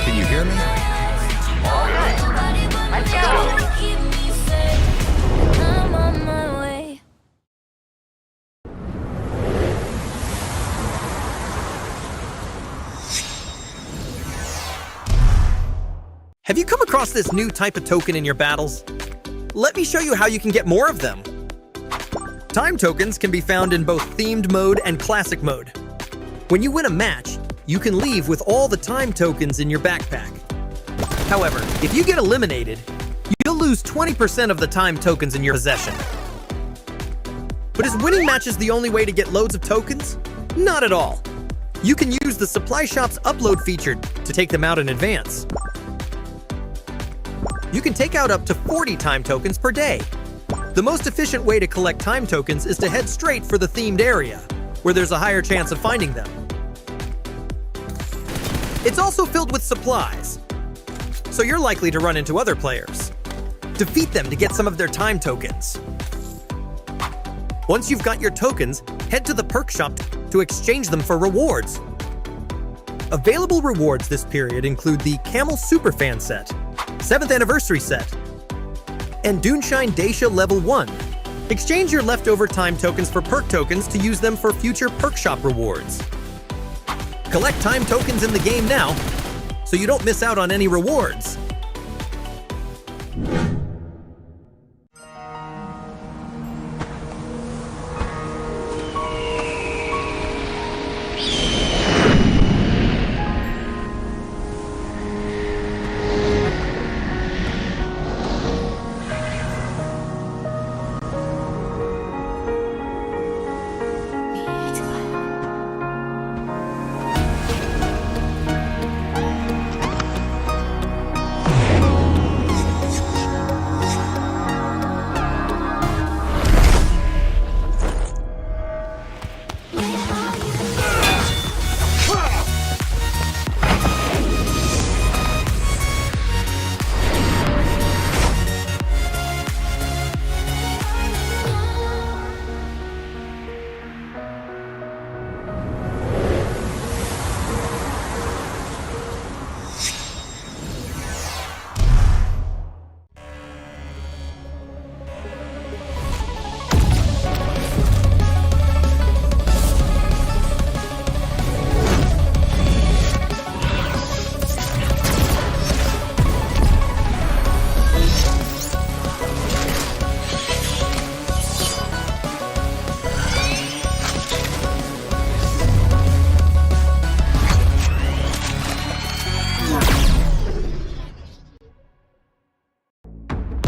Can you hear me? All good. Let's go. Have you come across this new type of token in your battles? Let me show you how you can get more of them. Time tokens can be found in both themed mode and classic mode. When you win a match, you can leave with all the time tokens in your backpack. However, if you get eliminated, you'll lose 20% of the time tokens in your possession. But is winning matches the only way to get loads of tokens? Not at all. You can use the supply shop's upload feature to take them out in advance. You can take out up to 40 time tokens per day. The most efficient way to collect time tokens is to head straight for the themed area, where there's a higher chance of finding them. It's also filled with supplies, so you're likely to run into other players. Defeat them to get some of their time tokens. Once you've got your tokens, head to the perk shop to exchange them for rewards. Available rewards this period include the Camel Superfan set, 7th Anniversary set, and Duneshine Dacia Level 1. Exchange your leftover time tokens for perk tokens to use them for future perk shop rewards. Collect time tokens in the game now, so you don't miss out on any rewards.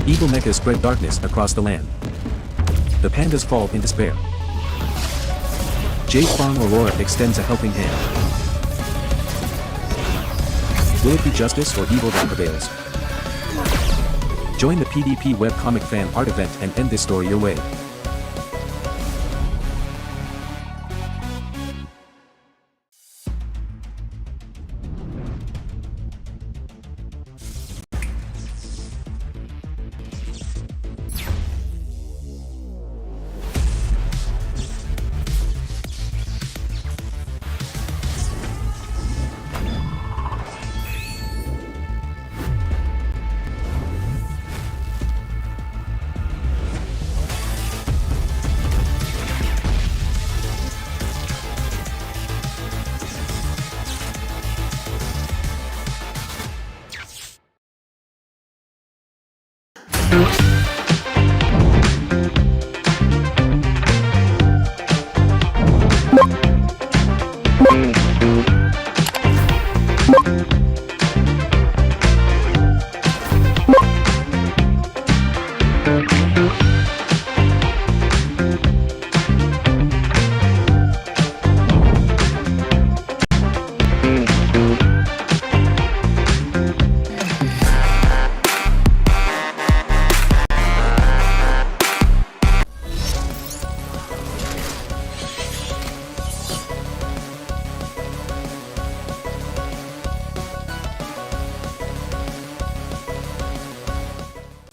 Evil mechas spread darkness across the land. The pandas fall in despair. Jade Fong Aurora extends a helping hand. Will it be justice or evil that prevails? Join the PDP webcomic fan art event and end this story your way.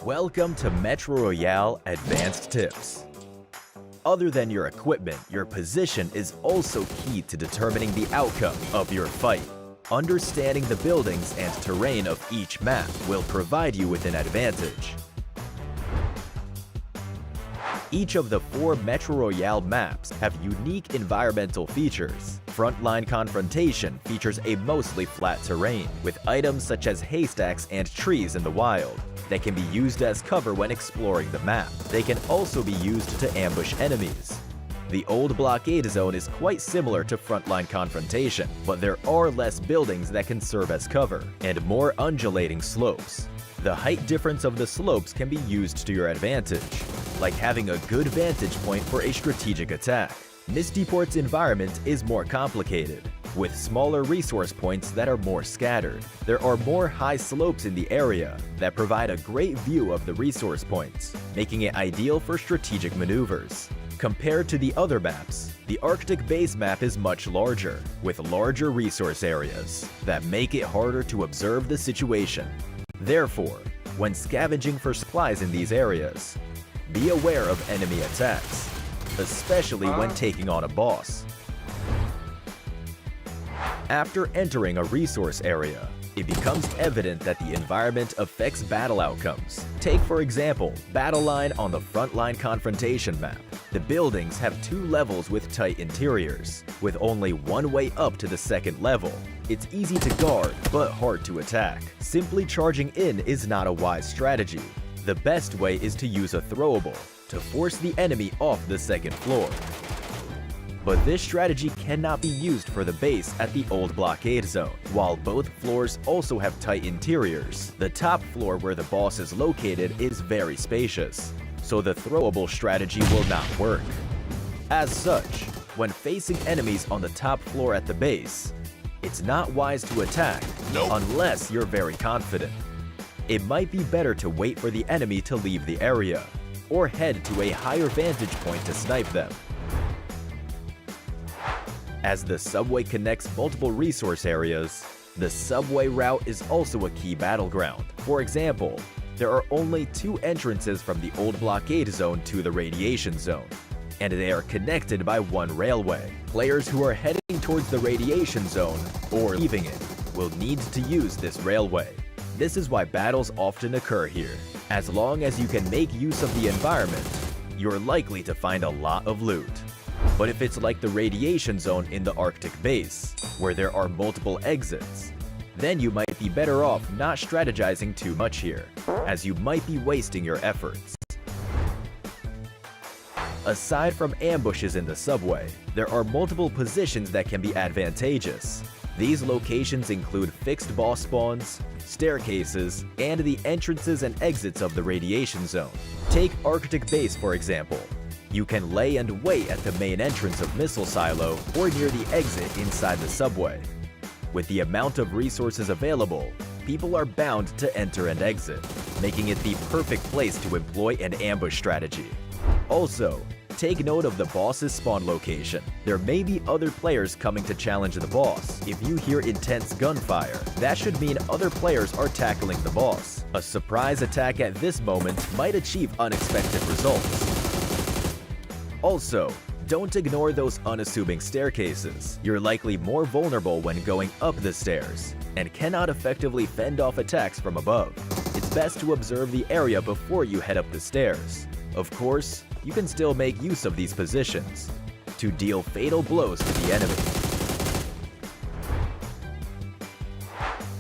Welcome to Metro Royale Advanced Tips. Other than your equipment, your position is also key to determining the outcome of your fight. Understanding the buildings and terrain of each map will provide you with an advantage. Each of the 4 Metro Royale maps have unique environmental features. Frontline Confrontation features a mostly flat terrain, with items such as haystacks and trees in the wild. that can be used as cover when exploring the map. They can also be used to ambush enemies. The old blockade zone is quite similar to frontline confrontation, but there are less buildings that can serve as cover, and more undulating slopes. The height difference of the slopes can be used to your advantage, like having a good vantage point for a strategic attack. Mistyport's environment is more complicated, with smaller resource points that are more scattered. There are more high slopes in the area that provide a great view of the resource points, making it ideal for strategic maneuvers. Compared to the other maps, the Arctic base map is much larger, with larger resource areas that make it harder to observe the situation. Therefore, when scavenging for supplies in these areas, be aware of enemy attacks, especially when taking on a boss. After entering a resource area, it becomes evident that the environment affects battle outcomes. Take, for example, Battle Line on the Frontline Confrontation map. The buildings have 2 levels with tight interiors, with only one way up to the second level. It's easy to guard, but hard to attack. Simply charging in is not a wise strategy. The best way is to use a throwable to force the enemy off the second floor. But this strategy cannot be used for the base at the old blockade zone. While both floors also have tight interiors, the top floor where the boss is located is very spacious, so the throwable strategy will not work. As such, when facing enemies on the top floor at the base, it's not wise to attack unless you're very confident. It might be better to wait for the enemy to leave the area, or head to a higher vantage point to snipe them. As the subway connects multiple resource areas, the subway route is also a key battleground. For example, there are only 2 entrances from the old blockade zone to the radiation zone, and they are connected by one railway. Players who are heading towards the radiation zone or leaving it will need to use this railway. This is why battles often occur here. As long as you can make use of the environment, you're likely to find a lot of loot. But if it's like the radiation zone in the Arctic base, where there are multiple exits, then you might be better off not strategizing too much here, as you might be wasting your efforts. Aside from ambushes in the subway, there are multiple positions that can be advantageous. These locations include fixed boss spawns, staircases, and the entrances and exits of the radiation zone. Take Arctic Base for example. You can lay and wait at the main entrance of Missile Silo or near the exit inside the subway. With the amount of resources available, people are bound to enter and exit, making it the perfect place to employ an ambush strategy. Also, take note of the boss's spawn location. There may be other players coming to challenge the boss. If you hear intense gunfire, that should mean other players are tackling the boss. A surprise attack at this moment might achieve unexpected results. Also, don't ignore those unassuming staircases. You're likely more vulnerable when going up the stairs, and cannot effectively fend off attacks from above. It's best to observe the area before you head up the stairs. Of course, you can still make use of these positions to deal fatal blows to the enemy.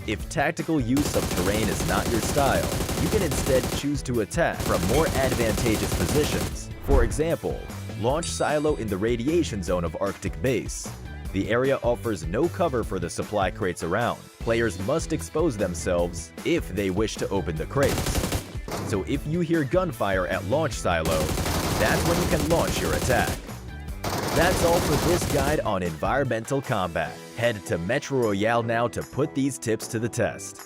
If tactical use of terrain is not your style, you can instead choose to attack from more advantageous positions. For example, launch silo in the radiation zone of Arctic Base. The area offers no cover for the supply crates around. Players must expose themselves if they wish to open the crates. So if you hear gunfire at launch silo, that's when you can launch your attack. That's all for this guide on environmental combat. Head to Metro Royale now to put these tips to the test.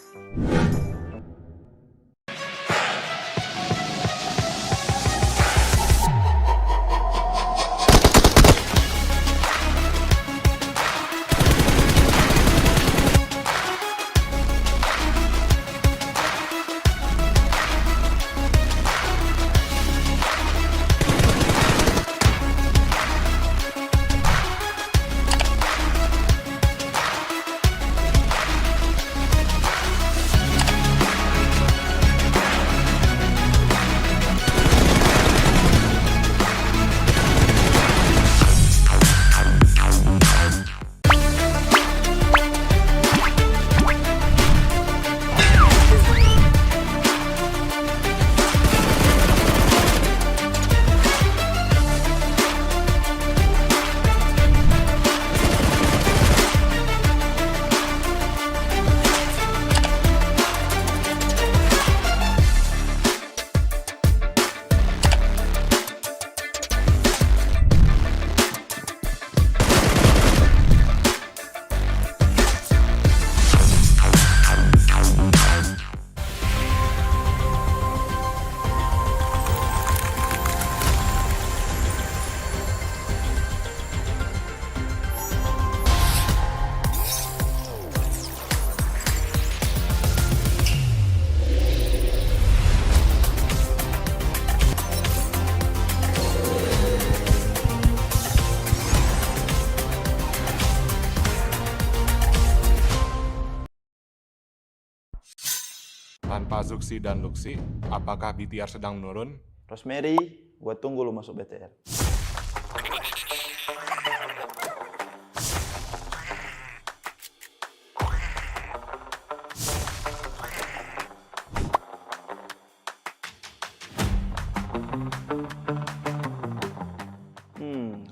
Pak Zuksi dan Luxi, apakah BTR sedang menurun? Rosemary, gue tunggu lu masuk BTR.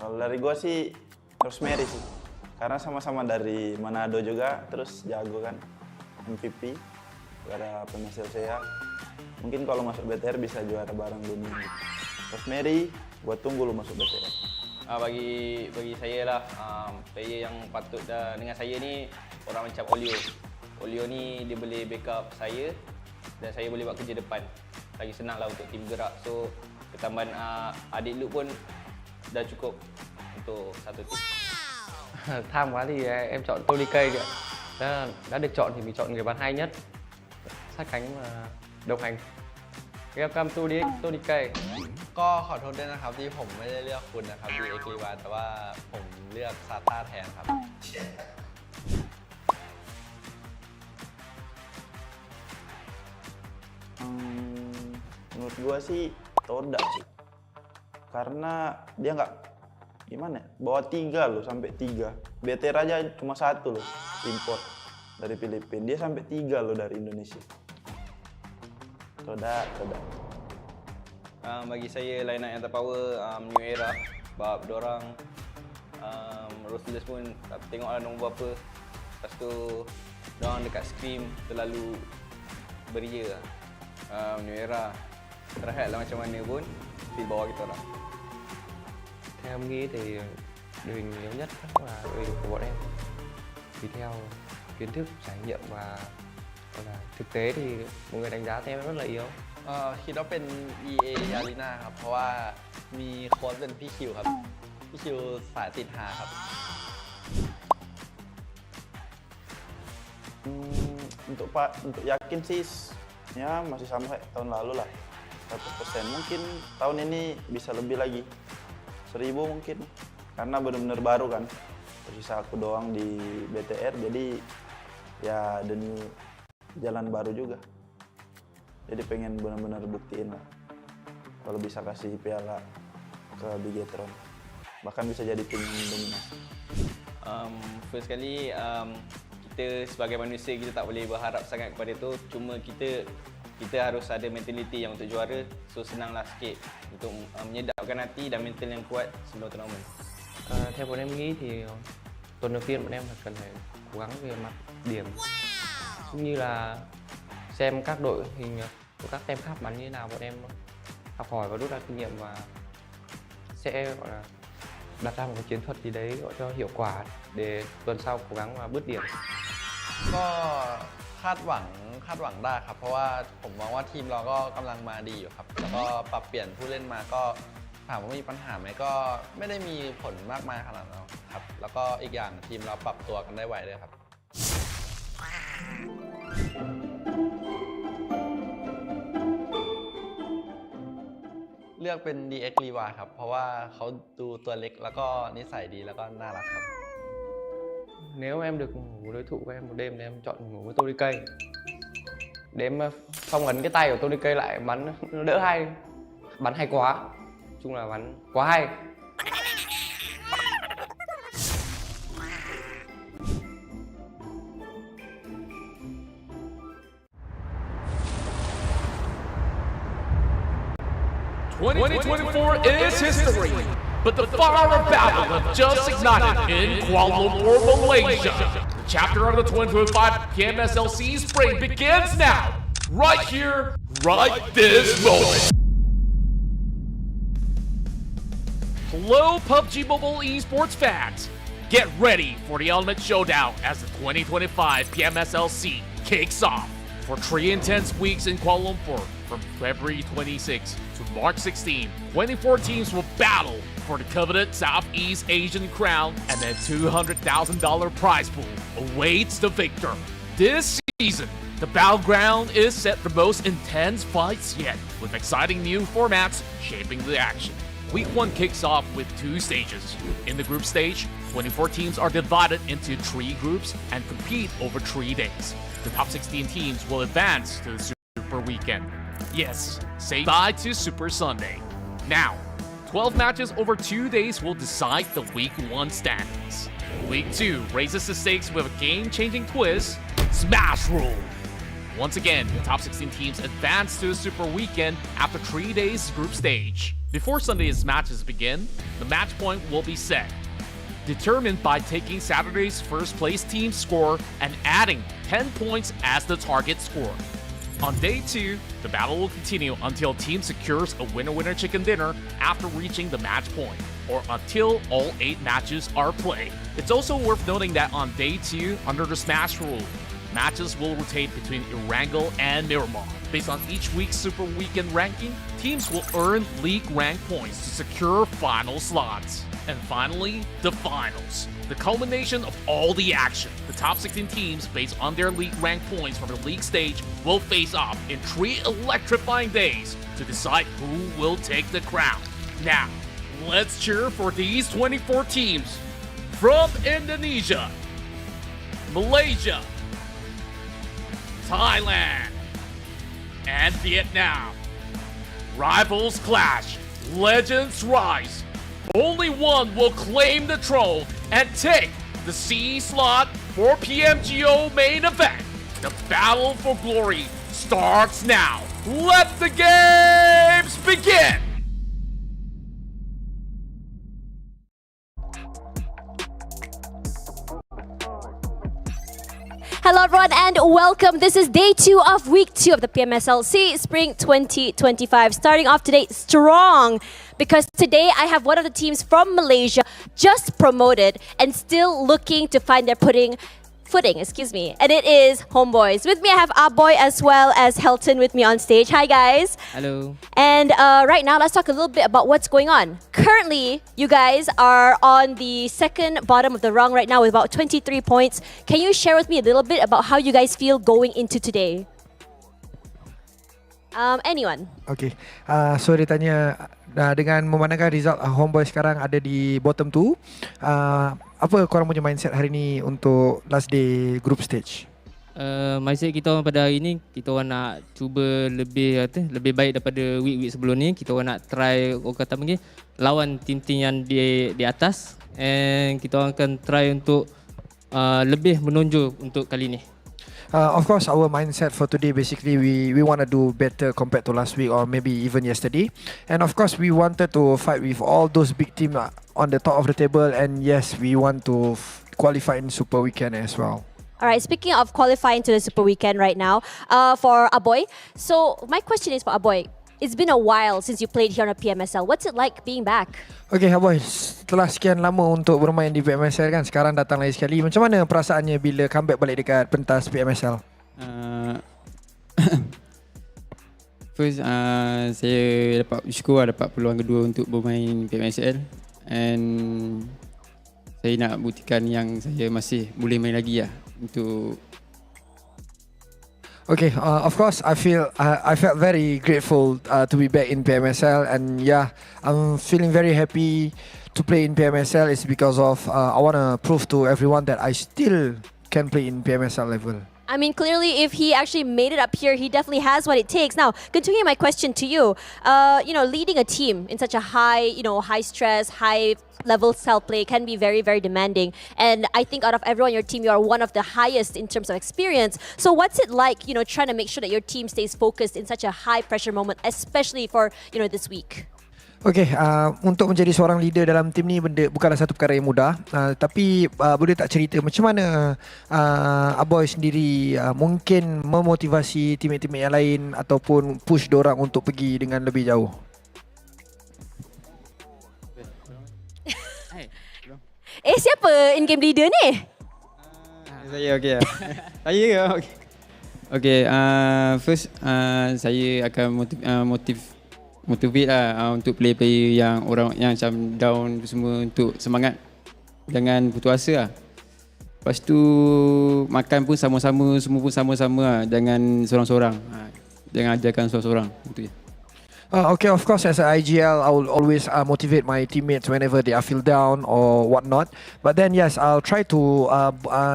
Kalau dari gue sih Rosemary sih, karena sama-sama dari Manado juga, terus jago kan, MVP, juara PMSL SEA. Mungkin kalau masuk BTR bisa juara bareng dunia. Rosemary, gue tunggu lu masuk BTR. Bagi saya lah, player yang patut dengan saya ni orang macam Olio. Olio ni dia boleh backup saya dan saya boleh buat kerja depan. Lagi senang lah untuk tim gerak. So ketambahan adik Luke pun đã cukup untuk satu tim. Tham quá thì em chọn Tony Cây kìa. Đã được chọn thì mình chọn người bắn hay nhất, sát cánh và đồng hành. Welcome to Tony Cây. ก็ขอโทษด้วยนะครับที่ผมไม่ได้เลือกคุณนะครับดีเอ็กซ์วาแต่ว่าผมเลือกซาต้าแทนครับ Menurut gue sih TODAK sih, karena dia nggak gimana ya, bawa 3 loh sampai 3. BTR aja cuma 1 loh import dari Filipina, dia sampai 3 loh dari Indonesia. TODAK. Bagi saya line up yang terpower New Era, sebab diorang Ruthless pun tak tengoklah nombor berapa. Lepas tu diorang dekat scrim terlalu beria lah. New Era terhad lah macam mana pun di bawah kita orang. Theo em nghĩ thì đội hình yếu nhất chắc là đội hình của bọn em. Vì theo kiến thức, trải nghiệm và thực tế thì mọi người đánh giá theo em rất là yếu. คิดว่าเป็น eArena ครับเพราะว่ามีโค้ชเป็นพี่คิวครับพี่คิวสายติดหาครับ Untuk yakin sih ya masih sama kayak tahun lalu lah, 100%. Mungkin tahun ini bisa lebih lagi, 1000 mungkin, karena benar-benar baru kan, tersisa aku doang di BTR, jadi ya the new jalan baru juga. Jadi pengen benar-benar buktiin lah, kalau bisa kasih piala ke BIGETRON, bahkan bisa jadi tim yang dominasi. First kali kita sebagai manusia kita tak boleh berharap sangat kepada itu, cuma kita harus ada mentaliti yang untuk juara, so senanglah sikit untuk menyedapkan hati dan mental yang kuat sebelum turnamen. Theo bọn em nghĩ thì tuần đầu tiên bọn em cần phải cố gắng về mặt điểm, cũng như là xem các đội hình của các team khác bắn như thế nào, bọn em học hỏi và rút ra kinh nghiệm và sẽ gọi là đặt ra một cái chiến thuật gì đấy gọi cho hiệu quả để tuần sau cố gắng và bứt điểm. ก็คาดหวังได้ครับเพราะว่าผมมองว่าทีมเราก็กำลังมาดีอยู่ครับแล้วก็ปรับเปลี่ยนผู้เล่นมาก็ถามว่ามีปัญหาไหมก็ไม่ได้มีผลมากมายขนาดนั้นครับแล้วก็อีกอย่างทีมเราปรับตัวกันได้ไวด้วยครับ เลือกเป็น DX Levi ครับเพราะว่าเขาดูตัวเล็กแล้วก็นิสัยดีแล้วก็น่ารักครับ Nếu em được ngủ với đối thủ của em một đêm thì em chọn ngủ với Tony Cây, để em phong ấn cái tay của Tony Cây lại bắn nó đỡ hay, bắn hay quá, nói chung là bắn quá hay. "2024 is history, but the fire of battle have just ignited in Kuala Lumpur, Malaysia. The chapter of the 2025 PMSL SEA Spring begins now, right here, right this moment." Hello, PUBG Mobile Esports fans! Get ready for the ultimate showdown as the 2025 PMSL SEA kicks off. For 3 intense weeks in Kuala Lumpur, from February 26 to March 16, 24 teams will battle for the coveted Southeast Asian crown, and a $200,000 prize pool awaits the victor. This season, the battleground is set for most intense fights yet, with exciting new formats shaping the action. Week 1 kicks off with 2 stages. In the group stage, 24 teams are divided into 3 groups and compete over 3 days. The top 16 teams will advance to the Super Weekend. Yes, say bye to Super Sunday. Now, 12 matches over 2 days will decide the Week 1 standings. Week 2 raises the stakes with a game-changing twist, Smash Rule. Once again, the top 16 teams advance to the Super Weekend after 3 days group stage. Before Sunday's matches begin, the match point will be set, determined by taking Saturday's first place team score and adding 10 points as the target score. On day 2, the battle will continue until team secures a winner-winner chicken dinner after reaching the match point, or until all 8 matches are played. It's also worth noting that on day 2, under the Smash Rule, matches will rotate between Erangel and Miramar. Based on each week's Super Weekend ranking, teams will earn league rank points to secure final slots. And finally, the finals. The culmination of all the action. The top 16 teams, based on their league rank points from the league stage, will face off in 3 electrifying days to decide who will take the crown. Now, let's cheer for these 24 teams from Indonesia, Malaysia, Thailand, and Vietnam. Rivals clash, legends rise. Only one will claim the throne and take the C slot for PMGO main event. The battle for glory starts now. Let the games begin! Hello everyone and welcome. This is day 2 of week 2 of the PMSL SEA Spring 2025. Starting off today strong because today I have one of the teams from Malaysia just promoted and still looking to find their footing, and it is Homeboys. With me I have Aboy as well as Helton with me on stage. Hi guys. Hello. And right now let's talk a little bit about what's going on. Currently, you guys are on the second bottom of the rung right now with about 23 points. Can you share with me a little bit about how you guys feel going into today? Anyone? Okay, so dia tanya dengan memandangkan result Homeboys sekarang ada di bottom 2, apa korang punya mindset hari ni untuk last day group stage? Mindset kita orang pada hari ni, kita orang nak cuba lebih baik daripada week-week sebelum ni. Kita orang nak try, orang kata mungkin lawan tim-tim yang di atas, and kita orang akan try untuk lebih menonjol untuk kali ni. Of course, our mindset for today basically we want to do better compared to last week or maybe even yesterday. And of course, we wanted to fight with all those big teams on the top of the table. And yes, we want to qualify in Super Weekend as well. Alright, speaking of qualifying to the Super Weekend right now, for Aboy. So my question is for Aboy. It's been a while since you played here on a PMSL. What's it like being back? Okay, Aboy, setelah sekian lama untuk bermain di PMSL kan, sekarang datang lagi sekali. Macam mana perasaannya bila comeback balik dekat pentas PMSL? First, saya dapat bersyukur dapat peluang kedua untuk bermain PMSL, and saya nak buktikan yang saya masih boleh main lagi untuk. Okay, of course, I felt very grateful to be back in PMSL, and yeah, I'm feeling very happy to play in PMSL. It's because of I want to prove to everyone that I still can play in PMSL level. I mean, clearly, if he actually made it up here, he definitely has what it takes. Now, continuing my question to you, leading a team in such a high, high stress, high level self play can be very, very demanding. And I think out of everyone on your team, you are one of the highest in terms of experience. So what's it like, trying to make sure that your team stays focused in such a high pressure moment, especially for, this week? Okay, untuk menjadi seorang leader dalam tim ni bukanlah satu perkara yang mudah. Tapi boleh tak cerita macam mana Aboy sendiri mungkin memotivasi teammate-teammate yang lain ataupun push dorang untuk pergi dengan lebih jauh? Siapa in-game leader ni? Saya okey. Saya okey. Okay, first saya akan motivate untuk player-player yang orang yang macam down semua untuk semangat, jangan putus asa Lepas tu makan pun sama-sama, semua pun sama-sama jangan seorang-seorang. Jangan ajarkan seorang-seorang, itu je. Okay, of course, as an IGL, I will always motivate my teammates whenever they are feel down or whatnot. But then, yes, I'll try to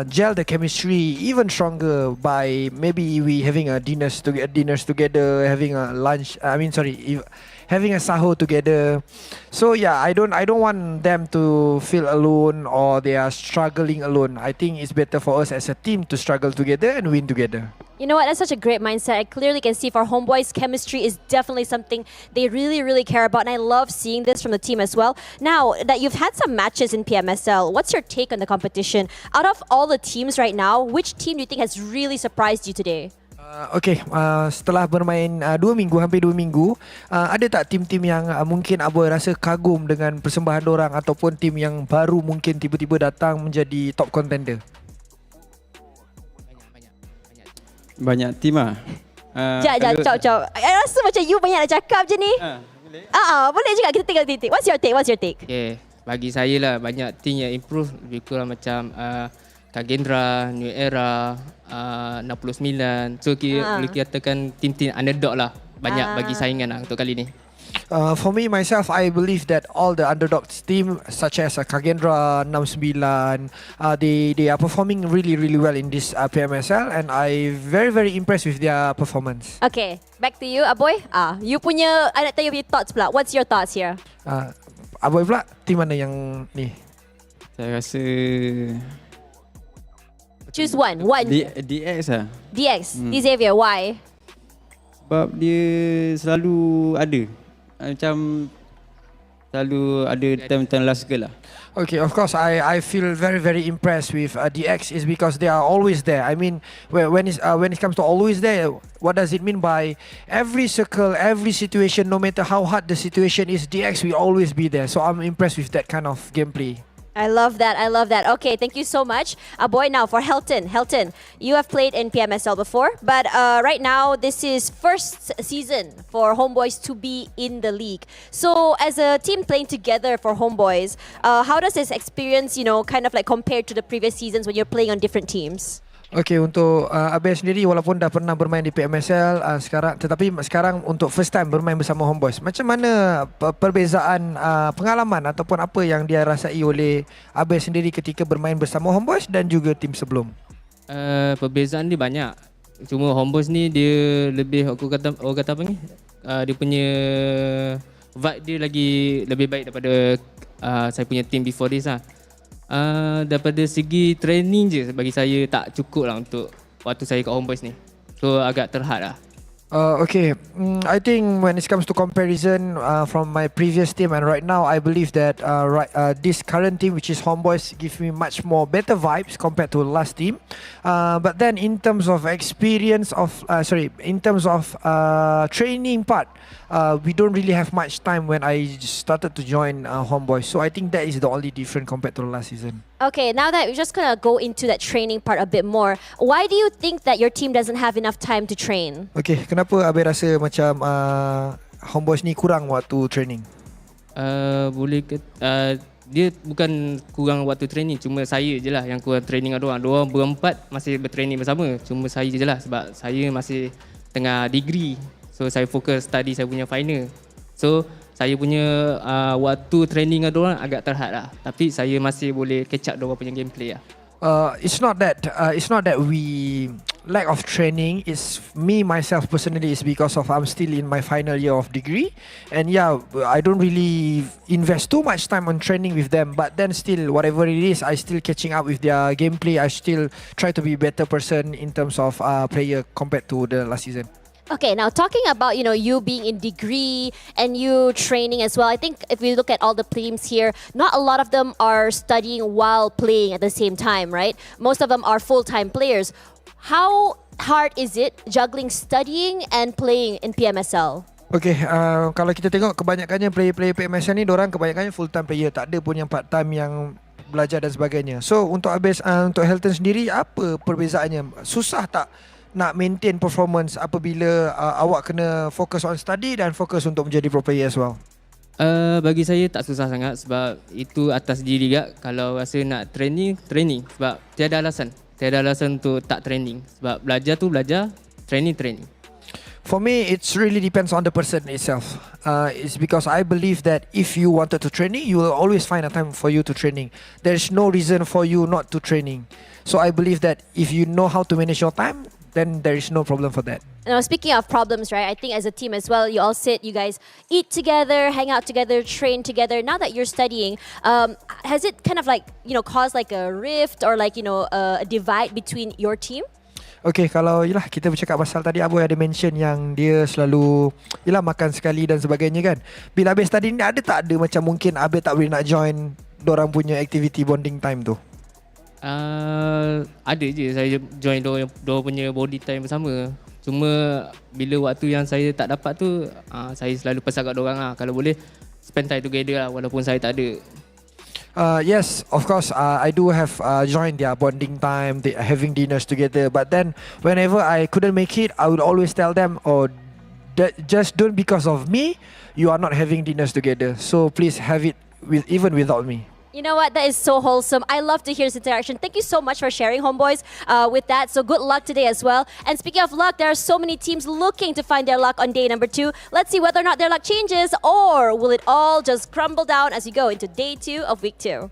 gel the chemistry even stronger by maybe we having a dinners together, having a lunch. Having a sahur together. So yeah, I don't want them to feel alone or they are struggling alone. I think it's better for us as a team to struggle together and win together. You know what? That's such a great mindset. I clearly can see for Homeboys, chemistry is definitely something they really, really care about. And I love seeing this from the team as well. Now that you've had some matches in PMSL, what's your take on the competition? Out of all the teams right now, which team do you think has really surprised you today? Setelah bermain 2 minggu, hampir 2 minggu, ada tak tim-tim yang mungkin Aboy rasa kagum dengan persembahan dorang ataupun tim yang baru mungkin tiba-tiba datang menjadi top contender? Banyak tim lah. Jap. I rasa macam you banyak nak cakap je ni. Boleh? Boleh juga, kita tengok titik. What's your take? Okay, bagi saya lah banyak tim yang improve lebih kurang macam KAGENDRA, New Era, 69. So boleh katakan tim-tim underdog lah. Banyak bagi saingan lah untuk kali ni. For me myself, I believe that all the underdogs team such as KAGENDRA, 69, they are performing really well in this PMSL and I very impressed with their performance. Okay, back to you, Aboy. You punya, I nak tanya your thoughts pula. What's your thoughts here? Aboy pula, team mana yang ni? Saya rasa choose one. DX lah. DX, Xavier, why? Sebab dia selalu ada. Macam selalu ada time last girl lah. Okay, of course, I feel very impressed with DX is because they are always there. I mean, when it comes to always there, what does it mean by every circle, every situation, no matter how hard the situation is, DX will always be there. So I'm impressed with that kind of gameplay. I love that. Okay, thank you so much. Boy, now for Helton, you have played in PMSL before, but right now this is first season for Homeboys to be in the league. So as a team playing together for Homeboys, how does this experience, kind of like compared to the previous seasons when you're playing on different teams? Okay, untuk Abel sendiri walaupun dah pernah bermain di PMSL tetapi sekarang untuk first time bermain bersama Homeboys. Macam mana perbezaan pengalaman ataupun apa yang dia rasai oleh Abel sendiri ketika bermain bersama Homeboys dan juga tim sebelum? Perbezaan dia banyak. Cuma Homeboys ni dia lebih orang kata apa ni? Dia punya vibe dia lagi lebih baik daripada saya punya team before this lah. Daripada segi training je bagi saya tak cukup lah untuk waktu saya kat Homeboys ni. So agak terhad lah. Okay, I think when it comes to comparison from my previous team and right now, I believe that this current team, which is Homeboys, gives me much more better vibes compared to last team. But then in terms of experience in terms of training part, we don't really have much time when I started to join Homeboys. So I think that is the only difference compared to the last season. Okay, now that we're just gonna go into that training part a bit more, why do you think that your team doesn't have enough time to train? Okay, kenapa Abel rasa macam Homeboys ni kurang waktu training? Dia bukan kurang waktu training, cuma saya je lah yang kurang training dengan diorang. Diorang berempat masih bertraining bersama, cuma saya je lah sebab saya masih tengah degree. So saya fokus study saya punya final. So saya punya waktu training dengan diorang agak terhad lah. Tapi saya masih boleh catch up diorang punya gameplay lah. It's not that we lack of training. It's me myself personally is because of I'm still in my final year of degree, and yeah, I don't really invest too much time on training with them. But then still, whatever it is, I still catching up with their gameplay. I still try to be a better person in terms of player compared to the last season. Okay, now talking about, you being in degree and you training as well, I think if we look at all the teams here, not a lot of them are studying while playing at the same time, right? Most of them are full-time players. How hard is it juggling studying and playing in PMSL? Okay, kalau kita tengok kebanyakannya player-player PMSL ni, dorang kebanyakannya full-time player, tak ada pun yang part-time yang belajar dan sebagainya. So untuk untuk Helton sendiri, apa perbezaannya? Susah tak nak maintain performance apabila awak kena fokus on study dan fokus untuk menjadi pro player as well? Bagi saya tak susah sangat sebab itu atas diri juga. Kalau rasa nak training sebab tiada alasan untuk tak training. Sebab belajar tu belajar, training. For me, it's really depends on the person itself. It's because I believe that if you wanted to training, you will always find a time for you to training. There's no reason for you not to training. So I believe that if you know how to manage your time, then there is no problem for that. Now, speaking of problems, right? I think as a team as well, you all sit, you guys eat together, hang out together, train together. Now that you're studying, has it kind of like, caused like a rift or like, a divide between your team? Okay, kalau yelah kita bercakap pasal tadi Aboy ada mention yang dia selalu yelah makan sekali dan sebagainya kan. Bila habis tadi ni ada tak ada macam mungkin Aboy tak boleh nak join dorang punya activity bonding time tu? Ada je saya join dua punya body time bersama. Cuma bila waktu yang saya tak dapat tu, saya selalu pesan kat dorang lah, kalau boleh spend time together lah walaupun saya tak ada. Yes, of course. I do have joined their bonding time, having dinners together. But then, whenever I couldn't make it, I would always tell them, "Oh, just don't because of me, you are not having dinners together. So please have it even without me." You know what? That is so wholesome. I love to hear this interaction. Thank you so much for sharing, homeboys, with that. So good luck today as well. And speaking of luck, there are so many teams looking to find their luck on day number 2. Let's see whether or not their luck changes, or will it all just crumble down as we go into day 2 of week 2.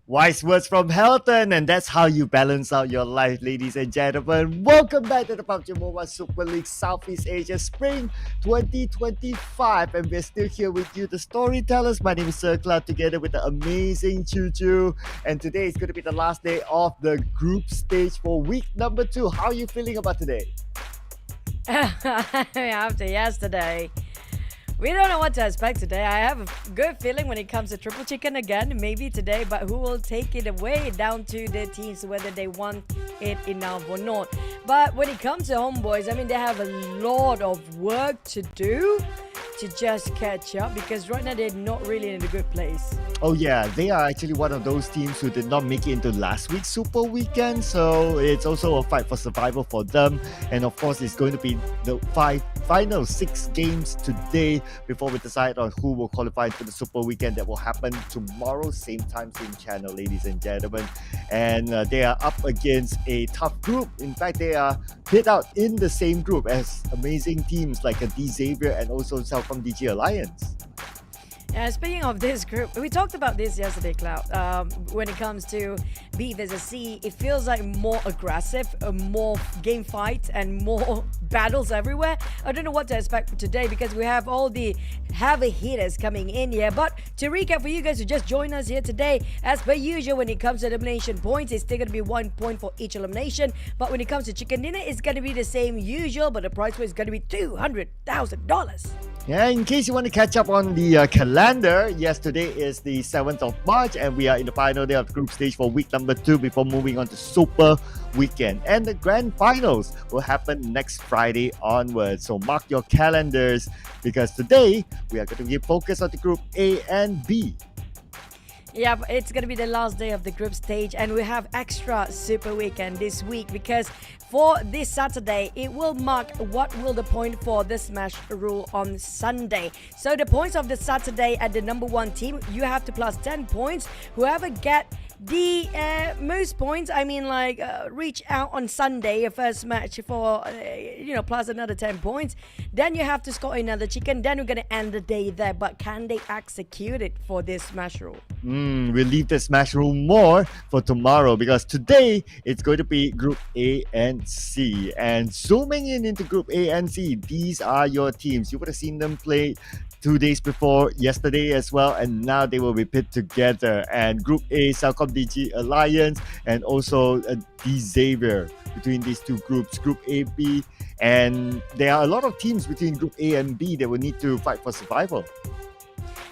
Wise words from Helton, and that's how you balance out your life, ladies and gentlemen. Welcome back to the PUBG Mobile Super League Southeast Asia Spring 2025, and we're still here with you, the storytellers. My name is CELCOMDIGI, together with the amazing Choo, and today is going to be the last day of the group stage for week number 2. How are you feeling about today? After yesterday, we don't know what to expect today. I have a good feeling when it comes to triple chicken again, maybe today, but who will take it away down to the teams, whether they want it enough or not. But when it comes to homeboys, I mean, they have a lot of work to do to just catch up, because right now they're not really in a good place. Oh yeah, they are actually one of those teams who did not make it into last week's Super Weekend, so it's also a fight for survival for them. And of course, it's going to be the final 6 games today before we decide on who will qualify to the Super Weekend that will happen tomorrow, same time, same channel, ladies and gentlemen. And they are up against a tough group. In fact, they are hit out in the same group as amazing teams like a Xavier and also CELCOMDIGI Alliance. Speaking of this group, we talked about this yesterday, Cloud. When it comes to B versus C, it feels like more aggressive, more game fight, and more battles everywhere. I don't know what to expect for today, because we have all the heavy hitters coming in here. But to recap for you guys who just joined us here today, as per usual, when it comes to elimination points, it's still going to be 1 point for each elimination. But when it comes to chicken dinner, it's going to be the same usual, but the prize pool is going to be $200,000. Yeah, in case you want to catch up on the calendar, yes, today is the 7th of March, and we are in the final day of the group stage for week number 2 before moving on to Super Weekend. And the grand finals will happen next Friday onwards. So mark your calendars, because today we are going to give focus on the group A and B. Yeah, it's going to be the last day of the group stage, and we have extra Super Weekend this week, because for this Saturday, it will mark what will the point for the Smash rule on Sunday. So the points of the Saturday at the number 1 team, you have to plus 10 points. Whoever get the most points, I mean, like reach out on Sunday, first match for plus another 10 points, then you have to score another chicken. Then we're gonna end the day there. But can they execute it for this Smash rule? We'll leave the Smash rule more for tomorrow, because today it's going to be Group A and C. And zooming in into Group A and C, these are your teams. You would have seen them play 2 days before yesterday as well, and now they will be pit together. And Group A, CELCOMDIGI Alliance, and also Xavier between these two groups, Group A, B, and there are a lot of teams between Group A and B that will need to fight for survival.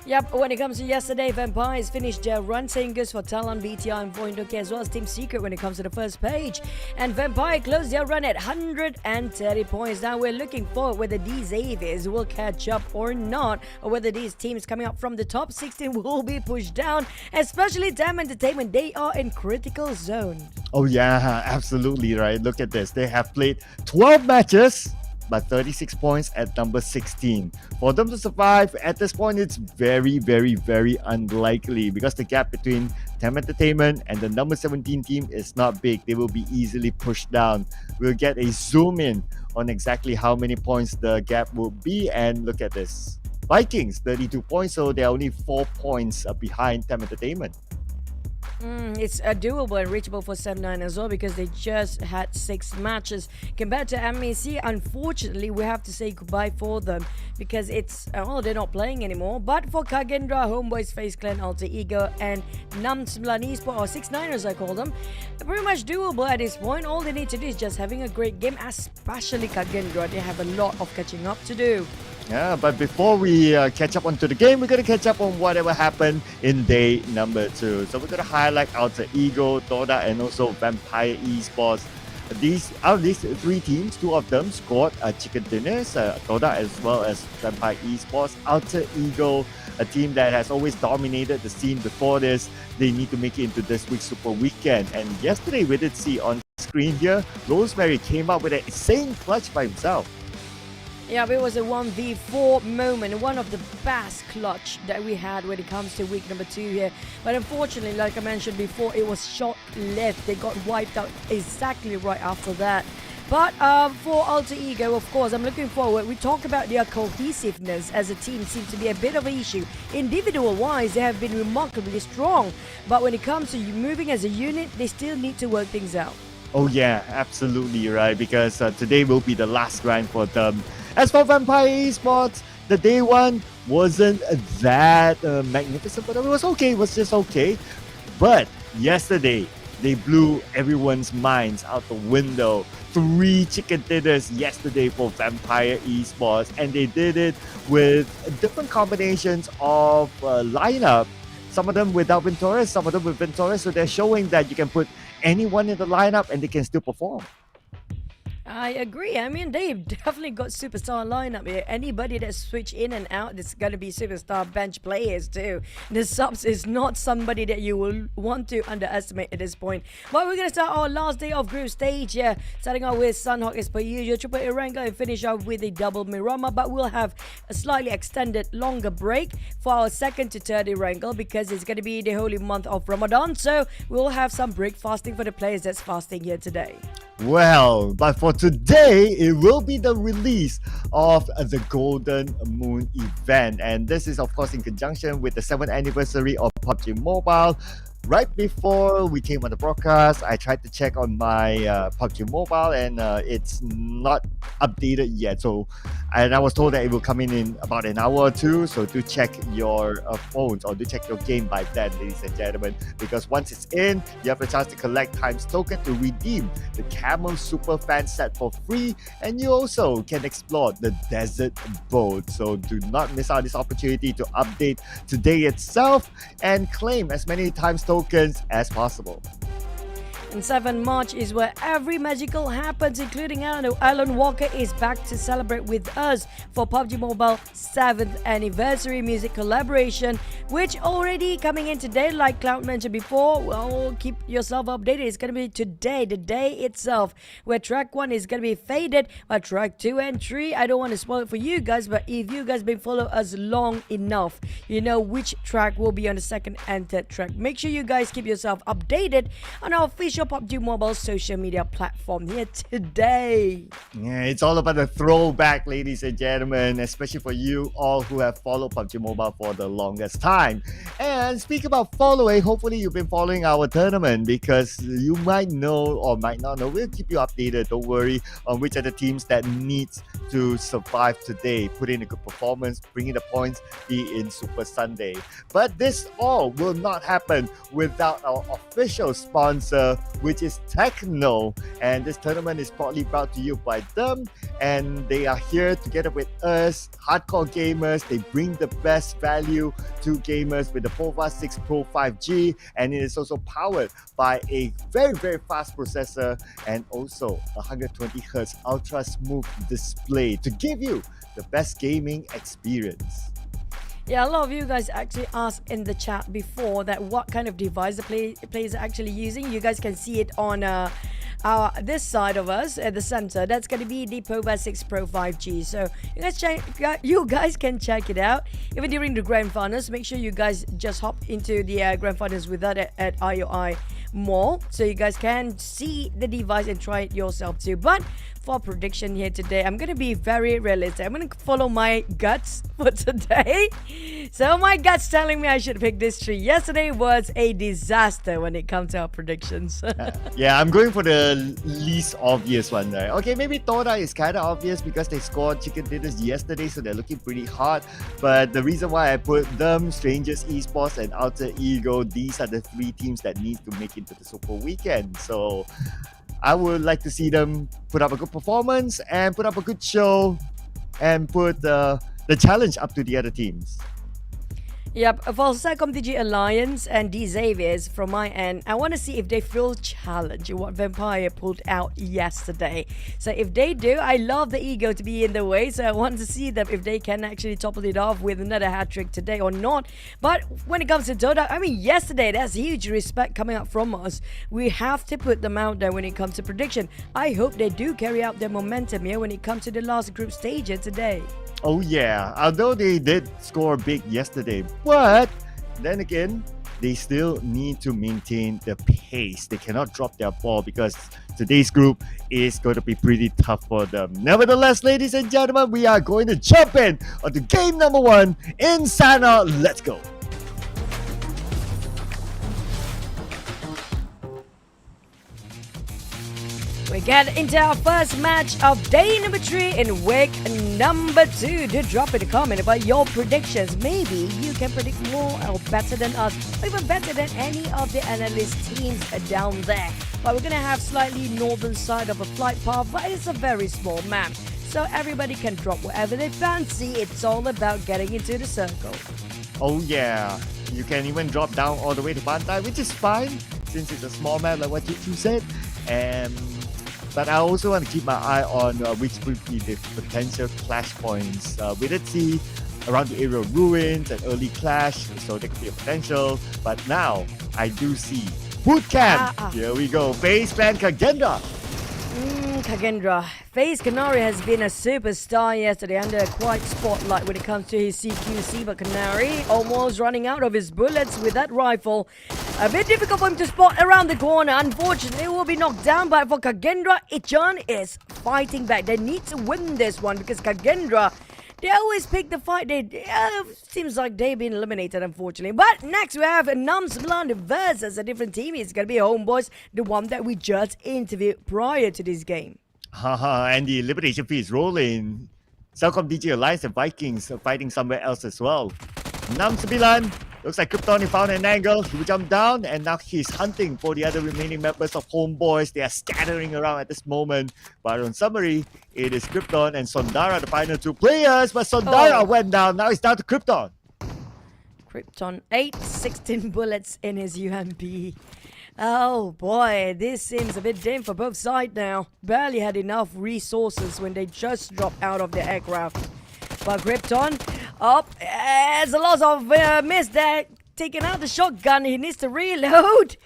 Yep, when it comes to yesterday, Vampires finished their run, saying goes for Talon, BTR, and VOIN, as well as Team Secret when it comes to the first page. And Vampire closed their run at 130 points. Now we're looking forward whether these Xaviers will catch up or not, or whether these teams coming up from the top 16 will be pushed down, especially Damn Entertainment. They are in critical zone. Oh yeah, absolutely right. Look at this. They have played 12 matches, but 36 points at number 16. For them to survive at this point, it's very, very, very unlikely, because the gap between Tem Entertainment and the number 17 team is not big. They will be easily pushed down. We'll get a zoom in on exactly how many points the gap will be, and look at this. Vikings 32 points, so they're only 4 points behind Tem Entertainment. It's doable and reachable for Sem9 as well, because they just had 6 matches. Compared to MAC, unfortunately, we have to say goodbye for them because they're not playing anymore. But for KAGENDRA, HOMEBOIS, FaZe Clan, Alter Ego, and ENAM Esports, or 6-9ers I call them, they're pretty much doable at this point. All they need to do is just having a great game, especially KAGENDRA. They have a lot of catching up to do. Yeah, but before we catch up onto the game, we're going to catch up on whatever happened in day number 2. So we're going to highlight Alter Ego, TODAK, and also Vampire Esports. Out of these 3 teams, 2 of them scored chicken dinners, TODAK as well as Vampire Esports. Alter Ego, a team that has always dominated the scene before this, they need to make it into this week's Super Weekend. And yesterday we did see on screen here, Rosemary came up with a insane clutch by himself. Yeah, it was a 1v4 moment, one of the best clutch that we had when it comes to week number 2 here. But unfortunately, like I mentioned before, it was short-lived. They got wiped out exactly right after that. But for Alter Ego, of course, I'm looking forward. We talk about their cohesiveness as a team seems to be a bit of an issue. Individual-wise, they have been remarkably strong. But when it comes to moving as a unit, they still need to work things out. Oh yeah, absolutely right, because today will be the last grind for them. As for Vampire Esports, the day 1 wasn't that magnificent, but it was okay. It was just okay. But yesterday, they blew everyone's minds out the window. 3 chicken dinners yesterday for Vampire Esports, and they did it with different combinations of lineup. Some of them without Venturus, some of them with Venturus. So they're showing that you can put anyone in the lineup and they can still perform. I agree. I mean, they've definitely got superstar lineup here. Anybody that switch in and out, it's going to be superstar bench players too. The subs is not somebody that you will want to underestimate at this point. But we're going to start our last day of group stage here. Starting out with Sunhawk as per usual, triple Erango, and finish up with a double Mirama. But we'll have a slightly extended, longer break for our second to third Erango because it's going to be the holy month of Ramadan. So we'll have some break fasting for the players that's fasting here today. Well, but for today, it will be the release of the Golden Moon event. And this is, of course, in conjunction with the 7th anniversary of PUBG Mobile. Right before we came on the broadcast, I tried to check on my PUBG Mobile, and it's not updated yet. And I was told that it will come in about an hour or 2. So do check your phones, or do check your game by then, ladies and gentlemen. Because once it's in, you have the chance to collect Times Token to redeem the Camel Super Fan set for free. And you also can explore the Desert Boat. So do not miss out this opportunity to update today itself and claim as many Times Tokens as possible. And 7 March is where every magical happens, including Alan Walker is back to celebrate with us for PUBG Mobile 7th anniversary music collaboration, which already coming in today, like Cloud mentioned before. Well, keep yourself updated. It's going to be today, the day itself, where track 1 is going to be faded, but track 2 and 3, I don't want to spoil it for you guys, but if you guys been following us long enough, you know which track will be on the 2nd and 3rd track. Make sure you guys keep yourself updated on our official PUBG Mobile social media platform here today. Yeah, it's all about the throwback, ladies and gentlemen, especially for you all who have followed PUBG Mobile for the longest time. And speak about following, hopefully you've been following our tournament, because you might know or might not know. We'll keep you updated, don't worry, on which are the teams that needs to survive today, put in a good performance, bring in the points, be in Super Sunday. But this all will not happen without our official sponsor, which is TECNO. And this tournament is proudly brought to you by them, and they are here together with us, hardcore gamers. They bring the best value to gamers with the POVA 6 Pro 5G, and it is also powered by a very, very fast processor and also 120Hz ultra smooth display to give you the best gaming experience. Yeah, a lot of you guys actually asked in the chat before that what kind of device the players are actually using. You guys can see it on this side of us at the center, that's going to be the POBA 6 Pro 5G. So you guys can check it out. Even during the grand finals, make sure you guys just hop into the grand finals with that at IOI Mall, so you guys can see the device and try it yourself too. But for prediction here today, I'm gonna be very realistic. I'm gonna follow my guts for today. So my gut's telling me I should pick this tree. Yesterday was a disaster when it comes to our predictions. Yeah, I'm going for the least obvious one, right? Okay, maybe TODAK is kind of obvious because they scored chicken dinners yesterday, so they're looking pretty hot. But the reason why I put them, Strangers Esports and Alter Ego, these are the three teams that need to make it to the Super Weekend. So I would like to see them put up a good performance and put up a good show and put the challenge up to the other teams. Yep, for CELCOMDIGI Alliance and the Xaviers from my end, I want to see if they feel challenged what Vampire pulled out yesterday. So if they do, I love the ego to be in the way, so I want to see them if they can actually topple it off with another hat-trick today or not. But when it comes to TODAK, I mean, yesterday, that's huge respect coming up from us. We have to put them out there when it comes to prediction. I hope they do carry out their momentum here when it comes to the last group stage here today. Oh yeah, although they did score big yesterday, but then again, they still need to maintain the pace. They cannot drop their ball because today's group is going to be pretty tough for them. Nevertheless, ladies and gentlemen, we are going to jump in onto game number 1 in Sana. Let's go. We get into our first match of day number 3 in week number 2. Do drop in a comment about your predictions. Maybe you can predict more or better than us, or even better than any of the analyst teams down there. But we're going to have slightly northern side of a flight path, but it's a very small map, so everybody can drop whatever they fancy. It's all about getting into the circle. Oh yeah, you can even drop down all the way to Pantai, which is fine since it's a small map like what you said. But I also want to keep my eye on which would be the potential clash points. We did see around the area of ruins and early clash, so there could be a potential. But now I do see boot camp. Here we go. FaZe Clan KAGENDRA. KAGENDRA. FaZe Canary has been a superstar yesterday under quite spotlight when it comes to his CQC, but Canary almost running out of his bullets with that rifle. A bit difficult for him to spot around the corner. Unfortunately, he will be knocked down, but for KAGENDRA, Ichan is fighting back. They need to win this one because KAGENDRA, they always pick the fight. Seems like they've been eliminated, unfortunately. But next we have SEMBILAN versus a different team. It's going to be HOMEBOIS, the one that we just interviewed prior to this game. And the elimination fee is rolling. CELCOMDIGI Alliance and VIKINGS are fighting somewhere else as well. SEMBILAN, looks like Krypton found an angle. He will jump down and now he's hunting for the other remaining members of HOMEBOIS. They are scattering around at this moment. But on summary, it is Krypton and Sondara, the final 2 players. But Sondara went down. Now it's down to Krypton. Krypton, 16 bullets in his UMP. Oh boy, this seems a bit dim for both sides now. Barely had enough resources when they just dropped out of the aircraft. But Krypton, as a loss of miss there, taking out the shotgun. He needs to reload.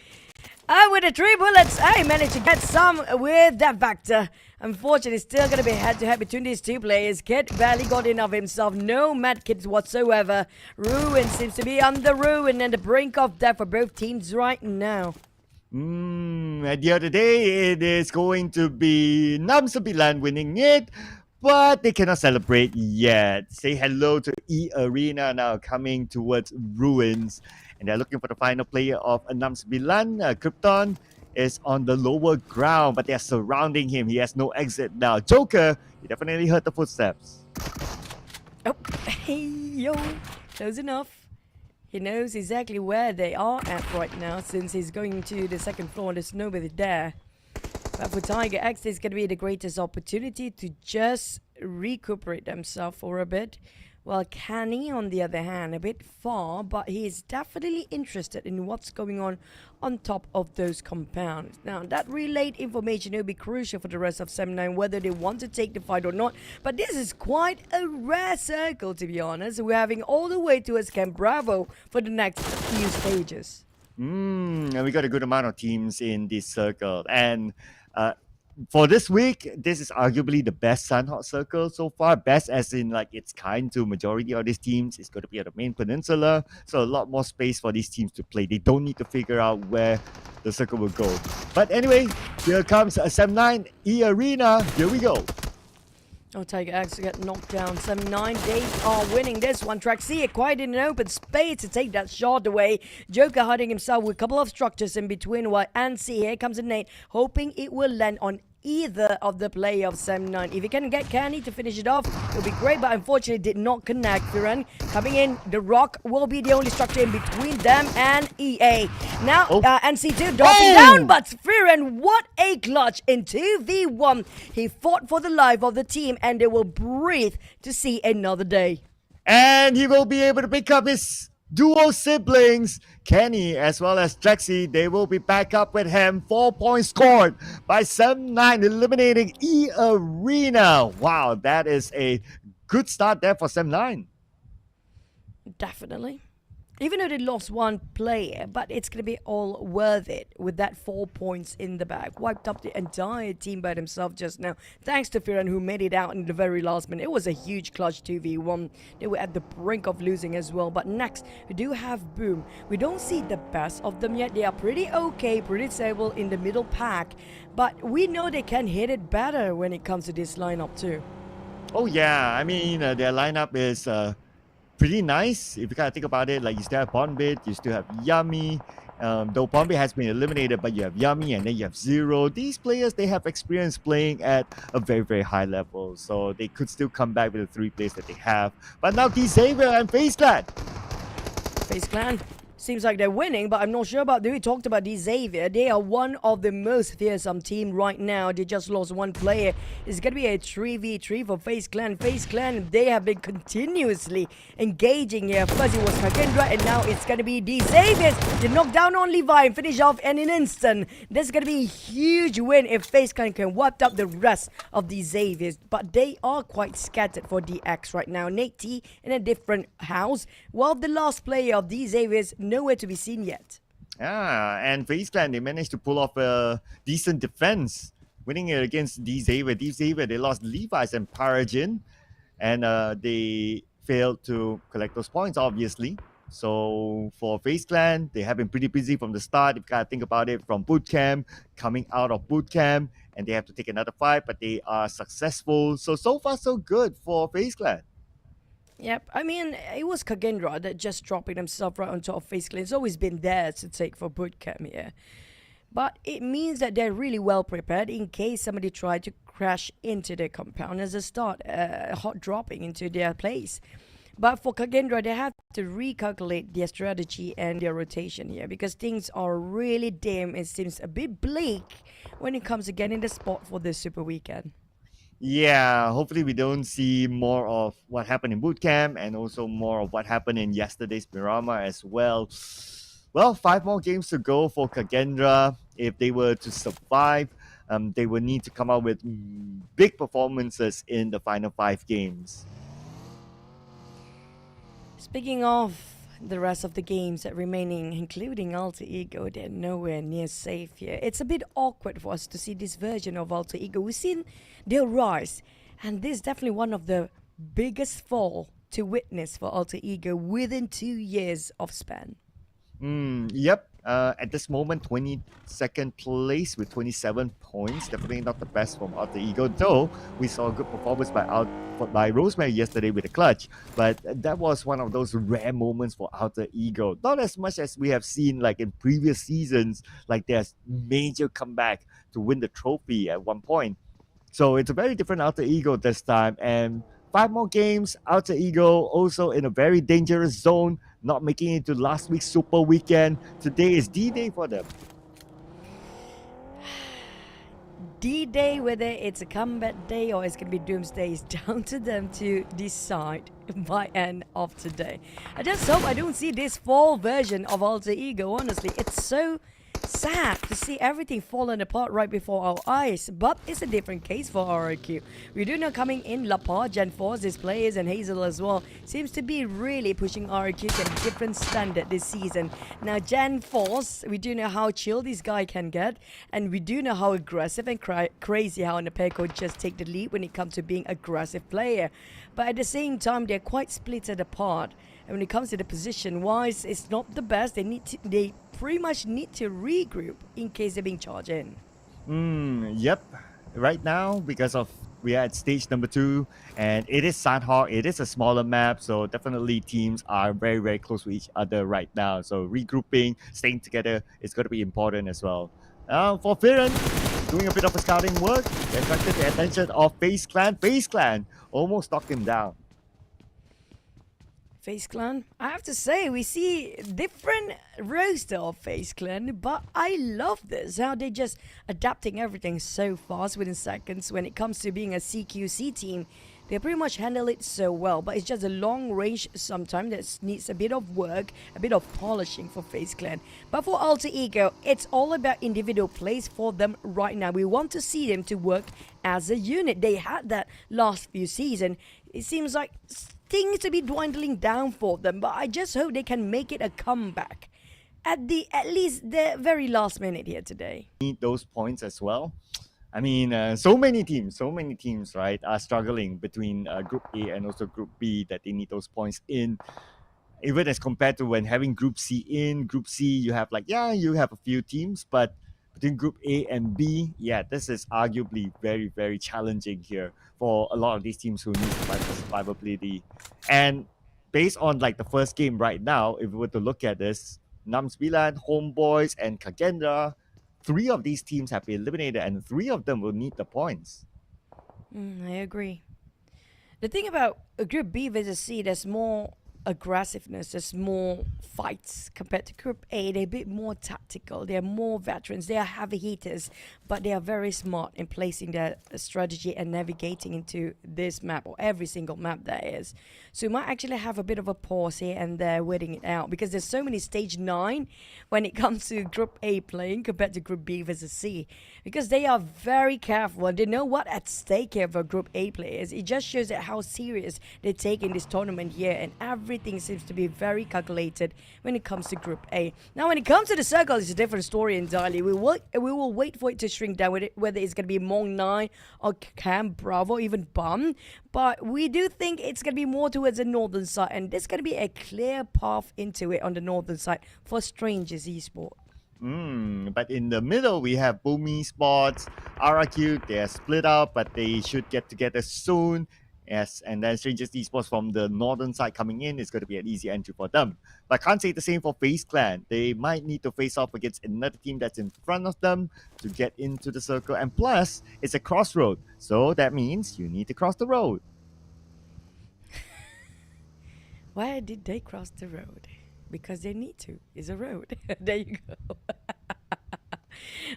With the 3 bullets, I managed to get some with that Vector. Unfortunately, still going to be head-to-head between these 2 players. Kid barely got enough himself. No medkits whatsoever. Ruin seems to be on the ruin and the brink of death for both teams right now. At the other day, it is going to be SEMBILAN winning it. But they cannot celebrate yet. Say hello to eArena now coming towards ruins. And they're looking for the final player of SEMBILAN. Krypton is on the lower ground, but they are surrounding him. He has no exit now. Joker, he definitely heard the footsteps. Oh, hey, yo. Close enough. He knows exactly where they are at right now since he's going to the 2nd floor and there's nobody there. But for Tiger X, it's going to be the greatest opportunity to just recuperate themselves for a bit. While Canny, on the other hand, a bit far, but he is definitely interested in what's going on top of those compounds. Now, that relayed information will be crucial for the rest of SEM9, whether they want to take the fight or not. But this is quite a rare circle, to be honest. We're having all the way towards Camp Bravo for the next few stages. And we got a good amount of teams in this circle. And For this week, this is arguably the best Sunhawk circle so far. Best as in like it's kind to majority of these teams. It's going to be at the main peninsula, so a lot more space for these teams to play. They don't need to figure out where the circle will go. But anyway, here comes SEM9 eArena. Here we go. Oh, Tiger X get knocked down. 7-9. They are winning this one. Traxia quite in an open space to take that shot away. Joker hiding himself with a couple of structures in between. While Ansi, here comes a nade, hoping it will land on either of the play of 7-9. If he can get Canny to finish it off, it would be great, but unfortunately did not connect. Firan coming in. The Rock will be the only structure in between them and EA. Now, NC2 dropping down, but Firan, what a clutch in 2v1. He fought for the life of the team, and they will breathe to see another day. And he will be able to pick up his duo siblings, Kenny as well as Trexie. They will be back up with him. 4 points scored by 7-9, eliminating eArena. Wow, that is a good start there for 7-9. Definitely. Even though they lost one player, but it's going to be all worth it with that 4 points in the bag. Wiped up the entire team by himself just now. Thanks to Firan, who made it out in the very last minute. It was a huge clutch 2v1. They were at the brink of losing as well. But next, we do have Boom. We don't see the best of them yet. They are pretty okay, pretty stable in the middle pack. But we know they can hit it better when it comes to this lineup too. Oh yeah, I mean, their lineup is pretty nice if you kind of think about it. Like you still have Bonbit, you still have Yummy. Though Bonbit has been eliminated, but you have Yummy and then you have Zero. These players, they have experience playing at a very, very high level, so they could still come back with the 3 players that they have. But now Xavier and FaZe Clan. FaZe Clan seems like they're winning, but I'm not sure about. We talked about Xavier. They are one of the most fearsome team right now. They just lost one player. It's gonna be a 3v3 for FaZe Clan. FaZe Clan, they have been continuously engaging here. First it was KAGENDRA, and now it's gonna be Xavier. They knock down on Levi and finish off in an instant. This is gonna be a huge win if FaZe Clan can wipe up the rest of the Xaviers. But they are quite scattered for DX right now. Nate T in a different house, while the last player of the Xaviers nowhere to be seen yet. Yeah, and FaZe Clan, they managed to pull off a decent defense, winning it against Xavier. Xavier, they lost Levi's and Paragin, and they failed to collect those points, obviously. So for FaZe Clan, they have been pretty busy from the start. If you gotta think about it, from bootcamp, coming out of bootcamp, and they have to take another fight, but they are successful. So far, so good for FaZe Clan. Yep, I mean, it was KAGENDRA that just dropping himself right on top of FaZe Clan. It's always been there to take for bootcamp here. But it means that they're really well prepared in case somebody tried to crash into their compound as a start, hot dropping into their place. But for KAGENDRA, they have to recalculate their strategy and their rotation here because things are really dim. It seems a bit bleak when it comes to getting the spot for this Super Weekend. Yeah, hopefully we don't see more of what happened in bootcamp and also more of what happened in yesterday's Miramar as well. Well, 5 more games to go for KAGENDRA. If they were to survive, they will need to come out with big performances in the final 5 games. Speaking of the rest of the games that remaining, including Alter Ego, they're nowhere near safe here. It's a bit awkward for us to see this version of Alter Ego. We've seen their rise, and this is definitely one of the biggest fall to witness for Alter Ego within 2 years of span. Yep. At this moment, 22nd place with 27 points. Definitely not the best from Alter Ego, though we saw a good performance by Rosemary yesterday with a clutch. But that was one of those rare moments for Alter Ego. Not as much as we have seen like in previous seasons, like there's major comeback to win the trophy at one point. So it's a very different Alter Ego this time. And 5 more games, Alter Ego also in a very dangerous zone, not making it to last week's Super Weekend. Today is D-Day for them. D-Day, whether it's a comeback day or it's going to be Doomsday, is down to them to decide by end of today. I just hope I don't see this fall version of Alter Ego, honestly. It's so sad to see everything falling apart right before our eyes. But it's a different case for RRQ. We do know coming in Lapar, Gen Force's players and Hazel as well seems to be really pushing RRQ to a different standard this season. Now Gen Force, we do know how chill this guy can get, and we do know how aggressive and crazy how Nepeko just take the lead when it comes to being aggressive player. But at the same time, they're quite splitted apart. And when it comes to the position-wise, it's not the best. They pretty much need to regroup in case they're being charged in. Yep. Right now, because of we are at stage number 2, and it is Sandhawk. It is a smaller map, so definitely teams are very, very close to each other right now. So regrouping, staying together is going to be important as well. For Firen, doing a bit of a scouting work, they attracted the attention of FaZe Clan. FaZe Clan almost knocked him down. FaZe Clan, I have to say, we see different roster of FaZe Clan, but I love this, how they just adapting everything so fast within seconds. When it comes to being a CQC team, they pretty much handle it so well, but it's just a long range sometimes that needs a bit of work, a bit of polishing for FaZe Clan. But for Alter Ego, it's all about individual plays for them right now. We want to see them to work as a unit. They had that last few seasons. It seems like things to be dwindling down for them, but I just hope they can make it a comeback at least the very last minute here today. Need those points as well. I mean, so many teams, right, are struggling between Group A and also Group B that they need those points in. Even as compared to when having Group C in, Group C, you have you have a few teams, but between Group A and B, this is arguably very, very challenging here for a lot of these teams who need to fight for survivability. And based on the first game right now, if we were to look at this, SEMBILAN, HOMEBOIS, and KAGENDRA, 3 of these teams have been eliminated, and 3 of them will need the points. I agree. The thing about Group B versus C, there's more aggressiveness, there's more fights compared to Group A. They're a bit more tactical, they're more veterans, they are heavy hitters, but they are very smart in placing their strategy and navigating into this map, or every single map there is. So we might actually have a bit of a pause here and there waiting it out, because there's so many stage 9 when it comes to Group A playing compared to Group B versus C, because they are very careful and they know what at stake here for Group A players. It just shows that how serious they're taking this tournament here, and everything seems to be very calculated when it comes to Group A. Now when it comes to the circle, it's a different story entirely. We will wait for it to shrink down with it, whether it's going to be MAQNA or Camp Bravo, even BUM. But we do think it's going to be more towards the northern side, and there's going to be a clear path into it on the northern side for Strangers Esports. But in the middle, we have Boom Esports, RRQ. They are split up, but they should get together soon. Yes, and then Strangers Esports from the northern side coming in is going to be an easy entry for them. But I can't say the same for FaZe Clan. They might need to face off against another team that's in front of them to get into the circle. And plus, it's a crossroad. So that means you need to cross the road. Why did they cross the road? Because they need to. It's a road. There you go.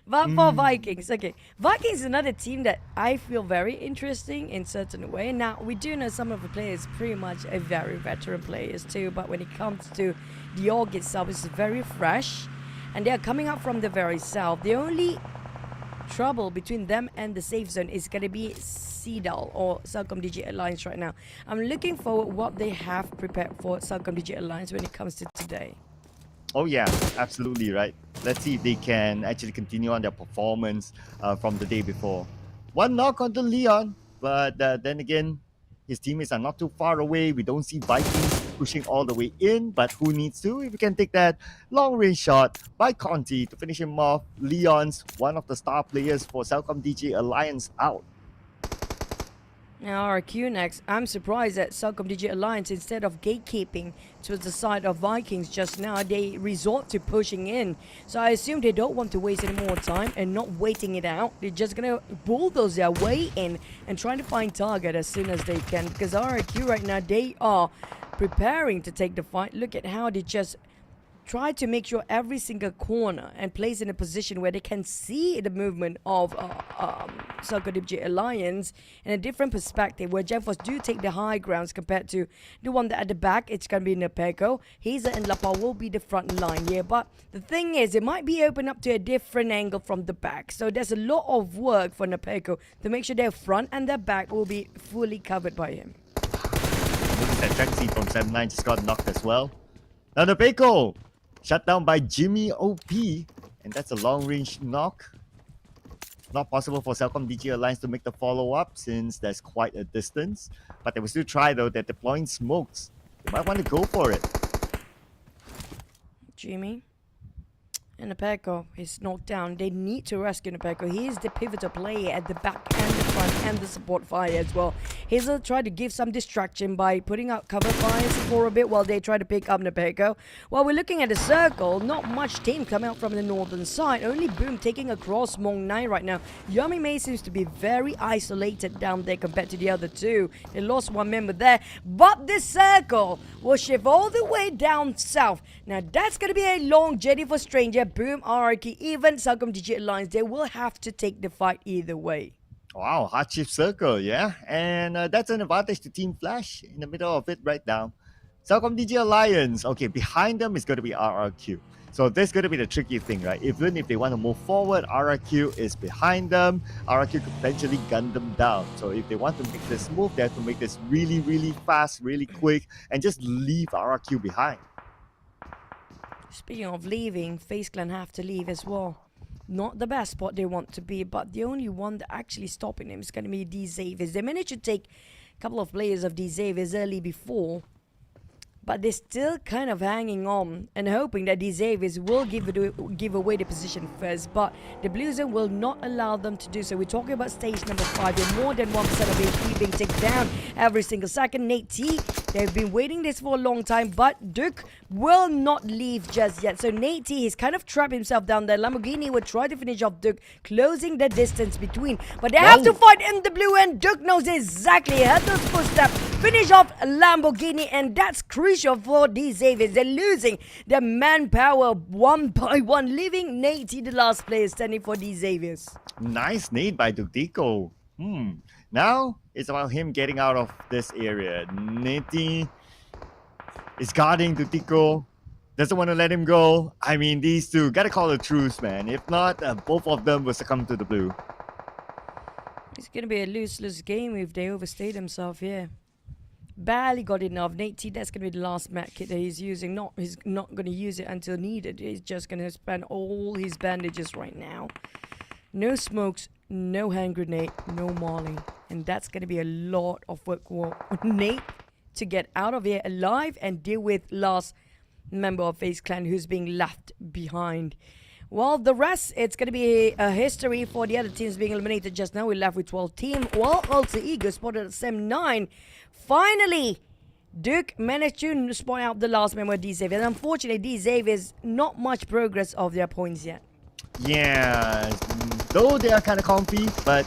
But for Vikings, okay. Vikings is another team that I feel very interesting in certain way. Now, we do know some of the players pretty much are very veteran players too, but when it comes to the org itself, it's very fresh. And they are coming up from the very south. The only trouble between them and the safe zone is going to be CEDAL or CELCOMDIGI Alliance right now. I'm looking forward what they have prepared for CELCOMDIGI Alliance when it comes to today. Oh yeah, absolutely right. Let's see if they can actually continue on their performance from the day before. One knock onto Leon, but then again, his teammates are not too far away. We don't see Vikings pushing all the way in, but who needs to? If we can take that long-range shot by Conti to finish him off. Leon's one of the star players for CELCOMDIGI Alliance out. Now RQ next. I'm surprised that CELCOMDIGI Alliance, instead of gatekeeping towards the side of Vikings just now, they resort to pushing in. So I assume they don't want to waste any more time and not waiting it out. They're just gonna bulldoze their way in and trying to find target as soon as they can, because RQ right now, they are preparing to take the fight. Look at how they just try to make sure every single corner and place in a position where they can see the movement of CELCOMDIGI Alliance in a different perspective, where GenForce do take the high grounds compared to the one that at the back. It's going to be Nepeko. Hazer and Lapa will be the front line here, but the thing is, it might be open up to a different angle from the back, so there's a lot of work for Nepeko to make sure their front and their back will be fully covered by him. That track seat from 7-9 just got knocked as well. Now Nepeko shut down by Jimmy OP, and that's a long-range knock. Not possible for CELCOMDIGI Alliance to make the follow-up since there's quite a distance. But they will still try though. They're deploying smokes. They might want to go for it. Jimmy and Nepeko is knocked down. They need to rescue Nepeko. He is the pivotal player at the back and the front and the support fire as well. Hazel tried to give some distraction by putting out cover fires for a bit while they try to pick up Nepeko. While we're looking at the circle, not much team coming out from the northern side. Only Boom taking across Mong 9 right now. Yummy May seems to be very isolated down there compared to the other two. They lost one member there. But this circle will shift all the way down south. Now that's going to be a long journey for Stranger, Boom, RRQ, even CELCOMDIGI Alliance. They will have to take the fight either way. Wow, hard shift circle, yeah? And that's an advantage to Team Flash in the middle of it right now. CELCOMDIGI Alliance, okay, behind them is going to be RRQ. So this is going to be the tricky thing, right? Even if they want to move forward, RRQ is behind them. RRQ could potentially gun them down. So if they want to make this move, they have to make this really, really fast, really quick, and just leave RRQ behind. Speaking of leaving, FaZe Clan have to leave as well. Not the best spot they want to be, but the only one that actually stopping him is going to be D-Xaviers. They managed to take a couple of players of D-Xaviers early before, but they're still kind of hanging on and hoping that D-Xaviers will give away the position first, but the Blue Zone will not allow them to do so. We're talking about stage number 5, with more than 1% of HP being taken down every single second. Nate T, they've been waiting this for a long time, but Duke will not leave just yet. So Nate T, he's kind of trapped himself down there. Lamborghini will try to finish off Duke, closing the distance between, but they have to fight in the blue end. Duke knows exactly, had those footsteps, finish off Lamborghini, and that's crucial for these Xaviers. They're losing their manpower one by one, leaving Nate T, the last player standing for these Xaviers. Nice nade by Duktico. Now it's about him getting out of this area. Nate is guarding Duktico. Doesn't want to let him go. I mean, these two gotta call a truce, man. If not, both of them will succumb to the blue. It's gonna be a lose-lose game if they overstay themselves here. Barely got enough. Nate T, that's going to be the last mat kit that he's using. He's not going to use it until needed. He's just going to spend all his bandages right now. No smokes, no hand grenade, no molly. And that's going to be a lot of work for Nate to get out of here alive and deal with last member of FaZe Clan who's being left behind. Well, the rest, it's going to be a history for the other teams being eliminated just now. We're left with 12 team. While Alter Ego spotted at SEM9. Finally, Duke managed to spot out the last member of D-Xaviers. Unfortunately, D-Xaviers, not much progress of their points yet. Yeah, though they are kind of comfy, but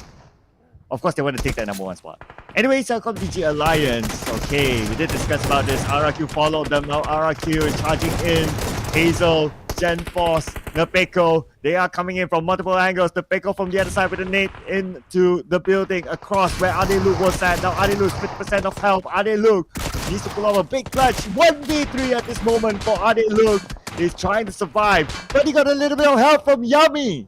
of course they want to take that number 1 spot. Anyway, CELCOMDIGI Alliance. Okay, we did discuss about this. RRQ followed them. Now RRQ is charging in. Hazel, GenForce, Nepeko. They are coming in from multiple angles. Nepeko from the other side with a nade into the building across where Adeluk was at. Now Adeluk 50% of health. Adeluk needs to pull off a big clutch. 1v3 at this moment for Adeluk. He's trying to survive, but he got a little bit of help from Yummy.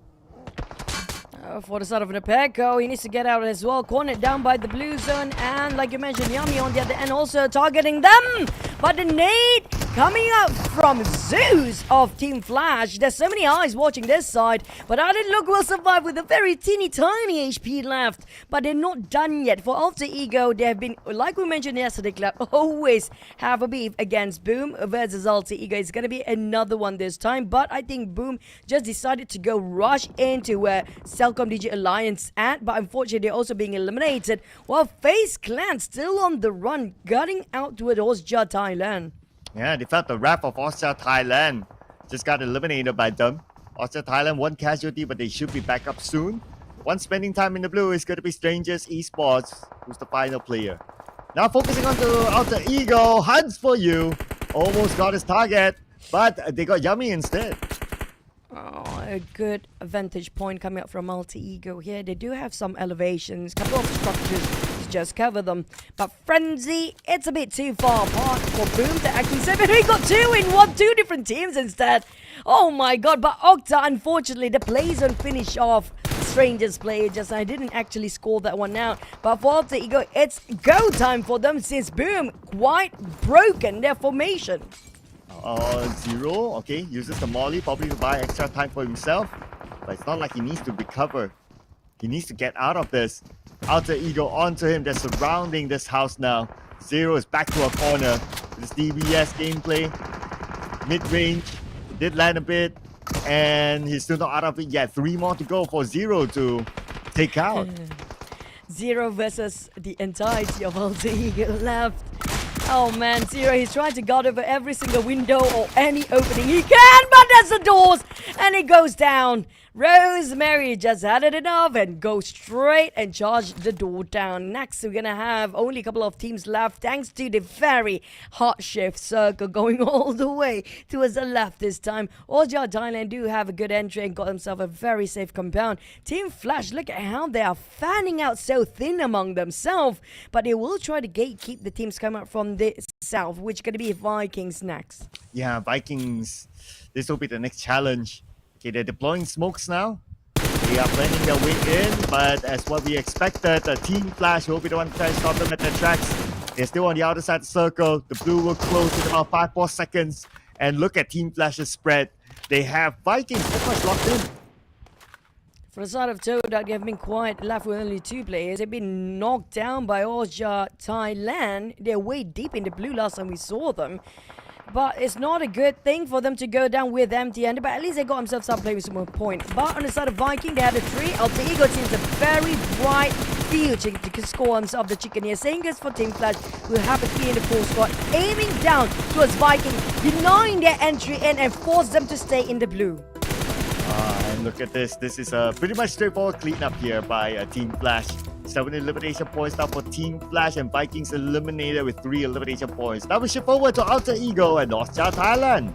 For the side of Nepeko, he needs to get out as well. Cornered down by the blue zone, and like you mentioned, Yummy on the other end also targeting them. But the nade coming up from Zeus of Team Flash. There's so many eyes watching this side, but Adeluk will survive with a very teeny tiny HP left. But they're not done yet. For Alter Ego, they have been, like we mentioned yesterday, Club, always have a beef against Boom versus Alter Ego. It's going to be another one this time, but I think Boom just decided to go rush into where CELCOMDIGI Alliance at, but unfortunately they're also being eliminated, while FaZe Clan still on the run, gutting out toward OSJA Thailand. Yeah, they felt the wrath of OSJA Thailand. Just got eliminated by them. OSJA Thailand, 1 casualty, but they should be back up soon. One spending time in the blue is going to be Strangers Esports, who's the final player. Now focusing on the Alter Ego, hunts for you. Almost got his target. But they got Yummy instead. Oh, a good vantage point coming up from Alter Ego here. They do have some elevations, couple of structures to just cover them. But Frenzy, it's a bit too far apart for Boom to actually say, but we got two different teams instead. Oh my god, but Octa, unfortunately, the plays don't finish off. Strangers play, just I didn't actually score that one out. But for Alter Ego, it's go time for them since Boom quite broken their formation. Zero, okay, uses the molly probably to buy extra time for himself, but it's not like he needs to recover. He needs to get out of this. Alter Ego onto him, they're surrounding this house now. Zero is back to a corner. This DBS gameplay, mid-range, did land a bit, and he's still not out of it yet. 3 more to go for Zero to take out. Zero versus the entirety of Alter Ego left. Oh man, Zero, he's trying to guard over every single window or any opening he can, but that's the doors, and it goes down. Rosemary just had it enough and goes straight and charge the door down. Next, we're gonna have only a couple of teams left thanks to the very hot shift circle going all the way towards the left this time. OSJA Thailand do have a good entry and got themselves a very safe compound. Team Flash, look at how they are fanning out so thin among themselves, but they will try to gatekeep the teams coming up from the south, which is gonna be Vikings next. Yeah, Vikings, this will be the next challenge. Okay, they're deploying smokes now. They are planning their way in, but as what we expected, the Team Flash will be the one to try to stop them at their tracks. They're still on the outer side of the circle. The blue will close in about 5 more seconds. And look at Team Flash's spread. They have Vikings pretty much locked in. For the side of TODAK, they've been quite left with only 2 players. They've been knocked down by OSJA Thailand. They're way deep in the blue last time we saw them. But it's not a good thing for them to go down with empty-handed, but at least they got themselves some play with some more points. But on the side of Viking, they had a 3. Alter Ego seems a very bright field to score themselves the chicken here. Same goes for Team Flash, who happen to be in the 4 squad, aiming down towards Viking, denying their entry in and force them to stay in the blue. And look at this. This is a pretty much straightforward cleanup here by Team Flash. 7 elimination points now for Team Flash, and Vikings eliminated with 3 elimination points. Now we shift over to Alter Ego and OSJA Thailand.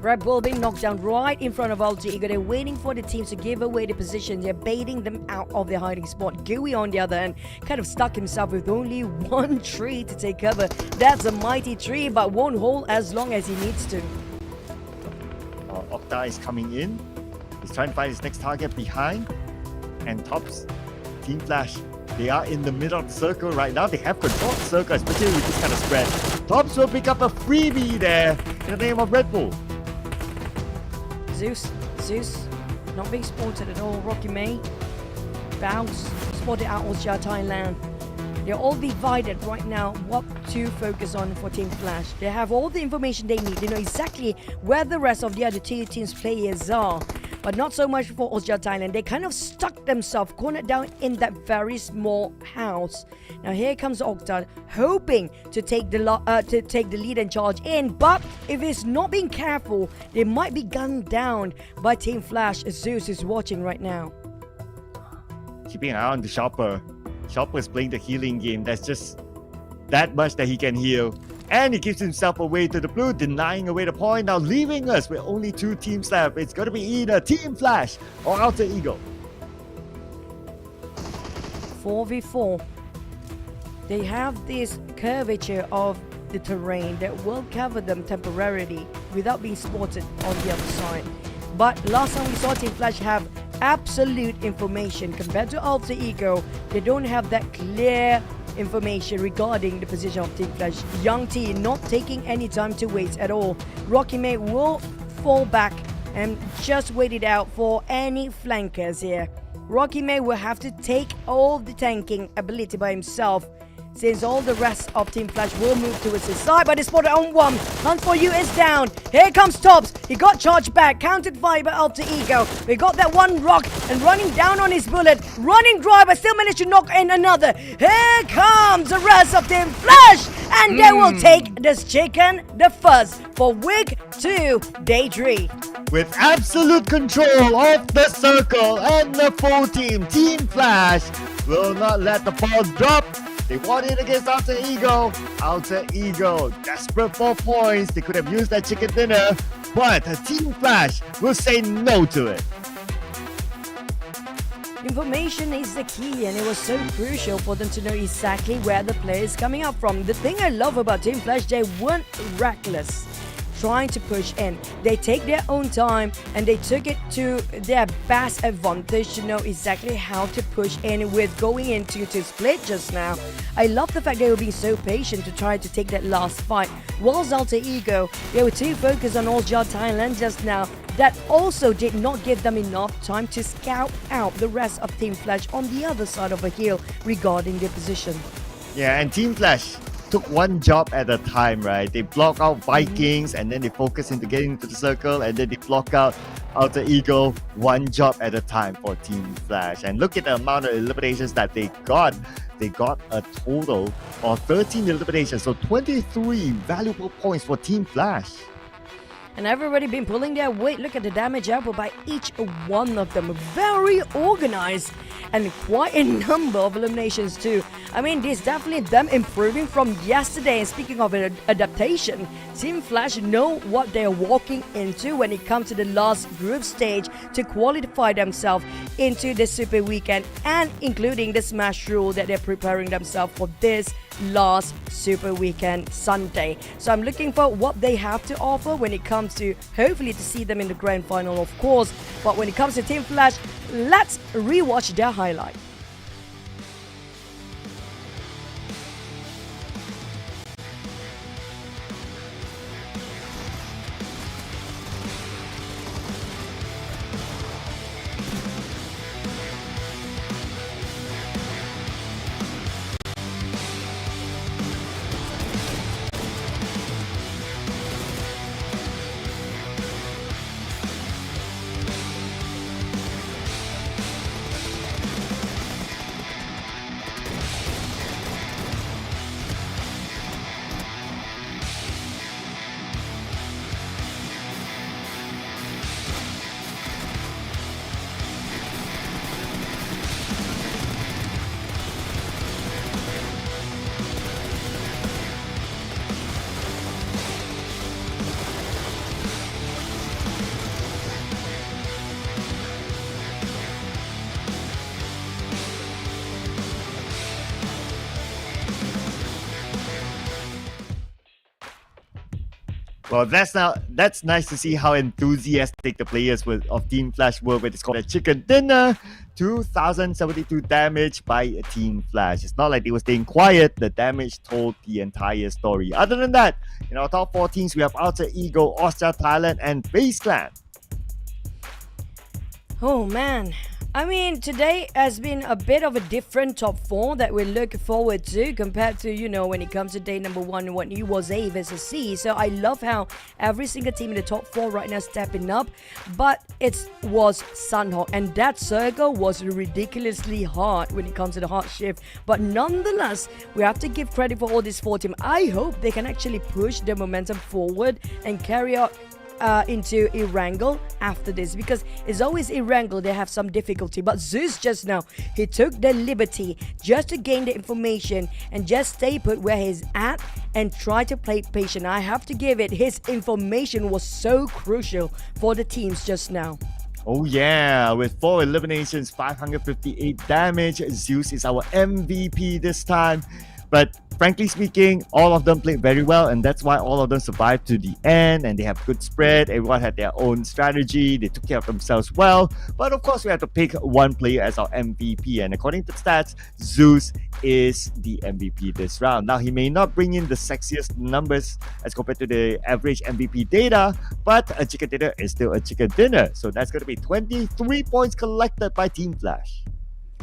Red Bull being knocked down right in front of Alter Ego. They're waiting for the teams to give away the position. They're baiting them out of their hiding spot. Gooey on the other end kind of stuck himself with only 1 tree to take cover. That's a mighty tree, but won't hold as long as he needs to. Octa is coming in. He's trying to find his next target behind. And Tops, Team Flash, they are in the middle of the circle right now. They have control of the circle, especially with this kind of spread. Tops will pick up a freebie there in the name of Red Bull. Zeus, not being spotted at all. Rocky May, Bounce, spotted out OSJA Thailand. They're all divided right now what to focus on for Team Flash. They have all the information they need. They know exactly where the rest of the other 2 teams' players are. But not so much for OSJA Thailand. They kind of stuck themselves cornered down in that very small house. Now here comes Octa, hoping to take the lead and charge in. But if he's not being careful, they might be gunned down by Team Flash. Zeus is watching right now. Keeping an eye on the Shopper. Shopper is playing the healing game. That's just that much that he can heal. And he gives himself away to the blue, denying away the point. Now leaving us with only 2 teams left. It's going to be either Team Flash or Alter Ego. 4v4. They have this curvature of the terrain that will cover them temporarily without being spotted on the other side. But last time we saw Team Flash have absolute information compared to Alter Ego. They don't have that clear information regarding the position of Team Flash. Young T not taking any time to waste at all. Rocky May will fall back and just wait it out for any flankers here. Rocky May will have to take all the tanking ability by himself, since all the rest of Team Flash will move towards his side. But they spotted on 1. Hunt for You is down. Here comes Tops. He got charged back. Countered fire by Alter Ego. We got that 1 rock and running down on his bullet. Running dry, but still managed to knock in another. Here comes the rest of Team Flash. And they will take this chicken, the fuzz, for week 2, day 3. With absolute control of the circle and the full team, Team Flash will not let the ball drop. They won it against Alter Ego. Alter Ego, desperate for points. They could have used that chicken dinner, but Team Flash will say no to it. Information is the key, and it was so crucial for them to know exactly where the player is coming up from. The thing I love about Team Flash, they weren't reckless trying to push in. They take their own time and they took it to their best advantage to know exactly how to push in with going into split just now. I love the fact they were being so patient to try to take that last fight. Whilst Alter Ego, they were too focused on OSJA Thailand just now. That also did not give them enough time to scout out the rest of Team Flash on the other side of a hill regarding their position. Yeah, and Team Flash took one job at a time, right? They block out Vikings and then they focus into getting into the circle, and then they block out Alter Ego, one job at a time for Team Flash. And look at the amount of eliminations that they got. They got a total of 13 eliminations, so 23 valuable points for Team Flash. And everybody been pulling their weight. Look at the damage output by each one of them. Very organized and quite a number of eliminations too. I mean, this definitely them improving from yesterday. And speaking of adaptation, Team Flash know what they're walking into when it comes to the last group stage to qualify themselves into the Super Weekend, and including the Smash Rule that they're preparing themselves for this last Super Weekend Sunday. So I'm looking for what they have to offer when it comes to hopefully to see them in the grand final, of course. But when it comes to Team Flash, let's rewatch their highlight. Well, that's nice to see how enthusiastic the players of Team Flash were when it's called a chicken dinner. 2,072 damage by Team Flash. It's not like they were staying quiet. The damage told the entire story. Other than that, in our top 4 teams, we have Alter Ego, OSJA Thailand, and FaZe Clan. Oh man, I mean, today has been a bit of a different top 4 that we look forward to compared to, you know, when it comes to day number 1 when it was A versus C. So I love how every single team in the top 4 right now stepping up, but it was Sunhawk, and that circle was ridiculously hard when it comes to the hard shift. But nonetheless, we have to give credit for all these 4 teams. I hope they can actually push the momentum forward and carry out into Erangel after this, because it's always Erangel they have some difficulty. But Zeus just now, he took the liberty just to gain the information and just stay put where he's at and try to play patient. I have to give it, his information was so crucial for the teams just now. Oh yeah, with 4 eliminations, 558 damage, Zeus is our MVP this time. But frankly speaking, all of them played very well, and that's why all of them survived to the end, and they have good spread. Everyone had their own strategy. They took care of themselves well. But of course, we have to pick one player as our MVP, and according to the stats, Zeus is the MVP this round. Now, he may not bring in the sexiest numbers as compared to the average MVP data, but a chicken dinner is still a chicken dinner. So that's going to be 23 points collected by Team Flash.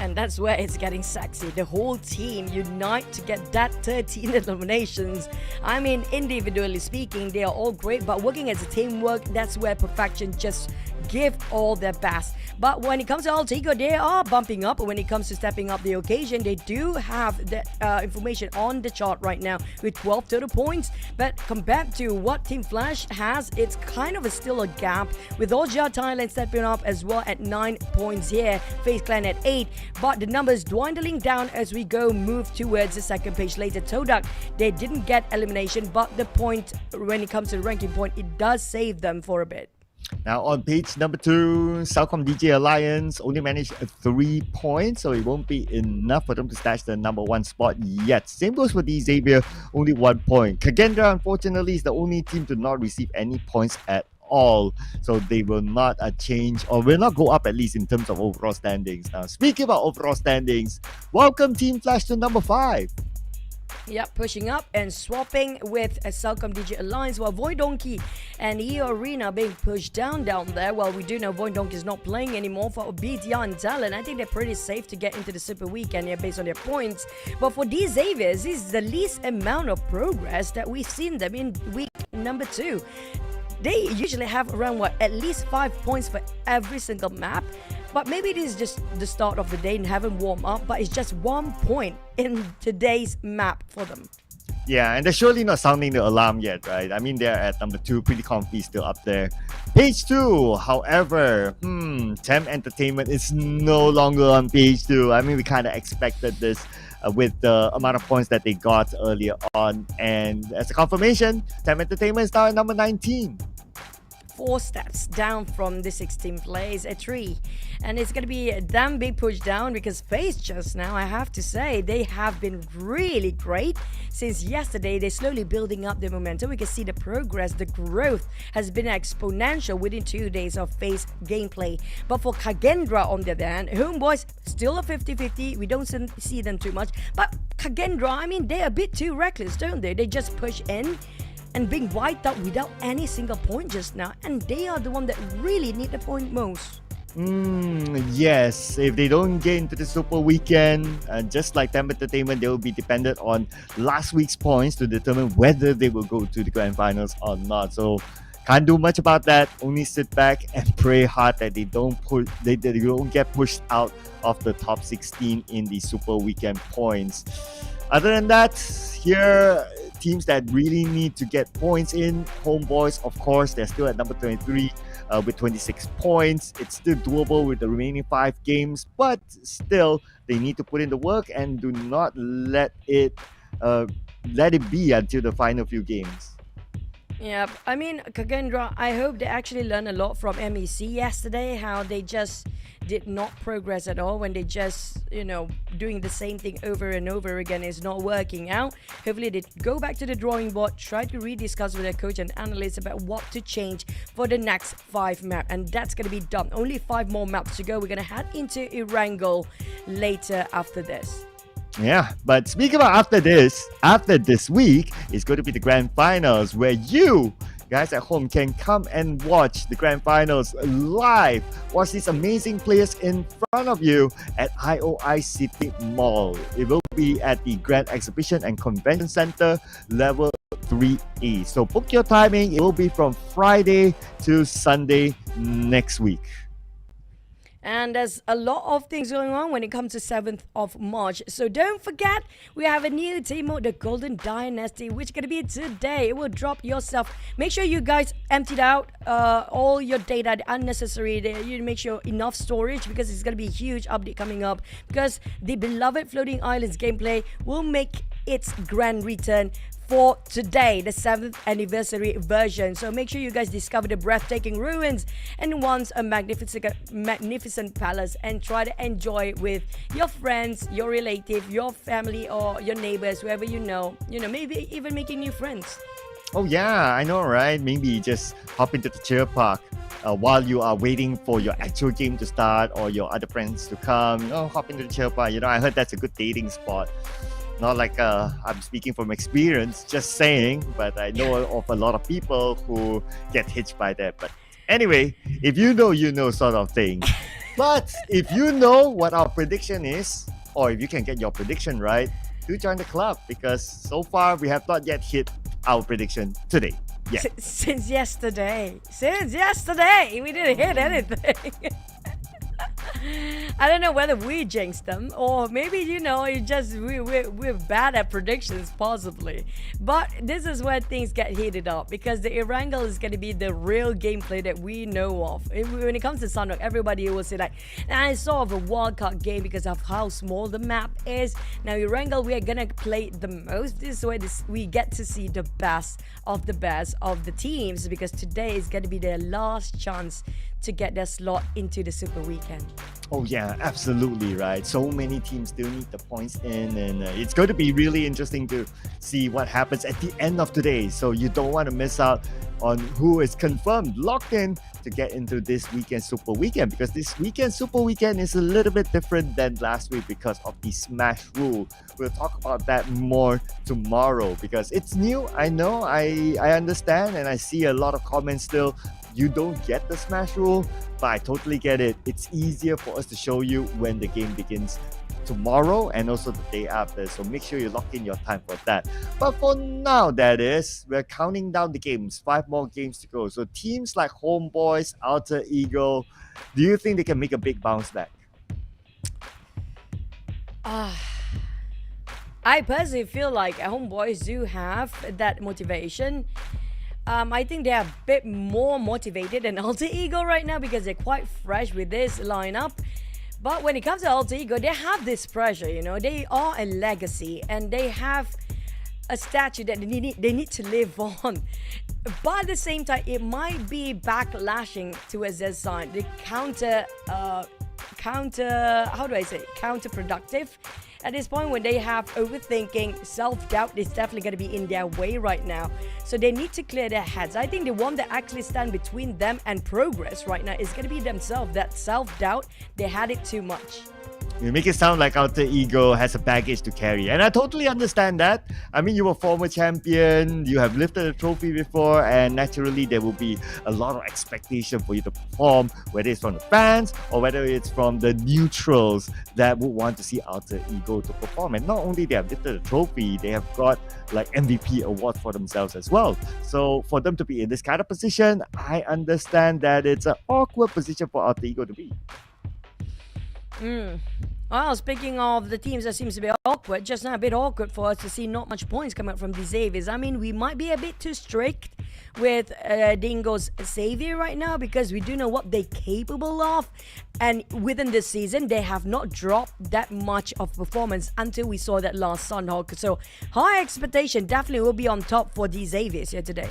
And that's where it's getting sexy. The whole team unite to get that 13 eliminations. I mean, individually speaking, they are all great, but working as a teamwork, that's where perfection just give all their best. But when it comes to Alter Ego, they are bumping up. When it comes to stepping up the occasion, they do have the information on the chart right now with 12 total points. But compared to what Team Flash has, it's kind of still a gap, with OSJA Thailand stepping up as well at 9 points here, FaZe Clan at 8. but the numbers dwindling down as we move towards the second page later. TODAK, they didn't get elimination, but the point, when it comes to the ranking point, it does save them for a bit. Now on page number 2, CELCOMDIGI Alliance only managed 3 points, so it won't be enough for them to snatch the number 1 spot yet. Same goes for the Xavier, only 1 point. KAGENDRA, unfortunately, is the only team to not receive any points at all, so they will not change, or will not go up, at least in terms of overall standings. Now, speaking about overall standings, welcome Team Flash to number 5. Yep, pushing up and swapping with a CELCOMDIGI Alliance, while VOIN Donkey and eArena being pushed down there. Well, we do know VOIN Donkey is not playing anymore. For BTR and TALON, I think they're pretty safe to get into the Super Weekend here based on their points. But for these Xaviers, this is the least amount of progress that we've seen them in week number 2. They usually have around, at least 5 points for every single map. But maybe it is just the start of the day and haven't warmed up, but it's just 1 point in today's map for them. Yeah, and they're surely not sounding the alarm yet, right? I mean, they're at number 2, pretty comfy, still up there. Page 2, however, Tem Entertainment is no longer on page 2. I mean, we kind of expected this with the amount of points that they got earlier on. And as a confirmation, Tem Entertainment is now at number 19. 4 steps down from the 16th place, a 3. And it's going to be a damn big push down because FaZe just now, I have to say, they have been really great. Since yesterday, they're slowly building up their momentum. We can see the progress, the growth has been exponential within 2 days of FaZe gameplay. But for KAGENDRA, on the other hand, HOMEBOIS still a 50-50. We don't see them too much. But KAGENDRA, I mean, they're a bit too reckless, don't they? They just push in and being wiped out without any single point just now, and they are the one that really need the point most. Yes, if they don't get into the Super Weekend, just like Tem Entertainment, they will be dependent on last week's points to determine whether they will go to the Grand Finals or not. So can't do much about that. Only sit back and pray hard that they don't get pushed out of the top 16 in the Super Weekend points. Other than that, here teams that really need to get points in, HOMEBOIS, of course, they're still at number 23 with 26 points. It's still doable with the remaining 5 games, but still, they need to put in the work and do not let it be until the final few games. Yeah, I mean, KAGENDRA, I hope they actually learned a lot from MEC yesterday, how they just did not progress at all when they just, doing the same thing over and over again is not working out. Hopefully they go back to the drawing board, try to rediscuss with their coach and analysts about what to change for the next 5 maps, and that's going to be done. Only 5 more maps to go. We're going to head into Erangel later after this. Yeah, but speaking about after this week, it's going to be the Grand Finals, where you guys at home can come and watch the Grand Finals live. Watch these amazing players in front of you at IOI City Mall. It will be at the Grand Exhibition and Convention Center, level 3E. So book your timing. It will be from Friday to Sunday next week. And there's a lot of things going on when it comes to 7th of March. So don't forget, we have a new team mode, the Golden Dynasty, which is going to be today. It will drop yourself. Make sure you guys emptied out all your data, the unnecessary. You make sure enough storage, because it's going to be a huge update coming up. Because the beloved Floating Islands gameplay will make its grand return for today, the 7th anniversary version. So make sure you guys discover the breathtaking ruins and once a magnificent palace, and try to enjoy with your friends, your relative, your family, or your neighbors, whoever you know, maybe even making new friends. Oh yeah, I know, right? Maybe just hop into the chill park while you are waiting for your actual game to start, or your other friends to come. Hop into the chill park. I heard that's a good dating spot. Not like I'm speaking from experience, just saying, but I know of a lot of people who get hitched by that. But anyway, if you know sort of thing. But if you know what our prediction is, or if you can get your prediction right, do join the club, because so far we have not yet hit our prediction today. Yeah. Since yesterday, we didn't hit anything. I don't know whether we jinxed them or maybe, you know, it just we're bad at predictions possibly. But this is where things get heated up because the Erangel is going to be the real gameplay that we know of. When it comes to Sunrock, everybody will say like, I saw of a wildcard game because of how small the map is. Now Erangel, we are going to play the most. This is where we get to see the best of the teams because today is going to be their last chance to get their slot into the Super Weekend. Oh yeah, absolutely right. So many teams still need the points in, and it's going to be really interesting to see what happens at the end of today. So you don't want to miss out on who is confirmed, locked in to get into this weekend Super Weekend, because this weekend Super Weekend is a little bit different than last week because of the Smash rule. We'll talk about that more tomorrow because it's new. I know, I understand, and I see a lot of comments still. You don't get the Smash rule, but I totally get it. It's easier for us to show you when the game begins tomorrow and also the day after. So make sure you lock in your time for that. But for now, that is, we're counting down the games. 5 more games to go. So teams like Homeboys, Alter Ego, do you think they can make a big bounce back? I personally feel like Homeboys do have that motivation. I think they are a bit more motivated than Alter Ego right now because they're quite fresh with this lineup. But when it comes to Alter Ego, they have this pressure, you know. They are a legacy and they have a statue that they need to live on. But at the same time, it might be backlashing towards their side. The counterproductive. At this point, when they have overthinking, self-doubt is definitely going to be in their way right now. So they need to clear their heads. I think the one that actually stand between them and progress right now is going to be themselves. That self-doubt, they had it too much. You make it sound like Alter Ego has a baggage to carry, and I totally understand that. I mean, you were former champion, you have lifted a trophy before, and naturally there will be a lot of expectation for you to perform, whether it's from the fans or whether it's from the neutrals that would want to see Alter Ego to perform. And not only they have lifted a trophy, they have got like MVP awards for themselves as well. So for them to be in this kind of position, I understand that it's an awkward position for Alter Ego to be. Well, speaking of the teams that seems to be awkward, just now a bit awkward for us to see not much points come out from the Xaviers. I mean, we might be a bit too strict with Dingo's Xavier right now because we do know what they're capable of. And within this season, they have not dropped that much of performance until we saw that last Sunhawk. So high expectation definitely will be on top for the Xaviers here today.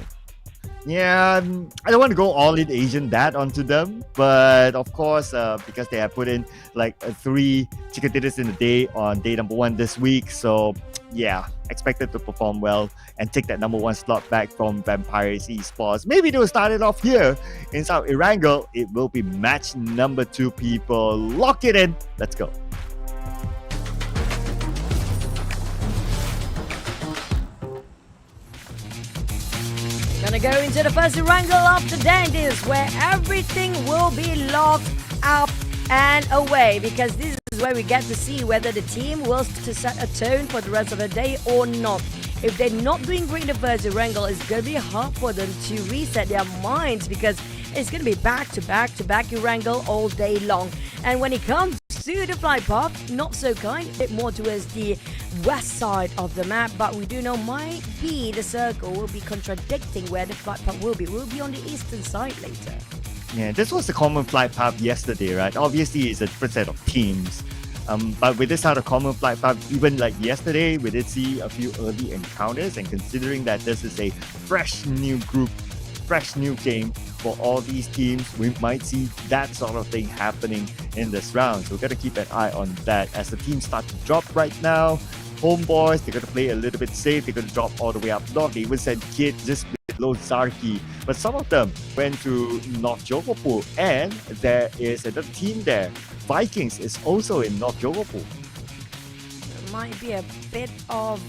Yeah, I don't want to go all in Asian that onto them, but of course, because they have put in like 3 chicken dinners in a day on day number 1 this week, so yeah, expected to perform well and take that number 1 slot back from Vampires Esports. Maybe they'll start it off here in South Erangel. It will be match number 2, people. Lock it in. Let's go. Gonna go into the first Erangel of the day. This is where everything will be locked up and away because this is where we get to see whether the team will to set a tone for the rest of the day or not. If they're not doing great in the first Erangel, it's gonna be hard for them to reset their minds because it's gonna be back to back Erangel all day long. And when it comes to the flight path, not so kind, a bit more towards the west side of the map, but we do know might be the circle will be contradicting where the flight path will be. We'll be on the eastern side later. Yeah, this was the common flight path yesterday, right? Obviously, it's a different set of teams. But with this sort of common flight path, even like yesterday, we did see a few early encounters, and considering that this is a fresh new group, fresh new game for all these teams, we might see that sort of thing happening in this round. So we've got to keep an eye on that as the teams start to drop right now. Homeboys, they're going to play a little bit safe. They're going to drop all the way up north. They even sent Kid just below Zarki. But some of them went to North Jogopul. And there is another team there. Vikings is also in North Jogopul. There might be a bit of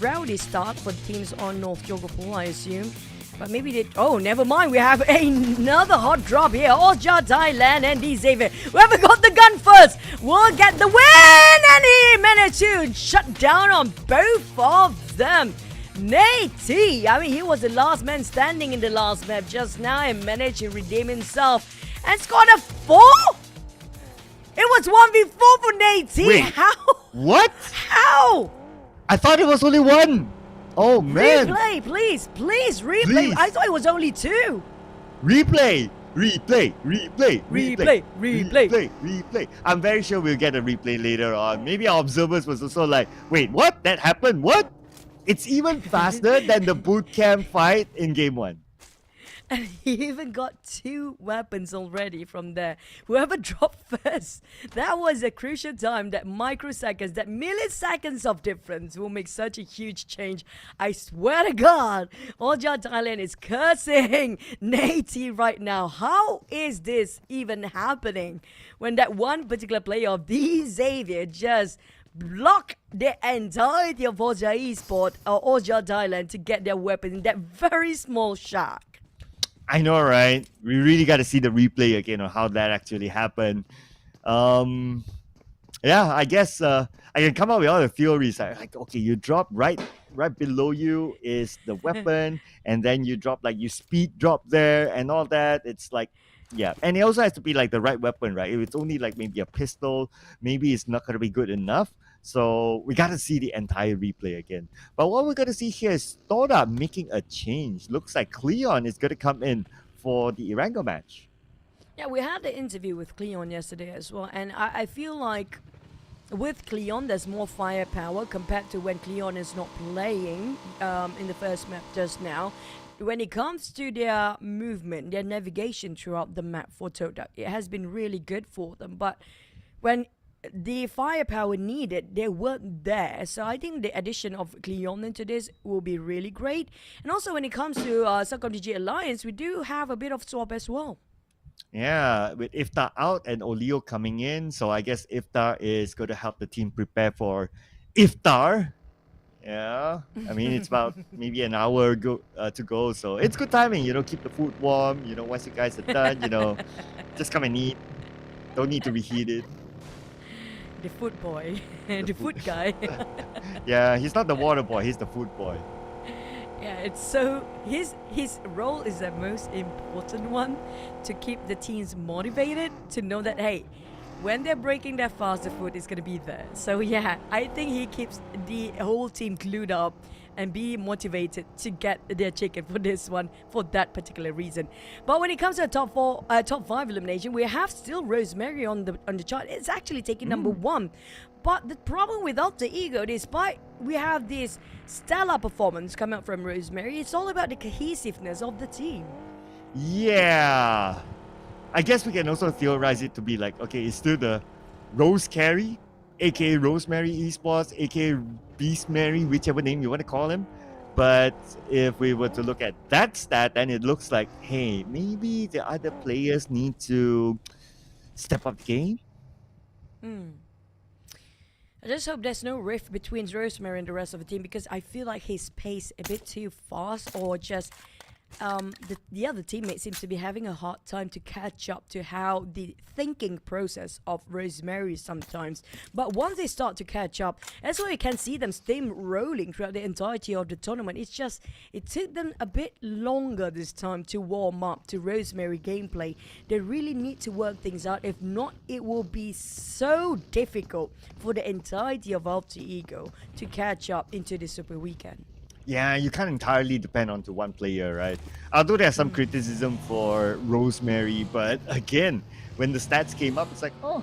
rowdy start for teams on North Jogopul, I assume. But maybe they... Oh, never mind. We have another hot drop here. OSJA, Thailand, and D Xavier. Whoever got the gun first will get the win. And he managed to shut down on both of them. Nate T. I mean, he was the last man standing in the last map just now and managed to redeem himself and scored a 4. was 1v4 for Nate. Wait. How? What? How? I thought it was only one. Oh man. Replay, please, please, replay. Please. I thought it was only 2. Replay. I'm very sure we'll get a replay later on. Maybe our observers was also like, wait, what? That happened? What? It's even faster than the boot camp fight in game 1. And he even got 2 weapons already from there. Whoever dropped first, that was a crucial time. That microseconds, that milliseconds of difference will make such a huge change. I swear to God, OSJA Thailand is cursing Nate right now. How is this even happening? When that one particular player of the Xavier just block the entirety of OSJA Esports or OSJA Thailand to get their weapon in that very small shot. I know, right? We really got to see the replay again on how that actually happened. Yeah, I guess I can come up with all the theories. Like, okay, you drop right below you is the weapon, and then you drop like you speed drop there and all that. It's like, yeah, and it also has to be like the right weapon, right? If it's only like maybe a pistol, maybe it's not gonna be good enough. So we got to see the entire replay again. But what we're going to see here is TODAK making a change. Looks like Cleon is going to come in for the Irango match. Yeah, we had the interview with Cleon yesterday as well. And I feel like with Cleon, there's more firepower compared to when Cleon is not playing in the first map just now. When it comes to their movement, their navigation throughout the map for TODAK, it has been really good for them. But when the firepower needed, they weren't there. So I think the addition of Cleon into this will be really great. And also when it comes to CELCOMDIGI Alliance, we do have a bit of swap as well. Yeah, with Iftar out and Olio coming in. So I guess Iftar is going to help the team prepare for Iftar. Yeah, I mean, it's about maybe an hour to go. So it's good timing, keep the food warm. Once you guys are done, just come and eat. Don't need to reheat it. The food boy, the food guy. Yeah, he's not the water boy, he's the food boy. Yeah, it's so his role is the most important one, to keep the teams motivated, to know that hey, when they're breaking their fast, the food is gonna be there. So yeah, I think he keeps the whole team glued up and be motivated to get their chicken for this one, for that particular reason. But when it comes to the top 5 elimination, we have still Rosemary on the chart. It's actually taking number 1. But the problem with Alter Ego, despite we have this stellar performance coming out from Rosemary, it's all about the cohesiveness of the team. Yeah. I guess we can also theorize it to be like, okay, it's still the Rose carry, aka Rosemary Esports, aka Beast Mary, whichever name you want to call him. But if we were to look at that stat, then it looks like, hey, maybe the other players need to step up the game. I just hope there's no rift between Rosemary and the rest of the team, because I feel like his pace a bit too fast, or just the other teammate seems to be having a hard time to catch up to how the thinking process of Rosemary sometimes. But once they start to catch up, that's why you can see them steamrolling throughout the entirety of the tournament. It's just, it took them a bit longer this time to warm up to Rosemary gameplay. They really need to work things out. If not, it will be so difficult for the entirety of Alter Ego to catch up into the Super Weekend. Yeah, you can't entirely depend on to one player, right? Although there's some criticism for Rosemary, but again, when the stats came up, it's like, oh,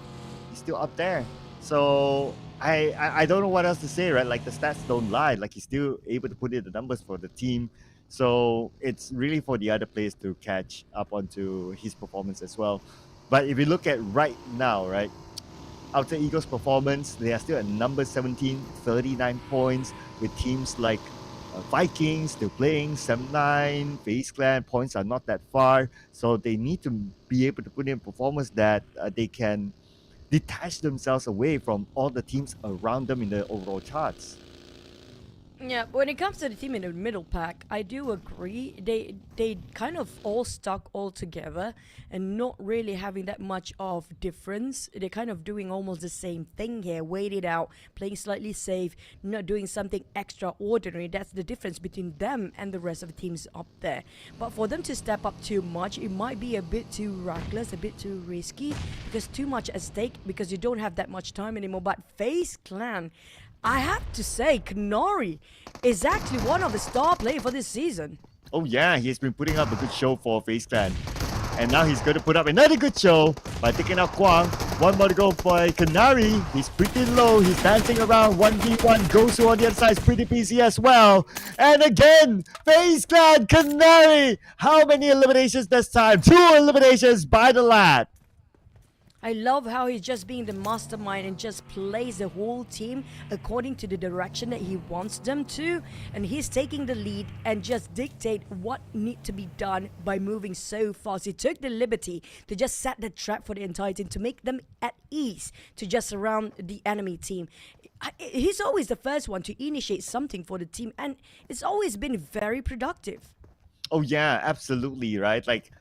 he's still up there. So I don't know what else to say, right? Like, the stats don't lie. Like, he's still able to put in the numbers for the team. So it's really for the other players to catch up onto his performance as well. But if you look at right now, right, Alter Ego's performance, they are still at number 17, 39 points, with teams like VIKINGS still playing, SEM9, FaZe Clan, points are not that far. So they need to be able to put in performance that they can detach themselves away from all the teams around them in the overall charts. Yeah, when it comes to the team in the middle pack, I do agree. They kind of all stuck all together and not really having that much of difference. They're kind of doing almost the same thing here, wait it out, playing slightly safe, not doing something extraordinary. That's the difference between them and the rest of the teams up there. But for them to step up too much, it might be a bit too reckless, a bit too risky, because too much at stake, because you don't have that much time anymore. But FaZe Clan, I have to say, Kanari is actually one of the star players for this season. Oh yeah, he's been putting up a good show for FaZe Clan. And now he's going to put up another good show by taking out Kwang. One more to go by Kanari. He's pretty low. He's dancing around. 1v1. Gosu on the other side is pretty busy as well. And again, FaZe Clan, Kanari. How many eliminations this time? 2 eliminations by the lad. I love how he's just being the mastermind and just plays the whole team according to the direction that he wants them to. And he's taking the lead and just dictate what need to be done by moving so fast. He took the liberty to just set the trap for the entire team to make them at ease to just surround the enemy team. He's always the first one to initiate something for the team, and it's always been very productive. Oh yeah, absolutely, right? Like,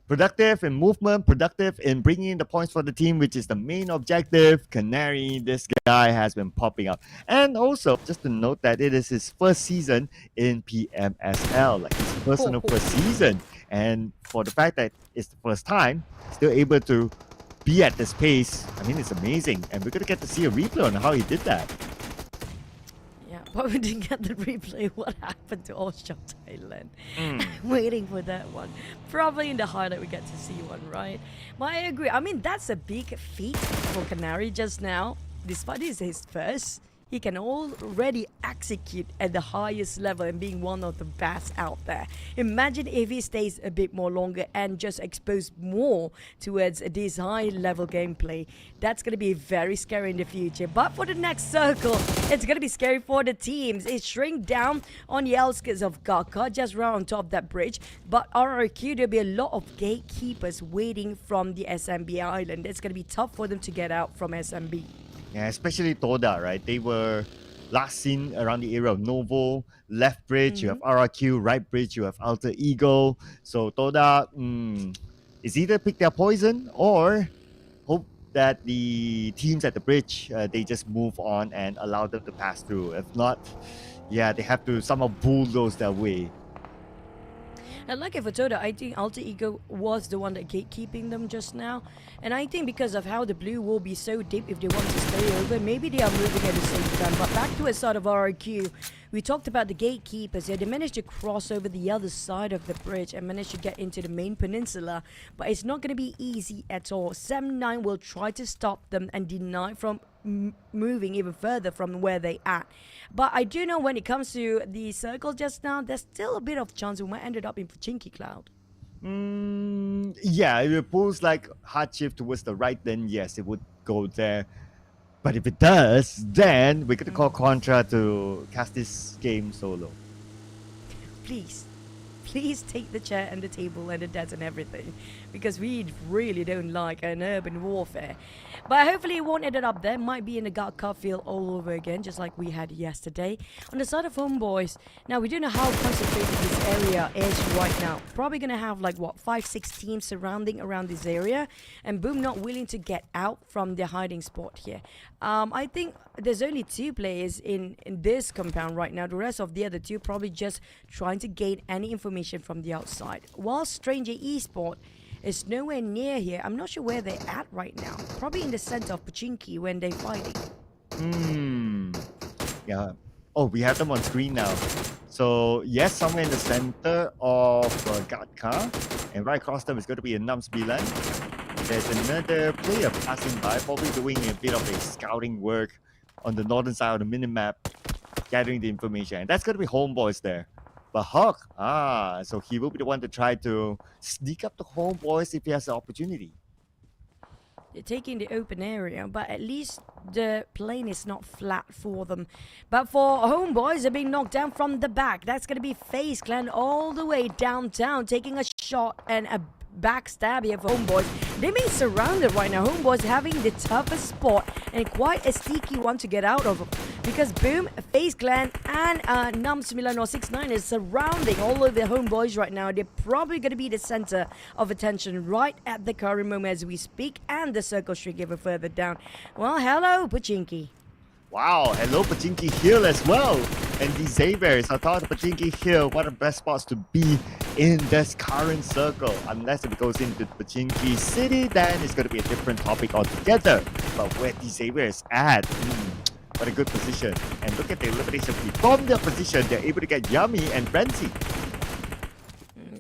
productive in movement, productive in bringing in the points for the team, which is the main objective. Canary, this guy has been popping up. And also, just to note that it is his first season in PMSL, like his personal first season. And for the fact that it's the first time, still able to be at this pace, I mean, it's amazing. And we're going to get to see a replay on how he did that. But we didn't get the replay. What happened to OSJA Thailand? Waiting for that one. Probably in the highlight we get to see one, right? But I agree. I mean, that's a big feat for Canary just now. Despite this his first, he can already execute at the highest level and being one of the best out there. Imagine if he stays a bit more longer and just expose more towards this high level gameplay. That's going to be very scary in the future. But for the next circle, it's going to be scary for the teams. It shrink down on the outskirts of Gaka, just right on top of that bridge. But RRQ, there'll be a lot of gatekeepers waiting from the SMB island. It's going to be tough for them to get out from SMB. Yeah, especially TODAK, right? They were last seen around the area of Novo, left bridge, you have RRQ, right bridge, you have Alter Ego. So TODAK is either pick their poison or hope that the teams at the bridge, they just move on and allow them to pass through. If not, yeah, they have to somehow bulldoze their way. And like for TODAK, I think Alter Ego was the one that gatekeeping them just now. And I think because of how the blue will be so deep if they want to stay over, maybe they are moving at the same time. But back to a side of RRQ, we talked about the gatekeepers. Yeah, they managed to cross over the other side of the bridge and managed to get into the main peninsula. But it's not going to be easy at all. Sem9 will try to stop them and deny from moving even further from where they at. But I do know when it comes to the circle just now, there's still a bit of chance we might end up in Chinky Cloud. Yeah, if it pulls like hard shift towards the right, then yes, it would go there. But if it does, then we're going to call Contra to cast this game solo. Please take the chair and the table and the desk and everything, because we really don't like an urban warfare. But hopefully it won't end up there. Might be in the Gaka field all over again, just like we had yesterday. On the side of Homeboys, now we don't know how concentrated this area is right now. Probably going to have like, what, 5-6 teams surrounding around this area. And Boom not willing to get out from their hiding spot here. I think there's only 2 players in this compound right now. The rest of the other 2 probably just trying to gain any information from the outside. While Stranger Esports is nowhere near here. I'm not sure where they're at right now. Probably in the center of Pachinki when they're fighting. Yeah. Oh, we have them on screen now. So, yes, somewhere in the center of Gatka. And right across them is going to be a SEMBILAN. There's another player passing by, probably doing a bit of a scouting work on the northern side of the minimap, gathering the information. And that's going to be Homeboys there. But Hawk, so he will be the one to try to sneak up to Homeboys if he has the opportunity. They're taking the open area, but at least the plane is not flat for them. But for Homeboys, they're being knocked down from the back. That's going to be FaZe Clan all the way downtown, taking a shot and a backstab here for HOMEBOIS. They may surround it right now. HOMEBOIS having the toughest spot and quite a sticky one to get out of, because Boom, FaZe Clan and Num9 is surrounding all of the HOMEBOIS right now. They're probably going to be the center of attention right at the current moment as we speak, and the circle streak even further down. Well, hello, Pachinki. Wow, hello Pachinki Hill as well. And the Xavier's, I thought Pachinki Hill, one of the best spots to be in this current circle. Unless it goes into Pachinki City, then it's going to be a different topic altogether. But where the Xavier's at, what a good position. And look at the elimination feed. From their position, they're able to get Yummy and Frenzy.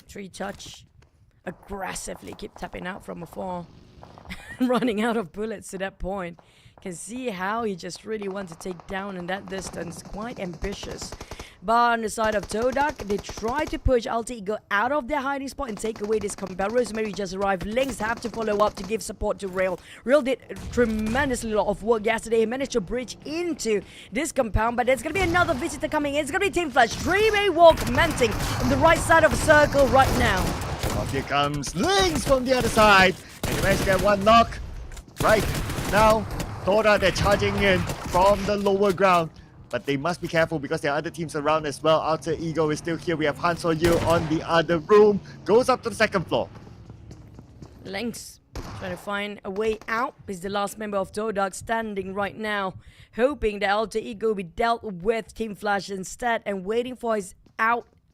3 touch. Aggressively keep tapping out from afar. Running out of bullets to that point. Can see how he just really wants to take down in that distance. Quite ambitious. But on the side of TODAK, they try to push Alter Ego out of their hiding spot and take away this compound. Rosemary just arrived. Lynx have to follow up to give support to Rail. Rail did tremendously lot of work yesterday. He managed to bridge into this compound, but there's going to be another visitor coming in. It's going to be Team Flash. 3-way wall commencing on the right side of the circle right now. Off here comes Lynx from the other side. And he managed to get one knock. Right now, TODAK, they're charging in from the lower ground. But they must be careful because there are other teams around as well. Alter Ego is still here. We have Hans For You on the other room. Goes up to the second floor. Lynx trying to find a way out. Is the last member of TODAK standing right now, hoping that Alter Ego will be dealt with Team Flash instead and waiting for his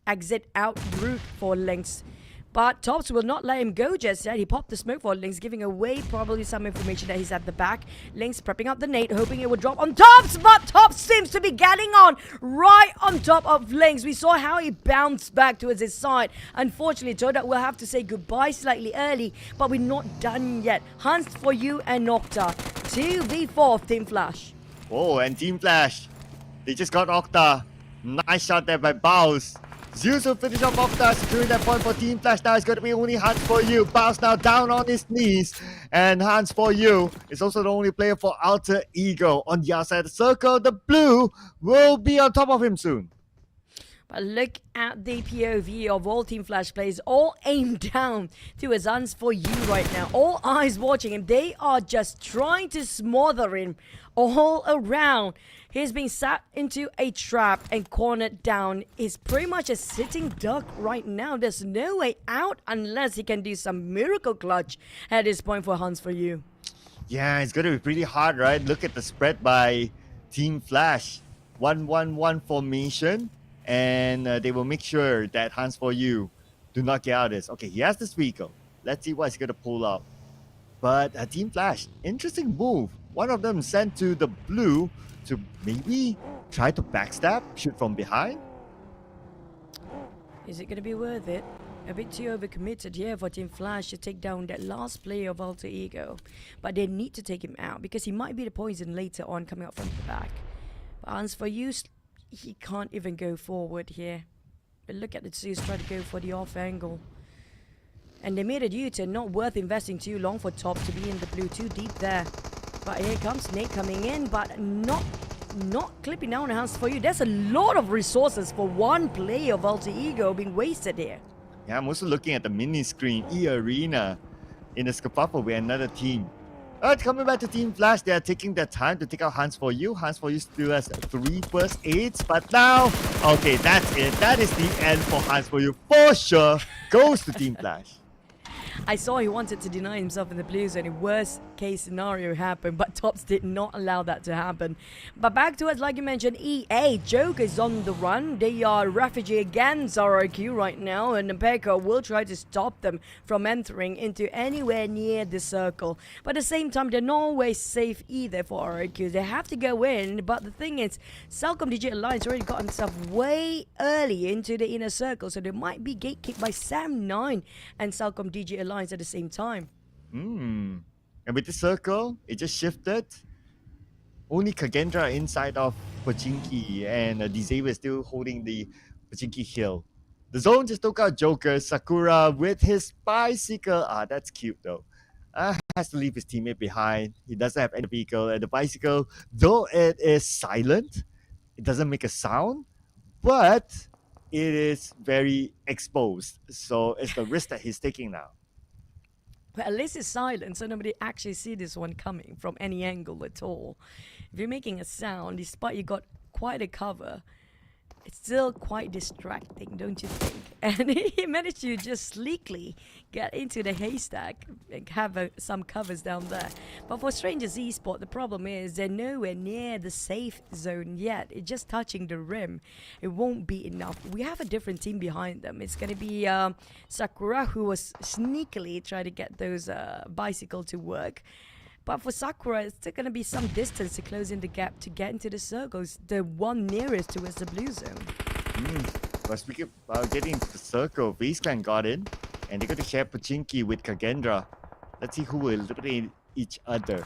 exit out route for Lynx. But Tops will not let him go just yet. He popped the smoke for Lynx, giving away probably some information that he's at the back. Lynx prepping up the nade, hoping it would drop on Tops, but Tops seems to be getting on right on top of Lynx. We saw how he bounced back towards his side. Unfortunately, TODAK will have to say goodbye slightly early, but we're not done yet. Hans For You and Nocta. 2v4 Team Flash. Oh, and Team Flash. They just got Octa. Nice shot there by Baus. Zeus will finish off Octa, securing that point for Team Flash. Now it's going to be only Hans For You. Baus now down on his knees. And Hans For You is also the only player for Alter Ego. On the outside of the circle, the blue will be on top of him soon. But look at the POV of all Team Flash players, all aimed down towards Hans For You right now. All eyes watching him. They are just trying to smother him all around. He's being sat into a trap and cornered down. He's pretty much a sitting duck right now. There's no way out unless he can do some miracle clutch at this point for Hans For You. Yeah, it's going to be pretty hard, right? Look at the spread by Team Flash. 1-1-1 formation. And they will make sure that Hans For You do not get out of this. Okay, he has this vehicle. Let's see what he's going to pull up. But Team Flash, interesting move. One of them sent to the blue to maybe try to backstab, shoot from behind. Is it going to be worth it? A bit too overcommitted here for Team Flash to take down that last player of Alter Ego. But they need to take him out because he might be the poison later on coming up from the back. But Hans For You, he can't even go forward here. But look at the Zeus try to go for the off angle. And they made a U-turn, not worth investing too long for Top to be in the blue, too deep there. But here comes Nate coming in, but not clipping down Hans For You. There's a lot of resources for one player of Alter Ego being wasted here. Yeah, I'm also looking at the mini screen, eArena, in a scuffle with another team. Coming back to Team Flash, they are taking their time to take out Hans For You. Hans For You still has 3 first aids, but now, okay, that's it. That is the end for Hans For You. For sure, goes to Team Flash. I saw he wanted to deny himself in the blues and a worst case scenario happened, but Tops did not allow that to happen. But back to it, like you mentioned, EA, Joker is on the run. They are refugee against RRQ right now, and Pekka will try to stop them from entering into anywhere near the circle. But at the same time, they're not always safe either for RRQ. They have to go in, but the thing is, CELCOMDIGI Alliance already got himself way early into the inner circle, so they might be gatekicked by Sam9 and CELCOMDIGI Alliance at the same time. And with the circle, it just shifted. Only KAGENDRA inside of Pachinki, and Xavier is still holding the Pachinki hill. The zone just took out Joker. Sakura with his bicycle. That's cute though. Has to leave his teammate behind. He doesn't have any vehicle. And the bicycle, though it is silent, it doesn't make a sound, but it is very exposed. So it's the risk that he's taking now. But at least it's silent, so nobody actually see this one coming from any angle at all. If you're making a sound, despite you got quite a cover, it's still quite distracting, don't you think? And he managed to just sleekly get into the haystack and have some covers down there. But for Strangers Esports, the problem is they're nowhere near the safe zone yet. It's just touching the rim. It won't be enough. We have a different team behind them. It's going to be Sakura, who was sneakily trying to get those bicycle to work. But for Sakura, it's still going to be some distance to close in the gap to get into the circles, the one nearest towards the blue zone. But speaking about getting into the circle, VIKINGS Clan got in, and they're going to share Pachinki with KAGENDRA. Let's see who will eliminate each other.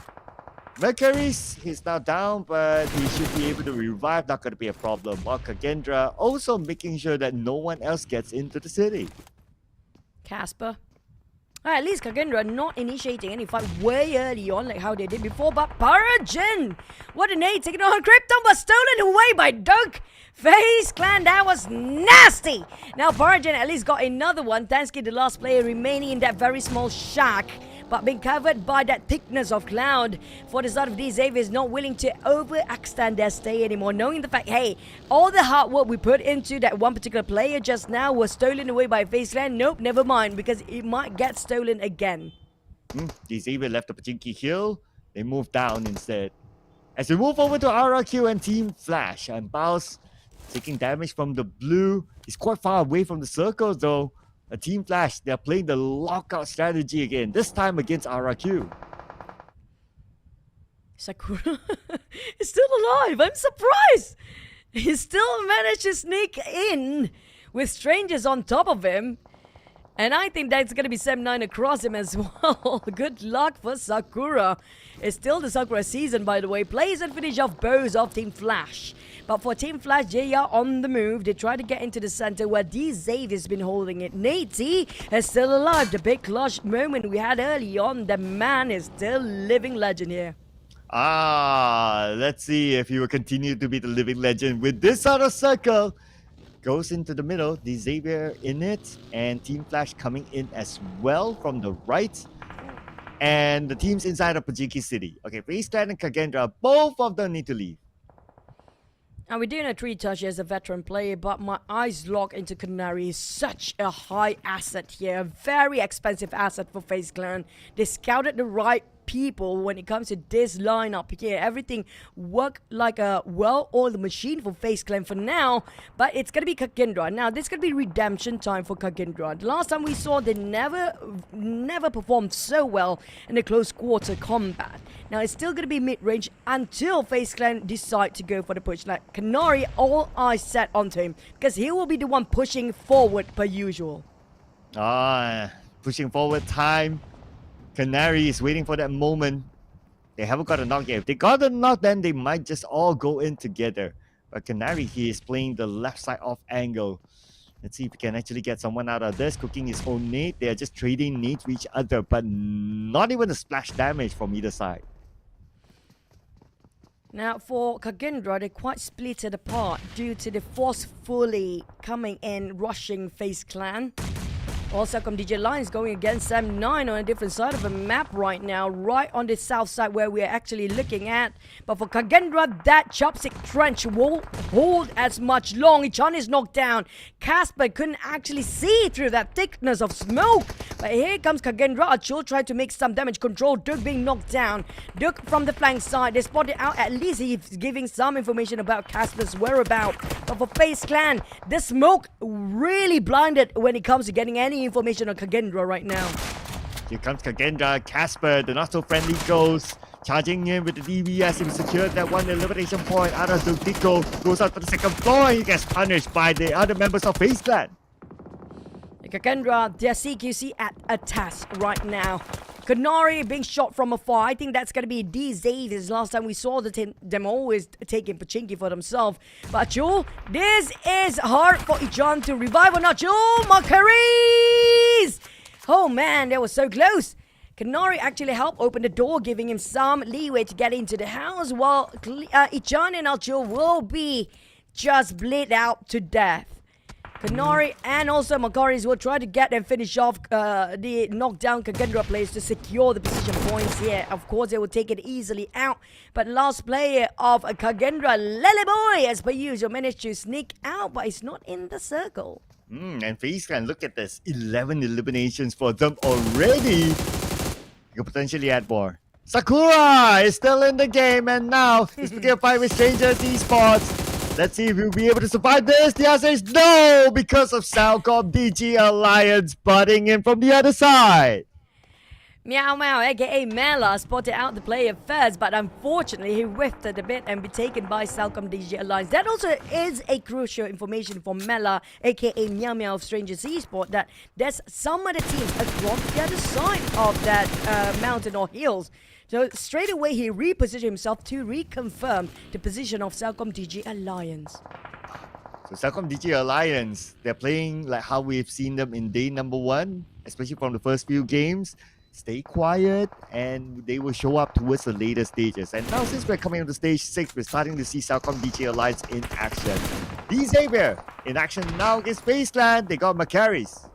Mercury's, he's now down, but he should be able to revive, not going to be a problem. While KAGENDRA also making sure that no one else gets into the city. Casper. At least KAGENDRA not initiating any fight way early on like how they did before, but PUBGM! What a nade taken on Krypton but stolen away by Dunk! FaZe Clan, that was nasty! Now PUBGM at least got another one, thanks to the last player remaining in that very small shack, but being covered by that thickness of cloud. For the start of this, Xavier is not willing to overextend their stay anymore, knowing the fact, hey, all the hard work we put into that one particular player just now was stolen away by FaZe Clan. Nope, never mind, because it might get stolen again. Xavier left the Pachinki hill, they moved down instead. As we move over to RRQ and Team Flash, and Baus taking damage from the blue. He's quite far away from the circles though. A Team Flash, they're playing the lockout strategy again, this time against RRQ. Sakura is still alive. I'm surprised. He still managed to sneak in with strangers on top of him. And I think that's going to be SEM9 across him as well. Good luck for Sakura. It's still the Sakura season, by the way. Plays and finish off bows of Team Flash. But for Team Flash, they are on the move. They try to get into the center where D-Zave has been holding it. Natey is still alive. The big clutch moment we had early on. The man is still living legend here. Let's see if he will continue to be the living legend with this sort of circle. Goes into the middle, the Xavier in it, and Team Flash coming in as well from the right. And the teams inside of Pachinki City. Okay, FaZe Clan and KAGENDRA, both of them need to leave. And we're doing a 3-touch as a veteran player, but my eyes lock into Canary. Such a high asset here, a very expensive asset for FaZe Clan. They scouted the right people when it comes to this lineup here. Everything worked like a well-oiled machine for FaZe Clan for now, but it's gonna be KAGENDRA. Now, this could be redemption time for KAGENDRA. The last time we saw, they never performed so well in the close quarter combat. Now, it's still gonna be mid-range until FaZe Clan decide to go for the push. Like Canary, all eyes set onto him because he will be the one pushing forward per usual. Pushing forward time. Canary is waiting for that moment. They haven't got a knock yet. If they got a knock, then they might just all go in together. But Canary, he is playing the left side off angle. Let's see if we can actually get someone out of this. Cooking his own nade. They are just trading nades to each other, but not even a splash damage from either side. Now, for KAGENDRA, they're quite splitted apart due to the forcefully coming in, rushing FaZe Clan. Also, CELCOMDIGI Lions going against SEM9 on a different side of the map right now, right on the south side where we're actually looking at. But for KAGENDRA, that chopstick trench won't hold as much long. Ichan is knocked down. Casper couldn't actually see through that thickness of smoke. But here comes KAGENDRA. Achul tried to make some damage control. Duke being knocked down. Duke from the flank side. They spotted out. At least he's giving some information about Casper's whereabouts. But for FaZe Clan, the smoke really blinded when it comes to getting any information on KAGENDRA right now. Here comes KAGENDRA. Casper, the not so friendly ghost, charging in with the DBS. He secured that one elimination point. Out of Dutico goes out for the second floor. He gets punished by the other members of FaZe Clan. KAGENDRA, their CQC at a task right now. Canary being shot from afar. I think that's going to be D-Zave. Last time we saw them always taking Pachinki for themselves. But Achul, this is hard for Ichan to revive on Achul. Macaris! Oh man, that was so close. Canary actually helped open the door, giving him some leeway to get into the house, while Ichan and Achul will be just bleed out to death. Kanori and also Makaris will try to get and finish off the knockdown KAGENDRA players to secure the position points here. Of course, they will take it easily out. But last player of KAGENDRA, Leleboy, as per usual, managed to sneak out, but it's not in the circle. And FaZe Clan, look at this. 11 eliminations for them already. You could potentially add more. Sakura is still in the game, and now he's picking a fight with Strangers Esports. Let's see if we'll be able to survive this. The answer is no, because of CELCOMDIGI Alliance butting in from the other side. Meow Meow, aka Mela, spotted out the player first, but unfortunately he whiffed it a bit and be taken by CELCOMDIGI Alliance. That also is a crucial information for Mela, aka Meow Meow of Strangers Esports, that there's some other teams across the other side of that mountain or hills. So straight away he repositioned himself to reconfirm the position of CELCOMDIGI Alliance. So CELCOMDIGI Alliance, they're playing like how we've seen them in day number 1, especially from the first few games. Stay quiet, and they will show up towards the later stages. And now since we're coming on to stage 6, we're starting to see CELCOMDIGI Alliance in action. Xavier in action now against FaZe Clan. They got Makaris.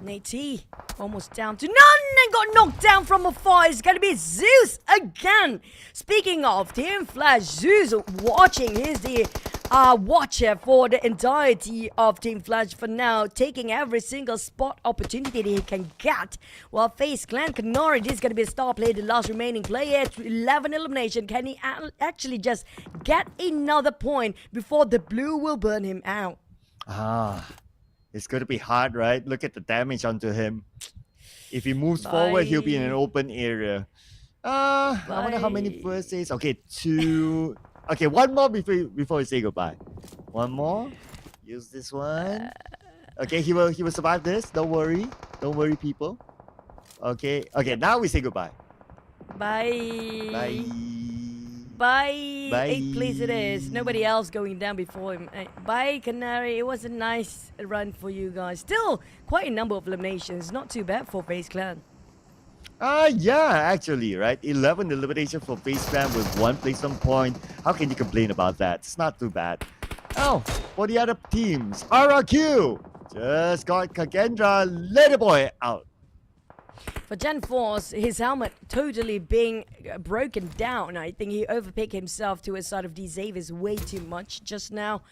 Nate T almost down to none and got knocked down from afar. It's going to be Zeus again. Speaking of Team Flash, Zeus watching. Here's the watcher for the entirety of Team Flash for now, taking every single spot opportunity that he can get. While FaZe Clan Kanori, this is going to be a star player, the last remaining player, 11 elimination. Can he actually just get another point before the blue will burn him out? It's going to be hard, right? Look at the damage onto him. If he moves forward, he'll be in an open area. I wonder how many first aids. Okay, 2. Okay, one more before we say goodbye. One more. Use this one. Okay, he will survive this. Don't worry. Don't worry, people. Okay. Now we say goodbye. Bye. Bye. Bye. Bye. 8th place it is. Nobody else going down before him. Bye, Canary. It was a nice run for you guys. Still quite a number of eliminations. Not too bad for FaZe Clan. Yeah, actually, right? 11 elimination for FaZe Clan with 1 placement point. How can you complain about that? It's not too bad. Oh, for the other teams, RRQ just got KAGENDRA Leaderboard out. For Gen Force, his helmet totally being broken down. I think he overpicked himself to a side of Xavier's way too much just now.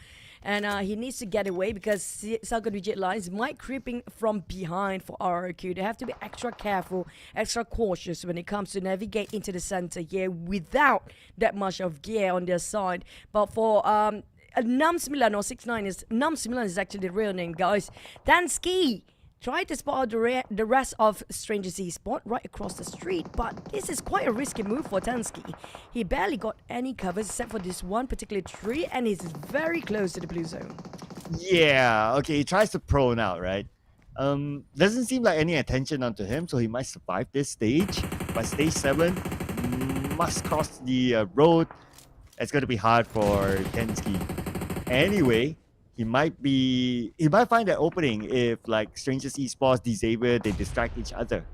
And he needs to get away because CELCOMDIGI Alliance might creeping from behind for RRQ. They have to be extra careful, extra cautious when it comes to navigate into the center here without that much of gear on their side. But for NAM9 or 69 is NAM9 is actually the real name, guys. Tansky tried to spot out the rest of Strangers Esports right across the street, but this is quite a risky move for Tansky. He barely got any covers except for this one particular tree, and he's very close to the blue zone. Yeah, okay, he tries to prone out, right? Doesn't seem like any attention onto him, so he might survive this stage. But stage 7 must cross the road. It's going to be hard for Tansky. Anyway, he might find an opening if like Strangers Esports, Xavier, they distract each other.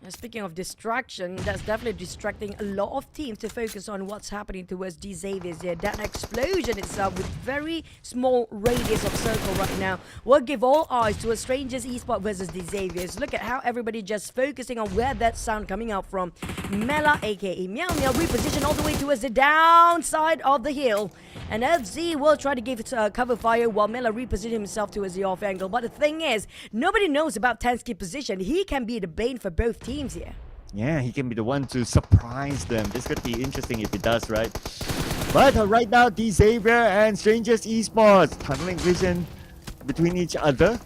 Speaking of distraction, that's definitely distracting a lot of teams to focus on what's happening towards Xavier's here. That explosion itself with very small radius of circle right now will give all eyes to a Strangers Esports versus Xavier's. Look at how everybody just focusing on where that sound coming out from. Mela, aka Meow Meow, reposition all the way towards the downside of the hill. And FZ will try to give it cover fire while Mela reposition himself towards the off angle. But the thing is, nobody knows about Tansky's position. He can be the bane for both teams here. Yeah, he can be the one to surprise them. This could be interesting if he does, right? But right now, Xavier and Strangers Esports tunneling vision between each other.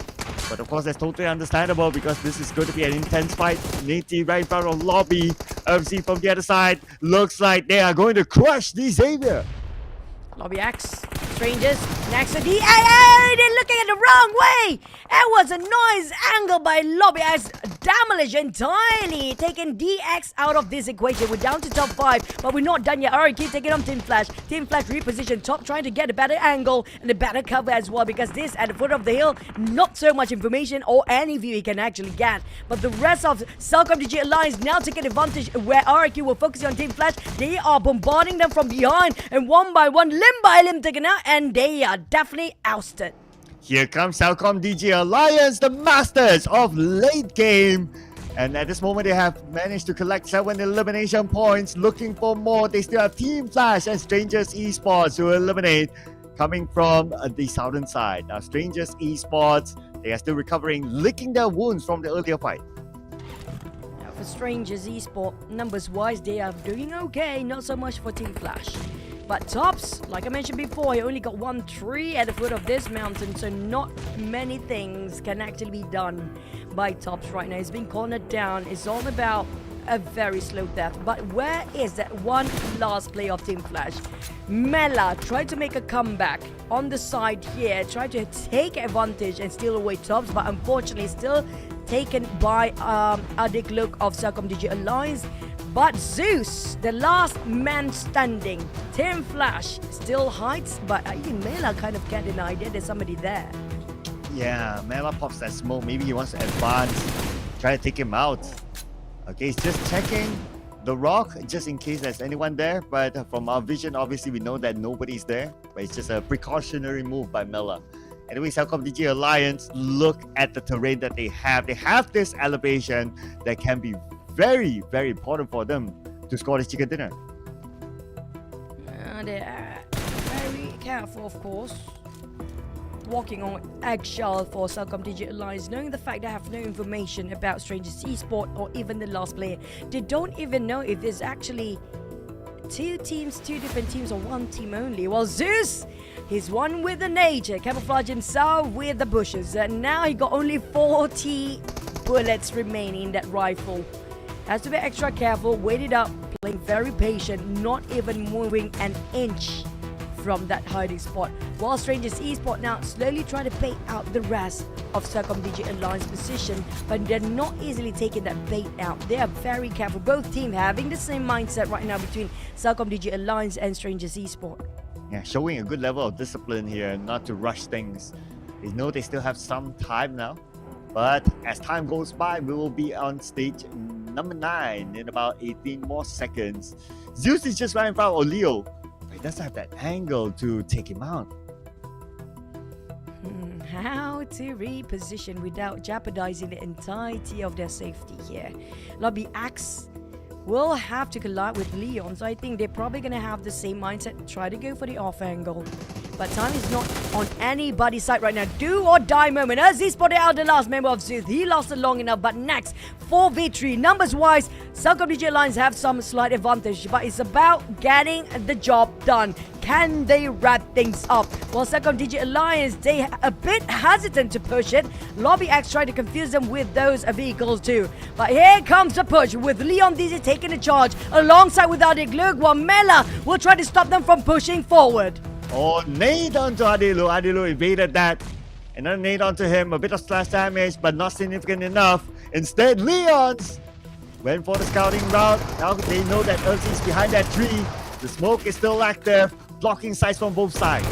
But of course, that's totally understandable because this is going to be an intense fight. Nate right in front of Lobby. FC from the other side. Looks like they are going to crush Xavier. Lobby X, Strangers, next to the AA, they're looking at the wrong way. It was a nice angle by Lobby as Damage entirely taking DX out of this equation. We're down to top 5, but we're not done yet. Alright, keep taking on Team Flash. Team Flash reposition top, trying to get a better angle and a better cover as well, because this at the foot of the hill, not so much information or any view he can actually get. But the rest of CELCOMDIGI Alliance now taking advantage where RQ will focus on Team Flash. They are bombarding them from behind, and one by one, limb by limb taken out, and they are definitely ousted. Here comes CELCOMDIGI Alliance, the masters of late game. And at this moment, they have managed to collect 7 elimination points. Looking for more, they still have Team Flash and Strangers Esports to eliminate, coming from the southern side. Now, Strangers Esports, they are still recovering, licking their wounds from the earlier fight. Now for Strangers Esports, numbers-wise, they are doing okay. Not so much for Team Flash. But Tops, like I mentioned before, he only got 1 tree at the foot of this mountain, so not many things can actually be done by Tops right now. He's been cornered down. It's all about a very slow death. But where is that one last play of Team Flash? Mela tried to make a comeback on the side here, tried to take advantage and steal away Tops, but unfortunately still taken by Adik Look of CELCOMDIGI Alliance. But Zeus, the last man standing, Team Flash still hides, but I think Mela kind of get an idea there's somebody there. Yeah, Mela pops that smoke. Maybe he wants to advance, try to take him out. Okay, he's just checking the rock just in case there's anyone there. But from our vision, obviously we know that nobody's there. But it's just a precautionary move by Mela. Anyway, CELCOMDIGI Alliance, look at the terrain that they have. They have this elevation that can be very, very important for them to score this chicken dinner. They are very careful, of course. Walking on eggshell for CELCOMDIGI Alliance, knowing the fact they have no information about Strangers Esports or even the last player. They don't even know if there's actually 2 teams, 2 different teams, or 1 team only. Well, Zeus, he's one with the nature, camouflage himself with the bushes, and now he got only 40 bullets remaining in that rifle. Has to be extra careful, wait it up, playing very patient, not even moving an inch from that hiding spot. While Strangers Esports now slowly trying to bait out the rest of CELCOMDIGI Alliance position, but they're not easily taking that bait out. They are very careful. Both teams having the same mindset right now between CELCOMDIGI Alliance and Strangers Esports. Yeah, showing a good level of discipline here, not to rush things. They know they still have some time now. But as time goes by, we will be on stage number 9 in about 18 more seconds. Zeus is just right in front of Leo, but he doesn't have that angle to take him out. How to reposition without jeopardizing the entirety of their safety here. Lobby Axe will have to collide with Leon, so I think they're probably going to have the same mindset, try to go for the off angle. But time is not on anybody's side right now. Do or die moment. As he spotted out the last member of Zeus, he lasted long enough. But next, for victory, numbers-wise, CELCOMDIGI Alliance have some slight advantage, but it's about getting the job done. Can they wrap things up? While CELCOMDIGI Alliance, they a bit hesitant to push it. Lobby X trying to confuse them with those vehicles too. But here comes the push with Leon DZ taking the charge alongside with Adik Luke, while Mela will try to stop them from pushing forward. Oh, nade onto Adilu. Adilu evaded that. Another nade onto him. A bit of splash damage, but not significant enough. Instead, Leons went for the scouting route. Now they know that Urzi is behind that tree. The smoke is still active, blocking sights from both sides.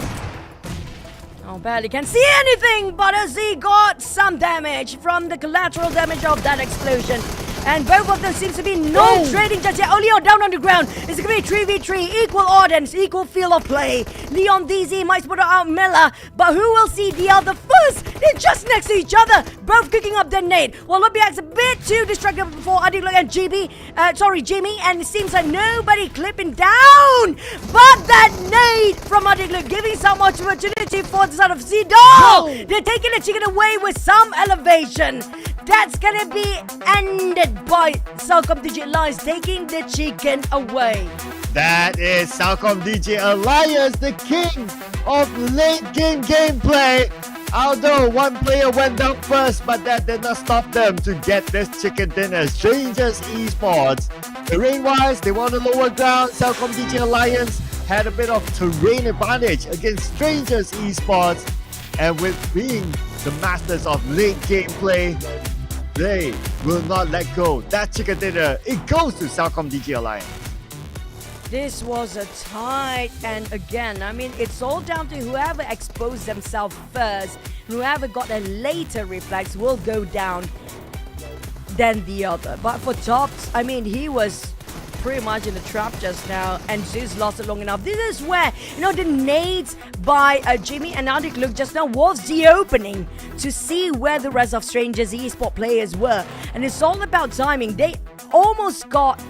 Oh, barely can see anything, but Urzi got some damage from the collateral damage of that explosion. And both of them seems to be no trading just yet. Leo down on the ground. It's going to be 3v3. Equal audience, equal feel of play. Leon DZ might spot out Mela, but who will see the other first? They're just next to each other. Both kicking up their nade. Well, Lobiak's a bit too distracted before Adilok and Jimmy, and it seems like nobody clipping down. But that nade from Adilok giving some opportunity for the son of Zidane. They're taking the chicken away with some elevation. That's gonna be ended by CELCOMDIGI Alliance taking the chicken away. That is CELCOMDIGI Alliance, the king of late game gameplay. Although one player went down first, but that did not stop them to get this chicken dinner. Strangers Esports. Terrain-wise, they want the lower ground. CELCOMDIGI Alliance had a bit of terrain advantage against Strangers Esports. And with being the masters of late gameplay, they will not let go. That chicken dinner, it goes to CELCOMDIGI Alliance. This was a tight, and again, I mean, it's all down to whoever exposed themselves first. Whoever got a later reflex will go down than the other. But for Tops, I mean, he was pretty much in the trap just now, and Zeus lost it long enough. This is where, you know, the nades by Jimmy and Adik look just now was the opening to see where the rest of Strangers eSport players were. And it's all about timing. They almost got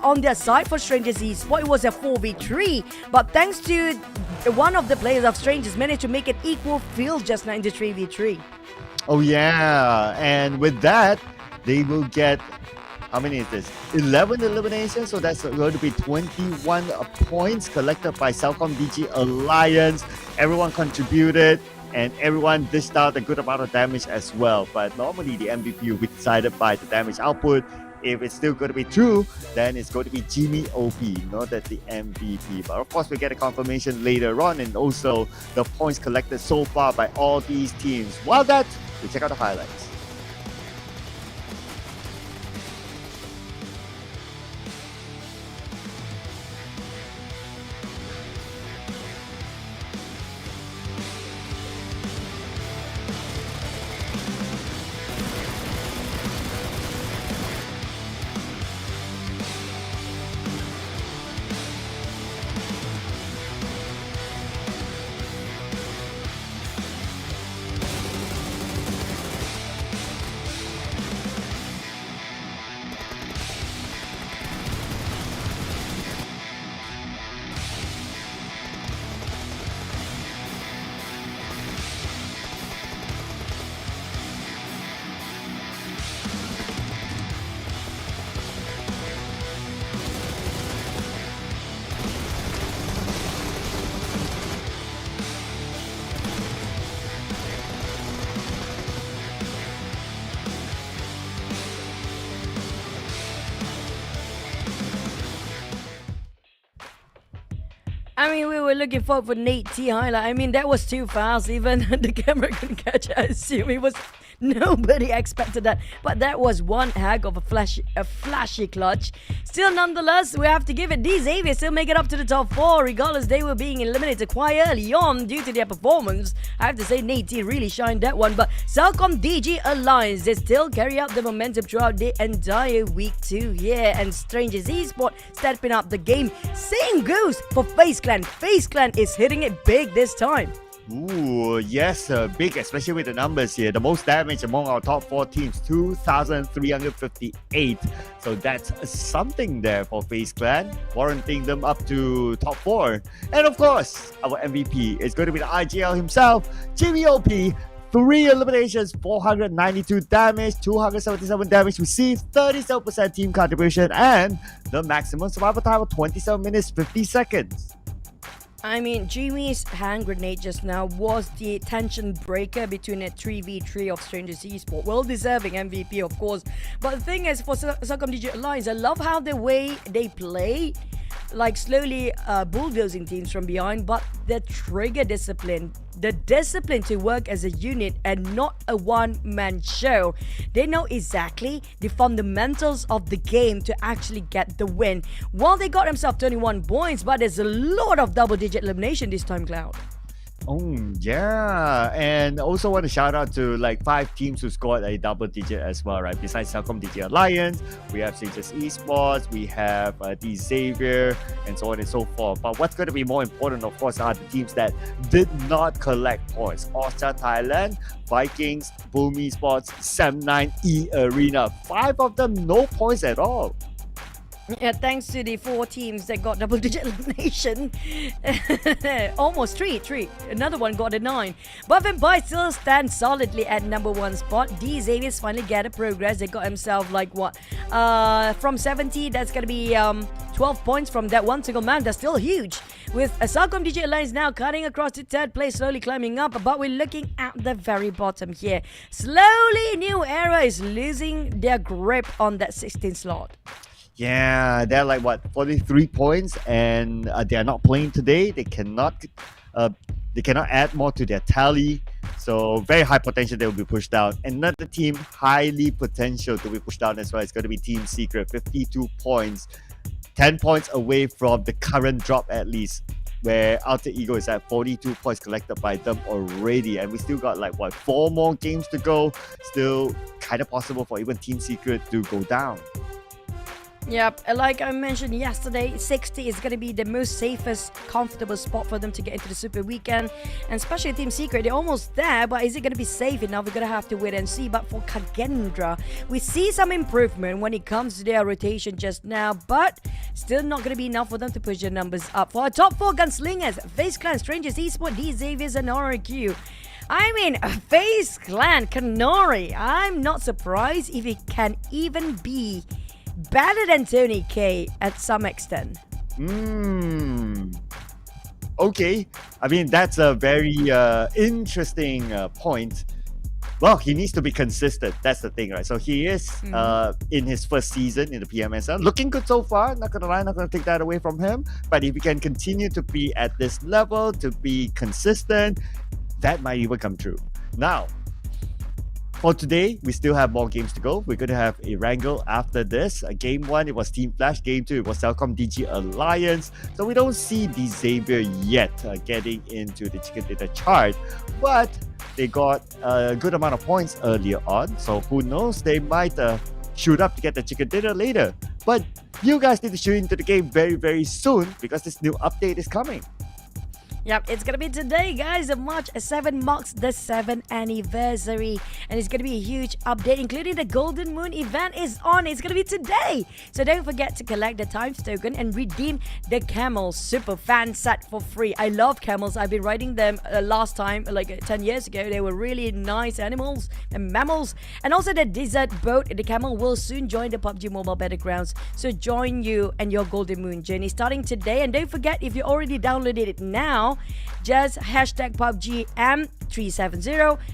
on their side for Strangers eSport. It was a 4v3, but thanks to one of the players of Strangers managed to make it equal field just now in the 3v3. Oh yeah, and with that, they will get, how many is this? 11 eliminations, so that's going to be 21 points collected by CELCOMDIGI Alliance. Everyone contributed, and everyone dished out a good amount of damage as well. But normally the MVP will be decided by the damage output. If it's still going to be true, then it's going to be Jimmy OP, not that the MVP. But of course, we get a confirmation later on, and also the points collected so far by all these teams. While that, we check out the highlights. I mean, we were looking forward for Nate T highlight. I mean, that was too fast. Even the camera couldn't catch it. I assume it was nobody expected that. But that was one heck of a flashy clutch. Still, nonetheless, we have to give it. These Xavier still make it up to the top 4, regardless they were being eliminated quite early on due to their performance. I have to say, Nate T really shined that one. But CELCOMDIGI Alliance, they still carry out the momentum throughout the entire week 2. Yeah, and Strangers eSport stepping up the game. Same goes for FaZe Clan. FaZe Clan is hitting it big this time. Ooh, yes, big, especially with the numbers here. The most damage among our top 4 teams, 2,358. So that's something there for FaZe Clan, warranting them up to top 4. And of course, our MVP is going to be the IGL himself, Jimmy OP. 3 eliminations, 492 damage, 277 damage received, 37% team contribution, and the maximum survival time of 27 minutes, 50 seconds. I mean, Jimmy's hand grenade just now was the tension breaker between a 3v3 of Strangers eSport. Well deserving MVP, of course. But the thing is, for CELCOMDIGI Alliance, I love how the way they play, like slowly bulldozing teams from behind, but the trigger discipline, the discipline to work as a unit and not a one-man show. They know exactly the fundamentals of the game to actually get the win. While they got themselves 21 points, but there's a lot of double-digit elimination this time, Cloud. Oh, yeah. And also want to shout out to like 5 teams who scored a double digit as well, right? Besides CELCOMDIGI Alliance, we have Strangers eSports, we have the Xavier, and so on and so forth. But what's going to be more important, of course, are the teams that did not collect points. OSJA Thailand, Vikings, Boom Esports, Sem9, eArena. 5 of them, no points at all. Yeah, thanks to the 4 teams that got double-digit elimination. Almost 3. Another one got a 9. But Vampire still stands solidly at number 1 spot. D Xavier's finally get a progress. They got himself like what? From 70, that's going to be 12 points from that one single man. That's still huge. With CELCOMDIGI Alliance now cutting across to 3rd place, slowly climbing up. But we're looking at the very bottom here. Slowly, New Era is losing their grip on that 16th slot. Yeah, they're like what, 43 points, and they are not playing today. They cannot add more to their tally. So very high potential they will be pushed down. Another team highly potential to be pushed down as well. It's going to be Team Secret, 52 points, 10 points away from the current drop at least, where Alter Ego is at 42 points collected by them already. And we still got 4 more games to go. Still kind of possible for even Team Secret to go down. Yep, like I mentioned yesterday, 60 is going to be the most safest, comfortable spot for them to get into the Super Weekend. And especially Team Secret, they're almost there, but is it going to be safe enough? We're going to have to wait and see. But for KAGENDRA, we see some improvement when it comes to their rotation just now, but still not going to be enough for them to push their numbers up. For our top 4 gunslingers, FaZe Clan, Strangers, Esports, D Xaviers, and RQ. I mean, FaZe Clan, Kanori, I'm not surprised if it can even be better than Tony K at some extent. Okay. I mean, that's a very interesting point. Well, he needs to be consistent. That's the thing, right? So he is in his first season in the PMSL. Looking good so far. Not going to lie, not going to take that away from him. But if he can continue to be at this level, to be consistent, that might even come true. Now, for today, we still have more games to go. We're going to have a wrangle after this. Game 1, it was Team Flash. Game 2, it was CELCOMDIGI Alliance. So we don't see the Xavier yet getting into the Chicken Dinner chart. But they got a good amount of points earlier on. So who knows, they might shoot up to get the Chicken Dinner later. But you guys need to shoot into the game very, very soon because this new update is coming. Yep, it's going to be today, guys. March 7 marks the 7th anniversary. And it's going to be a huge update, including the Golden Moon event is on. It's going to be today. So don't forget to collect the Times token and redeem the Camel Super Fan Set for free. I love camels. I've been riding them last time, 10 years ago. They were really nice animals and mammals. And also the Desert Boat. The Camel will soon join the PUBG Mobile Battlegrounds. So join you and your Golden Moon journey starting today. And don't forget, if you already downloaded it now, just hashtag PUBGM 370,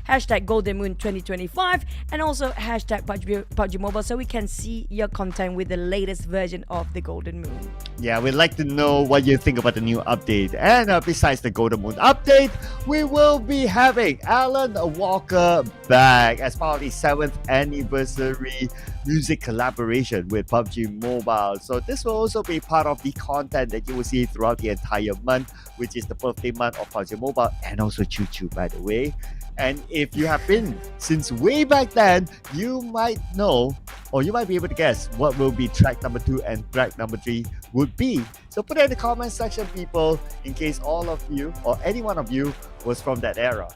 hashtag Golden Moon 2025, and also hashtag PUBG Mobile so we can see your content with the latest version of the Golden Moon. Yeah, we'd like to know what you think about the new update. And besides the Golden Moon update, we will be having Alan Walker back as part of the 7th anniversary music collaboration with PUBG Mobile. So this will also be part of the content that you will see throughout the entire month, which is the birthday month of PUBG Mobile and also Choo Choo, by the way. And if you have been since way back then, you might know, or you might be able to guess what will be track number 2 and track number 3 would be. So put it in the comment section, people, in case all of you or any one of you was from that era.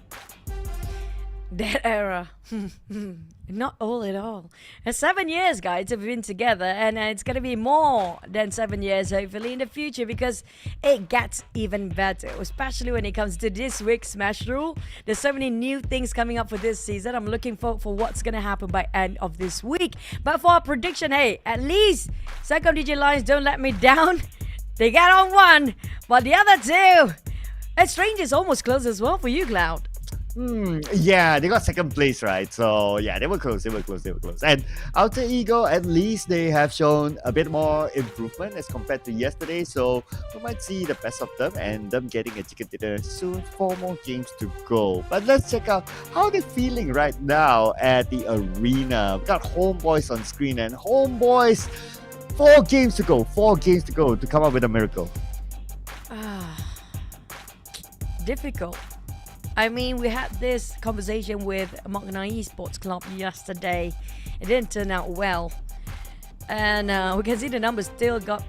That era. Not all at all. 7 years, guys, have been together, and it's going to be more than 7 years, hopefully, in the future, because it gets even better, especially when it comes to this week's Smash Rule. There's so many new things coming up for this season. I'm looking forward for what's going to happen by end of this week. But for our prediction, hey, at least CELCOMDIGI Lions don't let me down. They got on 1, but the other 2, and Strangers almost close as well for you, Cloud. Yeah, they got 2nd place, right? So yeah, they were close. And Alter Ego, at least they have shown a bit more improvement as compared to yesterday. So we might see the best of them and them getting a Chicken Dinner soon. 4 more games to go. But let's check out how they're feeling right now at the arena. We got HOMEBOIS on screen, and HOMEBOIS, 4 games to go to come up with a miracle. Difficult. I mean, we had this conversation with MAQNA Esports Club yesterday. It didn't turn out well. And we can see the numbers still got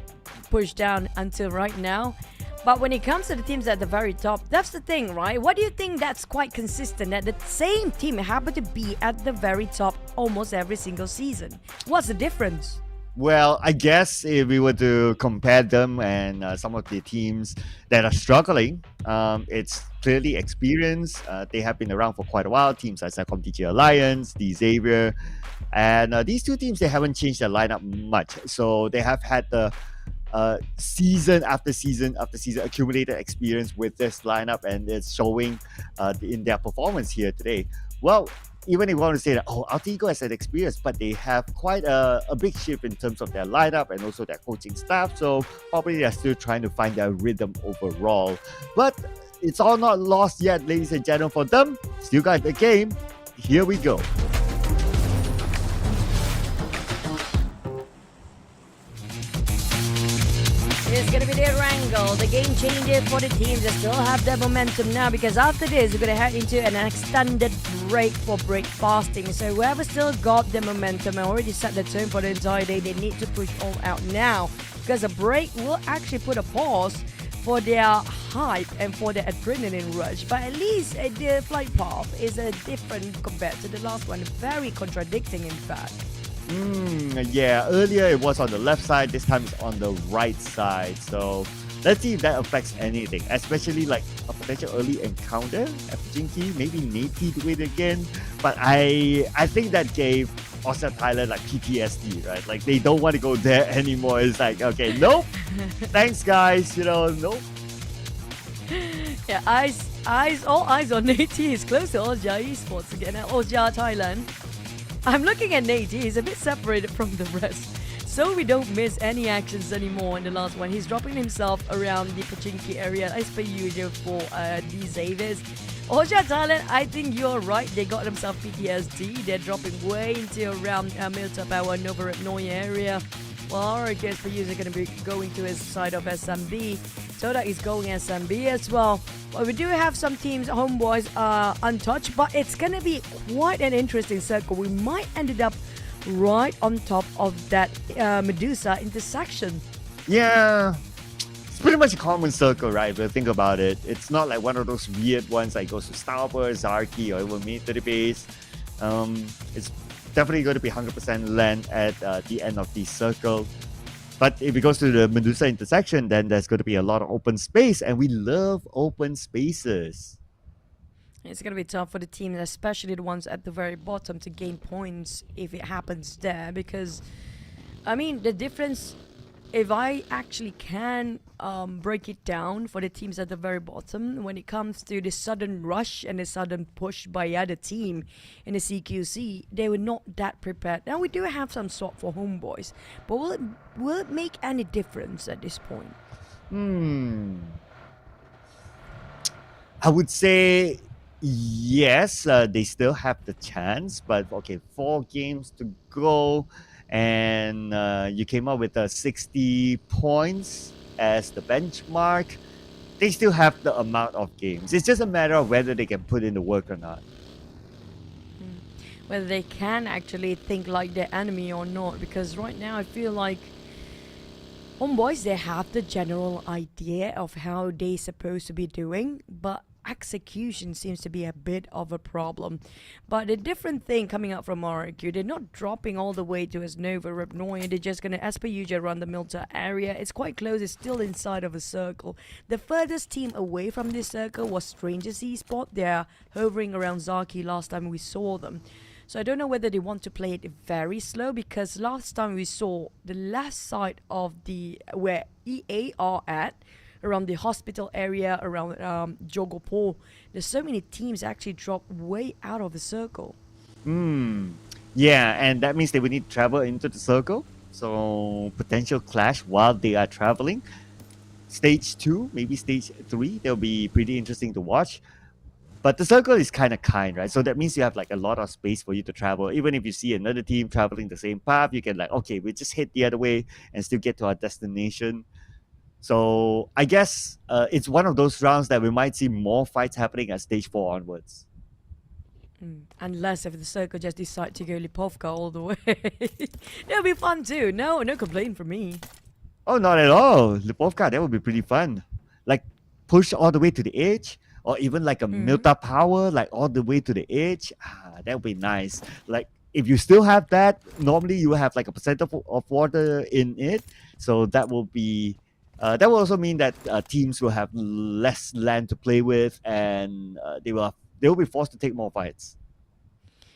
pushed down until right now. But when it comes to the teams at the very top, that's the thing, right? What do you think that's quite consistent, that the same team happen to be at the very top almost every single season? What's the difference? Well, I guess if we were to compare them and some of the teams that are struggling, it's clearly experience. They have been around for quite a while. Teams like CELCOMDIGI Alliance, the Xavier, and these 2 teams, they haven't changed their lineup much. So they have had the season after season after season accumulated experience with this lineup, and it's showing in their performance here today. Well, even if you want to say that, Alter Ego has an experience, but they have quite a big shift in terms of their lineup and also their coaching staff. So probably they're still trying to find their rhythm overall. But it's all not lost yet, ladies and gentlemen. For them, still got the game. Here we go. It's going to be their wrangle, the game changer for the teams that still have their momentum now, because after this, we're going to head into an extended break for break fasting. So whoever still got the momentum and already set the tone for the entire day, they need to push all out now, because a break will actually put a pause for their hype and for their adrenaline rush. But at least the flight path is different compared to the last one, very contradicting in fact. Yeah, earlier it was on the left side, this time it's on the right side. So let's see if that affects anything, especially like a potential early encounter at Jinky, maybe Nati do it again. But I think that gave OSJA Thailand like PTSD, right? Like they don't want to go there anymore. It's like, okay, nope. Thanks guys, nope. Yeah, all eyes on Nati. He's close to OSJA Esports again at OSJA Thailand. I'm looking at Nate. He's a bit separated from the rest, so we don't miss any actions anymore in the last one. He's dropping himself around the Pachinki area as per usual for these savers. OSJA Thailand, I think you're right. They got themselves PTSD. They're dropping way into around Milta Power Nova Noi area. Well, I guess per usual going to be going to his side of SMB. TODAK is going SMB as well. Well, we do have some teams, Homeboys, untouched, but it's going to be quite an interesting circle. We might end up right on top of that Medusa intersection. Yeah, it's pretty much a common circle, right? If you think about it, it's not like one of those weird ones like goes to Starburst, Zarki, or even Meet to the Base. It's definitely going to be 100% land at the end of the circle. But if it goes to the Medusa intersection, then there's going to be a lot of open space, and we love open spaces. It's going to be tough for the teams, especially the ones at the very bottom, to gain points if it happens there. Because, I mean, the difference, if I actually can break it down for the teams at the very bottom, when it comes to the sudden rush and the sudden push by the other team in the CQC, they were not that prepared. Now we do have some swap for Homeboys, but will it make any difference at this point? I would say yes, they still have the chance, but okay, 4 games to go, and you came up with 60 points as the benchmark. They still have the amount of games. It's just a matter of whether they can put in the work or not. Whether they can actually think like their enemy or not, because right now I feel like Homeboys, they have the general idea of how they're supposed to be doing, but execution seems to be a bit of a problem. But the different thing coming out from RQ, they're not dropping all the way to as Nova Repnoy. They're just going to, as per usual, run the Milta area. It's quite close. It's still inside of a circle. The furthest team away from this circle was Strangers Esports. They're hovering around Zaki last time we saw them. So I don't know whether they want to play it very slow, because last time we saw the left side of the where EA are at, around the hospital area, around Jogopo, there's so many teams actually drop way out of the circle. Yeah, and that means they will need to travel into the circle. So potential clash while they are traveling. Stage 2, maybe stage 3, they'll be pretty interesting to watch. But the circle is kind, right? So that means you have like a lot of space for you to travel. Even if you see another team traveling the same path, you can like, okay, we just hit the other way and still get to our destination. So I guess it's one of those rounds that we might see more fights happening at stage 4 onwards. Unless if the circle just decide to go Lipovka all the way. That'll be fun too. No complaint from me. Oh, not at all. Lipovka, that would be pretty fun. Like push all the way to the edge, or even like a Milta Power, like all the way to the edge. That would be nice. Like if you still have that, normally you have like a percent of water in it. So that will be... that will also mean that teams will have less land to play with, and they will be forced to take more fights.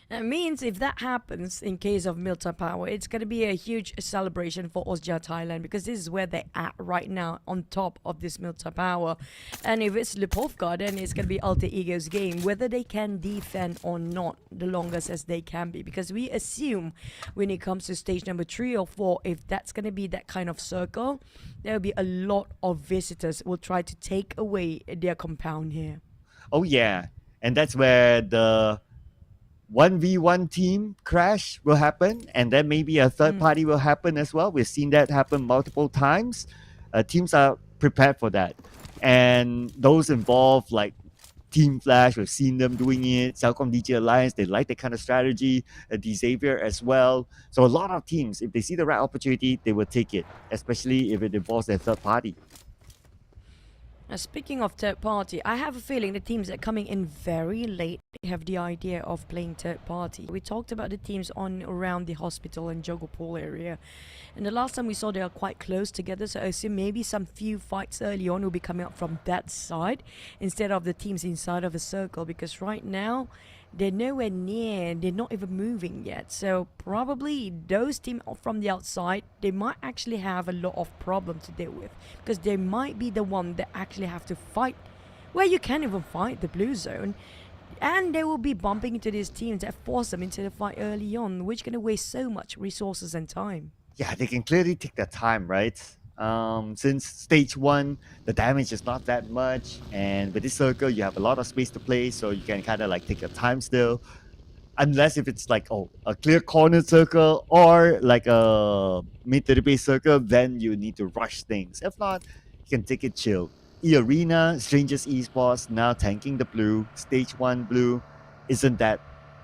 That means if that happens in case of Milta Power, it's going to be a huge celebration for OSJA Thailand, because this is where they're at right now, on top of this Milta Power. And if it's Lipovka, then it's going to be Alter Ego's game, whether they can defend or not the longest as they can be. Because we assume when it comes to stage number 3 or 4, if that's going to be that kind of circle, there will be a lot of visitors will try to take away their compound here. Oh yeah, and that's where the 1v1 team crash will happen, and then maybe a third party will happen as well. We've seen that happen multiple times. Teams are prepared for that, and those involved like Team Flash, we've seen them doing it. CELCOMDIGI Alliance, they like that kind of strategy. Xavier as well. So a lot of teams, if they see the right opportunity, they will take it, especially if it involves their third party. Now, speaking of third party, I have a feeling the teams that are coming in very late have the idea of playing third party. We talked about the teams on around the hospital and Jogopol area, and the last time we saw they are quite close together, so I assume maybe some few fights early on will be coming up from that side instead of the teams inside of a circle, because right now they're nowhere near, they're not even moving yet. So probably those teams from the outside, they might actually have a lot of problems to deal with, because they might be the one that actually have to fight where you can't even fight the blue zone, and they will be bumping into these teams that force them into the fight early on, which is going to waste so much resources and time. Yeah, they can clearly take their time, right? Since stage 1, the damage is not that much, and with this circle you have a lot of space to play, so you can kind of like take your time still, unless if it's like a clear corner circle or like a mid to the base circle, then you need to rush things. If not, you can take it chill. eArena, Strangers Esports now tanking the blue. Stage 1 blue isn't that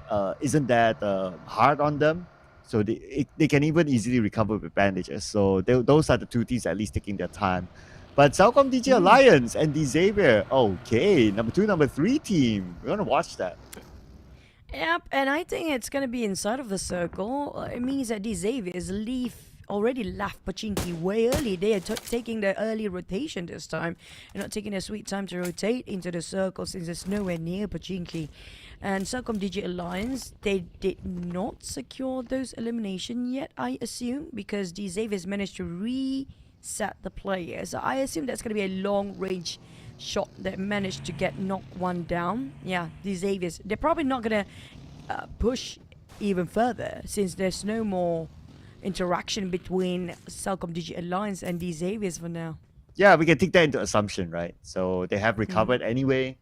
hard on them. So they can even easily recover with bandages. So those are the two teams at least taking their time. But CELCOMDIGI Alliance and Xavier, okay, number 2, number 3 team. We're gonna watch that. Yep, and I think it's gonna be inside of the circle. It means that Xavier is already left Pachinki way early. They are taking the early rotation this time, and not taking a sweet time to rotate into the circle since it's nowhere near Pachinki. And CELCOMDIGI Alliance, they did not secure those elimination yet, I assume, because Xavier has managed to reset the players. So I assume that's going to be a long range shot that managed to get knocked one down. Yeah, Xavier's, they're probably not going to push even further since there's no more interaction between CELCOMDIGI Alliance and Xavier's for now. Yeah, we can take that into assumption, right? So they have recovered anyway,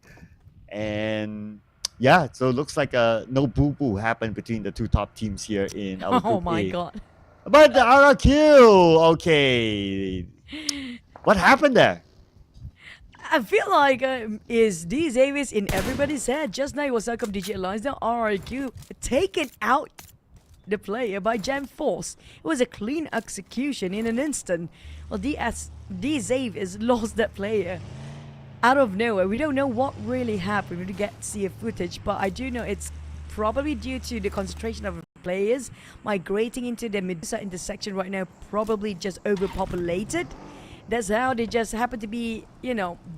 and yeah, so it looks like no boo-boo happened between the two top teams here in our Oh Group my A. god. But the RRQ, okay. What happened there? I feel like is Xavier's in everybody's head. Just now it was CELCOMDIGI Alliance, now RRQ taken out the player by Jam Force. It was a clean execution in an instant. Well, Xavier's lost that player out of nowhere. We don't know what really happened. We didn't get to see a footage, but I do know it's probably due to the concentration of players migrating into the Medusa intersection right now, probably just overpopulated. That's how they just happen to be,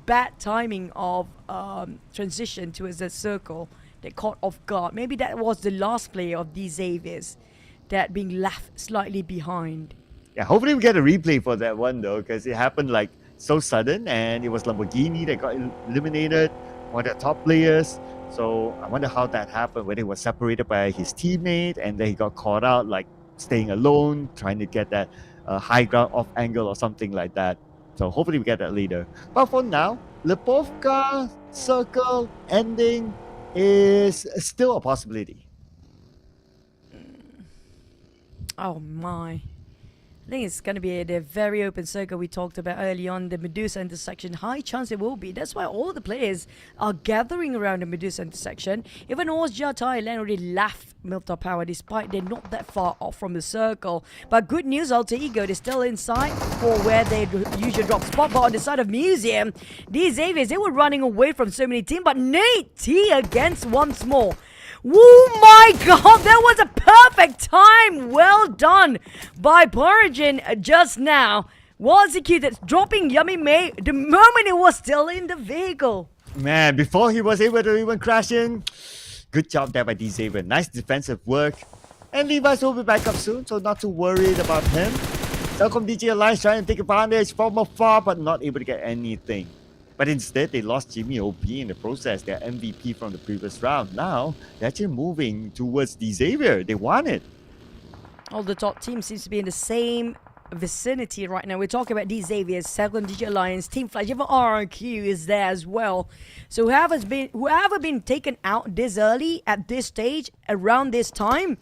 bad timing of transition towards the circle. They caught off guard. Maybe that was the last player of these Xaviers that being left slightly behind. Yeah, hopefully we get a replay for that one though, because it happened like so sudden, and it was Lamborghini that got eliminated, one of the top players. So I wonder how that happened, whether he was separated by his teammate and then he got caught out, like staying alone, trying to get that high ground off angle or something like that. So hopefully we get that later. But for now, Lipovka circle ending is still a possibility. Oh my. I think it's going to be the very open circle we talked about early on, the Medusa intersection. High chance it will be. That's why all the players are gathering around the Medusa intersection. Even OSJA Thailand already left Milta Power despite they're not that far off from the circle. But good news, Alter Ego, they're still inside for where they usually drop spot. But on the side of Museum, these Xaviers, they were running away from so many teams. But Nate T against once more. Oh my god, that was a perfect time. Well done by Paragin just now. Well executed, dropping Yummy May the moment it was still in the vehicle. Man, before he was able to even crash in, Good job there by Xavier. Nice defensive work. And Levi's will be back up soon, so not too worried about him. CELCOMDIGI Alliance trying to take advantage from afar, but not able to get anything. But instead, they lost Jimmy OP in the process, their MVP from the previous round. Now, they're actually moving towards Xavier. They won it. All the top teams seems to be in the same vicinity right now. We're talking about Xavier's CELCOMDIGI Alliance, Team Flash, even RRQ is there as well. So whoever been taken out this early at this stage, around this time,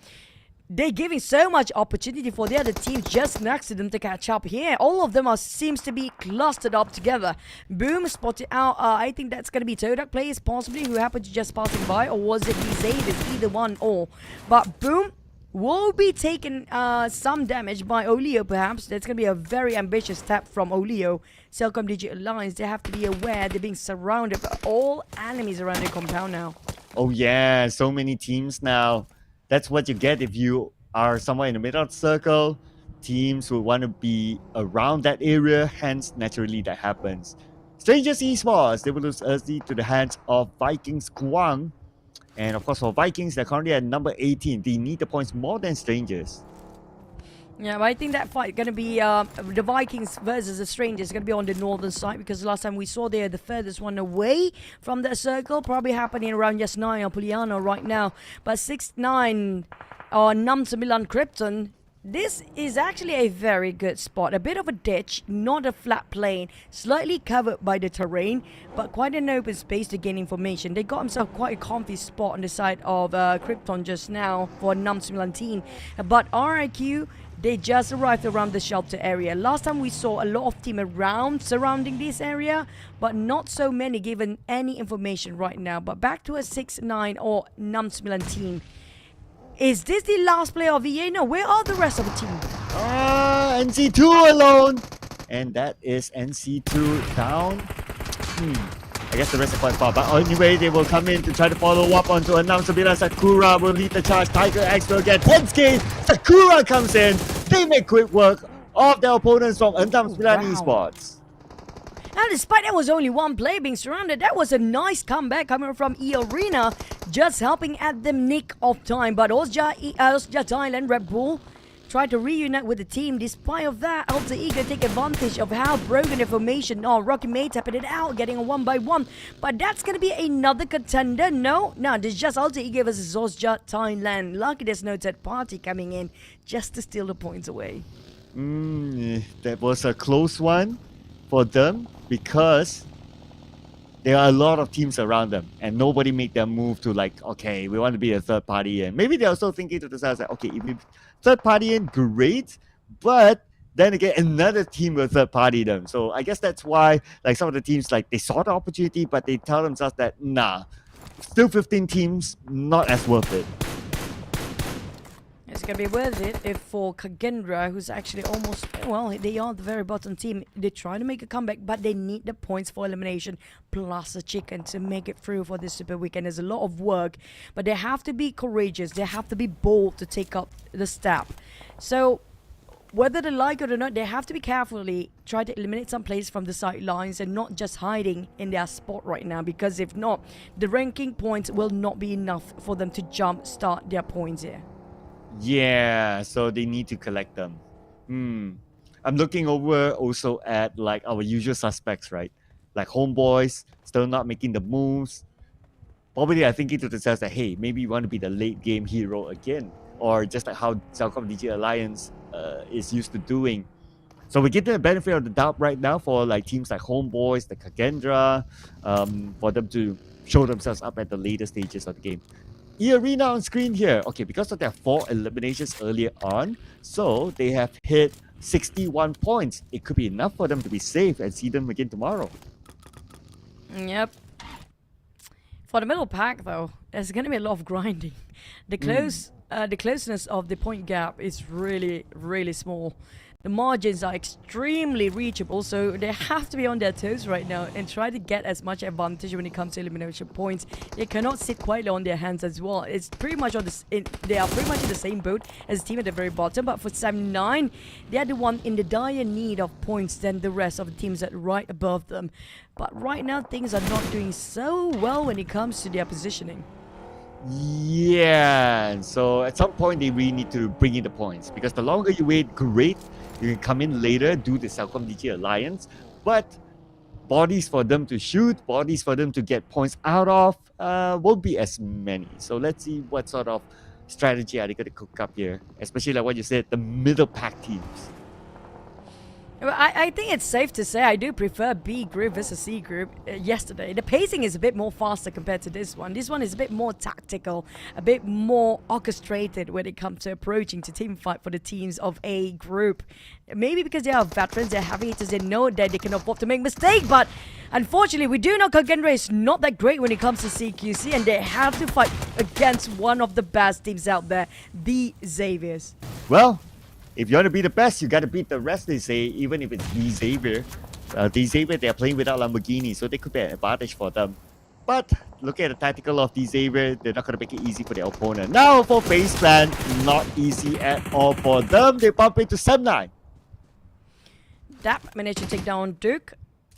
they're giving so much opportunity for the other teams just next to them to catch up here. All of them seems to be clustered up together. Boom spotted out, I think that's going to be TODAK players possibly who happened to just passing by, or was it Xavier's, either one or. But Boom will be taking some damage by Olio perhaps. That's going to be a very ambitious step from Olio. CELCOMDIGI Alliance, they have to be aware they're being surrounded by all enemies around the compound now. Oh yeah, so many teams now. That's what you get if you are somewhere in the middle of the circle. Teams will want to be around that area, hence naturally that happens. Strangers Esports, they will lose early to the hands of VIKINGS Guang. And of course for VIKINGS, they're currently at number 18. They need the points more than Strangers. Yeah, but I think that fight going to be the VIKINGS versus the Strangers going to be on the northern side, because last time we saw they're the furthest one away from the circle, probably happening around just 9 or Puliano right now. But 6-9 or 9-9 Krypton, this is actually a very good spot. A bit of a ditch, not a flat plain, slightly covered by the terrain, but quite an open space to gain information. They got themselves quite a comfy spot on the side of Krypton just now for 9-9 team. But RIQ, they just arrived around the shelter area. Last time we saw a lot of team around surrounding this area, but not so many given any information right now. But back to a 6-9 or 9-9 team. Is this the last player of ENAM? Where are the rest of the team? NC2 alone. And that is NC2 down. I guess the rest are quite far. But anyway, they will come in to try to follow up onto a SEMBILAN. Sakura will lead the charge. Tiger X will get 10k. Sakura comes in. They make quick work of their opponents from SEMBILAN Esports. Now, despite there was only one player being surrounded, that was a nice comeback coming from eArena, just helping at the nick of time. But OSJA Thailand Red Bull tried to reunite with the team. Despite of that, OSJA take advantage of how broken the formation are. Rocky May tapping it out, getting a 1-by-1. But that's going to be another contender. No, this is just OSJA versus OSJA Thailand. Lucky there's no third party coming in just to steal the points away. That was a close one for them, because there are a lot of teams around them and nobody made them move to like, okay, we want to be a third party. And maybe they're also thinking to themselves like, okay, if we third party in, great, but then again, another team will third party them. So I guess that's why like some of the teams, like they saw the opportunity, but they tell themselves that, nah, still 15 teams, not as worth it. It's going to be worth it if for KAGENDRA, who's actually almost, well, they are the very bottom team. They try to make a comeback, but they need the points for elimination plus a chicken to make it through for this Super Weekend. There's a lot of work, but they have to be courageous. They have to be bold to take up the step. So whether they like it or not, they have to be carefully try to eliminate some players from the sidelines and not just hiding in their spot right now, because if not, the ranking points will not be enough for them to jump start their points here. Yeah, so they need to collect them. I'm looking over also at like our usual suspects, right? Like Homeboys, still not making the moves. Probably I thinking to themselves that, hey, maybe you want to be the late game hero again. Or just like how CELCOMDIGI Alliance is used to doing. So we get the benefit of the doubt right now for like teams like Homeboys, the KAGENDRA, for them to show themselves up at the later stages of the game. eArena on screen here. Okay, because of their 4 eliminations earlier on, so they have hit 61 points. It could be enough for them to be safe and see them again tomorrow. Yep. For the middle pack, though, there's going to be a lot of grinding. The closeness of the point gap is really, really small. The margins are extremely reachable, so they have to be on their toes right now and try to get as much advantage when it comes to elimination points. They cannot sit quietly on their hands as well. It's pretty much on they are pretty much in the same boat as the team at the very bottom. But for 7-9, they are the one in the dire need of points than the rest of the teams that are right above them. But right now, things are not doing so well when it comes to their positioning. Yeah, and so at some point they really need to bring in the points, because the longer you wait, great, you can come in later, do the CELCOMDIGI alliance, but bodies for them to shoot, bodies for them to get points out of, won't be as many. So let's see what sort of strategy are they going to cook up here, especially like what you said, the middle pack teams. Well, I think it's safe to say I do prefer B group versus C group yesterday. The pacing is a bit more faster compared to this one. This one is a bit more tactical, a bit more orchestrated when it comes to approaching to team fight for the teams of A group. Maybe because they are veterans, they're heavy hitters, they know that they can afford to make mistakes, but unfortunately we do know KAGENDRA is not that great when it comes to CQC, and they have to fight against one of the best teams out there, the Xaviers. Well, if you want to be the best, you got to beat the rest, they say, even if it's the Xavier. The Xavier, they're playing without Lamborghini, so they could be an advantage for them. But look at the tactical of the Xavier, they're not going to make it easy for their opponent. Now for FaZe Clan, not easy at all for them. They bump into SEM9. Dap managed to take down Duke.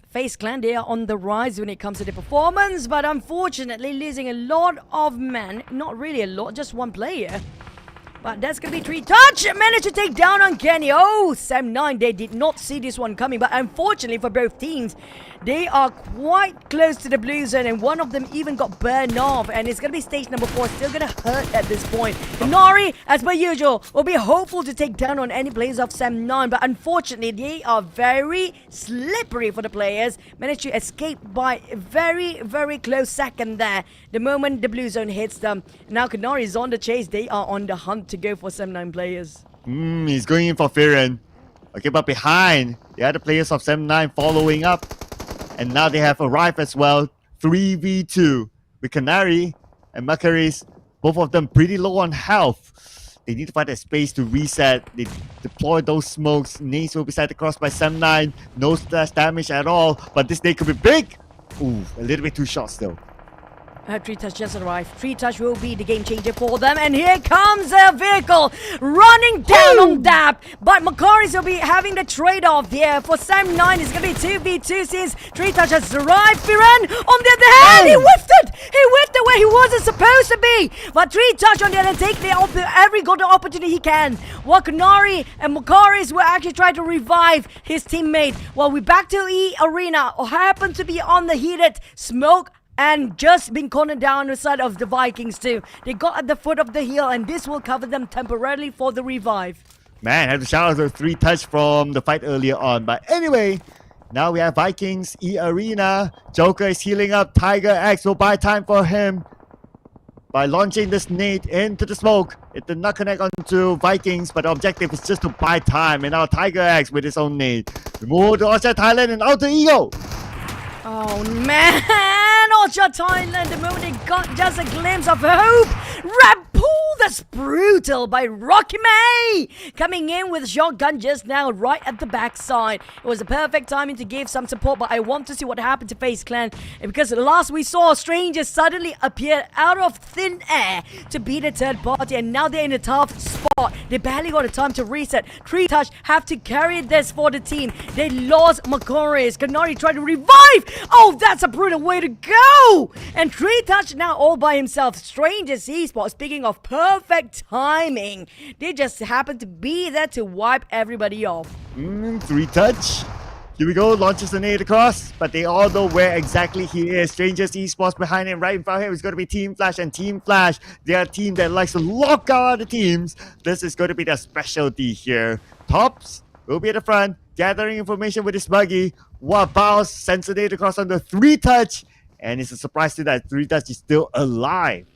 FaZe Clan, they are on the rise when it comes to their performance, but unfortunately losing a lot of men. Not really a lot, just one player. But that's going to be 3 touch. Managed to take down on Kenny. Oh, SEM9, they did not see this one coming. But unfortunately for both teams, they are quite close to the blue zone. And one of them even got burned off. And it's going to be stage number 4. Still going to hurt at this point. Nari, as per usual, will be hopeful to take down on any players of SEM9. But unfortunately, they are very slippery for the players. Managed to escape by a very, very close second there. The moment the blue zone hits them. Now Kanari is on the chase. They are on the hunt to go for SEM9 players. He's going in for Firen. Okay, but behind, the other players of SEM9 following up. And now they have arrived as well. 3v2 with Canary and Macaris. Both of them pretty low on health. They need to find a space to reset. They deploy those smokes. Nades will be sent across by SEM9. No splash damage at all. But this nade could be big. Ooh, a little bit too short still. 3 touch just arrived. 3 touch will be the game changer for them. And here comes a vehicle running down on Dap. But Macari's will be having the trade-off here. For SEM9, it's going to be 2v2 since 3 touch has arrived. Firen, on the other hand, he whiffed it. He whiffed it where he wasn't supposed to be. But 3 touch on the other take every golden opportunity he can. While Kanari and Macari's will actually try to revive his teammate. While we're back to eArena, or happen to be on the heated smoke and just been cornered down the side of the Vikings too. They got at the foot of the hill, and this will cover them temporarily for the revive. Man, I have to shout out the 3 touch from the fight earlier on. But anyway, now we have Vikings, eArena. Joker is healing up. Tiger X will buy time for him by launching this nade into the smoke. It did not connect onto Vikings, but the objective is just to buy time. And now Tiger X with his own nade. We move to OSJA Thailand and out to Ego. Oh man, OSJA Thailand, the moment they got just a glimpse of hope. Red Bull, that's brutal by Rocky May. Coming in with shotgun just now right at the backside. It was a perfect timing to give some support, but I want to see what happened to FaZe Clan. And because last we saw, strangers suddenly appeared out of thin air to be the third party, and now they're in a tough spot. They barely got a time to reset. 3 touch have to carry this for the team. They lost Macaris. Kanari tried to revive. Oh, that's a brutal way to go. And 3 touch now all by himself. Strangers Esports, speaking of perfect timing, they just happened to be there to wipe everybody off. 3 touch. Here we go, launches the nade across, but they all know where exactly he is. Strangers Esports behind him, right in front of him is going to be Team Flash, and Team Flash, they are a team that likes to lock out other teams. This is going to be their specialty here. Tops will be at the front, gathering information with his buggy. What bounce, sends a nade across on the 3 touch, and it's a surprise to that 3 touch is still alive.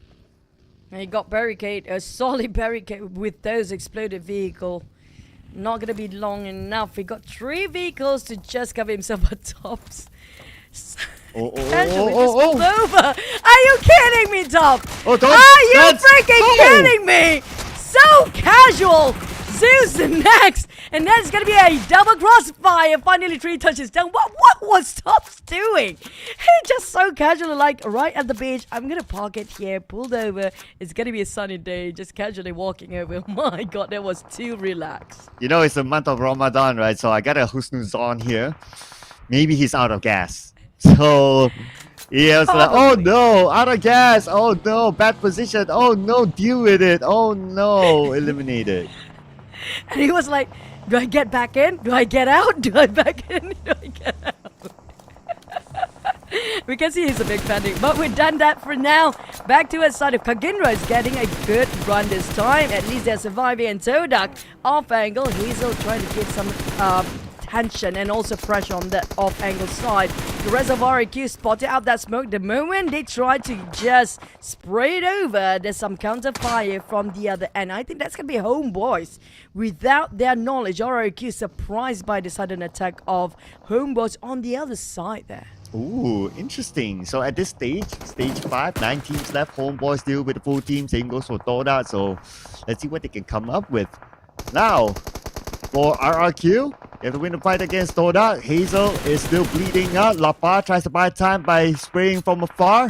And he got barricade, a solid barricade with those exploded vehicle. Not gonna be long enough. He got 3 vehicles to just cover himself at tops. Pulled over. Are you kidding me, Top? Are you freaking kidding me? So casual. Zeus next, and that's gonna be a double crossfire. Finally, 3 touches down. What was Tops doing? He just so casual, like right at the beach. I'm gonna park it here. Pulled over. It's gonna be a sunny day. Just casually walking over. My God, that was too relaxed. You know, it's the month of Ramadan, right? So I got a Husnuzon here. Maybe he's out of gas. So Yeah, it's like, oh no, out of gas. Oh no, bad position. Oh no, deal with it. Oh no, eliminated. And he was like, do I get back in? Do I get out? Do I back in? Do I get out? We can see he's a big panic, but we've done that for now. Back to our side of KAGENDRA is getting a good run this time. At least they're surviving. And TODAK off angle. Hazel trying to get some tension and also pressure on the off angle side. The rest of RQ spotted out that smoke. The moment they try to just spray it over, there's some counter fire from the other end. I think that's gonna be HOMEBOIS. Without their knowledge, RQ surprised by the sudden attack of HOMEBOIS on the other side there. Ooh, interesting. So at this stage 5, 9 teams left. HOMEBOIS deal with the full team. Same goes for TODAK. So let's see what they can come up with. Now, for RRQ, they have to win the fight against TODAK. Hazel is still bleeding out. Lapa tries to buy time by spraying from afar,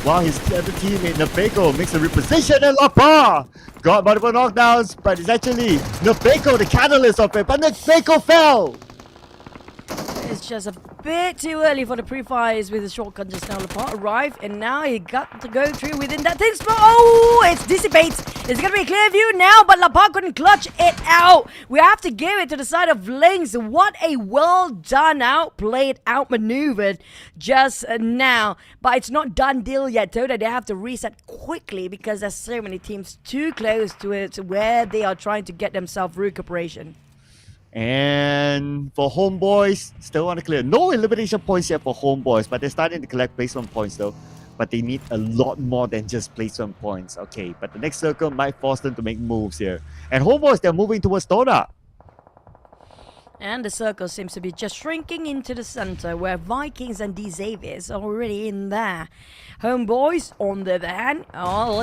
while his other teammate Nabeko makes a reposition, and Lapa got multiple knockdowns, but it's actually Nabeko the catalyst of it. But Nabeko fell. It's just a bit too early for the pre-fires with the shotgun just now. Laporte arrived and now he got to go through within that thin spot. Oh, it dissipates. It's going to be a clear view now, but Laporte couldn't clutch it out. We have to give it to the side of Lynx. What a well done, outplayed, outmaneuvered just now. But it's not done deal yet. TODAK, they have to reset quickly because there's so many teams too close to it where they are trying to get themselves recuperation. And for HOMEBOIS, still on the clear. No elimination points yet for HOMEBOIS, but they're starting to collect placement points though. But they need a lot more than just placement points. Okay, but the next circle might force them to make moves here. And HOMEBOIS, they're moving towards TODAK. And the circle seems to be just shrinking into the center where Vikings and Xaviers are already in there. HOMEBOIS, on the other hand,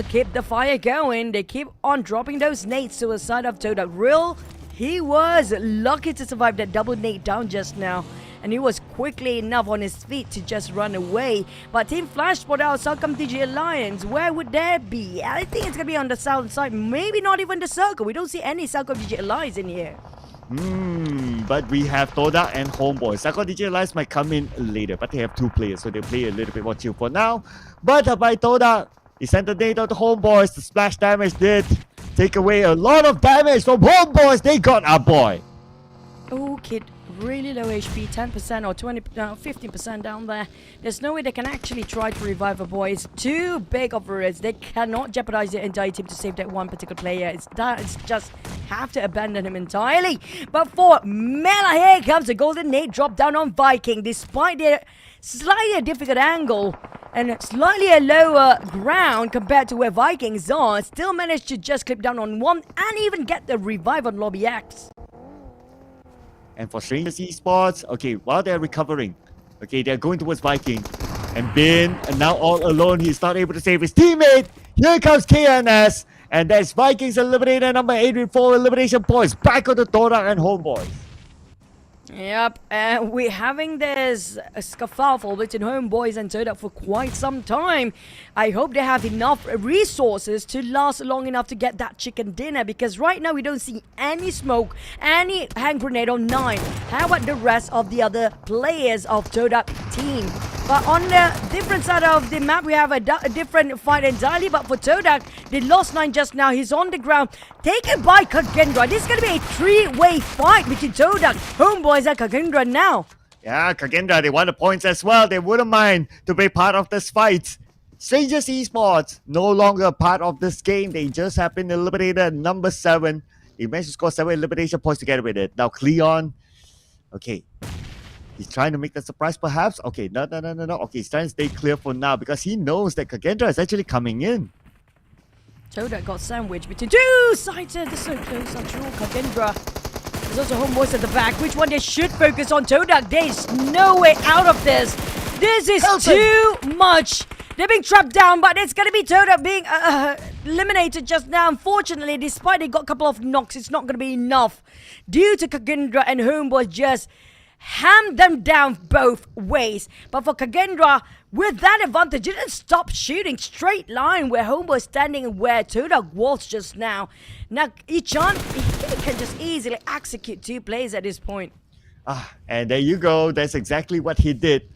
keep the fire going. They keep on dropping those nades to the side of TODAK. Real, he was lucky to survive that double nade down just now. And he was quickly enough on his feet to just run away. But Team Flash spotted out CELCOMDIGI Alliance. Where would there be? I think it's going to be on the south side. Maybe not even the circle. We don't see any CELCOMDIGI Alliance in here. But we have TODAK and HOMEBOIS. CELCOMDIGI Alliance might come in later, but they have 2 players, so they'll play a little bit more chill for now. But by TODAK, he sent the nade out to HOMEBOIS. The splash damage did take away a lot of damage from HOMEBOIS. They got our boy. Oh, kid. Really low HP, 10% or 15% down there. There's no way they can actually try to revive a boy. It's too big of a risk. They cannot jeopardize the entire team to save that one particular player. It's just have to abandon him entirely. But for Mela, here comes a golden nade drop down on Viking. Despite their slightly difficult angle and slightly a lower ground compared to where Vikings are, still managed to just clip down on one and even get the revive on Lobby X. And for Strangers Esports, okay, while they're recovering, okay, they're going towards Viking. And Bin, and now all alone, he's not able to save his teammate. Here comes KNS, and that's Vikings eliminator number 8 with 4 elimination points. Back on the TODAK and HOMEBOIS. Yep, and we're having this scuffle between HOMEBOIS and TODAK for quite some time. I hope they have enough resources to last long enough to get that chicken dinner, because right now we don't see any smoke, any hand grenade on 9. How about the rest of the other players of TODAK team? But on the different side of the map, we have a different fight entirely. But for TODAK, they lost 9 just now. He's on the ground, taken by KAGENDRA. This is going to be a 3-way fight between TODAK, HOMEBOIS, and KAGENDRA now. Yeah, KAGENDRA, they want the points as well. They wouldn't mind to be part of this fight. Strangers Esports, no longer part of this game. They just have been eliminated number 7. They managed to score 7 elimination points together with it. Now, Cleon, okay. He's trying to make the surprise, perhaps. Okay, no. Okay, he's trying to stay clear for now because he knows that KAGENDRA is actually coming in. TODAK got sandwiched between 2 sides. They're so close, after all. KAGENDRA. There's also HOMEBOIS at the back. Which one they should focus on? TODAK, there's no way out of this. This is too much. They're being trapped down, but it's going to be TODAK being eliminated just now. Unfortunately, despite they got a couple of knocks, it's not going to be enough. Due to KAGENDRA and HOMEBOIS just hammed them down both ways. But for KAGENDRA, with that advantage, it didn't stop shooting straight line where HOMEBOIS standing and where TODAK was just now. Now, Ichan, he can just easily execute 2 plays at this point. And there you go. That's exactly what he did.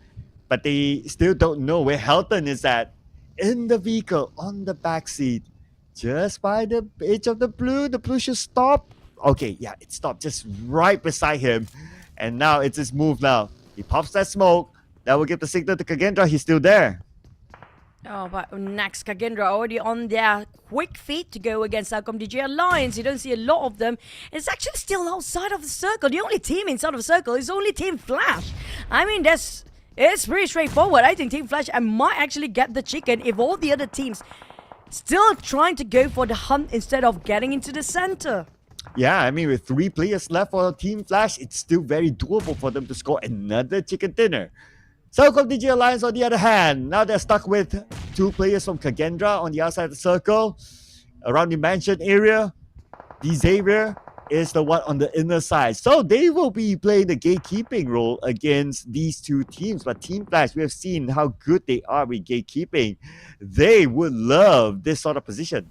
but they still don't know where Helton is at. In the vehicle, on the back seat, just by the edge of the blue should stop. Okay, yeah, it stopped just right beside him. And now it's his move now. He pops that smoke. That will give the signal to KAGENDRA. He's still there. Oh, but next, KAGENDRA already on their quick feet to go against CELCOMDIGI Alliance. You don't see a lot of them. It's actually still outside of the circle. The only team inside of the circle is only Team Flash. I mean, it's pretty straightforward. I think Team Flash might actually get the chicken if all the other teams still trying to go for the hunt instead of getting into the center. Yeah, I mean, with 3 players left for Team Flash, it's still very doable for them to score another chicken dinner. CELCOMDIGI Alliance, on the other hand, now they're stuck with 2 players from KAGENDRA on the outside of the circle. Around the mansion area, Xavier is the one on the inner side. So they will be playing the gatekeeping role against these 2 teams. But Team Flash, we have seen how good they are with gatekeeping. They would love this sort of position.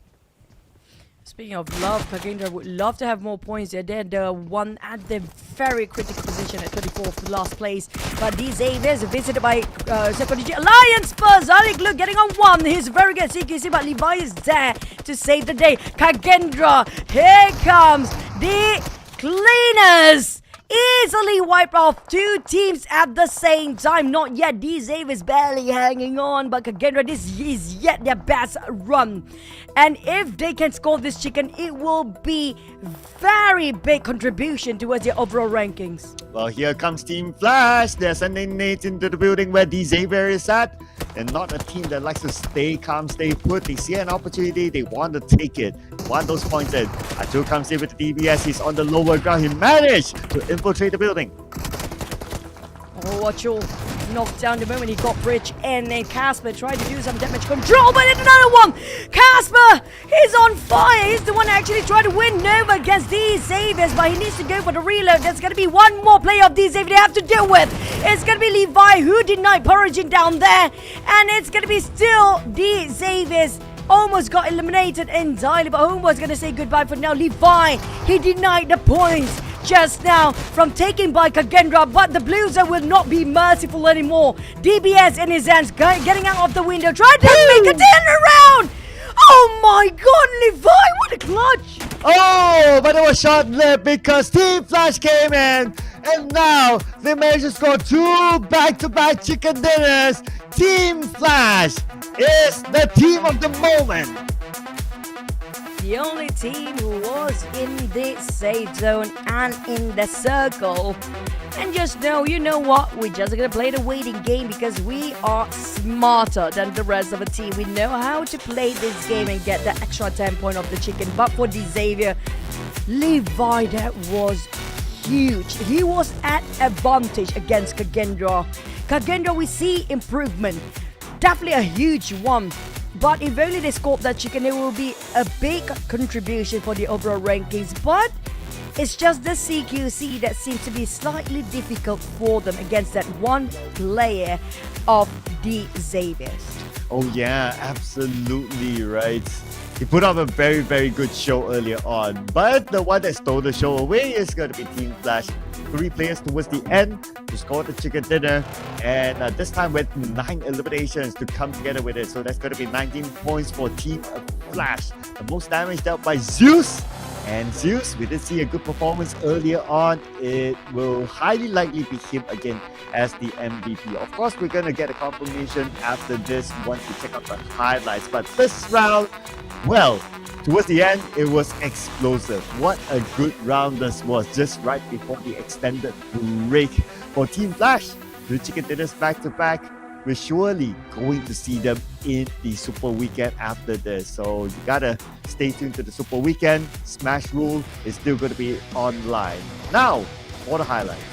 Speaking of love, KAGENDRA would love to have more points. They're the one at the very critical position at 34th last place. But these Xaviers are visited by CELCOMDIGI Alliance first. Alik Luke getting on 1. He's very good CQC, but Levi is there to save the day. KAGENDRA, here comes the cleaners. Easily wipe off 2 teams at the same time. Not yet. D-Zave is barely hanging on, but KAGENDRA, this is yet their best run. And if they can score this chicken, it will be very big contribution towards their overall rankings. Well, here comes Team Flash. They're sending Nate into the building where Xavier is at. They're not a team that likes to stay calm, stay put. They see an opportunity, they want to take it. Want those points in. Atu comes in with the DBS. He's on the lower ground. He managed to infiltrate the building. Oh, Acho knocked down the moment he got Bridge, and then Casper tried to do some damage control, but another one! Casper is on fire! He's the one that actually tried to win over against these Xaviers, but he needs to go for the reload. There's going to be one more player of these Xaviers they have to deal with. It's going to be Levi who denied Porridging down there, and it's going to be still the Xaviers. Almost got eliminated entirely, but HOMEBOIS going to say goodbye for now. Levi, he denied the points just now from taking by KAGENDRA, but the Blues will not be merciful anymore. DBS in his hands, getting out of the window, trying to make a turnaround. Oh my god, Levi, what a clutch! Oh, but it was short-lived because Team Flash came in, and now they managed to score 2 back-to-back chicken dinners. Team Flash is the team of the moment. The only team who was in the safe zone and in the circle. And just know, you know what? We're just gonna play the waiting game because we are smarter than the rest of the team. We know how to play this game and get the extra 10 point of the chicken. But for the Xavier, Levi, that was huge. He was at advantage against KAGENDRA. KAGENDRA, we see improvement. Definitely a huge one. But if only they scored that chicken, it will be a big contribution for the overall rankings. But it's just the CQC that seems to be slightly difficult for them against that one player of the Xaviers. Oh yeah, absolutely right. He put up a very, very good show earlier on. But the one that stole the show away is going to be Team Flash. 3 players towards the end to score the chicken dinner. And this time with 9 eliminations to come together with it. So that's going to be 19 points for Team Flash. The most damage dealt by Zeus. And Zeus, we did see a good performance earlier on. It will highly likely be him again as the MVP. Of course, we're going to get a confirmation after this once we check out the highlights. But this round, well, towards the end, it was explosive. What a good round this was, just right before the extended break for Team Flash. The chicken dinners back to back. We're surely going to see them in the Super Weekend after this. So you gotta stay tuned to the Super Weekend. Smash Rule is still going to be online. Now, for the highlights.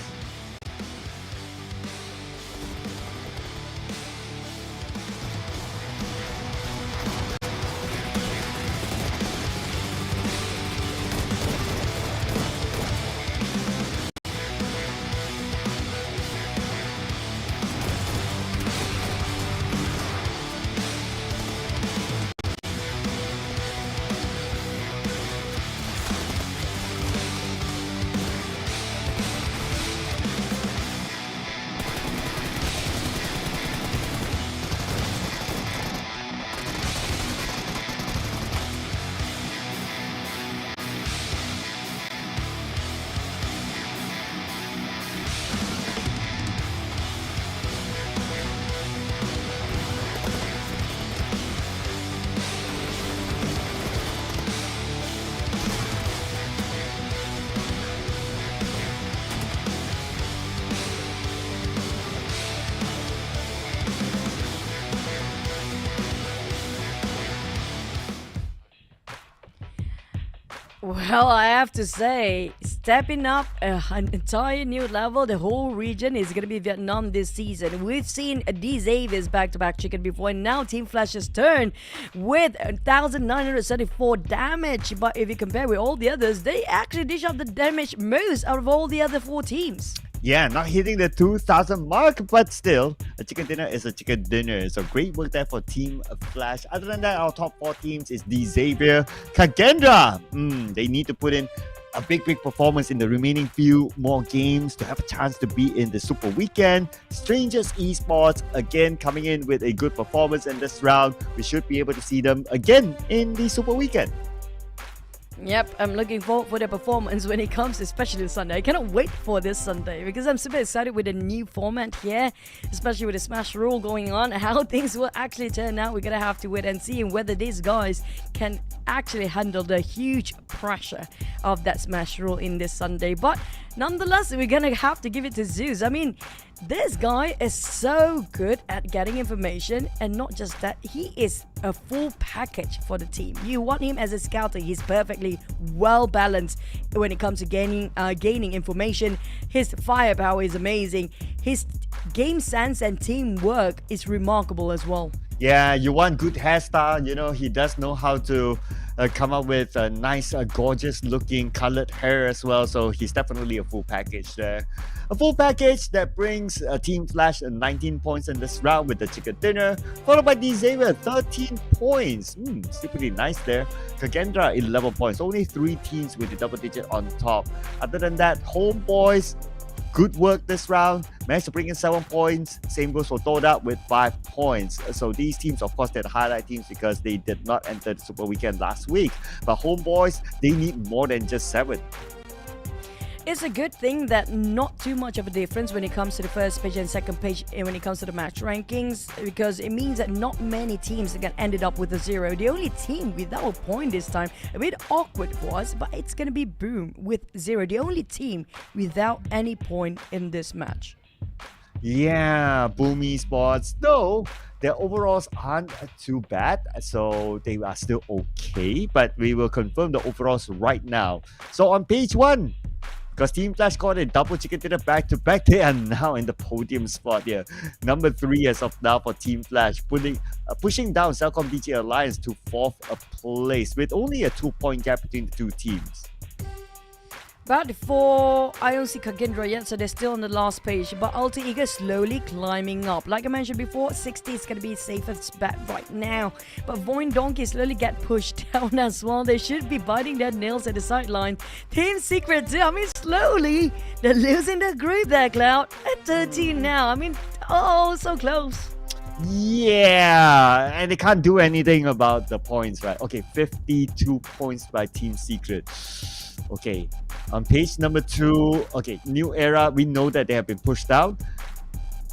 Well, I have to say, stepping up an entire new level, the whole region is going to be Vietnam this season. We've seen these Avis back-to-back chicken before, and now Team Flash's turn with 1,974 damage. But if you compare with all the others, they actually dish out the damage most out of all the other 4 teams. Yeah, not hitting the 2,000 mark, but still, a chicken dinner is a chicken dinner. So great work there for Team Flash. Other than that, our top 4 teams is the Xavier, KAGENDRA. They need to put in a big performance in the remaining few more games to have a chance to be in the Super Weekend. Strangers Esports, again, coming in with a good performance in this round. We should be able to see them again in the Super Weekend. Yep, I'm looking forward for their performance when it comes, especially Sunday. I cannot wait for this Sunday because I'm super excited with the new format here, especially with the Smash rule going on. How things will actually turn out, we're gonna have to wait and see whether these guys can actually handle the huge pressure of that Smash rule in this Sunday. But nonetheless, we're gonna have to give it to Zeus. I mean, this guy is so good at getting information, and not just that, he is a full package for the team. You want him as a scouter, he's perfectly well balanced when it comes to gaining information. His firepower is amazing. His game sense and teamwork is remarkable as well. Yeah, you want good hairstyle, you know, he does know how to come up with a nice, gorgeous looking colored hair as well. So he's definitely a full package there. A full package that brings Team Flash 19 points in this round with the chicken dinner, followed by the Xavier 13 points. Still pretty nice there. KAGENDRA 11 points. Only 3 teams with a double digit on top. Other than that, HOMEBOIS, good work this round. Managed to bring in 7 points. Same goes for TODAK with 5 points. So these teams, of course, they're the highlight teams because they did not enter the Super Weekend last week. But HOMEBOIS, they need more than just 7. It's a good thing that not too much of a difference when it comes to the first page and second page and when it comes to the match rankings, because it means that not many teams are going to end up with a 0. The only team without a point this time, a bit awkward for us, but it's going to be Boom with 0. The only team without any point in this match. Yeah, Boom Esports, though their overalls aren't too bad, so they are still okay, but we will confirm the overalls right now. So on page 1, because Team Flash got a double chicken dinner back-to-back, they are now in the podium spot here. Number 3 as of now for Team Flash, pushing down CELCOMDIGI Alliance to 4th place with only a 2-point gap between the 2 teams. But for, I don't see KAGENDRA yet, so they're still on the last page. But Alter Ego slowly climbing up. Like I mentioned before, 60 is going to be safest bet right now. But VOIN Donkey slowly get pushed down as well. They should be biting their nails at the sideline. Team Secret too, I mean, slowly, they're losing their group there, Cloud. At 13 now, I mean, oh, so close. Yeah, and they can't do anything about the points, right? Okay, 52 points by Team Secret. Okay, on page number 2, okay, new era, we know that they have been pushed down,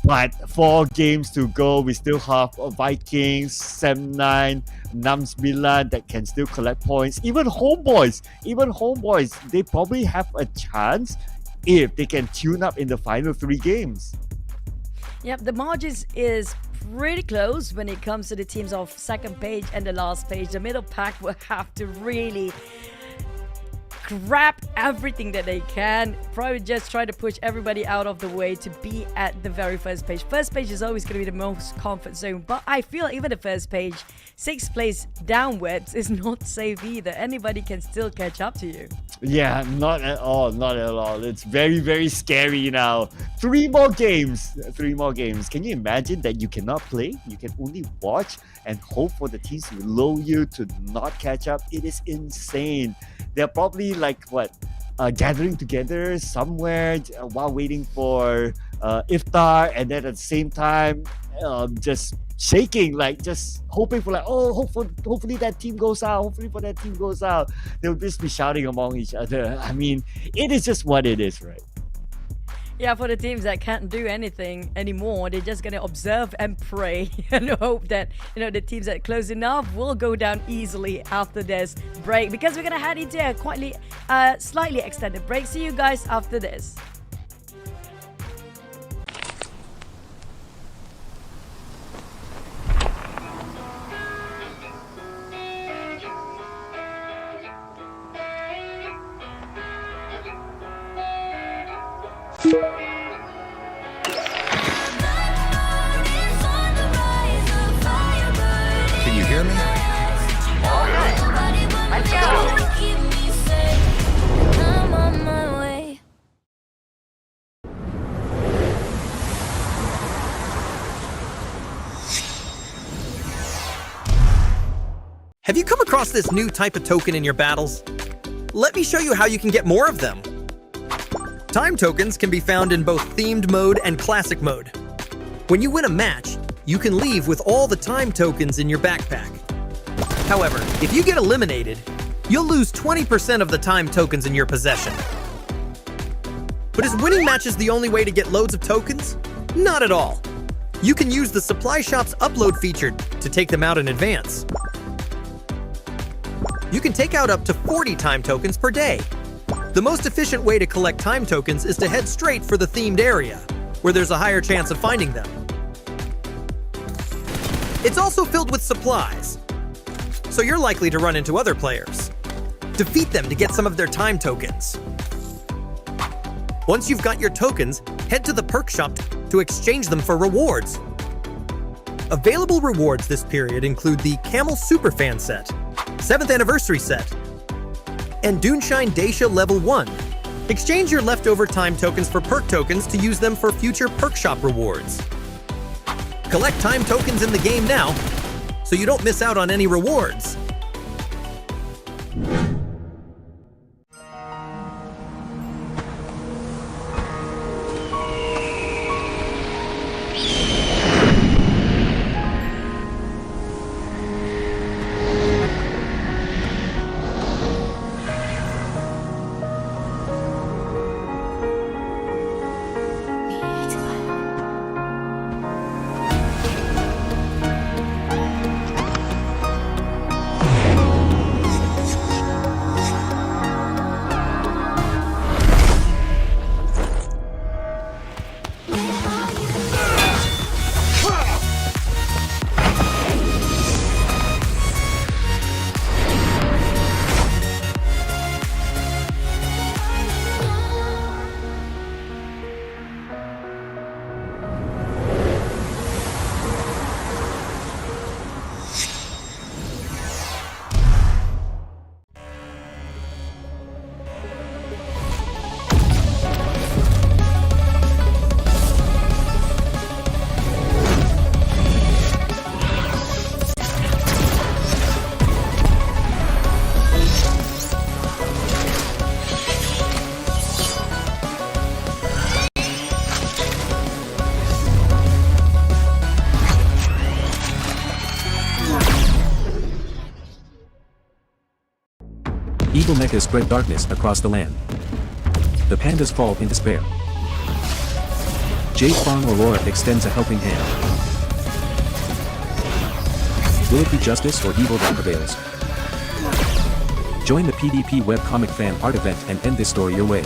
but 4 games to go. We still have Vikings, SEM9, SEMBILAN that can still collect points. Even HOMEBOIS, they probably have a chance if they can tune up in the final 3 games. Yep, the margins is pretty close when it comes to the teams of second page and the last page. The middle pack will have to really grab everything that they can, probably just try to push everybody out of the way to be at the very first page. First page is always going to be the most comfort zone, but I feel even the first page, 6th place downwards is not safe either. Anybody can still catch up to you. Yeah, not at all. It's very, very scary now. 3 more games. Can you imagine that you cannot play? You can only watch and hope for the teams below you to not catch up. It is insane. They're probably gathering together somewhere while waiting for iftar, and then at the same time just shaking, just hoping for hopefully that team goes out, they'll just be shouting among each other. I mean, it is just what it is, right? Yeah, for the teams that can't do anything anymore, they're just gonna observe and pray and hope that, the teams that are close enough will go down easily after this break, because we're gonna head into a slightly extended break. See you guys after this. Can you hear me? Let's go. I'm on my way. Have you come across this new type of token in your battles? Let me show you how you can get more of them. Time tokens can be found in both themed mode and classic mode. When you win a match, you can leave with all the time tokens in your backpack. However, if you get eliminated, you'll lose 20% of the time tokens in your possession. But is winning matches the only way to get loads of tokens? Not at all. You can use the supply shop's upload feature to take them out in advance. You can take out up to 40 time tokens per day. The most efficient way to collect time tokens is to head straight for the themed area, where there's a higher chance of finding them. It's also filled with supplies, so you're likely to run into other players. Defeat them to get some of their time tokens. Once you've got your tokens, head to the perk shop to exchange them for rewards. Available rewards this period include the Camel Superfan set, 7th Anniversary set, and Duneshine Dacia Level 1. Exchange your leftover time tokens for perk tokens to use them for future perk shop rewards. Collect time tokens in the game now, so you don't miss out on any rewards. Evil mechas spread darkness across the land. The pandas fall in despair. Jade Farm Aurora extends a helping hand. Will it be justice or evil that prevails? Join the PDP webcomic fan art event and end this story your way.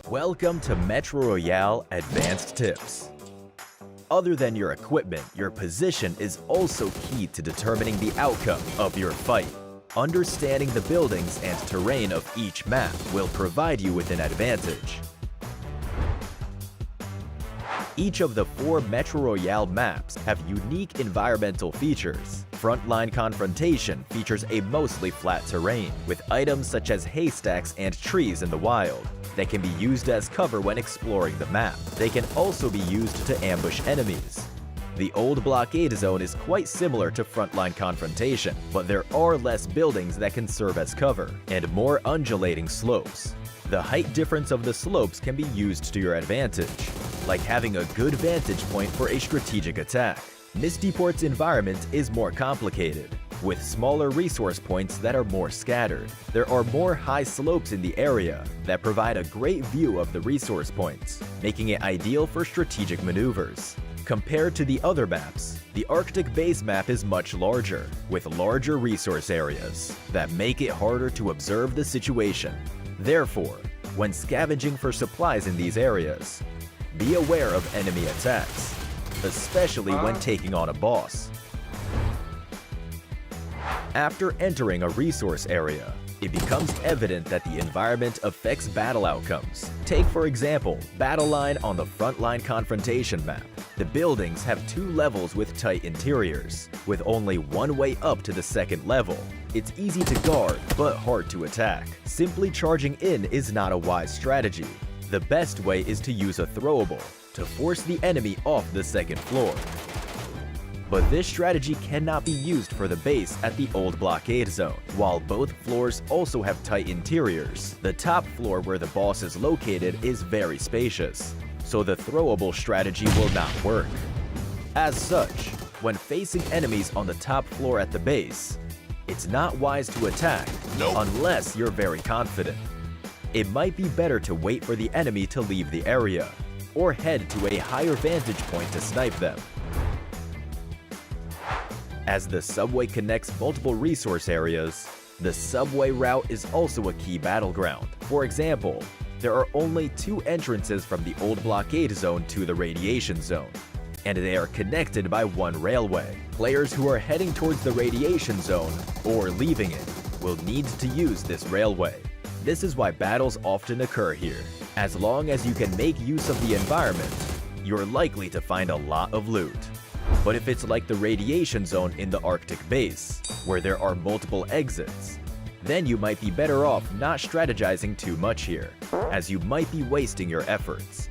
Welcome to Metro Royale Advanced Tips. Other than your equipment, your position is also key to determining the outcome of your fight. Understanding the buildings and terrain of each map will provide you with an advantage. Each of the 4 Metro Royale maps have unique environmental features. Frontline Confrontation features a mostly flat terrain, with items such as haystacks and trees in the wild that can be used as cover when exploring the map. They can also be used to ambush enemies. The old blockade zone is quite similar to Frontline Confrontation, but there are less buildings that can serve as cover, and more undulating slopes. The height difference of the slopes can be used to your advantage, like having a good vantage point for a strategic attack. Mistyport's environment is more complicated, with smaller resource points that are more scattered. There are more high slopes in the area that provide a great view of the resource points, making it ideal for strategic maneuvers. Compared to the other maps, the Arctic base map is much larger, with larger resource areas that make it harder to observe the situation. Therefore, when scavenging for supplies in these areas, be aware of enemy attacks, especially when taking on a boss. After entering a resource area, it becomes evident that the environment affects battle outcomes. Take, for example, Battle Line on the Frontline Confrontation map. The buildings have 2 levels with tight interiors, with only one way up to the 2nd level. It's easy to guard, but hard to attack. Simply charging in is not a wise strategy. The best way is to use a throwable to force the enemy off the 2nd floor. But this strategy cannot be used for the base at the old blockade zone. While both floors also have tight interiors, the top floor where the boss is located is very spacious, so the throwable strategy will not work. As such, when facing enemies on the top floor at the base, it's not wise to attack unless you're very confident. It might be better to wait for the enemy to leave the area, or head to a higher vantage point to snipe them. As the subway connects multiple resource areas, the subway route is also a key battleground. For example, there are only 2 entrances from the old blockade zone to the radiation zone, and they are connected by one railway. Players who are heading towards the radiation zone or leaving it will need to use this railway. This is why battles often occur here. As long as you can make use of the environment, you're likely to find a lot of loot. But if it's like the radiation zone in the Arctic base, where there are multiple exits, then you might be better off not strategizing too much here, as you might be wasting your efforts.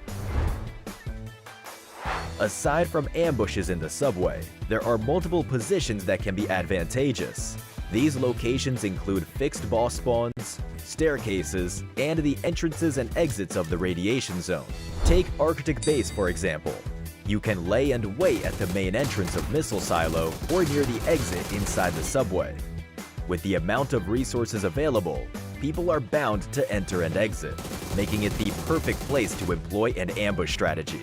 Aside from ambushes in the subway, there are multiple positions that can be advantageous. These locations include fixed boss spawns, staircases, and the entrances and exits of the radiation zone. Take Arctic Base for example. You can lay and wait at the main entrance of Missile Silo or near the exit inside the subway. With the amount of resources available, people are bound to enter and exit, making it the perfect place to employ an ambush strategy.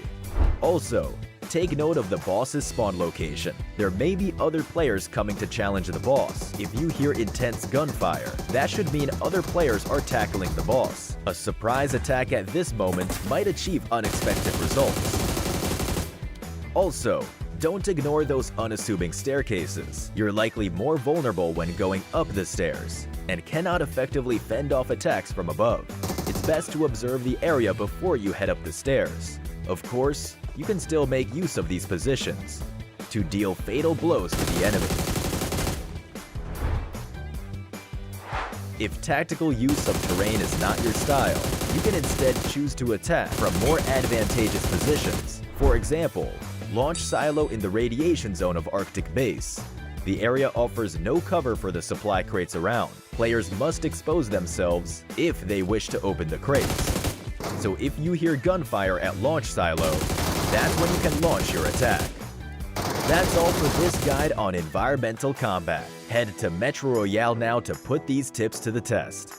Also, take note of the boss's spawn location. There may be other players coming to challenge the boss. If you hear intense gunfire, that should mean other players are tackling the boss. A surprise attack at this moment might achieve unexpected results. Also, don't ignore those unassuming staircases. You're likely more vulnerable when going up the stairs, and cannot effectively fend off attacks from above. It's best to observe the area before you head up the stairs. Of course, you can still make use of these positions to deal fatal blows to the enemy. If tactical use of terrain is not your style, you can instead choose to attack from more advantageous positions. For example, launch silo in the radiation zone of Arctic Base. The area offers no cover for the supply crates around. Players must expose themselves if they wish to open the crates. So if you hear gunfire at launch silo, that's when you can launch your attack. That's all for this guide on environmental combat. Head to Metro Royale now to put these tips to the test.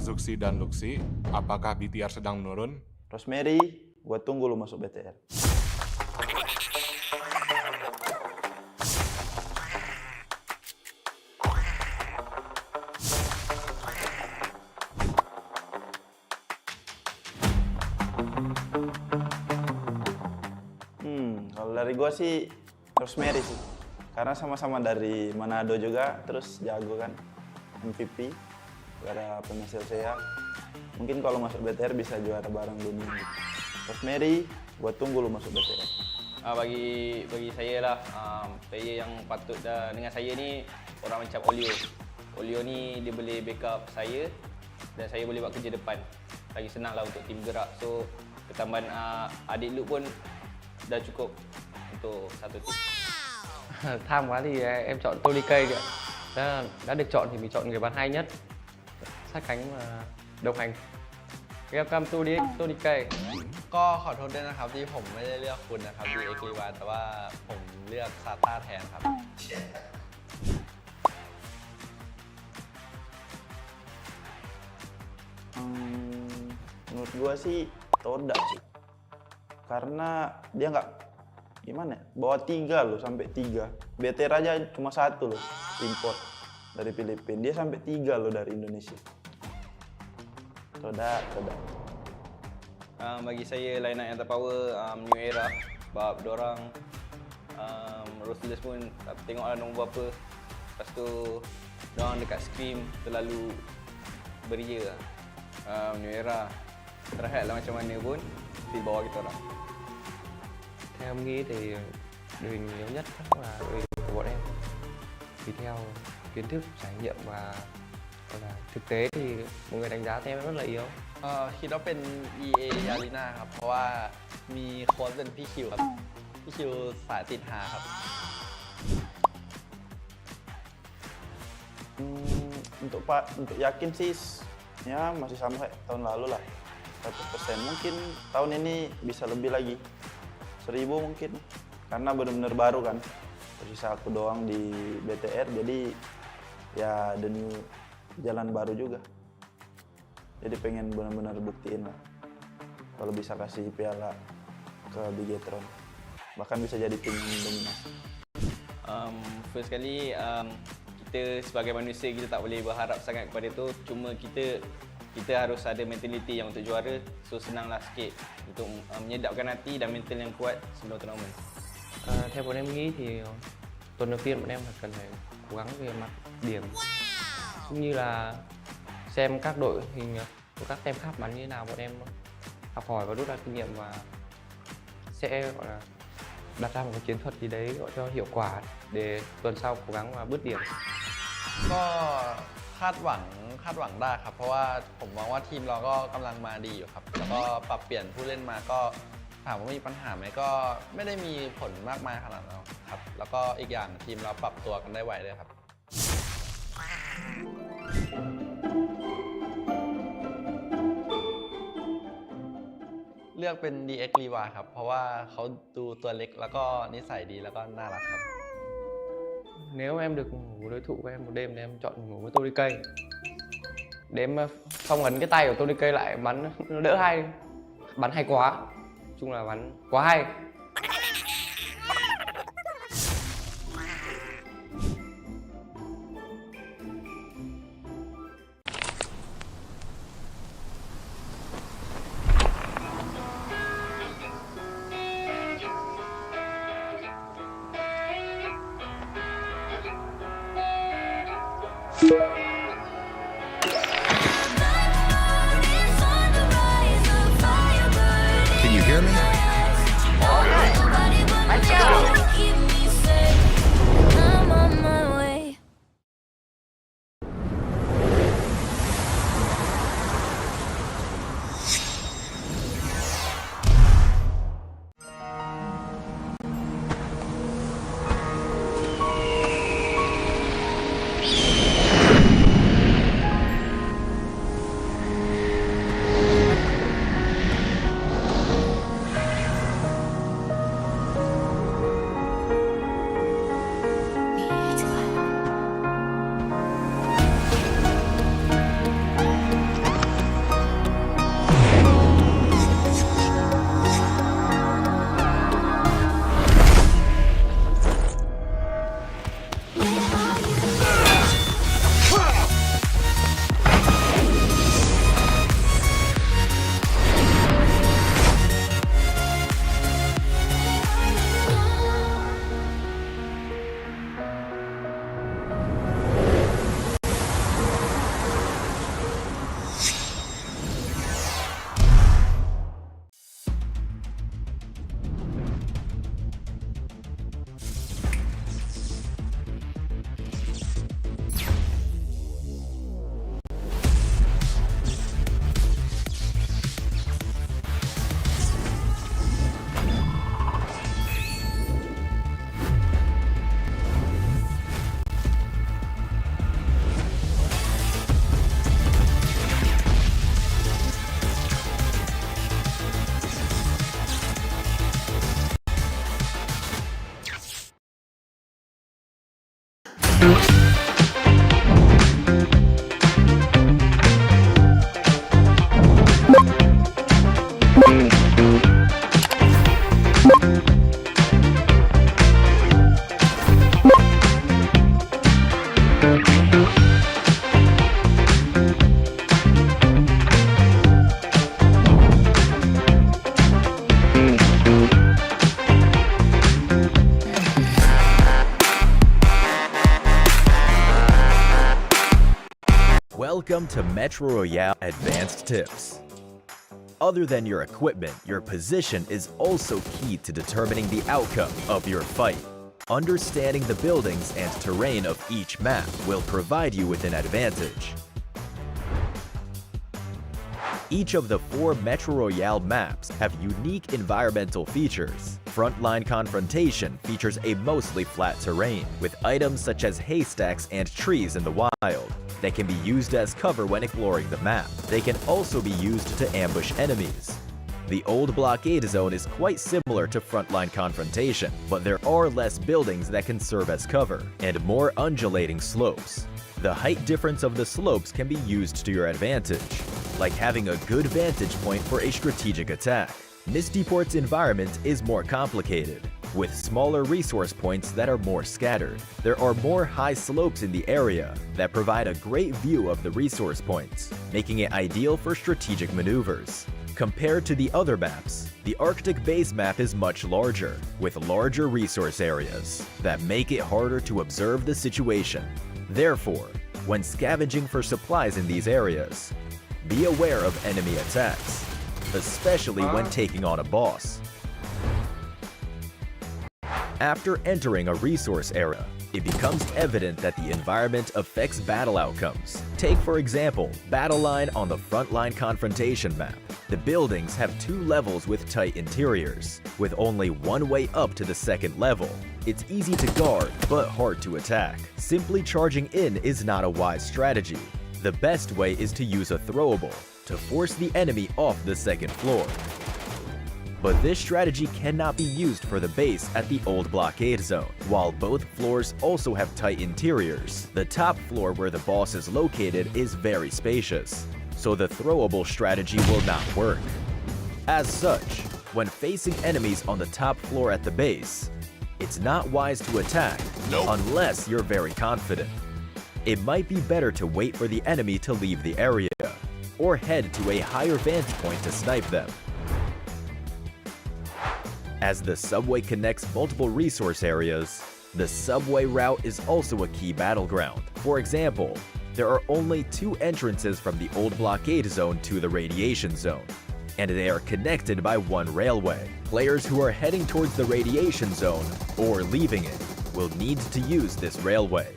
Zuxi dan Luxi, apakah BTR sedang menurun? Rosemary, gua tunggu lu masuk BTR. Kalau dari gua sih Rosemary sih. Karena sama-sama dari Manado juga, terus jago kan. MVP, juara PMSL SEA. Mungkin kalau masuk BTR bisa juara bareng dunia. Rosemary, gua tunggu lu masuk BTR. Bagi saya lah, player yang patut dengan saya ni orang macam Olio. Olio ni dia boleh backup saya dan saya boleh buat kerja depan. Lagi senang lah untuk tim gerak. So ketambahan adik Luke pun dah cukup untuk satu tim. Tham quá thì em chọn Tony K kìa. Đã được chọn thì mình chọn người bắn hay nhất, sát cánh và đồng hành. Welcome to Tony K. ก็ขอโทษด้วยนะครับที่ผมไม่ได้เลือกคุณนะครับดีเอ็กซ์วาแต่ว่าผมเลือกซาต้าแทนครับ Menurut gua sih TODAK sih. Karena dia nggak gimana ya, bawa 3 loh sampai 3. BTR aja cuma 1 loh import dari Filipina. Dia sampai 3 loh dari Indonesia. TODAK. Bagi saya line up yang terpower New Era. Sebab diorang Ruthless pun tengoklah nombor berapa. Lepas tu diorang dekat scrim terlalu beria lah. New Era terhad lah macam mana pun di bawah kita orang. Theo em nghĩ thì đội hình yếu nhất chắc là đội hình của bọn em. Vì theo kiến thức, trải nghiệm và gọi là thực tế thì mọi người đánh giá theo em rất là yếu. คิดว่าเป็น eArena ครับ เพราะว่ามีโค้ชเป็นพี่คิวครับ พี่คิวสายติดหาครับ Untuk yakin sih ya masih sama kayak tahun lalu lah. 100%. Mungkin tahun ini bisa lebih lagi. 1000 mungkin. Karena benar-benar baru kan. Tersisa aku doang di BTR, jadi ya the new jalan baru juga. Jadi pengen benar-benar buktiin lah. Kalau bisa kasih piala ke BIGETRON. Bahkan bisa jadi tim yang dominasi. First kali kita sebagai manusia kita tak boleh berharap sangat kepada tu. Cuma kita harus ada mentaliti yang untuk juara. So senanglah sikit untuk menyedapkan hati dan mental yang kuat sebelum turnamen. Theo bọn em nghĩ thì tuần đầu tiên bọn em cần phải cố gắng về mặt điểm, cũng như là xem các đội hình của các team khác bắn như thế nào, bọn em học hỏi và rút ra kinh nghiệm và sẽ gọi là đặt ra một cái chiến thuật gì đấy gọi cho hiệu quả để tuần sau cố gắng và bứt điểm. ก็คาดหวังได้ครับ เพราะว่าผมมองว่าทีมเราก็กำลังมาดีอยู่ครับ แล้วก็ปรับเปลี่ยนผู้เล่นมาก็ถามว่ามีปัญหาไหมก็ไม่ได้มีผลมากมายขนาดนั้นครับ แล้วก็อีกอย่างทีมเราปรับตัวกันได้ไวเลยครับ เลือกเป็น DX รีวาครับ เพราะว่าเขาดูตัวเล็กแล้วก็นิสัยดีแล้วก็น่ารักครับ Nếu em được ngủ với đối thủ của em một đêm thì em chọn ngủ với Tony K. Để em phong ấn cái tay của Tony K lại bắn nó đỡ hay. Bắn hay quá. Nói chung là bắn quá hay. Can you hear me? Welcome to Metro Royale Advanced Tips. Other than your equipment, your position is also key to determining the outcome of your fight. Understanding the buildings and terrain of each map will provide you with an advantage. Each of the 4 Metro Royale maps have unique environmental features. Frontline Confrontation features a mostly flat terrain, with items such as haystacks and trees in the wild. They can be used as cover when exploring the map. They can also be used to ambush enemies. The old blockade zone is quite similar to Frontline Confrontation, but there are less buildings that can serve as cover, and more undulating slopes. The height difference of the slopes can be used to your advantage, like having a good vantage point for a strategic attack. Mistyport's environment is more complicated, with smaller resource points that are more scattered. There are more high slopes in the area that provide a great view of the resource points, making it ideal for strategic maneuvers. Compared to the other maps, the Arctic base map is much larger, with larger resource areas that make it harder to observe the situation. Therefore, when scavenging for supplies in these areas, be aware of enemy attacks, especially when taking on a boss. After entering a resource area, it becomes evident that the environment affects battle outcomes. Take, for example, Battle Line on the Frontline Confrontation map. The buildings have 2 levels with tight interiors, with only one way up to the second level. It's easy to guard, but hard to attack. Simply charging in is not a wise strategy. The best way is to use a throwable to force the enemy off the second floor. But this strategy cannot be used for the base at the old blockade zone. While both floors also have tight interiors, the top floor where the boss is located is very spacious, so the throwable strategy will not work. As such, when facing enemies on the top floor at the base, it's not wise to attack unless you're very confident. It might be better to wait for the enemy to leave the area, or head to a higher vantage point to snipe them. As the subway connects multiple resource areas, the subway route is also a key battleground. For example, there are only 2 entrances from the old blockade zone to the radiation zone, and they are connected by one railway. Players who are heading towards the radiation zone or leaving it will need to use this railway.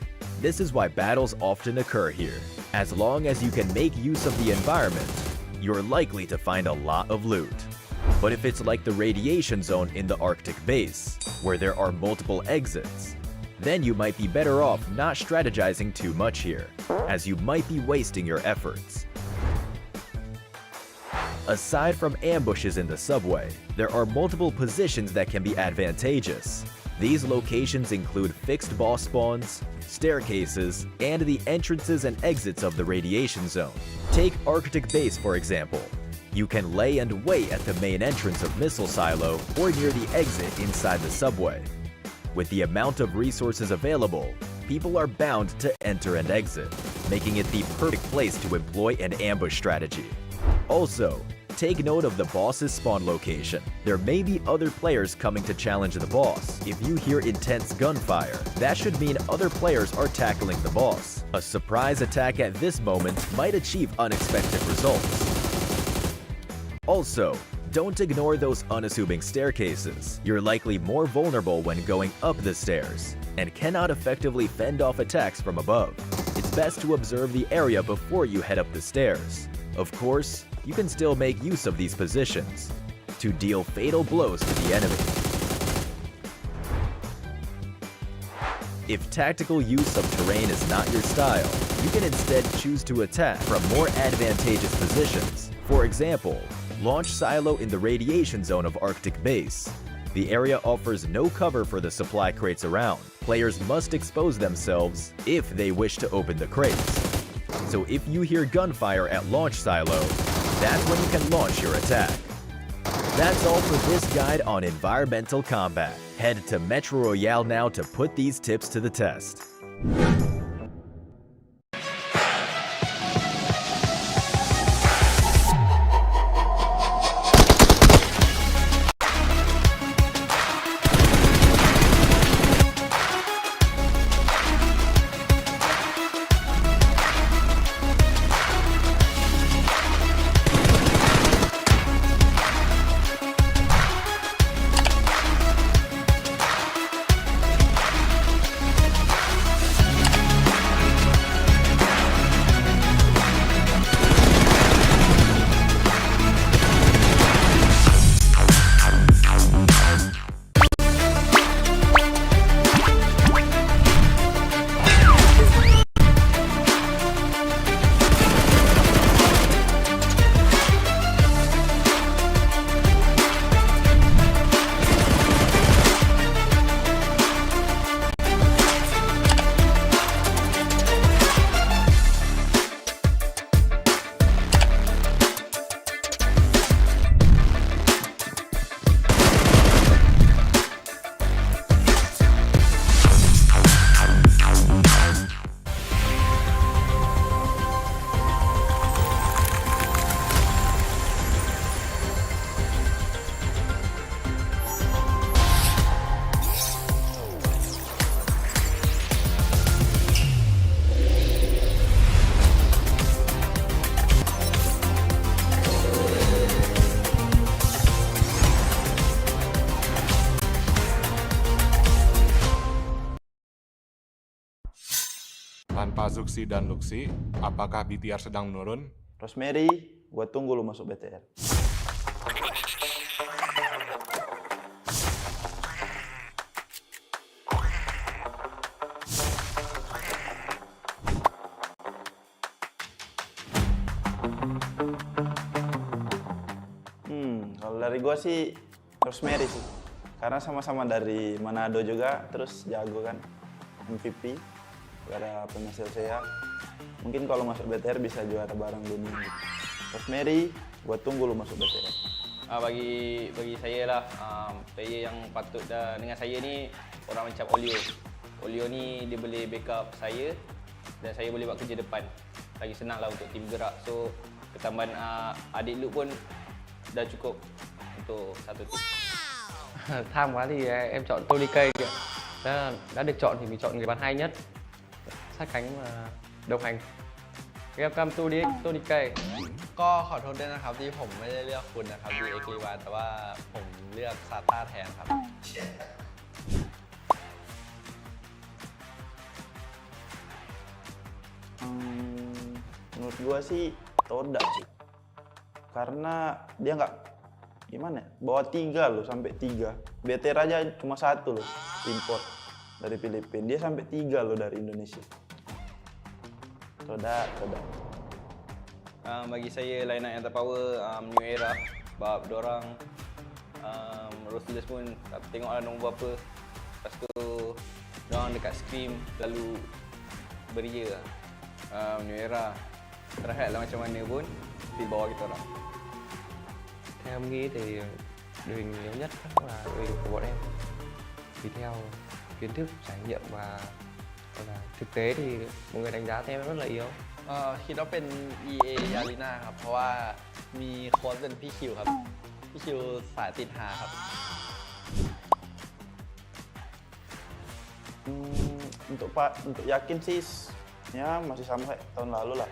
This is why battles often occur here. As long as you can make use of the environment, you're likely to find a lot of loot. But if it's like the radiation zone in the Arctic base, where there are multiple exits, then you might be better off not strategizing too much here, as you might be wasting your efforts. Aside from ambushes in the subway, there are multiple positions that can be advantageous. These locations include fixed boss spawns, staircases, and the entrances and exits of the radiation zone. Take Arctic Base for example. You can lay and wait at the main entrance of Missile Silo or near the exit inside the subway. With the amount of resources available, people are bound to enter and exit, making it the perfect place to employ an ambush strategy. Also, take note of the boss's spawn location. There may be other players coming to challenge the boss. If you hear intense gunfire, that should mean other players are tackling the boss. A surprise attack at this moment might achieve unexpected results. Also, don't ignore those unassuming staircases. You're likely more vulnerable when going up the stairs, and cannot effectively fend off attacks from above. It's best to observe the area before you head up the stairs. Of course, you can still make use of these positions to deal fatal blows to the enemy. If tactical use of terrain is not your style, you can instead choose to attack from more advantageous positions. For example, launch silo in the radiation zone of Arctic Base. The area offers no cover for the supply crates around. Players must expose themselves if they wish to open the crates. So if you hear gunfire at launch silo, that's when you can launch your attack. That's all for this guide on environmental combat. Head to Metro Royale now to put these tips to the test. Tanpa Zuxi dan Luxi, apakah BTR sedang menurun? Rosemary, gua tunggu lu masuk BTR. Kalau dari gua sih Rosemary sih. Karena sama-sama dari Manado juga, terus jago kan, MVP. Juara PMSL SEA. Mungkin kalau masuk BTR bisa juara bareng dunia gitu. Rosemary, gua tunggu lu masuk BTR. Bagi saya lah, player yang patut dengan saya ni orang macam Olio. Olio ni dia boleh backup saya dan saya boleh buat kerja depan. Lagi senang lah untuk tim gerak. So ketambahan adik Luke pun dah cukup untuk satu tim. Tham quá thì em chọn Tony K kìa. Đã được chọn thì mình chọn người bắn hay nhất, sát cánh và đồng hành. Welcome to Tony K. ก็ขอโทษด้วยนะครับที่ผมไม่ได้เลือกคุณนะครับดีเอ็กลีวาแต่ว่าผมเลือกซาต้าแทนครับ Menurut gua sih TODAK sih. Karena dia nggak gimana ya, bawa 3 loh sampai 3. BTR aja cuma 1 loh import dari Filipina. Dia sampai 3 loh dari Indonesia. TODAK. Bagi saya line up yang terpower New Era. Sebab diorang Ruthless pun tak tengoklah nombor berapa. Lepas tu diorang dekat scrim lalu beria. New Era terhad lah macam mana pun di bawah kita orang. Theo em nghĩ thì đội hình yếu nhất là đội hình của bọn em. Vì theo kiến thức, trải nghiệm và thực tế thì mọi người đánh giá theo em rất là yếu. คิดว่าเป็น eArena ครับเพราะว่ามีโค้ชเป็นพี่คิวครับพี่คิวสายติดหาครับ Untuk yakin sih ya masih sama kayak tahun lalu lah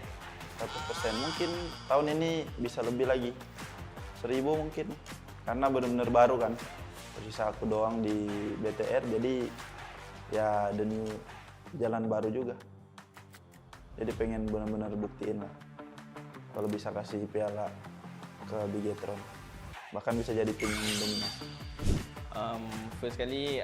100%. Mungkin tahun ini bisa lebih lagi 1000 mungkin karena benar-benar baru kan, tersisa aku doang di BTR jadi ya the new jalan baru juga. Jadi pengen benar-benar buktiin lah kalau bisa kasih piala ke BIGETRON, bahkan bisa jadi tim yang dominasi. First kali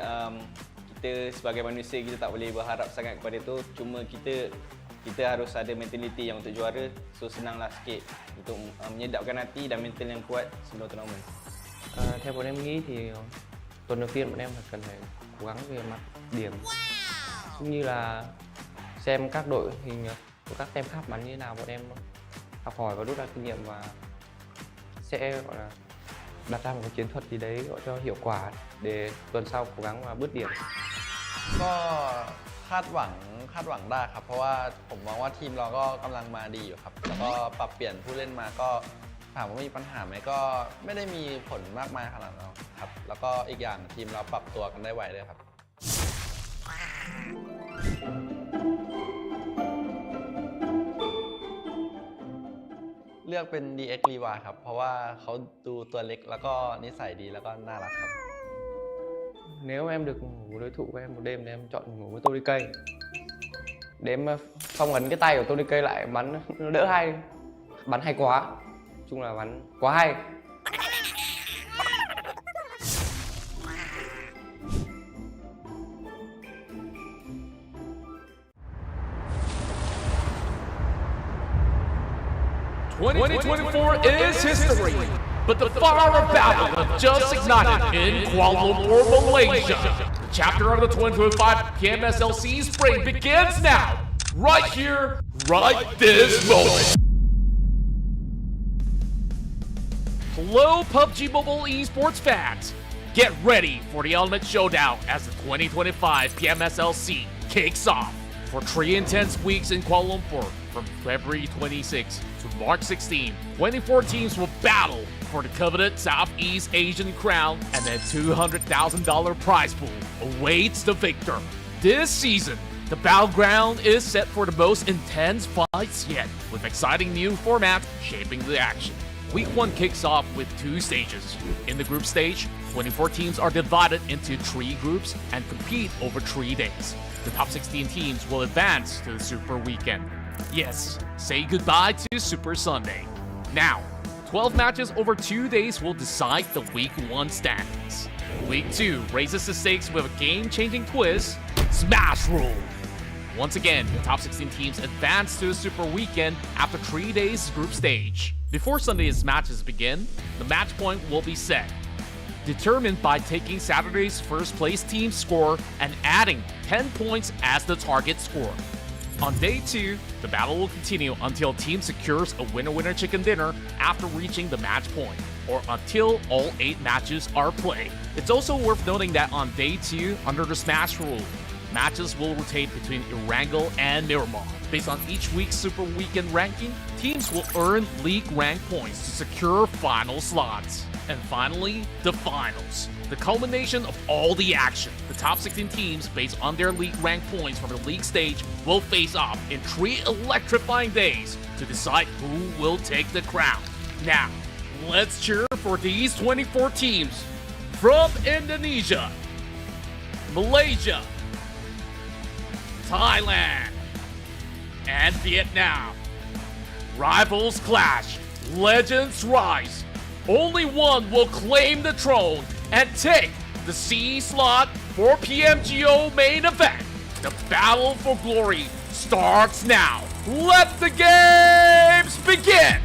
kita sebagai manusia kita tak boleh berharap sangat kepada itu, cuma kita harus ada mentaliti yang untuk juara, so senanglah sikit untuk menyedapkan hati dan mental yang kuat sebelum turnamen. Theo bọn em nghĩ thì tuần đầu tiên bọn em phải cần phải cố gắng về mặt điểm, cũng như là xem các đội hình của các team khác bắn như thế nào, bọn em học hỏi và rút ra kinh nghiệm và sẽ gọi là đặt ra một cái chiến thuật gì đấy gọi cho hiệu quả để tuần sau cố gắng và bứt điểm. ก็คาดหวังได้ครับ เพราะว่าผมมองว่าทีมเราก็กำลังมาดีอยู่ครับ แล้วก็ปรับเปลี่ยนผู้เล่นมาก็ถามว่ามีปัญหาไหมก็ไม่ได้มีผลมากมายขนาดนั้นครับ แล้วก็อีกอย่างทีมเราปรับตัวกันได้ไวด้วยครับ เลือกเป็น DX รีวาครับ เพราะว่าเขาดูตัวเล็กแล้วก็นิสัยดีแล้วก็น่ารักครับ Nếu em được ngủ với đối thủ của em một đêm thì em chọn ngủ với Tony Cây, để em phong ấn cái tay của Tony Cây lại bắn nó đỡ hay, bắn hay quá, nói chung là bắn quá hay. "2024 is history, but the fire of battle have just ignited in Kuala Lumpur, Malaysia. The chapter of the 2025 PMSL SEA Spring begins now, right here, right this moment." Hello, PUBG Mobile Esports fans! Get ready for the ultimate showdown as the 2025 PMSL SEA kicks off. For 3 intense weeks in Kuala Lumpur, from February 26 to March 16, 24 teams will battle for the coveted Southeast Asian crown, and a $200,000 prize pool awaits the victor. This season, the battleground is set for the most intense fights yet, with exciting new formats shaping the action. Week 1 kicks off with 2 stages. In the group stage, 24 teams are divided into 3 groups and compete over 3 days. The top 16 teams will advance to the Super Weekend. Yes, say goodbye to Super Sunday. Now, 12 matches over 2 days will decide the Week 1 standings. Week 2 raises the stakes with a game-changing twist, Smash Rule. Once again, the top 16 teams advance to the Super Weekend after 3 days group stage. Before Sunday's matches begin, the match point will be set, determined by taking Saturday's first place team's score and adding 10 points as the target score. On day 2, the battle will continue until team secures a winner-winner chicken dinner after reaching the match point, or until all 8 matches are played. It's also worth noting that on day 2, under the Smash Rule, matches will rotate between Erangel and Miramar. Based on each week's Super Weekend ranking, teams will earn league rank points to secure final slots. And finally, the finals, the culmination of all the action. The top 16 teams, based on their league rank points from the league stage, will face off in 3 electrifying days to decide who will take the crown. Now, let's cheer for these 24 teams from Indonesia, Malaysia, Thailand, and Vietnam. Rivals clash, legends rise. Only one will claim the throne and take the C slot for PMGO main event. The battle for glory starts now. Let the games begin!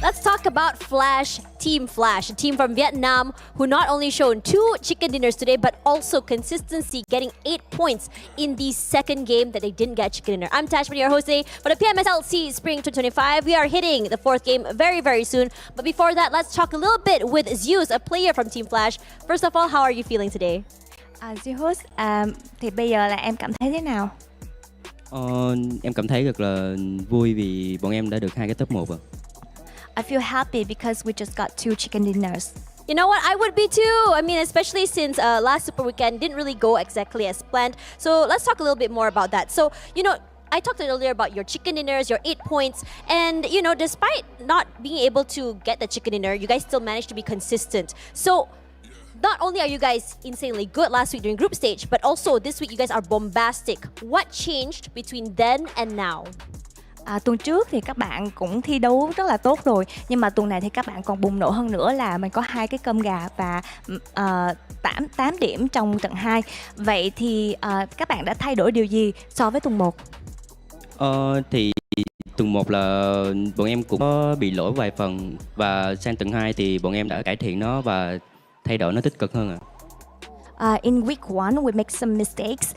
Let's talk about Flash, Team Flash, a team from Vietnam who not only shown 2 chicken dinners today, but also consistency, getting 8 points in the second game that they didn't get chicken dinner. I'm Tash, your host today for the PMSL SEA Spring 2025. We are hitting the 4th game very, very soon. But before that, let's talk a little bit with Zeus, a player from Team Flash. First of all, how are you feeling today? Zeus, thì bây giờ là em cảm thấy thế nào? Em cảm thấy rất là vui vì bọn em đã được 2 cái top 1 rồi. I feel happy because we just got 2 chicken dinners. You know what? I would be too. I mean, especially since last Super Weekend didn't really go exactly as planned. So let's talk a little bit more about that. So, you know, I talked earlier about your chicken dinners, your 8 points, and you know, despite not being able to get the chicken dinner, you guys still managed to be consistent. So, not only are you guys insanely good last week during group stage, but also this week you guys are bombastic. What changed between then and now? Tuần trước thì các bạn cũng thi đấu rất là tốt rồi, nhưng mà tuần này thì các bạn còn bùng nổ hơn nữa là mình có 2 cái cơm gà và 8 điểm trong trận 2. Vậy thì các bạn đã thay đổi điều gì so với tuần 1? Thì tuần 1 là bọn em cũng có bị lỗi vài phần, và sang tuần 2 thì bọn em đã cải thiện nó và thay đổi nó tích cực hơn. In week 1 we make some mistakes,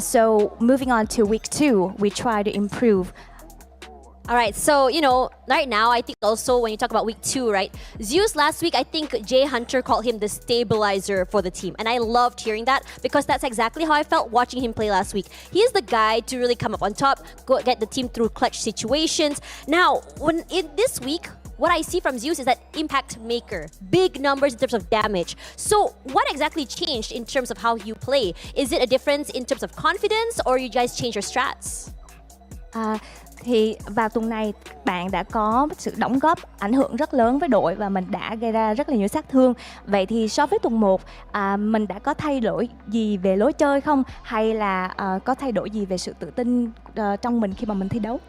so moving on to week 2 we try to improve. Alright, so, you know, right now, I think also when you talk about week 2, right? Zeus last week, I think Jay Hunter called him the stabilizer for the team. And I loved hearing that because that's exactly how I felt watching him play last week. He is the guy to really come up on top, go get the team through clutch situations. Now, in this week, what I see from Zeus is that impact maker, big numbers in terms of damage. So what exactly changed in terms of how you play? Is it a difference in terms of confidence or you guys change your strats? Thì vào tuần này bạn đã có sự đóng góp ảnh hưởng rất lớn với đội và mình đã gây ra rất là nhiều sát thương. Vậy thì so với tuần 1, mình đã có thay đổi gì về lối chơi không? Hay là có thay đổi gì về sự tự tin trong mình khi mà mình thi đấu?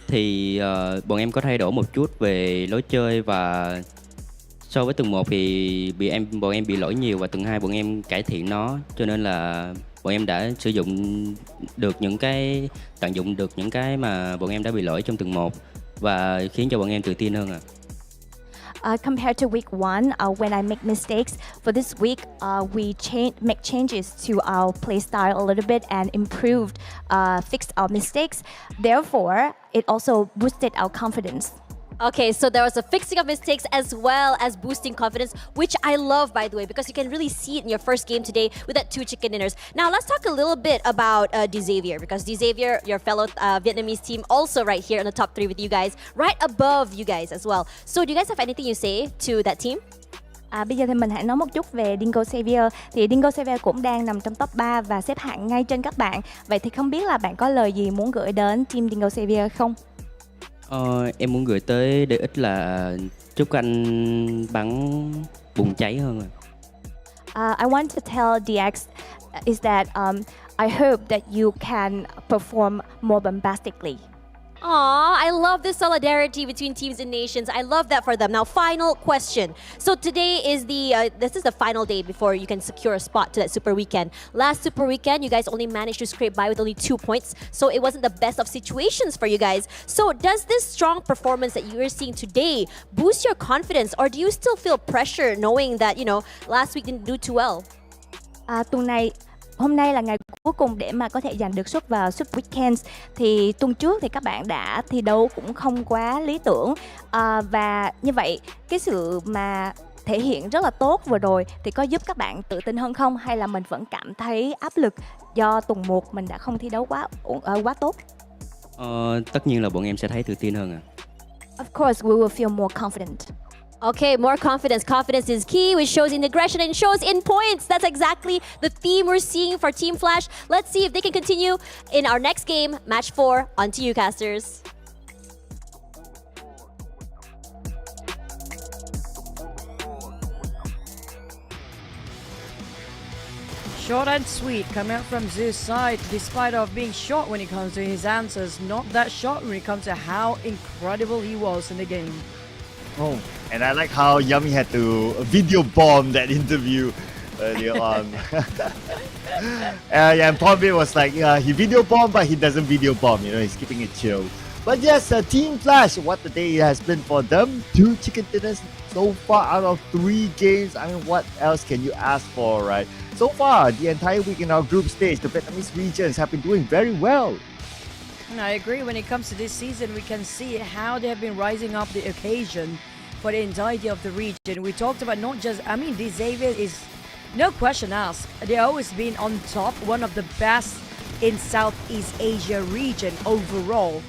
Thì bọn em có thay đổi một chút về lối chơi, và so với tuần 1 thì bọn em bị lỗi nhiều, và tuần 2 bọn em cải thiện nó, cho nên là bọn em đã sử dụng được tận dụng được những cái mà bọn em đã bị lỗi trong tuần 1 và khiến cho bọn em tự tin hơn. Compared to week 1, when I make mistakes, for this week we make changes to our play style a little bit and improved, fixed our mistakes. Therefore, it also boosted our confidence. Okay, so there was a fixing of mistakes as well as boosting confidence, which I love, by the way, because you can really see it in your first game today with that 2 chicken dinners. Now, let's talk a little bit about Xavier, because Xavier, your fellow Vietnamese team, also right here in the top 3 with you guys, right above you guys as well. So, do you guys have anything you say to that team? Bây giờ thì mình hãy nói một chút về Dingo Xavier. Thì Dingo Xavier cũng đang nằm trong top 3 và xếp hạng ngay trên các bạn. Vậy thì không biết là bạn có lời gì muốn gửi đến team Dingo Xavier không? Em muốn gửi tới DX là chúc anh bắn bùng cháy hơn. I want to tell DX is that I hope that you can perform more bombastically. Aw, I love this solidarity between teams and nations. I love that for them. Now, final question. So today is this is the final day before you can secure a spot to that Super Weekend. Last Super Weekend, you guys only managed to scrape by with only 2 points, so it wasn't the best of situations for you guys. So does this strong performance that you are seeing today boost your confidence, or do you still feel pressure knowing that, you know, last week didn't do too well? Hôm nay là ngày cuối cùng để mà có thể giành được suất vào Super Weekends. Thì tuần trước thì các bạn đã thi đấu cũng không quá lý tưởng, và như vậy cái sự mà thể hiện rất là tốt vừa rồi thì có giúp các bạn tự tin hơn không, hay là mình vẫn cảm thấy áp lực do tuần 1 mình đã không thi đấu quá tốt? Tất nhiên là bọn em sẽ thấy tự tin hơn. Of course we will feel more confident. Okay, more confidence. Confidence is key, which shows in aggression and shows in points. That's exactly the theme we're seeing for Team Flash. Let's see if they can continue in our next game, match 4. On to you, casters. Short and sweet coming out from Zeus' side, despite of being short when it comes to his answers, not that short when it comes to how incredible he was in the game. Oh, and I like how Yummy had to video bomb that interview earlier on. Yeah, and Paul was like, he video bomb, but he doesn't video bomb. You know, he's keeping it chill. But yes, Team Flash, what the day has been for them. 2 chicken dinners so far out of 3 games. I mean, what else can you ask for, right? So far, the entire week in our group stage, the Vietnamese regions have been doing very well. And I agree. When it comes to this season, we can see how they have been rising up the occasion for the entirety of the region. We talked about not just, I mean, this Xavier is no question asked. They've always been on top, one of the best in Southeast Asia region overall.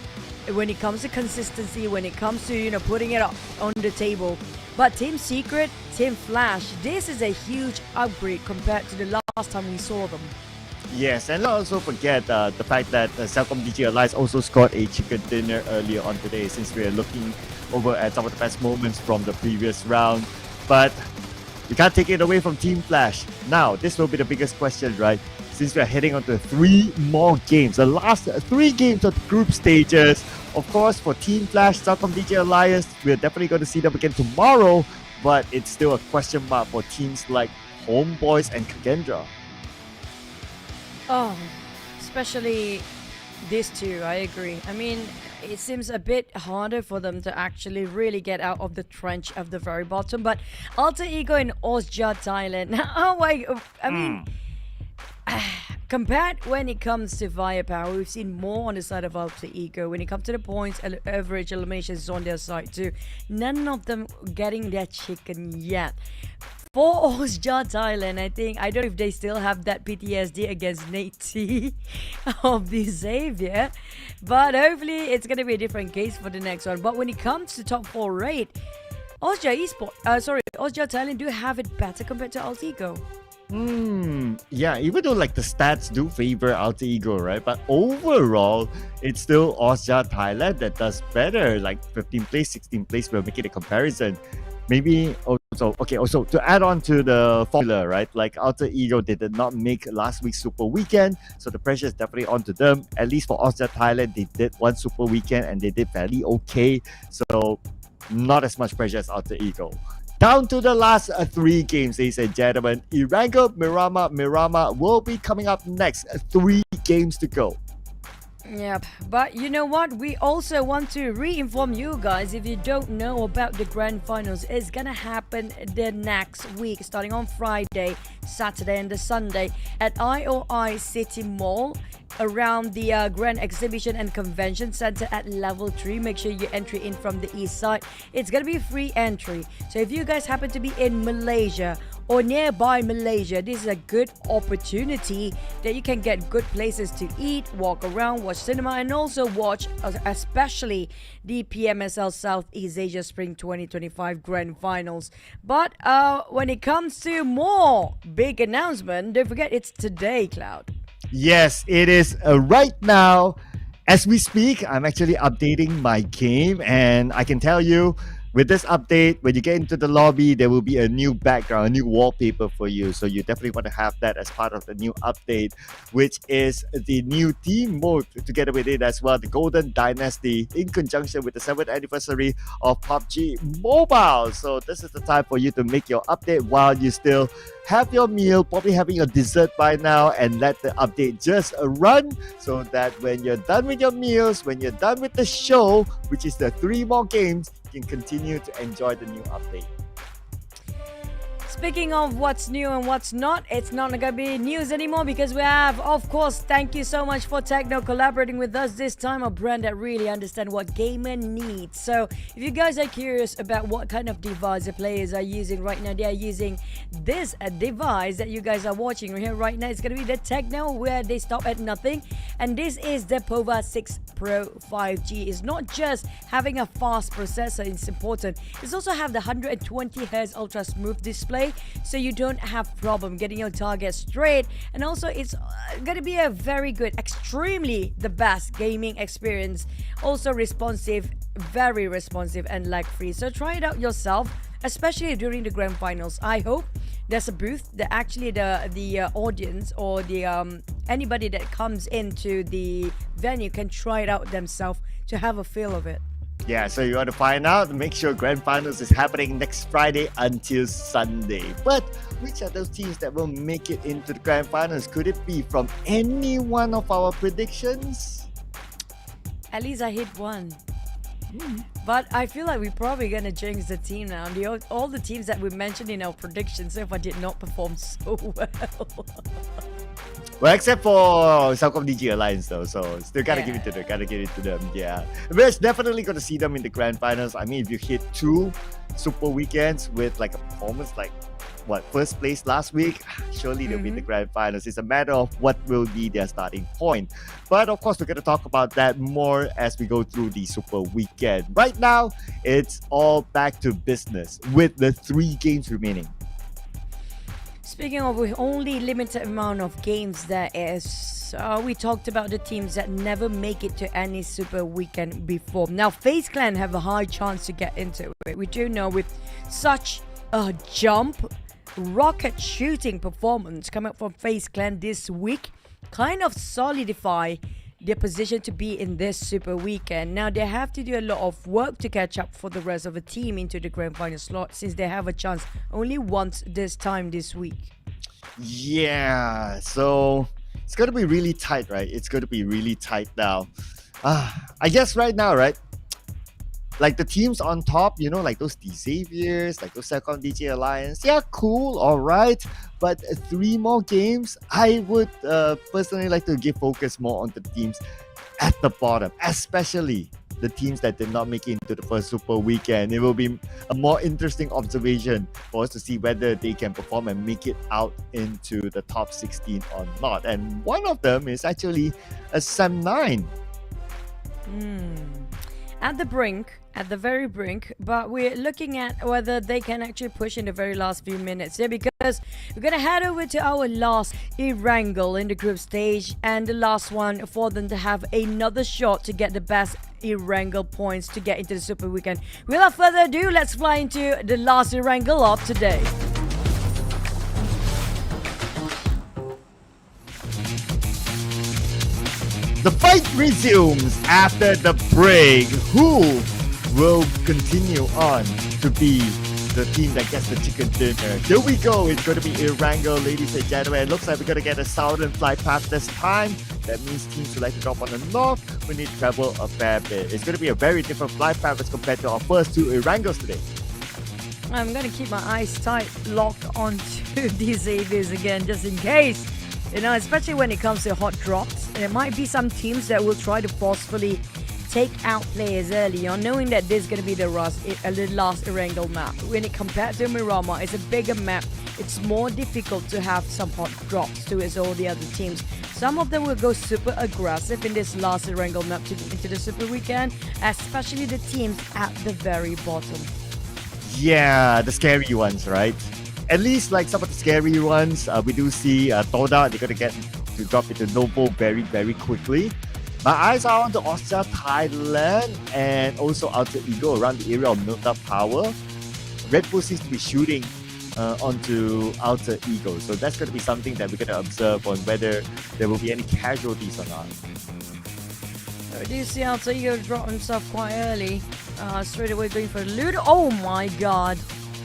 When it comes to consistency, when it comes to, you know, putting it up on the table. But Team Secret, Team Flash, this is a huge upgrade compared to the last time we saw them. Yes, and let's also forget the fact that CELCOMDIGI Alliance also scored a chicken dinner earlier on today, since we are looking over at some of the best moments from the previous round. But you can't take it away from Team Flash. Now, this will be the biggest question, right? Since we are heading on to 3 more games, the last 3 games of the group stages. Of course, for Team Flash, CELCOMDIGI Alliance, we're definitely going to see them again tomorrow, but it's still a question mark for teams like HOMEBOIS and KAGENDRA. Oh, especially these two, I agree. I mean, it seems a bit harder for them to actually really get out of the trench of the very bottom. But Alter Ego and OSJA Thailand, I mean, compared when it comes to firepower, we've seen more on the side of Alter Ego. When it comes to the points, average eliminations on their side too. None of them getting their chicken yet. For OSJA Thailand, I don't know if they still have that PTSD against Nate T of the Xavier, but hopefully it's going to be a different case for the next one. But when it comes to top 4 rate, OSJA Thailand do have it better compared to Alter Ego. Yeah, even though like the stats do favor Alter Ego, right? But overall, it's still OSJA Thailand that does better. Like 15th place, 16th place, we're making a comparison. Maybe also to add on to the formula, right? Like Alter Ego, they did not make last week's Super Weekend, so the pressure is definitely onto them. At least for OSJA Thailand, they did one Super Weekend and they did fairly okay. So not as much pressure as Alter Ego. Down to the last 3 games, ladies and gentlemen. Erangel, Miramar will be coming up next. 3 games to go. Yep, but you know what? We also want to re-inform you guys, if you don't know about the grand finals, it's gonna happen the next week, starting on Friday, Saturday and the Sunday at IOI City Mall around the Grand Exhibition and Convention Center at level 3. Make sure you entry in from the east side. It's gonna be free entry. So if you guys happen to be in Malaysia or nearby Malaysia, this is a good opportunity that you can get good places to eat, walk around, watch cinema, and also watch especially the PMSL Southeast Asia Spring 2025 Grand Finals. But when it comes to more big announcement, don't forget it's today, Cloud. Yes, it is right now. As we speak, I'm actually updating my game, and I can tell you, with this update, when you get into the lobby, there will be a new background, a new wallpaper for you. So you definitely want to have that as part of the new update, which is the new team mode together with it as well, the Golden Dynasty, in conjunction with the 7th anniversary of PUBG Mobile. So this is the time for you to make your update while you still have your meal, probably having your dessert by now, and let the update just run, so that when you're done with your meals, when you're done with the show, which is the 3 more games, you can continue to enjoy the new update. Speaking of what's new and what's not, it's not going to be news anymore, because we have, of course, thank you so much for TECNO collaborating with us this time, a brand that really understands what gamer needs. So if you guys are curious about what kind of device the players are using right now, they are using this device that you guys are watching here right now. It's going to be the TECNO, where they stop at nothing. And this is the POVA 6 Pro 5G. It's not just having a fast processor, it's important. It's also have the 120Hz ultra smooth display, so you don't have problem getting your target straight. And also it's going to be a very good, extremely the best gaming experience. Also responsive, very responsive and lag free. So try it out yourself, especially during the grand finals. I hope there's a booth that actually the audience or the anybody that comes into the venue can try it out themselves to have a feel of it. Yeah, so you want to find out, make sure Grand Finals is happening next Friday until Sunday. But which are those teams that will make it into the Grand Finals? Could it be from any one of our predictions? At least I hit one. But I feel like we're probably gonna change the team now. All the teams that we mentioned in our predictions so far did not perform so well. Well, except for CELCOMDIGI Alliance though, so still gotta give it to them, yeah. We're definitely gonna see them in the grand finals. I mean, if you hit 2 super weekends with like a performance like first place last week, surely they'll be in the grand finals. It's a matter of what will be their starting point. But of course, we're going to talk about that more as we go through the super weekend. Right now, it's all back to business with the 3 games remaining. Speaking of with only limited amount of games there is, we talked about the teams that never make it to any super weekend before. Now, FaZe Clan have a high chance to get into it. We do know with such a rocket shooting performance coming up from FaZe Clan this week, kind of solidify their position to be in this super weekend. Now they have to do a lot of work to catch up for the rest of the team into the grand final slot, since they have a chance only once this week. Yeah, so it's going to be really tight, right? It's going to be really tight now. I guess right now, right? Like the teams on top, you know, like those Xaviers, like those CELCOMDIGI Alliance, yeah, cool, all right. But 3 more games, I would personally like to give focus more on the teams at the bottom, especially the teams that did not make it into the first super weekend. It will be a more interesting observation for us to see whether they can perform and make it out into the top 16 or not. And one of them is actually a SEM9. At the brink, at the very brink, but we're looking at whether they can actually push in the very last few minutes here, because we're gonna head over to our last e-wrangle in the group stage, and the last one for them to have another shot to get the best e-wrangle points to get into the super weekend. Without further ado, let's fly into the last e-wrangle of today. The fight resumes after the break. Who will continue on to be the team that gets the chicken dinner? Here we go. It's going to be a wrangle, ladies and gentlemen. It looks like we're going to get a southern flight path this time. That means teams who like to drop on the north will need to travel a fair bit. It's going to be a very different flight path as compared to our first 2 wrangles today. I'm going to keep my eyes tight, locked onto these Xaviers again, just in case. You know, especially when it comes to hot drops, there might be some teams that will try to forcefully take out players early on, knowing that this is going to be the last wrangle map. When it compared to Miramar, it's a bigger map. It's more difficult to have some hot drops to as all the other teams. Some of them will go super aggressive in this last wrangle map into the super weekend, especially the teams at the very bottom. Yeah, the scary ones, right? At least like some of the scary ones, we do see TODAK, they're going to get to drop into Novo very, very quickly. My eyes are on the OSJA Thailand and also Alter Ego around the area of Milta Power. Red Bull seems to be shooting onto Alter Ego. So that's going to be something that we're going to observe on whether there will be any casualties or not. I do see Alter Ego drop himself quite early. Straight away going for a loot. Oh my god.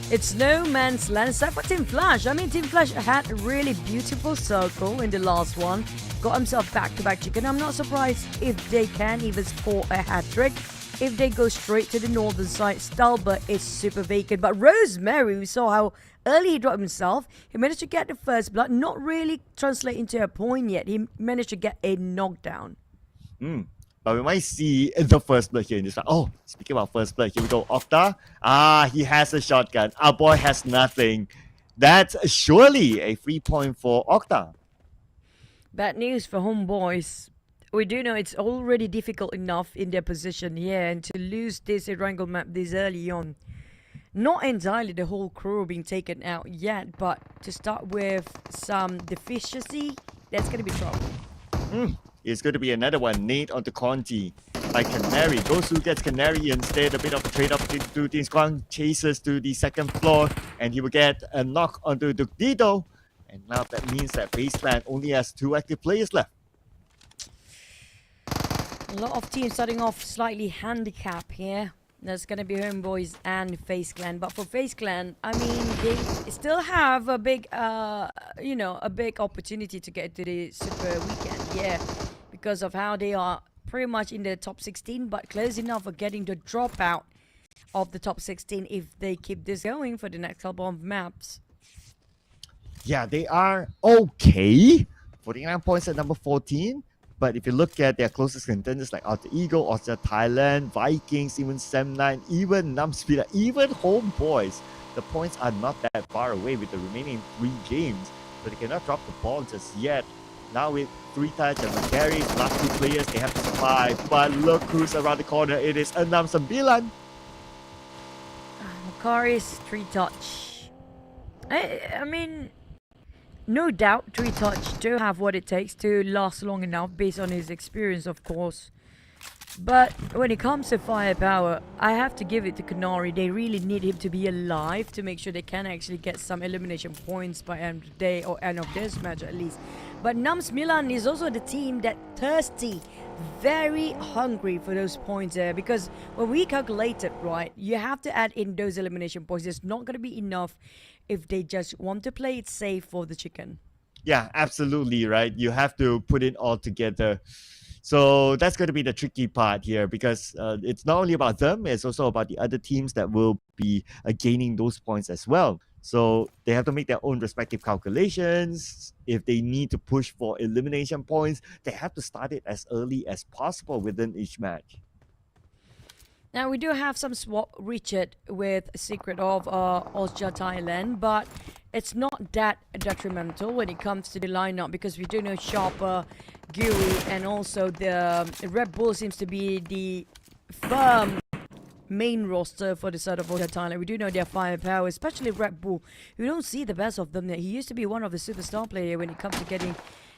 It's no man's land except for Team Flash. I mean, Team Flash had a really beautiful circle in the last one. Got himself back-to-back chicken. I'm not surprised if they can even score a hat-trick if they go straight to the northern side. Stalbert is super vacant. But Rosemary, we saw how early he dropped himself. He managed to get the first blood. Not really translate into a point yet. He managed to get a knockdown. But we might see the first blood here in this round. Oh, speaking about first blood, here we go. Octa. He has a shotgun. Our boy has nothing. That's surely a free point for Octa. Bad news for Homeboys. We do know it's already difficult enough in their position here, and to lose this wrangle map this early on. Not entirely the whole crew being taken out yet, but to start with some deficiency, that's going to be trouble. It's going to be another one. Nate onto Conti by Canary. Goes who gets Canary instead. A bit of a trade-up to Team Squang. Chases to the second floor. And he will get a knock onto Dukdido. And now that means that FaZe Clan only has 2 active players left. A lot of teams starting off slightly handicapped here. There's going to be Homeboys and FaZe Clan. But for FaZe Clan, I mean, they still have a big, a big opportunity to get to the super weekend. Yeah, because of how they are pretty much in the top 16, but close enough for getting the dropout of the top 16 if they keep this going for the next couple of maps. Yeah, they are okay. 49 points at number 14. But if you look at their closest contenders like Alter Ego, OSJA Thailand, Vikings, even SEM9, even Numspeed, even Homeboys, the points are not that far away with the remaining 3 games. So they cannot drop the ball just yet. Now with 3 touch and Gary's last 2 players, they have to survive. But look who's around the corner. It is ENAM SEMBILAN. Macari's 3 touch. I mean, no doubt 3 touch do have what it takes to last long enough based on his experience, of course. But when it comes to firepower, I have to give it to Kanari. They really need him to be alive to make sure they can actually get some elimination points by end of the day or end of this match at least. But NAMSMILAN is also the team that thirsty, very hungry for those points there, because when we calculate it, right, you have to add in those elimination points. It's not going to be enough if they just want to play it safe for the chicken. Yeah, absolutely, right? You have to put it all together. So that's going to be the tricky part here, because it's not only about them, it's also about the other teams that will be gaining those points as well. So they have to make their own respective calculations. If they need to push for elimination points, they have to start it as early as possible within each match. Now, we do have some swap Richard with Secret of OSJA Thailand, but it's not that detrimental when it comes to the lineup, because we do know Sharper, Gui, and also the Red Bull seems to be the firm main roster for the side of OSJA Thailand. We do know their firepower, especially Red Bull. We don't see the best of them. He used to be one of the superstar players when it comes to getting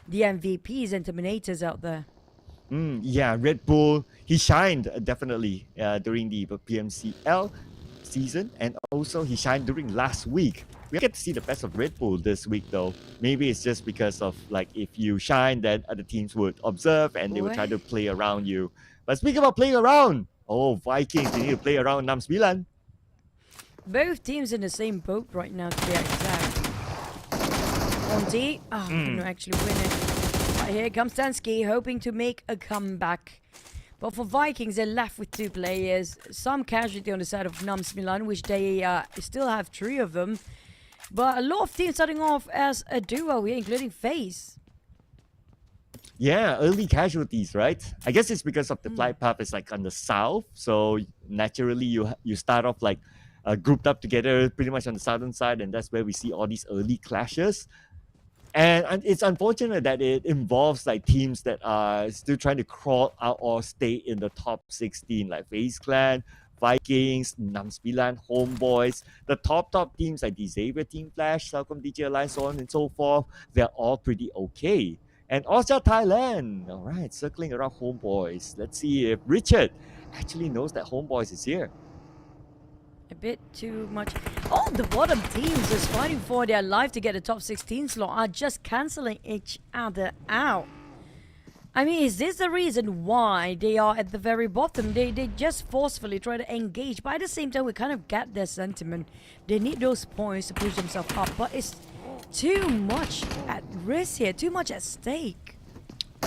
the MVPs and Terminators out there. Yeah, Red Bull, he shined definitely during the PMCL season, and also he shined during last week. We get to see the best of Red Bull this week though. Maybe it's just because of, like, if you shine, then other teams would observe and they would try to play around you. But speaking about playing around, Vikings, they need to play around NAMSMILAN. Both teams in the same boat right now, to be exact. Monty, couldn't actually win it. But here comes Tansky, hoping to make a comeback. But for Vikings, they're left with 2 players. Some casualty on the side of NAMSMILAN, which they still have 3 of them. But a lot of teams starting off as a duo here, including FaZe. Yeah, early casualties, right? I guess it's because of the flight path is like on the south, so naturally you start off like grouped up together pretty much on the southern side, and that's where we see all these early clashes. And it's unfortunate that it involves like teams that are still trying to crawl out or stay in the top 16, like FaZe Clan, Vikings, NAMSMILAN, Homeboys. The top teams like the Xavier Team Flash, CELCOMDIGI Alliance, so on and so forth, they're all pretty okay. And OSJA Thailand, all right, circling around Homeboys. Let's see if Richard actually knows that Homeboys is here. A bit too much. All the bottom teams just fighting for their life to get a top 16 slot are just cancelling each other out. I mean, is this the reason why they are at the very bottom? They just forcefully try to engage, but at the same time we kind of get their sentiment. They need those points to push themselves up, but it's too much at risk here, too much at stake.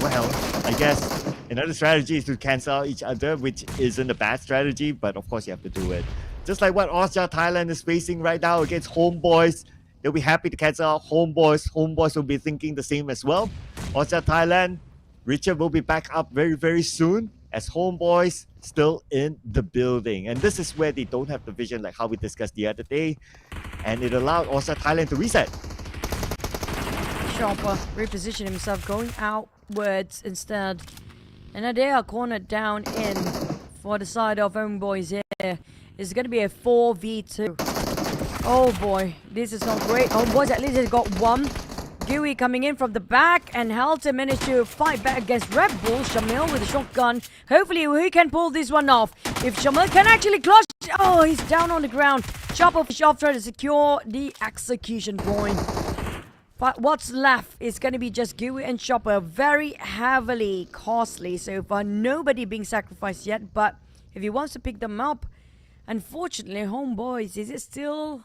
Well, I guess another strategy is to cancel out each other, which isn't a bad strategy, but of course you have to do it. Just like what OSJA Thailand is facing right now against Homeboys. They'll be happy to cancel out Homeboys. Homeboys will be thinking the same as well. OSJA Thailand, Richard will be back up very, very soon as Homeboys still in the building. And this is where they don't have the vision like how we discussed the other day. And it allowed OSJA Thailand to reset. Sharper reposition himself, going outwards instead. And now they are cornered down in for the side of Homeboys here. It's going to be a 4v2. Oh boy, this is not great. Homeboys at least has got 1. Gui coming in from the back, and Helter managed to fight back against Red Bull. Shamil with a shotgun. Hopefully he can pull this one off. If Shamil can actually clutch. Oh, he's down on the ground. Chopper off trying to secure the execution point. But what's left is going to be just Gui and Chopper. Very heavily costly so far. Nobody being sacrificed yet. But if he wants to pick them up, unfortunately, Homeboys, is it still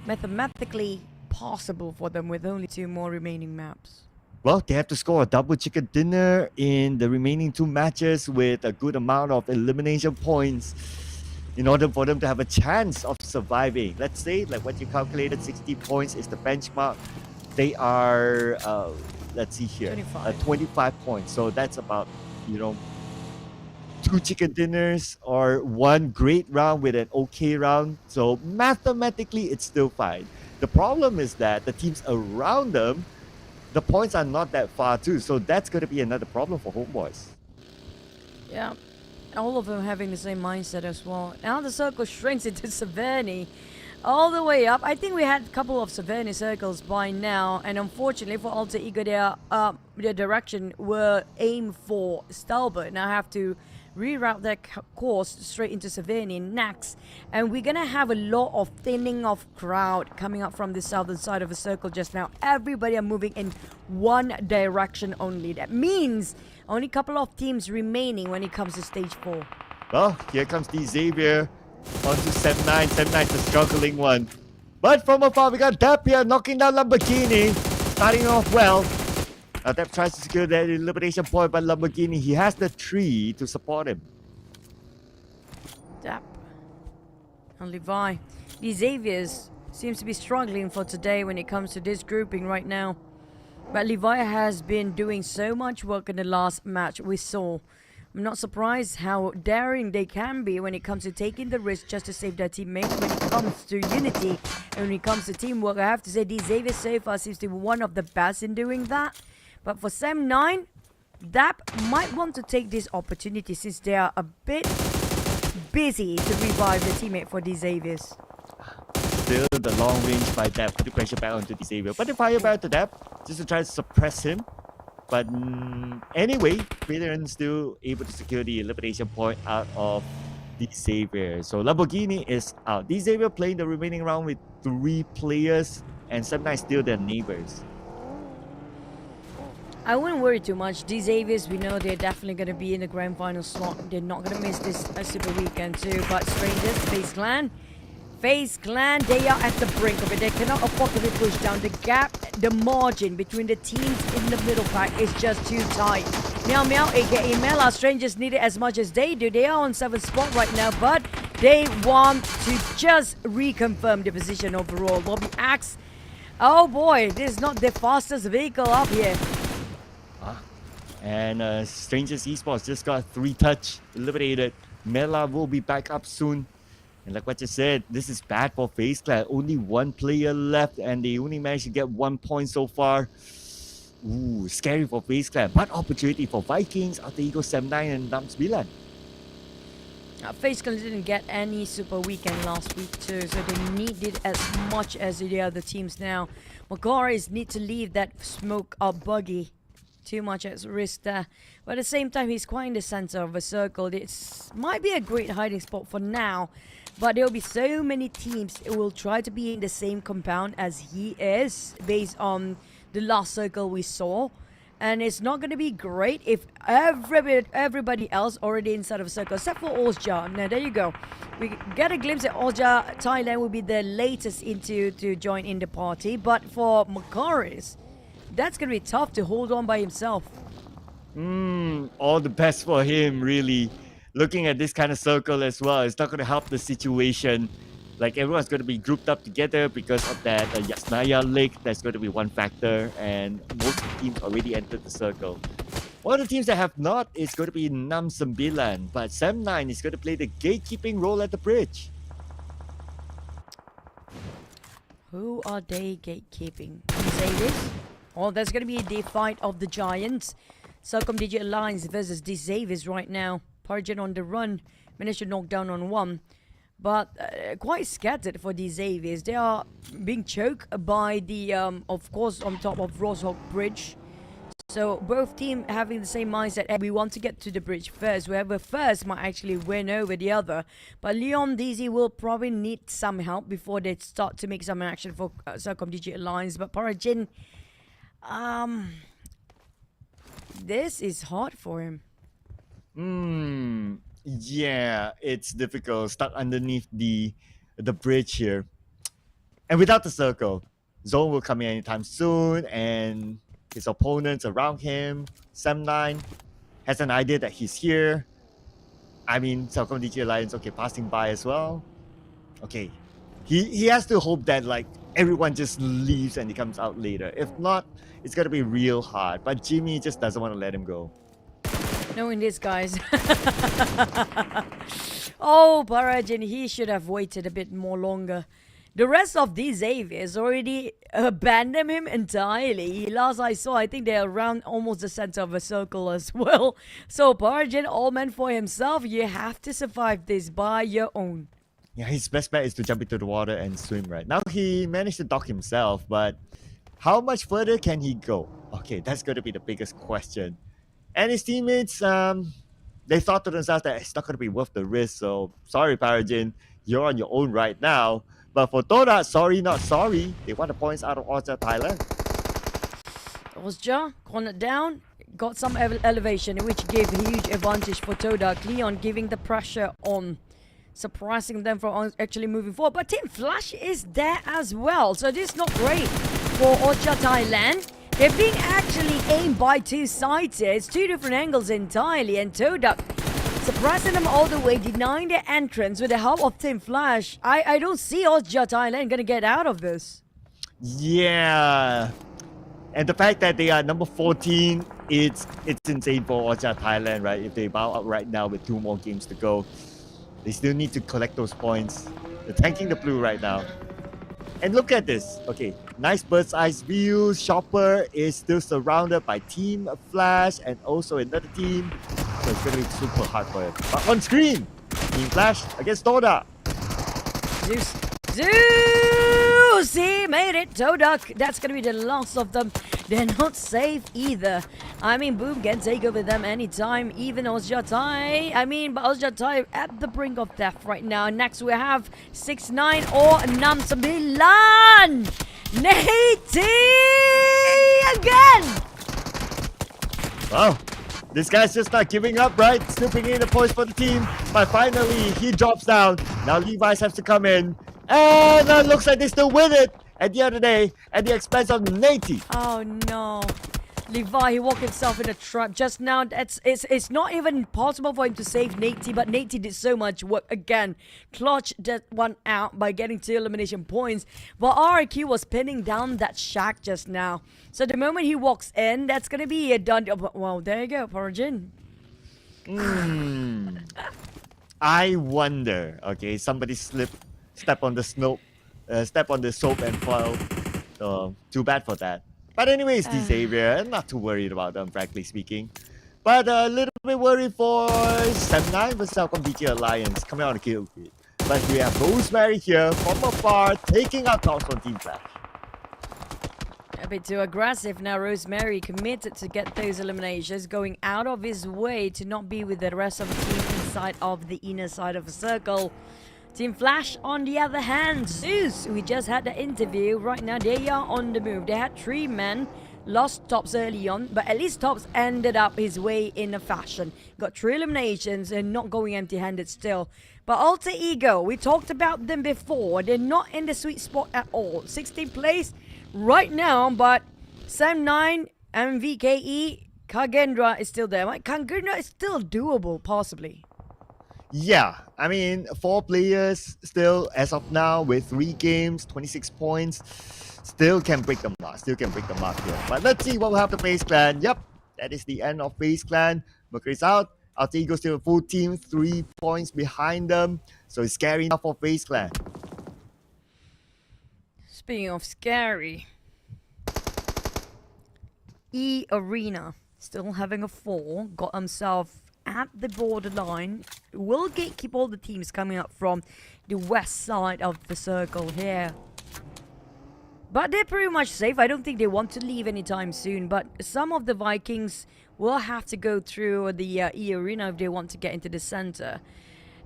mathematically possible for them with only 2 more remaining maps? Well, they have to score a double chicken dinner in the remaining 2 matches with a good amount of elimination points in order for them to have a chance of surviving. Let's say, like what you calculated, 60 points is the benchmark. They are, let's see here, 25 points. So that's about, 2 chicken dinners or 1 great round with an okay round. So mathematically, it's still fine. The problem is that the teams around them, the points are not that far too. So that's going to be another problem for Homeboys. Yeah, all of them having the same mindset as well. Now the circle shrinks into Severny all the way up. I think we had a couple of Severny circles by now, and unfortunately for Alter Ego, their direction were aimed for Stalbert. Now have to reroute their course straight into Severny next, and we're gonna have a lot of thinning of crowd coming up from the southern side of the circle just now. Everybody are moving in one direction only. That means only a couple of teams remaining when it comes to stage 4. Well, here comes the Xavier onto Sem9. Sem9's the struggling one. But from afar, we got Dap here knocking down Lamborghini. Starting off well. Dap tries to secure that elimination point, but Lamborghini, he has the tree to support him. Dap and Levi. The Xaviers seems to be struggling for today when it comes to this grouping right now. But Levi has been doing so much work in the last match we saw. I'm not surprised how daring they can be when it comes to taking the risk just to save their teammates. When it comes to unity and when it comes to teamwork, I have to say the Xavier so far seems to be one of the best in doing that. But for Sem9, Dap might want to take this opportunity since they are a bit busy to revive the teammate for the Xaviers. Still the long range by Dap to pressure back onto the Xavier. But they fire back to Dap just to try to suppress him. But anyway, Veteran still able to secure the elimination point out of the Xavier. So Lamborghini is out. The Xavier playing the remaining round with 3 players, and Sem9 still their neighbors. I wouldn't worry too much. These Xaviers, we know they're definitely going to be in the grand final slot. They're not going to miss this Super Weekend too. But Strangers, FaZe Clan, they are at the brink of it. They cannot afford to be pushed down. The gap, the margin between the teams in the middle pack is just too tight. Meow Meow, aka Mela, Strangers need it as much as they do. They are on 7th spot right now, but they want to just reconfirm the position overall. Bobby Axe, oh boy, this is not the fastest vehicle up here. And Strangers Esports just got 3 touch eliminated. Mela will be back up soon. And like what you said, this is bad for FaZe Clan. Only 1 player left and they only managed to get 1 point so far. Ooh, scary for FaZe Clan. But opportunity for Vikings, Alter Ego, Sem9 and SEMBILAN. FaZe Clan didn't get any Super Weekend last week too, so they need it as much as the other teams now. Macaris need to leave that smoke up buggy. Too much at risk there. But at the same time, he's quite in the center of a circle. This might be a great hiding spot for now. But there will be so many teams who will try to be in the same compound as he is, based on the last circle we saw. And it's not going to be great if everybody else already inside of a circle, except for OSJA. Now, there you go. We get a glimpse at OSJA. Thailand will be the latest to join in the party. But for Macaris, that's going to be tough to hold on by himself. All the best for him, really. Looking at this kind of circle as well, it's not going to help the situation. Like, everyone's going to be grouped up together because of that Yasnaya Lake. That's going to be one factor, and most teams already entered the circle. One of the teams that have not is going to be ENAM SEMBILAN, but Sem9 is going to play the gatekeeping role at the bridge. Who are they gatekeeping? Can you say this? Oh, there's going to be the fight of the Giants. CELCOMDIGI Alliance versus the Xaviers right now. Parjan on the run. Managed to knock down on 1. But quite scattered for the Xaviers. They are being choked by the, of course, on top of Rosehawk Bridge. So both teams having the same mindset. Hey, we want to get to the bridge first. Whoever first might actually win over the other. But Leon DZ will probably need some help before they start to make some action for CELCOMDIGI Alliance. But Parajin, this is hard for him. Yeah, it's difficult. Stuck underneath the bridge here. And without the circle, Zone will come in anytime soon. And his opponents around him. Sem9 has an idea that he's here. I mean, CELCOMDIGI Alliance, okay, passing by as well. Okay, he has to hope that like everyone just leaves and he comes out later. If not, it's gonna be real hard. But Jimmy just doesn't want to let him go. Knowing this, guys. Oh, Parajin, he should have waited a bit more longer. The rest of these Xaviers already abandoned him entirely. Last I saw, I think they're around almost the center of a circle as well. So Parajin, all meant for himself. You have to survive this by your own. Yeah, his best bet is to jump into the water and swim right now. He managed to dock himself, but how much further can he go? Okay, that's going to be the biggest question. And his teammates, they thought to themselves that it's not going to be worth the risk. So sorry, Parajin, you're on your own right now. But for TODAK, sorry, not sorry. They want the points out of OSJA Thailand. OSJA cornered down, got some elevation, which gave a huge advantage for TODAK. Leon giving the pressure on, surprising them from actually moving forward. But Team Flash is there as well, so this is not great for OSJA Thailand. They're being actually aimed by two sides here. It's two different angles entirely, and TODAK suppressing them all the way, denying their entrance with the help of Team Flash. I don't see OSJA Thailand gonna get out of this. Yeah. And the fact that they are number 14, it's insane for OSJA Thailand, right? If they bow out right now with 2 more games to go, they still need to collect those points. They're tanking the blue right now. And look at this. Okay, nice bird's eye view. Chopper is still surrounded by Team Flash and also another team. So it's going to be super hard for him. But on screen, Team Flash against TODAK. Zeus! He made it. TODAK, that's going to be the last of them. They're not safe either. I mean, Boom can take over them anytime. Even OSJA Thai. But OSJA Thai at the brink of death right now. Next we have 6-9 or ENAM SEMBILAN. Nate again. Wow. This guy's just not giving up, right? Snooping in the points for the team. But finally, he drops down. Now Levi's has to come in. And it looks like they still win it at the end of the day at the expense of Nate. Oh no. Levi, he walked himself in a trap just now. It's not even possible for him to save Nate, but Nate did so much work again. Clutched that one out by getting 2 elimination points. But RQ was pinning down that shack just now. So the moment he walks in, that's going to be a done. Well, there you go, Parajin. I wonder, okay, somebody step on the soap and fall. So too bad for that. But anyways, the Xavier, not too worried about them, frankly speaking. But a little bit worried for Sem9 versus CELCOMDIGI Alliance coming on the kill feed. But we have Rosemary here from afar, taking out talks on Team Flash. A bit too aggressive now. Rosemary committed to get those eliminations, going out of his way to not be with the rest of the team inside of the inner side of the circle. Team Flash, on the other hand, Zeus, we just had the interview. Right now, they are on the move. They had 3 men, lost Tops early on, but at least Tops ended up his way in a fashion. Got 3 eliminations and not going empty-handed still. But Alter Ego, we talked about them before. They're not in the sweet spot at all. 16th place right now, but Sem9 and VKE, KAGENDRA is still there. KAGENDRA is still doable, possibly. Yeah, 4 players still as of now with 3 games, 26 points. Still can break the mark. Still can break the mark here. But let's see what will happen to FaZe Clan. Yep, that is the end of FaZe Clan. Mercury's out. Alter Ego still a full team, 3 points behind them. So it's scary enough for FaZe Clan. Speaking of scary, eArena still having a fall. Got himself at the borderline. Will gatekeep all the teams coming up from the west side of the circle here. But they're pretty much safe. I don't think they want to leave anytime soon. But some of the Vikings will have to go through the eArena if they want to get into the center.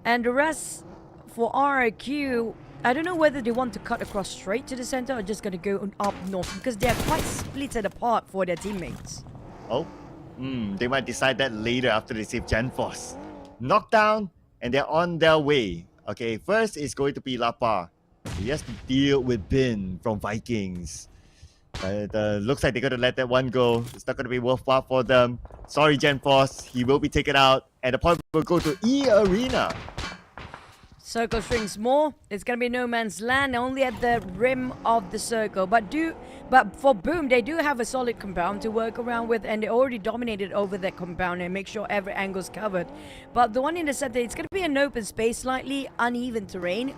And the rest for RQ, I don't know whether they want to cut across straight to the center or just going to go up north, because they're quite splitted apart for their teammates. Oh, they might decide that later after they save Genforce. Knockdown, and they're on their way. Okay, first is going to be Lapa. He has to deal with Bin from Vikings. But looks like they're going to let that one go. It's not going to be worthwhile for them. Sorry, Gen Force. He will be taken out. And the point will go to eArena. Circle shrinks more. It's gonna be no man's land, only at the rim of the circle. But for Boom, they do have a solid compound to work around with, and they already dominated over that compound and make sure every angle's covered. But the one in the center, it's gonna be an open space, slightly uneven terrain,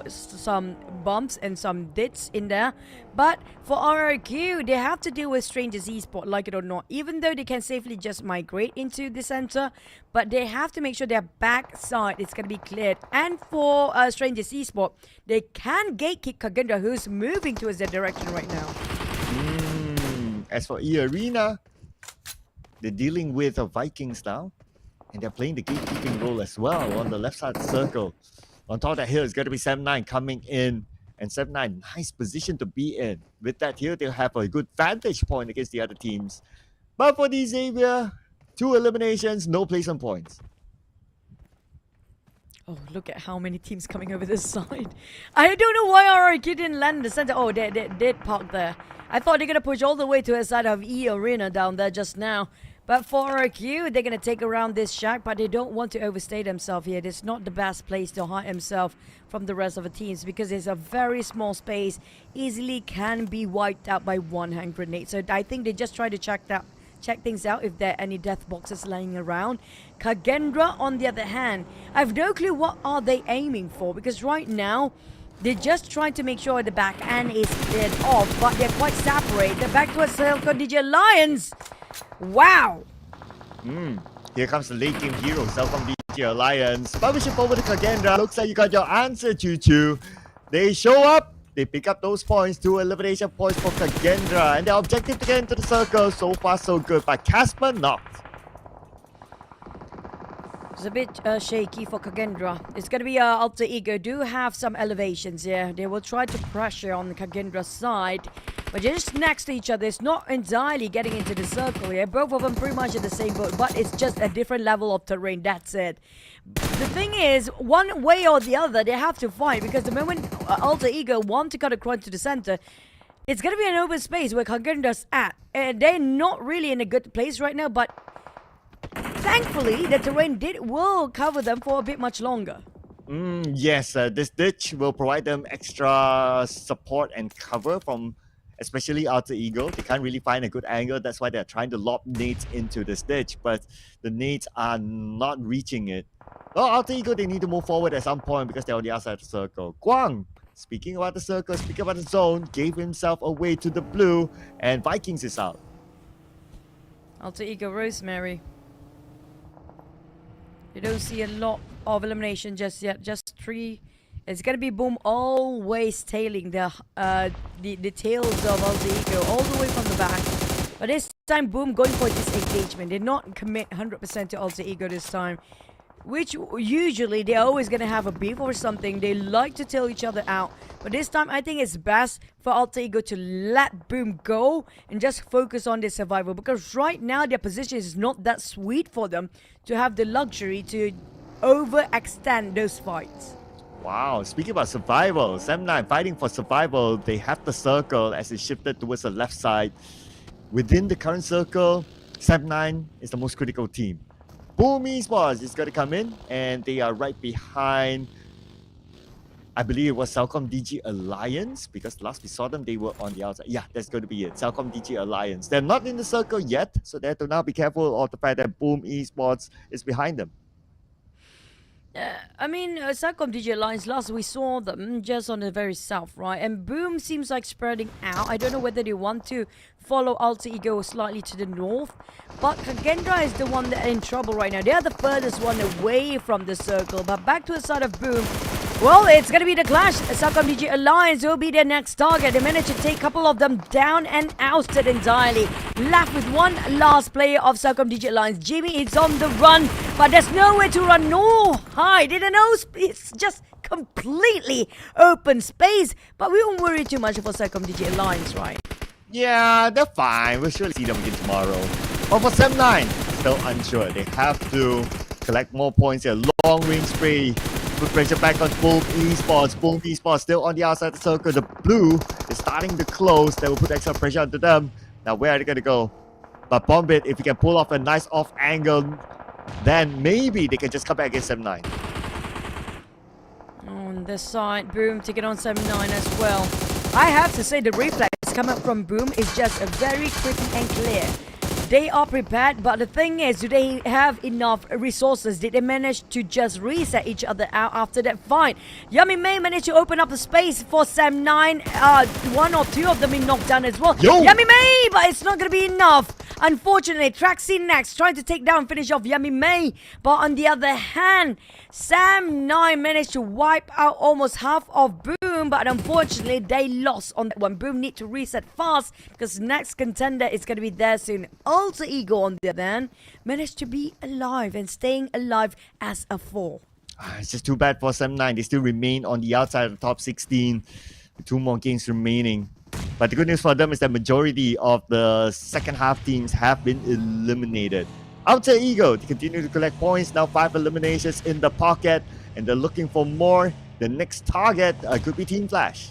some bumps and some dits in there. But for RRQ, they have to deal with Strangers Esports, like it or not. Even though they can safely just migrate into the center, but they have to make sure their backside is going to be cleared. And for Strangers Esports, they can gatekeep KAGENDRA, who's moving towards their direction right now. As for eArena, they're dealing with VIKINGS now. And they're playing the gatekeeping role as well on the left side of the circle. On top of that hill is going to be 7-9 coming in. And 7-9, nice position to be in. With that here, they'll have a good vantage point against the other teams. But for the Xavier, 2 eliminations, no place on points. Oh, look at how many teams coming over this side. I don't know why RRQ didn't land in the center. Oh, they did park there. I thought they're going to push all the way to the side of eArena down there just now. But for RRQ, they're going to take around this shack, but they don't want to overstay themselves here. It's not the best place to hide himself from the rest of the teams because it's a very small space, easily can be wiped out by one hand grenade. So I think they just try to check things out if there are any death boxes lying around. KAGENDRA, on the other hand, I have no clue what are they aiming for, because right now they're just trying to make sure the back end is dead off, but they're quite separated. They're back towards CELCOMDIGI Alliance. Wow. Here comes the late game hero, CELCOMDIGI Alliance. Publishing forward to KAGENDRA. Looks like you got your answer, Choo. They show up. They pick up those points, 2 elimination points for KAGENDRA. And their objective to get into the circle, so far so good. But Casper knocked. It's a bit shaky for KAGENDRA. It's going to be Alter Ego. Do have some elevations here. They will try to pressure on the KAGENDRA side. But they're just next to each other. It's not entirely getting into the circle here. Both of them pretty much in the same boat. But it's just a different level of terrain. That's it. The thing is, one way or the other, they have to fight. Because the moment Alter Ego want to cut across to the center, it's going to be an open space where KAGENDRA's at. And they're not really in a good place right now. But thankfully, the terrain will cover them for a bit much longer. Yes, this ditch will provide them extra support and cover from especially Alter Ego. They can't really find a good angle. That's why they're trying to lob nades into this ditch, but the nades are not reaching it. Well, Alter Ego, they need to move forward at some point because they're on the outside of the circle. Guang, speaking about the circle, speaking about the zone, gave himself away to the blue, and VIKINGS is out. Alter Ego Rosemary. You don't see a lot of elimination just yet. Just 3. It's gonna be Boom always tailing the tails of Alter Ego all the way from the back. But this time Boom going for disengagement. Did not commit 100% to Alter Ego this time. Which usually they're always gonna have a beef or something. They like to tail each other out. But this time I think it's best for Alter Ego to let Boom go and just focus on their survival. Because right now their position is not that sweet for them to have the luxury to overextend those fights. Wow, speaking about survival, 7-9 fighting for survival. They have the circle as it shifted towards the left side. Within the current circle, 7-9 is the most critical team. Boom Esports is going to come in, and they are right behind, I believe it was CELCOMDIGI Alliance, because last we saw them, they were on the outside. Yeah, that's going to be it, CELCOMDIGI Alliance. They're not in the circle yet, so they have to now be careful of the fact that Boom Esports is behind them. I mean, CELCOMDIGI Alliance, last we saw them just on the very south, right? And Boom seems like spreading out. I don't know whether they want to follow Alter Ego slightly to the north. But KAGENDRA is the one that are in trouble right now. They are the furthest one away from the circle. But back to the side of Boom. Well, it's going to be the clash. CELCOMDIGI Alliance will be their next target. They managed to take a couple of them down and ousted entirely. Left with one last player of CELCOMDIGI Alliance. Jimmy is on the run, but there's nowhere to run nor hide. It's just completely open space. But we won't worry too much about CELCOMDIGI Alliance, right? Yeah, they're fine. We'll surely see them again tomorrow. But for 7-9, still unsure. They have to collect more points here. Long range spray put pressure back on Boom Esports. Boom Esports still on the outside of the circle. The blue is starting to close. They will put extra pressure onto them. Now where are they going to go? But Bombit, if he can pull off a nice off angle, then maybe they can just come back against 7-9. On this side, Boom taking on 7-9 as well. I have to say the reflex coming from Boom is just a very quick and clear. They are prepared, but the thing is, do they have enough resources? Did they manage to just reset each other out after that fight? Yummy May managed to open up the space for Sam9. One or two of them been knocked down as well. Yummy May, but it's not going to be enough. Unfortunately, Traxy next, trying to take down, finish off Yummy May. But on the other hand, Sam9 managed to wipe out almost half of Boom, but unfortunately, they lost on that one. Boom need to reset fast because next contender is going to be there soon. Alter Ego, on the other hand, managed to be alive and staying alive as a 4. It's just too bad for Sam9. They still remain on the outside of the top 16 with 2 more games remaining. But the good news for them is that majority of the second half teams have been eliminated. Alter Ego, they continue to collect points. Now 5 eliminations in the pocket, and they're looking for more. The next target could be Team Flash.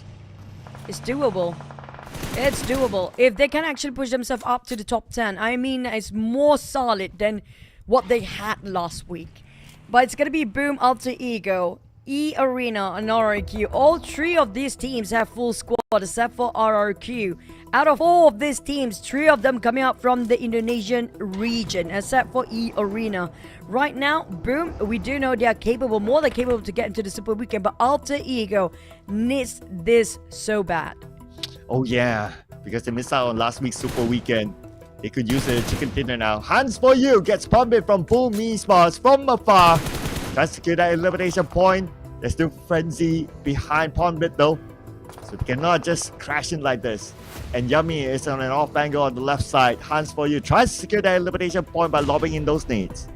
It's doable. It's doable. If they can actually push themselves up to the top 10, I mean, it's more solid than what they had last week. But it's going to be Boom, Alter Ego, eArena, and RRQ. All 3 of these teams have full squad except for RRQ. Out of 4 of these teams, 3 of them coming out from the Indonesian region, except for eArena. Right now, Boom, we do know they are capable, more than capable to get into the Super Weekend, but Alter Ego needs this so bad. Oh yeah, because they missed out on last week's Super Weekend. They could use the chicken dinner now. Hands for you gets pumped from Boom Esports from afar. Tries to secure that elimination point. There's still frenzy behind Pondbit though, so they cannot just crash in like this. And Yummy is on an off angle on the left side. Hands for you tries to secure that elimination point by lobbing in those nades.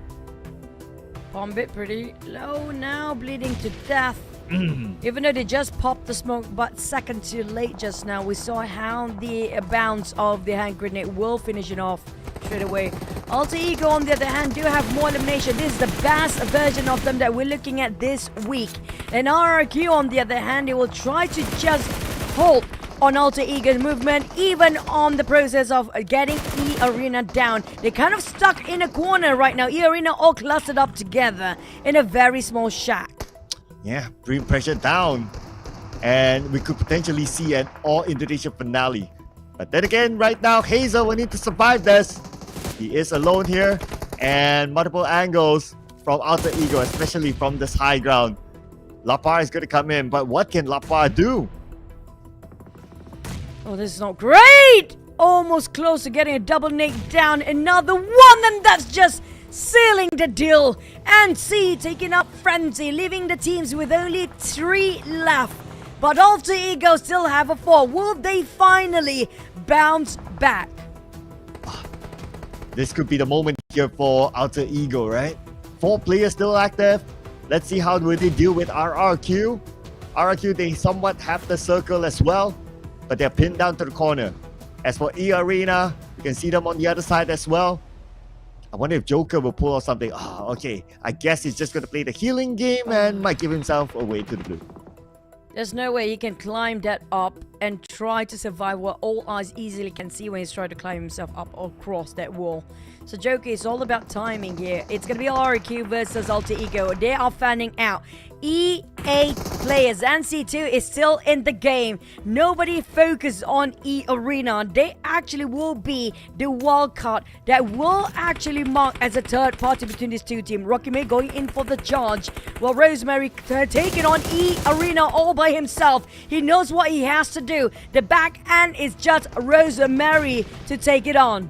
Pondbit pretty low now, bleeding to death. Even though they just popped the smoke, but second too late just now. We saw how the bounce of the hand grenade will finish it off straight away. Alter Ego, on the other hand, do have more elimination. This is the best version of them that we're looking at this week. And RRQ, on the other hand, they will try to just hold on Alter Ego's movement, even on the process of getting eArena down. They're kind of stuck in a corner right now. eArena all clustered up together in a very small shack. Yeah, bring pressure down. And we could potentially see an all-Indonesia finale. But then again, right now, Hazel will need to survive this. He is alone here. And multiple angles from Alter Ego, especially from this high ground. Lapar is going to come in, but what can Lapar do? Oh, this is not great! Almost close to getting a double nade down. Another one, and that's just sealing the deal. And C taking up Frenzy, leaving the teams with only 3 left. But Alter Ego still have a 4. Will they finally bounce back? This could be the moment here for Alter Ego, right? 4 players still active. Let's see how will they deal with RRQ. RRQ, they somewhat have the circle as well, but they're pinned down to the corner. As for eArena, you can see them on the other side as well. I wonder if Joker will pull off something. Oh, okay. I guess he's just going to play the healing game and might give himself away to the blue. There's no way he can climb that up and try to survive what all eyes easily can see when he's trying to climb himself up across that wall. So Joker, is all about timing here. It's going to be RRQ versus Alter Ego. They are fanning out. E8 players and C2 is still in the game. Nobody focused on eArena. They actually will be the wild card that will actually mark as a third party between these two teams. Rocky May going in for the charge, while Rosemary taking on eArena all by himself. He knows what he has to do. The back end is just Rosemary to take it on.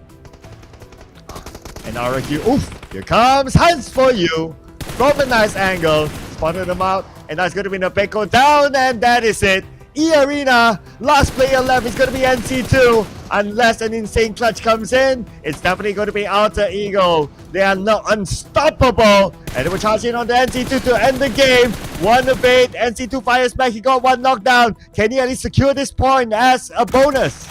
And RRQ, oof, here comes Hans for you. From a nice angle, spotted them out, and that's going to be Napeko down, and that is it. eArena, last player left is going to be NC2. Unless an insane clutch comes in, it's definitely going to be Alter Ego. They are now unstoppable, and they will charge in on the NC2 to end the game. 1 evade, NC2 fires back, he got 1 knockdown. Can he at least secure this point as a bonus?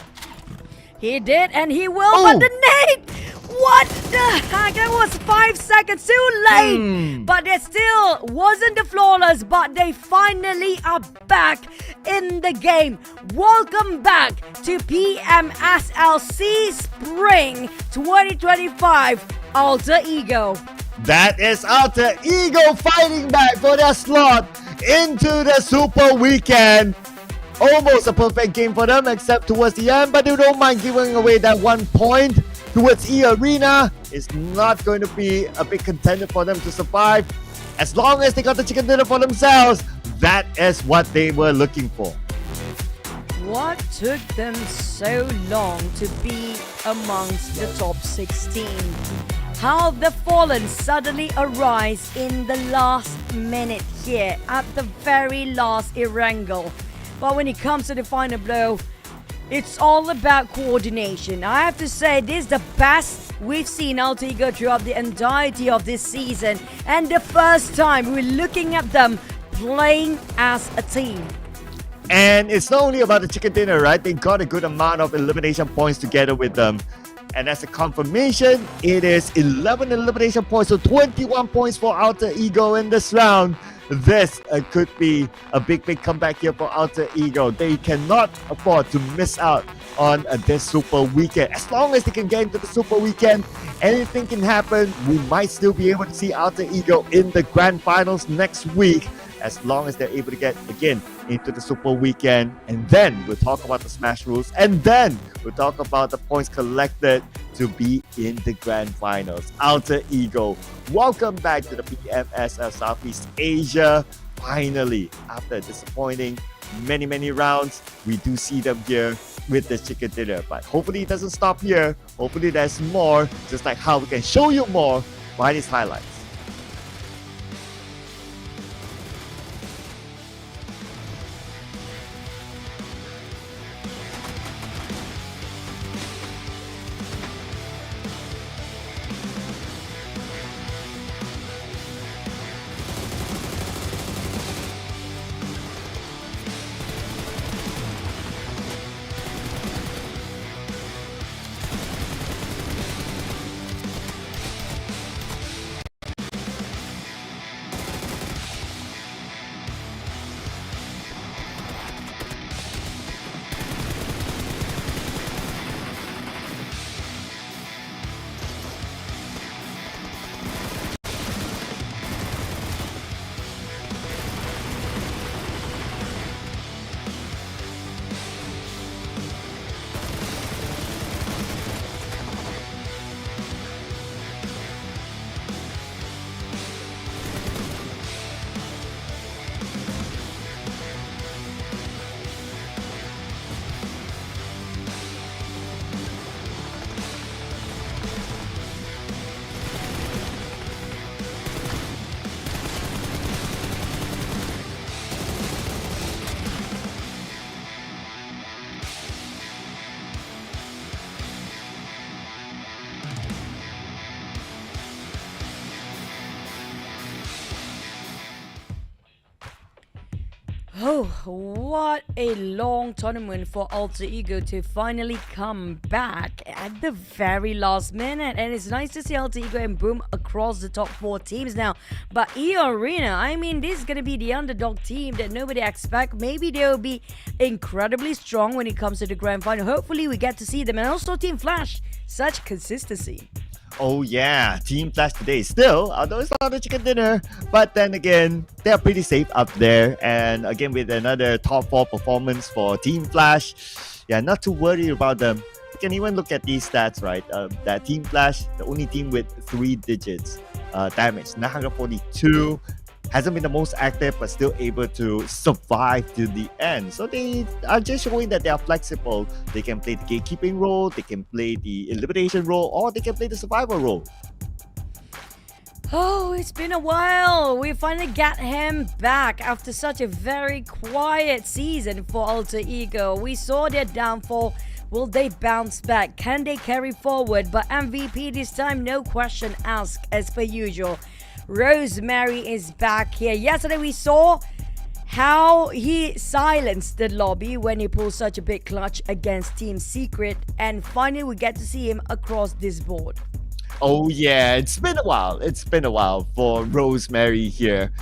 He did, and he will, but the nade! What the heck? That was 5 seconds too late. But they still wasn't the flawless, but they finally are back in the game. Welcome back to PMSL SEA Spring 2025 Alter Ego. That is Alter Ego fighting back for their slot into the Super Weekend. Almost a perfect game for them, except towards the end, but they don't mind giving away that 1 point towards eArena. It's not going to be a big contender for them to survive. As long as they got the chicken dinner for themselves, that is what they were looking for. What took them so long to be amongst the top 16? How the Fallen suddenly arise in the last minute here at the very last Erangel. But when it comes to the final blow, it's all about coordination. I have to say, this is the best we've seen Alter Ego throughout the entirety of this season. And the first time we're looking at them playing as a team. And it's not only about the chicken dinner, right? They got a good amount of elimination points together with them. And as a confirmation, it is 11 elimination points, so 21 points for Alter Ego in this round. This could be a big comeback here for Alter Ego. They cannot afford to miss out on this Super Weekend. As long as they can get into the Super Weekend, anything can happen. We might still be able to see Alter Ego in the Grand Finals next week, as long as they're able to get, again, into the Super Weekend. And then we'll talk about the Smash rules. And then we'll talk about the points collected to be in the Grand Finals. Alter Ego, welcome back to the PMSL Southeast Asia. Finally, after a disappointing many rounds, we do see them here with the chicken dinner. But hopefully it doesn't stop here. Hopefully there's more, just like how we can show you more by these highlights. Oh, what a long tournament for Alter Ego to finally come back at the very last minute. And it's nice to see Alter Ego and Boom across the top 4 teams now. But eArena, I mean, this is going to be the underdog team that nobody expect. Maybe they'll be incredibly strong when it comes to the grand final. Hopefully we get to see them. And also Team Flash, such consistency. Oh yeah, Team Flash today still, although it's not a chicken dinner, but then again, they're pretty safe up there. And again, with another top 4 performance for Team Flash, yeah, not too worried about them. You can even look at these stats, right? That Team Flash, the only team with 3 digits damage, 942. Hasn't been the most active, but still able to survive to the end. So they are just showing that they are flexible. They can play the gatekeeping role, they can play the elimination role, or they can play the survival role. Oh, it's been a while. We finally got him back after such a very quiet season for Alter Ego. We saw their downfall. Will they bounce back? Can they carry forward? But MVP this time, no question asked, as per usual. Rosemary is back here. Yesterday we saw how he silenced the lobby when he pulled such a big clutch against Team Secret, and finally we get to see him across this board. Oh yeah, it's been a while. It's been a while for Rosemary here.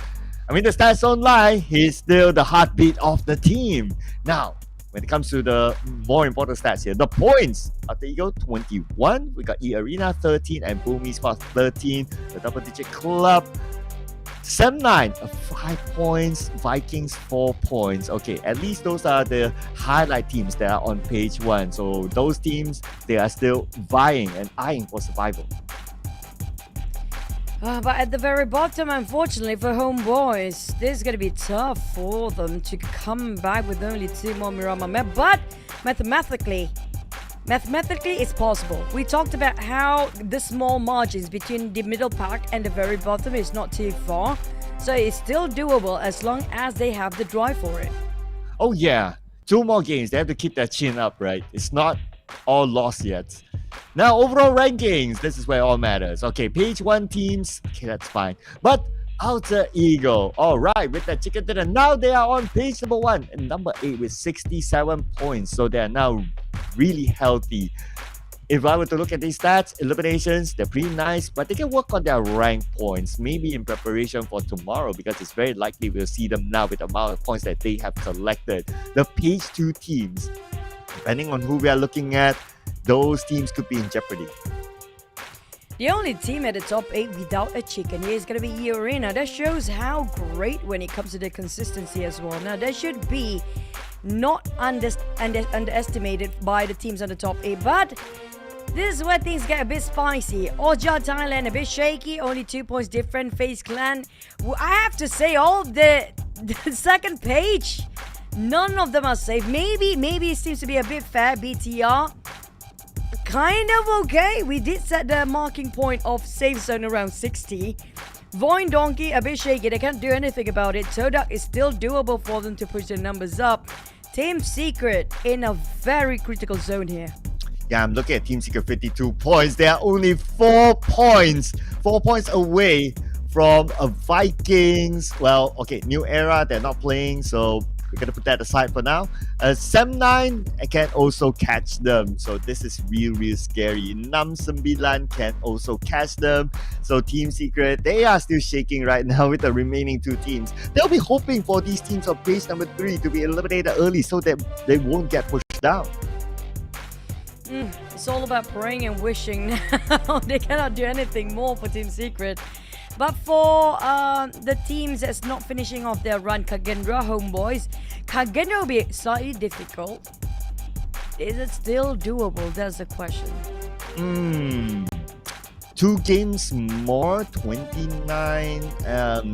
I mean, the stats don't lie. He's still the heartbeat of the team. Now, when it comes to the more important stats here, the points. After Eagle 21, we got eArena 13 and Boom Esports 13. The double-digit club. SEM9, 5 points. Vikings, 4 points. Okay, at least those are the highlight teams that are on page 1. So those teams, they are still vying and eyeing for survival. But at the very bottom, unfortunately for Homeboys, this is going to be tough for them to come back with only 2 more Miramar maps. But mathematically, it's possible. We talked about how the small margins between the middle pack and the very bottom is not too far. So it's still doable as long as they have the drive for it. Oh yeah, 2 more games. They have to keep their chin up, right? It's not all lost yet. Now, overall rankings, this is where it all matters. Okay, page 1 teams, okay, that's fine. But Alter Ego, all right, with that chicken dinner, now they are on page number 1 and number 8 with 67 points. So they are now really healthy. If I were to look at these stats, eliminations, they're pretty nice, but they can work on their rank points, maybe in preparation for tomorrow, because it's very likely we'll see them now with the amount of points that they have collected. The page 2 teams, depending on who we are looking at, those teams could be in jeopardy. The only team at the top 8 without a chicken here is going to be eArena. That shows how great when it comes to the consistency as well. Now, that should be not underestimated by the teams on the top 8, but this is where things get a bit spicy. OSJA Thailand, a bit shaky, only 2 points different. FaZe Clan, I have to say, all the second page, none of them are safe. Maybe it seems to be a bit fair. BTR, kind of okay. We did set the marking point of safe zone around 60. VOIN Donkey, a bit shaky. They can't do anything about it. TODAK is still doable for them to push their numbers up. Team Secret in a very critical zone here. Yeah, I'm looking at Team Secret 52 points. They are only 4 points. 4 points away from a Vikings. Well, okay, new era. They're not playing, so we're going to put that aside for now. SEM9 can also catch them. So this is real scary. SEMBILAN can also catch them. So Team Secret, they are still shaking right now with the remaining 2 teams. They'll be hoping for these teams on page number 3 to be eliminated early so that they won't get pushed down. It's all about praying and wishing now. They cannot do anything more for Team Secret. But for the teams that's not finishing off their run, KAGENDRA, Homeboys, KAGENDRA will be slightly difficult. Is it still doable? That's the question. 2 games more, 29.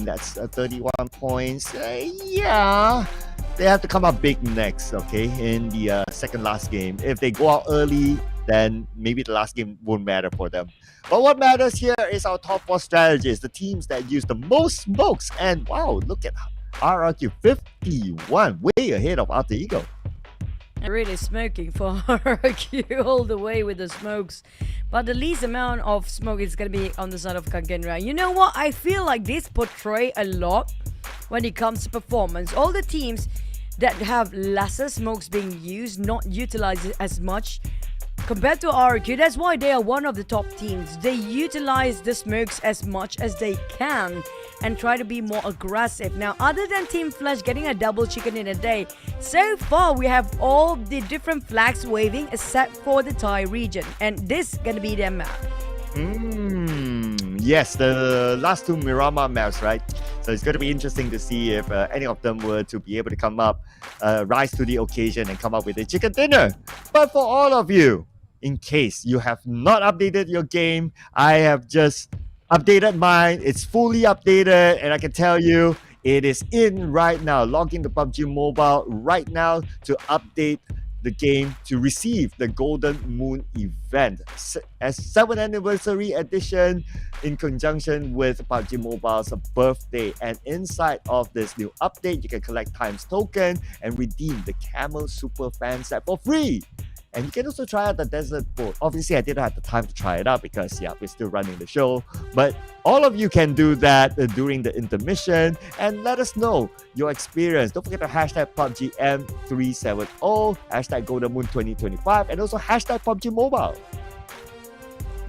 That's 31 points. Yeah, they have to come up big next, okay, in the second last game. If they go out early, then maybe the last game won't matter for them. But what matters here is our top 4 strategies, the teams that use the most smokes. And wow, look at RRQ 51, way ahead of Alter Ego. Really smoking for RRQ all the way with the smokes. But the least amount of smoke is going to be on the side of KAGENDRA. You know what? I feel like this portray a lot when it comes to performance. All the teams that have lesser smokes being used, not utilized as much compared to RRQ, that's why they are one of the top teams. They utilize the smokes as much as they can and try to be more aggressive. Now, other than Team Flash getting a double chicken in a day, so far we have all the different flags waving except for the Thai region, and this is gonna be their map. Yes, the last 2 Miramar maps, right? So it's going to be interesting to see if any of them were to be able to come up, rise to the occasion and come up with a chicken dinner. But for all of you, in case you have not updated your game, I have just updated mine. It's fully updated, and I can tell you it is in right now. Log into PUBG Mobile right now to update the game to receive the Golden Moon event as 7th anniversary edition in conjunction with PUBG Mobile's birthday. And inside of this new update, you can collect Times token and redeem the Camel Super Fan set for free. And you can also try out the Desert Boat. Obviously, I didn't have the time to try it out because, yeah, we're still running the show. But all of you can do that during the intermission and let us know your experience. Don't forget to hashtag PUBGM370, hashtag Golden Moon 2025, and also hashtag PUBG Mobile.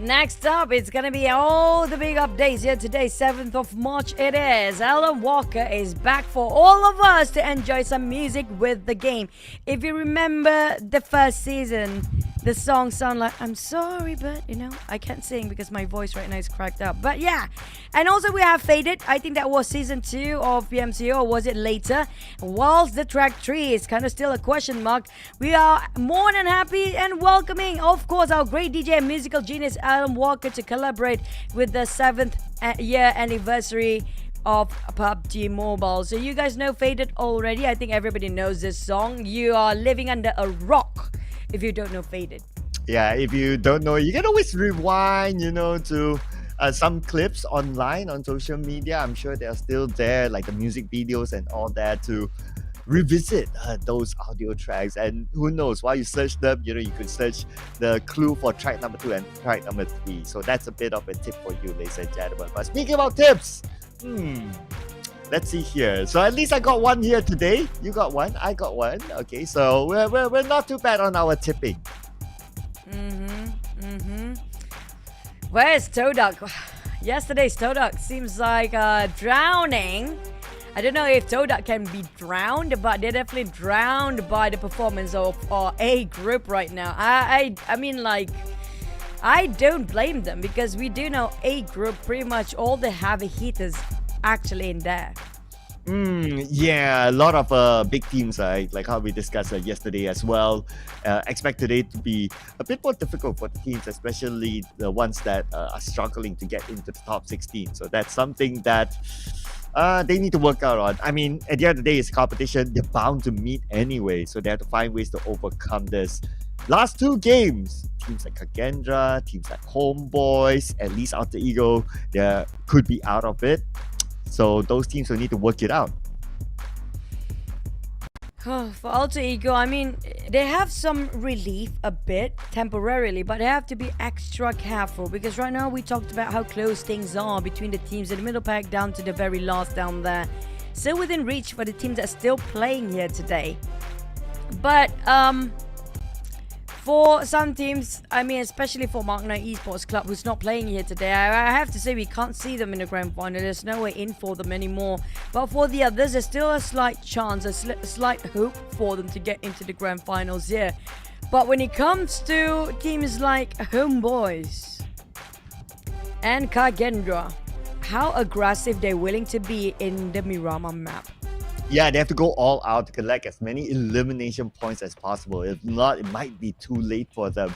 Next up, it's gonna be all the big updates here today, 7th of March it is. Alan Walker is back for all of us to enjoy some music with the game. If you remember the first season, the song sound like, I'm sorry, but you know, I can't sing because my voice right now is cracked up. But yeah, and also we have Faded. I think that was season 2 of PMCO, or was it later? Whilst the track 3 is kind of still a question mark, we are more than happy and welcoming, of course, our great DJ and musical genius Alan Walker to collaborate with the 7th year anniversary of PUBG Mobile. So you guys know Faded already. I think everybody knows this song. You are living under a rock if you don't know Faded. Yeah, if you don't know, you can always rewind, to some clips online on social media. I'm sure they're still there, like the music videos and all that, to revisit those audio tracks. And who knows, while you search them, you could search the clue for track number 2 and track number 3. So that's a bit of a tip for you, ladies and gentlemen. But speaking about tips, let's see here. So at least I got one here today. You got one, I got one. Okay, so we're not too bad on our tipping. Where's TODAK? Yesterday's TODAK seems like drowning. I don't know if TODAK can be drowned, but they're definitely drowned by the performance of A group right now. I mean, like, I don't blame them, because we do know A group, pretty much all the heavy hitters actually in there. Yeah, a lot of big teams, like how we discussed yesterday as well. Expect today to be a bit more difficult for the teams, especially the ones that are struggling to get into the top 16. So that's something that they need to work out on. I mean, at the end of the day, it's competition. They're bound to meet anyway, so they have to find ways to overcome this. Last 2 games, teams like KAGENDRA, teams like HOMEBOIS, at least Alter Ego, they could be out of it. So those teams will need to work it out. For Alter Ego, I mean, they have some relief a bit temporarily, but they have to be extra careful, because right now we talked about how close things are between the teams in the middle pack down to the very last down there. Still within reach for the teams that are still playing here today. But for some teams, I mean, especially for MAQNA Esports Club, who's not playing here today, I have to say we can't see them in the grand final. There's no way in for them anymore. But for the others, there's still a slight chance, a slight hope for them to get into the grand finals here. But when it comes to teams like HOMEBOIS and KAGENDRA, how aggressive they're willing to be in the Miramar map. Yeah, they have to go all out to collect as many elimination points as possible. If not, it might be too late for them.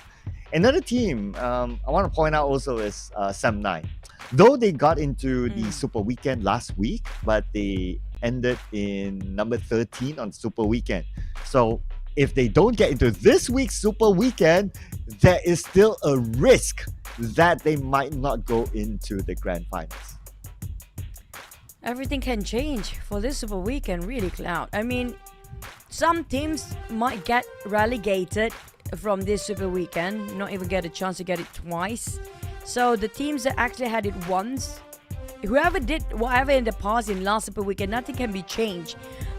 Another team I want to point out also is SEM9. Though they got into the Super Weekend last week, but they ended in number 13 on Super Weekend. So if they don't get into this week's Super Weekend, there is still a risk that they might not go into the grand finals. Everything can change for this Super Weekend, really, Cloud. I mean, some teams might get relegated from this Super Weekend, not even get a chance to get it twice. So the teams that actually had it once, whoever did whatever in the past in last Super Weekend, nothing can be changed.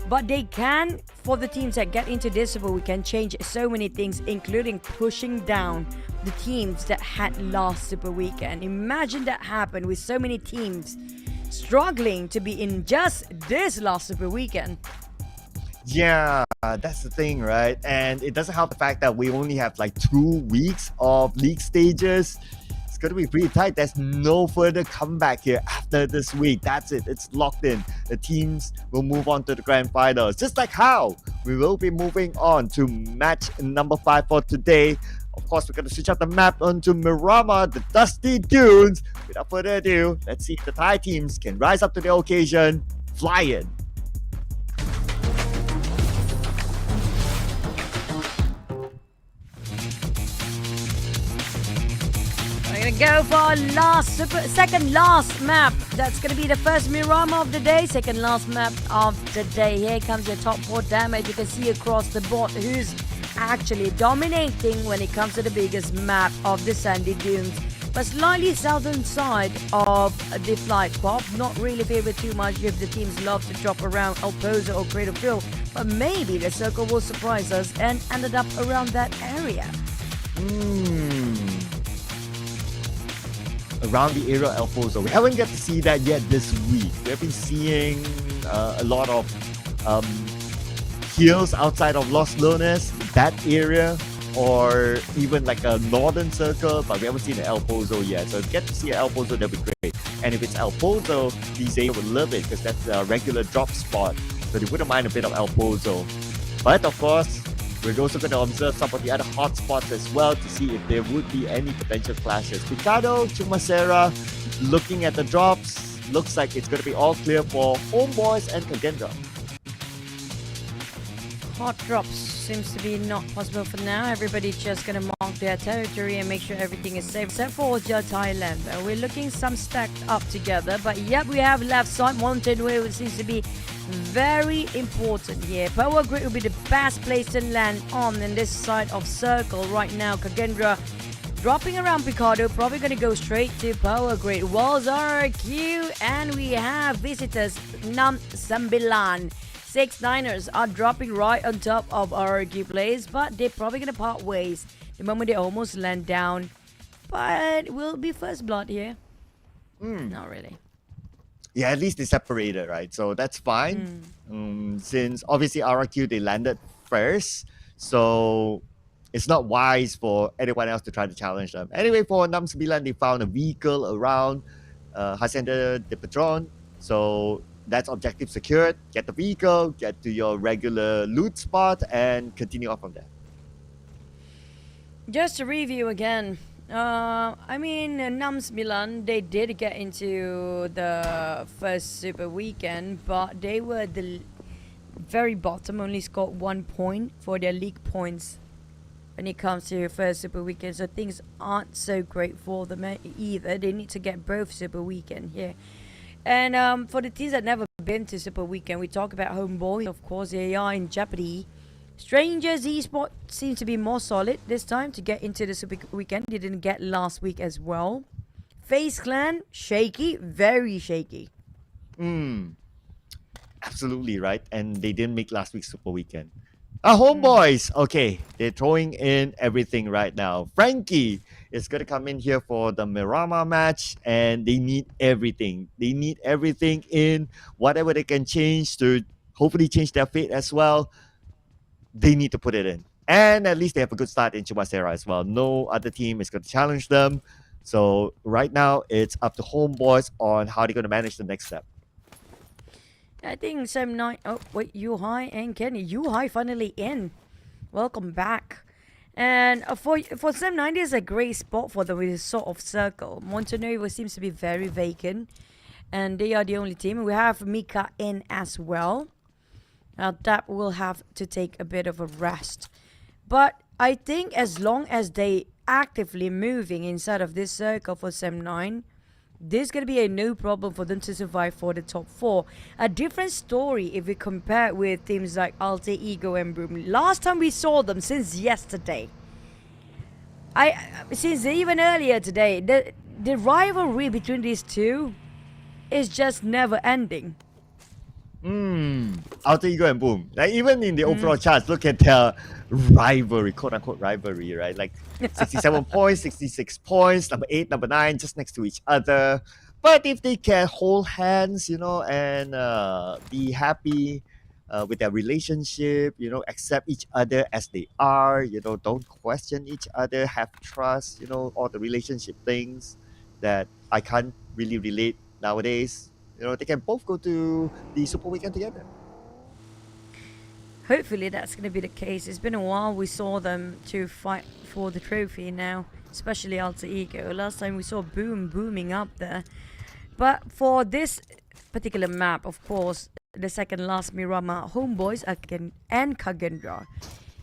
But they can, for the teams that get into this Super Weekend, change so many things, including pushing down the teams that had last Super Weekend. Imagine that happened with so many teams struggling to be in just this last Super Weekend. Yeah, that's the thing, right? And it doesn't help the fact that we only have like 2 weeks of league stages. It's going to be pretty tight. There's no further comeback here after this week. That's it. It's locked in. The teams will move on to the grand finals. Just like how we will be moving on to match number 5 for today. Of course, we're going to switch up the map onto Miramar, the Dusty Dunes. Without further ado, let's see if the Thai teams can rise up to the occasion. Fly in. We're gonna go for second last map. That's gonna be the first Miramar of the day, second last map of the day. Here comes your top 4 damage. You can see across the board who's actually dominating when it comes to the biggest map of the Sandy Dunes, but slightly southern side of the flight pop. Not really favored too much if the teams love to drop around El Pozo or Cradle Field, but maybe the circle will surprise us and ended up around that area. around the area of Elpozo. We haven't got to see that yet this week. We have been seeing a lot of hills outside of Los Lunas, that area, or even like a northern circle, but we haven't seen the El Pozo yet. So if we get to see El Pozo, that'd be great. And if it's El Pozo, DJ would love it because that's a regular drop spot. So they wouldn't mind a bit of El Pozo. But of course, we're also going to observe some of the other hot spots as well to see if there would be any potential clashes. Picado, Chumasera, looking at the drops, looks like it's going to be all clear for Homeboys and Kagendra. Hot drops seems to be not possible for now. Everybody's just gonna mark their territory and make sure everything is safe. Except for OSJA Thailand. We're looking some stacked up together. But yep, we have left side Mountain Way, which seems to be very important here. Power Grid will be the best place to land on in this side of circle right now. Kagendra dropping around Picado, probably gonna go straight to Power Grid. Walls are queue, and we have visitors Nam SEMBILAN. 6-9ers are dropping right on top of our players, but they're probably gonna part ways the moment they almost land down. But will be first blood here. Not really. Yeah, at least they separated, right? So that's fine. Since obviously RRQ, they landed first. So it's not wise for anyone else to try to challenge them. Anyway, for Nam SEMBILAN, they found a vehicle around Hacienda de Patron. So that's objective secured. Get the vehicle, get to your regular loot spot, and continue on from there. Just to review again, I mean, Nam SEMBILAN, they did get into the first Super Weekend, but they were the very bottom, only scored 1 point for their league points when it comes to first Super Weekend. So things aren't so great for them either. They need to get both Super Weekend here. And for the teams that never been to Super Weekend, we talk about HOMEBOIS. Of course, they are in jeopardy. Strangers Esports seems to be more solid this time to get into the Super Weekend. They didn't get last week as well. FaZe Clan, shaky, very shaky. Absolutely right. And they didn't make last week's Super Weekend. HOMEBOIS, okay, they're throwing in everything right now. Frankie is going to come in here for the Mirama match, and they need everything. They need everything in, whatever they can change to hopefully change their fate as well. They need to put it in. And at least they have a good start in Chumasera as well. No other team is going to challenge them. So right now, it's up to HOMEBOIS on how they're going to manage the next step. I think Sem9. Oh, wait, Yuhai and Kenny. Yuhai finally in. Welcome back. And for Sem9, this is a great spot for them with this sort of circle. Montenegro seems to be very vacant, and they are the only team. We have Mika in as well. Now that will have to take a bit of a rest. But I think as long as they actively moving inside of this circle for Sem9, this is going to be a no problem for them to survive for the top 4. A different story if we compare with teams like Alter Ego and Broom. Last time we saw them since yesterday. Since even earlier today, the rivalry between these two is just never ending. Alter Ego and Boom. Like even in the overall charts, look at their rivalry, quote unquote rivalry, right? Like 67 points, 66 points, number 8, number 9, just next to each other. But if they can hold hands, you know, and be happy with their relationship, you know, accept each other as they are, you know, don't question each other, have trust, you know, all the relationship things that I can't really relate nowadays. You know, they can both go to the Super Weekend together. Hopefully that's going to be the case. It's been a while we saw them to fight for the trophy now, especially Alter Ego. Last time we saw Boom booming up there. But for this particular map, of course, the second last Mirama, HOMEBOIS and KAGENDRA.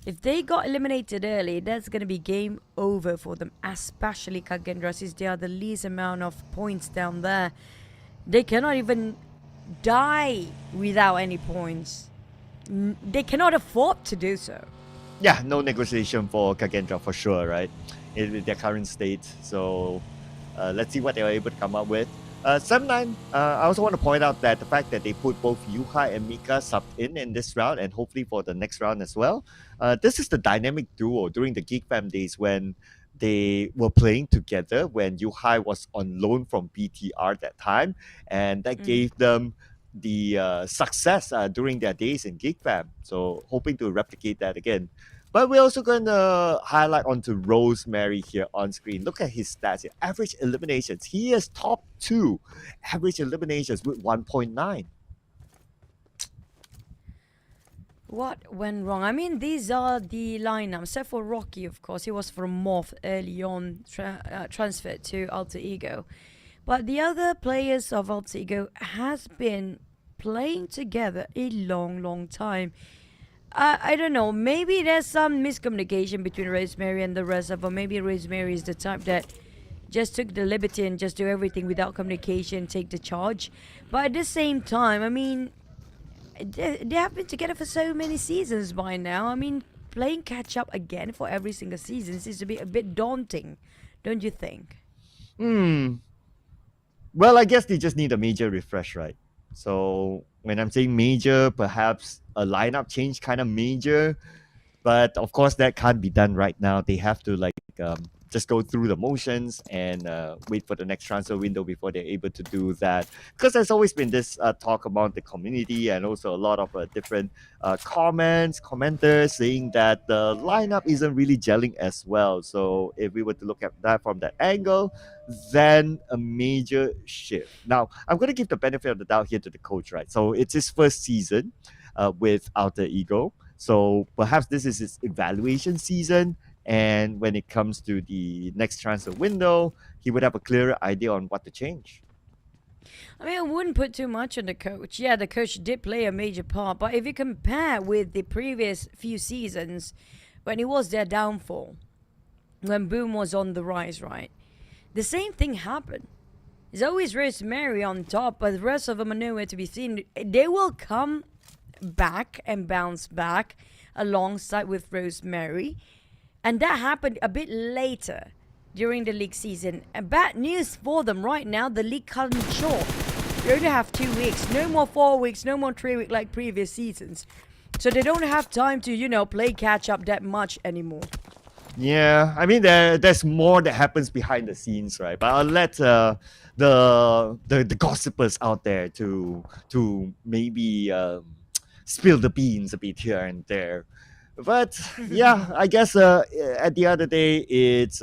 If they got eliminated early, that's going to be game over for them, especially KAGENDRA, since they are the least amount of points down there. They cannot even die without any points. They cannot afford to do so. Yeah, no negotiation for KAGENDRA for sure, right? In their current state. So let's see what they are able to come up with. Sem9, I also want to point out that the fact that they put both Yuhai and Mika subbed in this round, and hopefully for the next round as well. This is the dynamic duo during the Geek Fam days when they were playing together when Yuhai was on loan from BTR that time, and that gave them the success during their days in GigFam. So hoping to replicate that again. But we're also going to highlight onto Rosemary here on screen. Look at his stats here. Average eliminations. He is top 2 average eliminations with 1.9. What went wrong? I mean, these are the lineups. Except for Rocky, of course. He was from Morph early on, transferred to Alter Ego. But the other players of Alter Ego has been playing together a long time. I don't know. Maybe there's some miscommunication between Rosemary and the rest of them. Maybe Rosemary is the type that just took the liberty and just do everything without communication, take the charge. But at the same time, I mean, they have been together for so many seasons by now. I mean, playing catch up again for every single season seems to be a bit daunting, don't you think? Well, I guess they just need a major refresh, right? So when I'm saying major, perhaps a lineup change kind of major, but of course that can't be done right now. They have to just go through the motions and wait for the next transfer window before they're able to do that. Because there's always been this talk about the community and also a lot of different commenters saying that the lineup isn't really gelling as well. So if we were to look at that from that angle, then a major shift. Now, I'm going to give the benefit of the doubt here to the coach, right? So it's his first season with Alter Ego. So perhaps this is his evaluation season. And when it comes to the next transfer window, he would have a clearer idea on what to change. I mean, I wouldn't put too much on the coach. Yeah, the coach did play a major part. But if you compare with the previous few seasons, when it was their downfall, when Boom was on the rise, right? The same thing happened. There's always Rosemary on top, but the rest of them are nowhere to be seen. They will come back and bounce back alongside with Rosemary. And that happened a bit later during the league season. And bad news for them right now, the league cut short. They only have 2 weeks. No more 4 weeks, no more 3 weeks like previous seasons. So they don't have time to, play catch up that much anymore. Yeah, I mean there's more that happens behind the scenes, right? But I'll let the gossipers out there to maybe spill the beans a bit here and there. But yeah, I guess at the end of the day, it's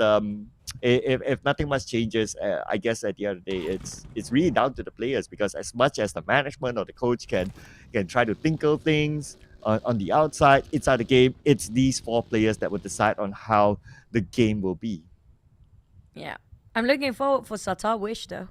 if nothing much changes, I guess at the end of the day, it's really down to the players, because as much as the management or the coach can try to tinkle things on the outside, inside the game, it's these 4 players that will decide on how the game will be. Yeah, I'm looking forward for Sata Wish though.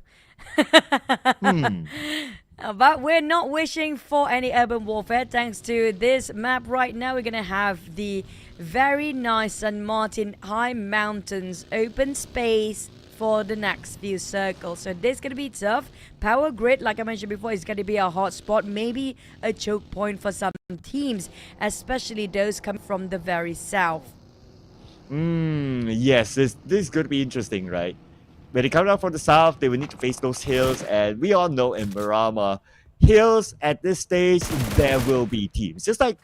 But we're not wishing for any urban warfare thanks to this map. Right now we're gonna have the very nice San Martin high mountains open space for the next few circles. So this is gonna be tough. Power grid, like I mentioned before, is gonna be a hot spot, maybe a choke point for some teams, especially those coming from the very south. Yes, this is going to be interesting, right? When they come down from the south, they will need to face those hills, and we all know in Marama, hills at this stage, there will be teams. Just like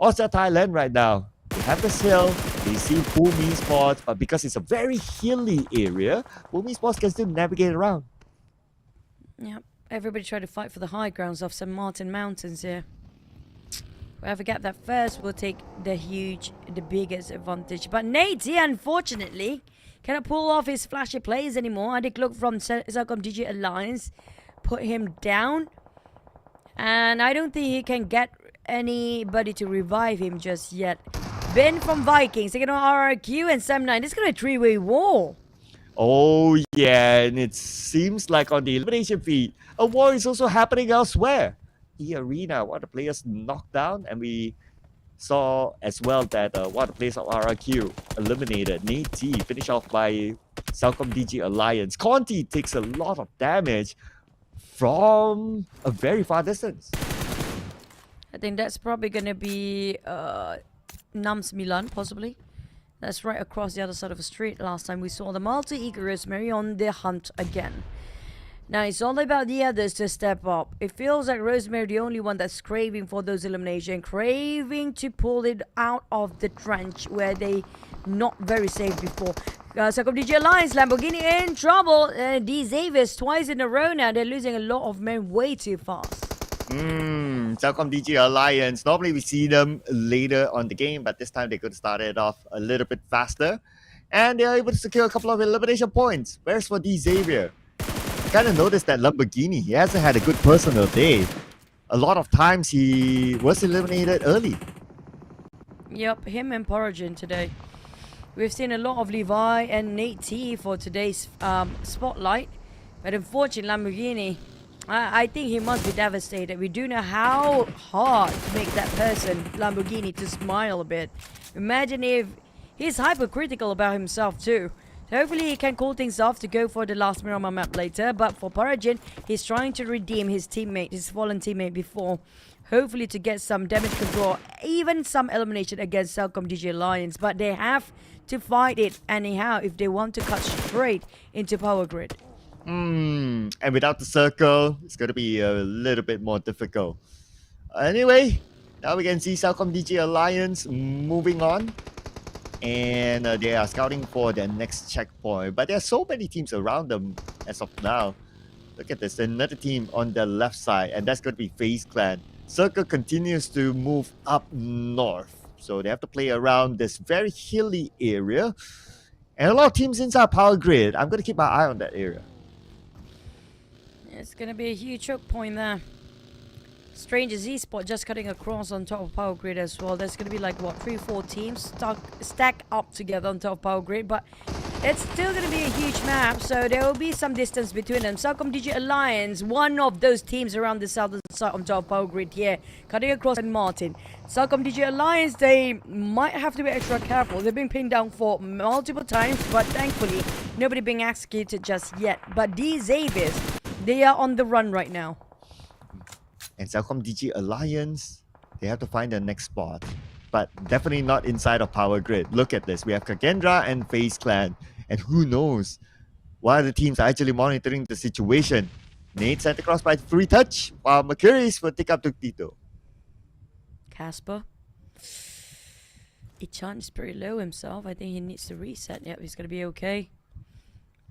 OSJA Thailand right now. They have this hill, they see Boom Esports, but because it's a very hilly area, Boom Esports can still navigate around. Yep, everybody try to fight for the high grounds of St. Martin Mountains here. Whoever get that first will take the biggest advantage. But Nate, unfortunately, cannot pull off his flashy plays anymore. I did look from CELCOMDIGI Alliance, put him down. And I don't think he can get anybody to revive him just yet. Ben from Vikings, taking on RRQ and Sam9. This is going to be a 3-way war. Oh yeah, and it seems like on the elimination feed, a war is also happening elsewhere. eArena, one of the players knocked down, and we saw as well that one of the players of RRQ eliminated. Nate T finished off by CELCOMDIGI Alliance. Conti takes a lot of damage from a very far distance. I think that's probably going to be SEMBILAN, possibly. That's right across the other side of the street. Last time we saw the multi-eager Rosemary on the hunt again. Now it's all about the others to step up. It feels like Rosemary the only one that's craving for those elimination, craving to pull it out of the trench where they not very safe before. CELCOMDIGI Alliance, Lamborghini in trouble. These Avis twice in a row now. They're losing a lot of men way too fast. CELCOMDIGI Alliance. Normally we see them later on the game, but this time they could start it off a little bit faster. And they're able to secure a couple of elimination points. Whereas for D Xavier, I kind of noticed that Lamborghini, he hasn't had a good personal day. A lot of times he was eliminated early. Yep, him and Porogin today. We've seen a lot of Levi and Nate T for today's spotlight. But unfortunately, Lamborghini, I think he must be devastated. We do know how hard to make that person, Lamborghini, to smile a bit. Imagine if he's hypercritical about himself too. So hopefully he can cool things off to go for the last Miramar map later. But for Porogin, he's trying to redeem his teammate, his fallen teammate before. Hopefully to get some damage control, even some elimination against CELCOMDIGI Alliance. But they have to fight it anyhow if they want to cut straight into Power Grid. And without the circle, it's going to be a little bit more difficult. Anyway, now we can see CELCOMDIGI Alliance moving on. And they are scouting for their next checkpoint. But there are so many teams around them as of now. Look at this, another team on the left side, and that's going to be FaZe Clan. Circle continues to move up north. So they have to play around this very hilly area. And a lot of teams inside Power Grid. I'm going to keep my eye on that area. It's going to be a huge choke point there. Strangers Esports just cutting across on top of Power Grid as well. There's going to be like, what, 3-4 teams stack up together on top of Power Grid. But it's still going to be a huge map, so there will be some distance between them. CELCOMDIGI Alliance, one of those teams around the southern side on top of Power Grid here, cutting across and Martin. CELCOMDIGI Alliance, they might have to be extra careful. They've been pinned down for multiple times, but thankfully, nobody being executed just yet. But these Avis, they are on the run right now. And CELCOMDIGI Alliance, they have to find their next spot. But definitely not inside of Power Grid. Look at this. We have KAGENDRA and FaZe Clan. And who knows? One of the teams are actually monitoring the situation. Nate sent across by free touch, while Mercurius will take up to Tito. Casper. Ichan is pretty low himself. I think he needs to reset. Yep, he's going to be okay.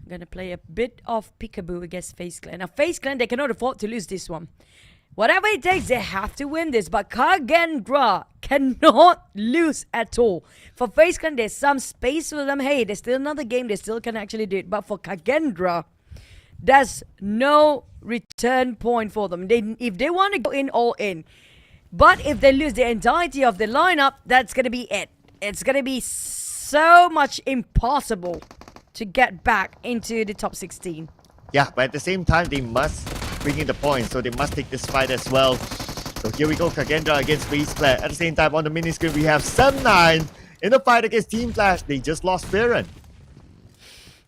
I'm going to play a bit of peekaboo against FaZe Clan. Now, FaZe Clan, they cannot afford to lose this one. Whatever it takes, they have to win this. But KAGENDRA cannot lose at all. For FaZe Clan, there's some space for them. Hey, there's still another game. They still can actually do it. But for KAGENDRA, there's no return point for them. If they want to go in, all in. But if they lose the entirety of the lineup, that's going to be it. It's going to be so much impossible to get back into the top 16. Yeah, but at the same time, they must bring in the points, so they must take this fight as well. So here we go, KAGENDRA against FaZe Clan. At the same time, on the mini screen, we have Sem9 in the fight against Team Clash. They just lost Farron.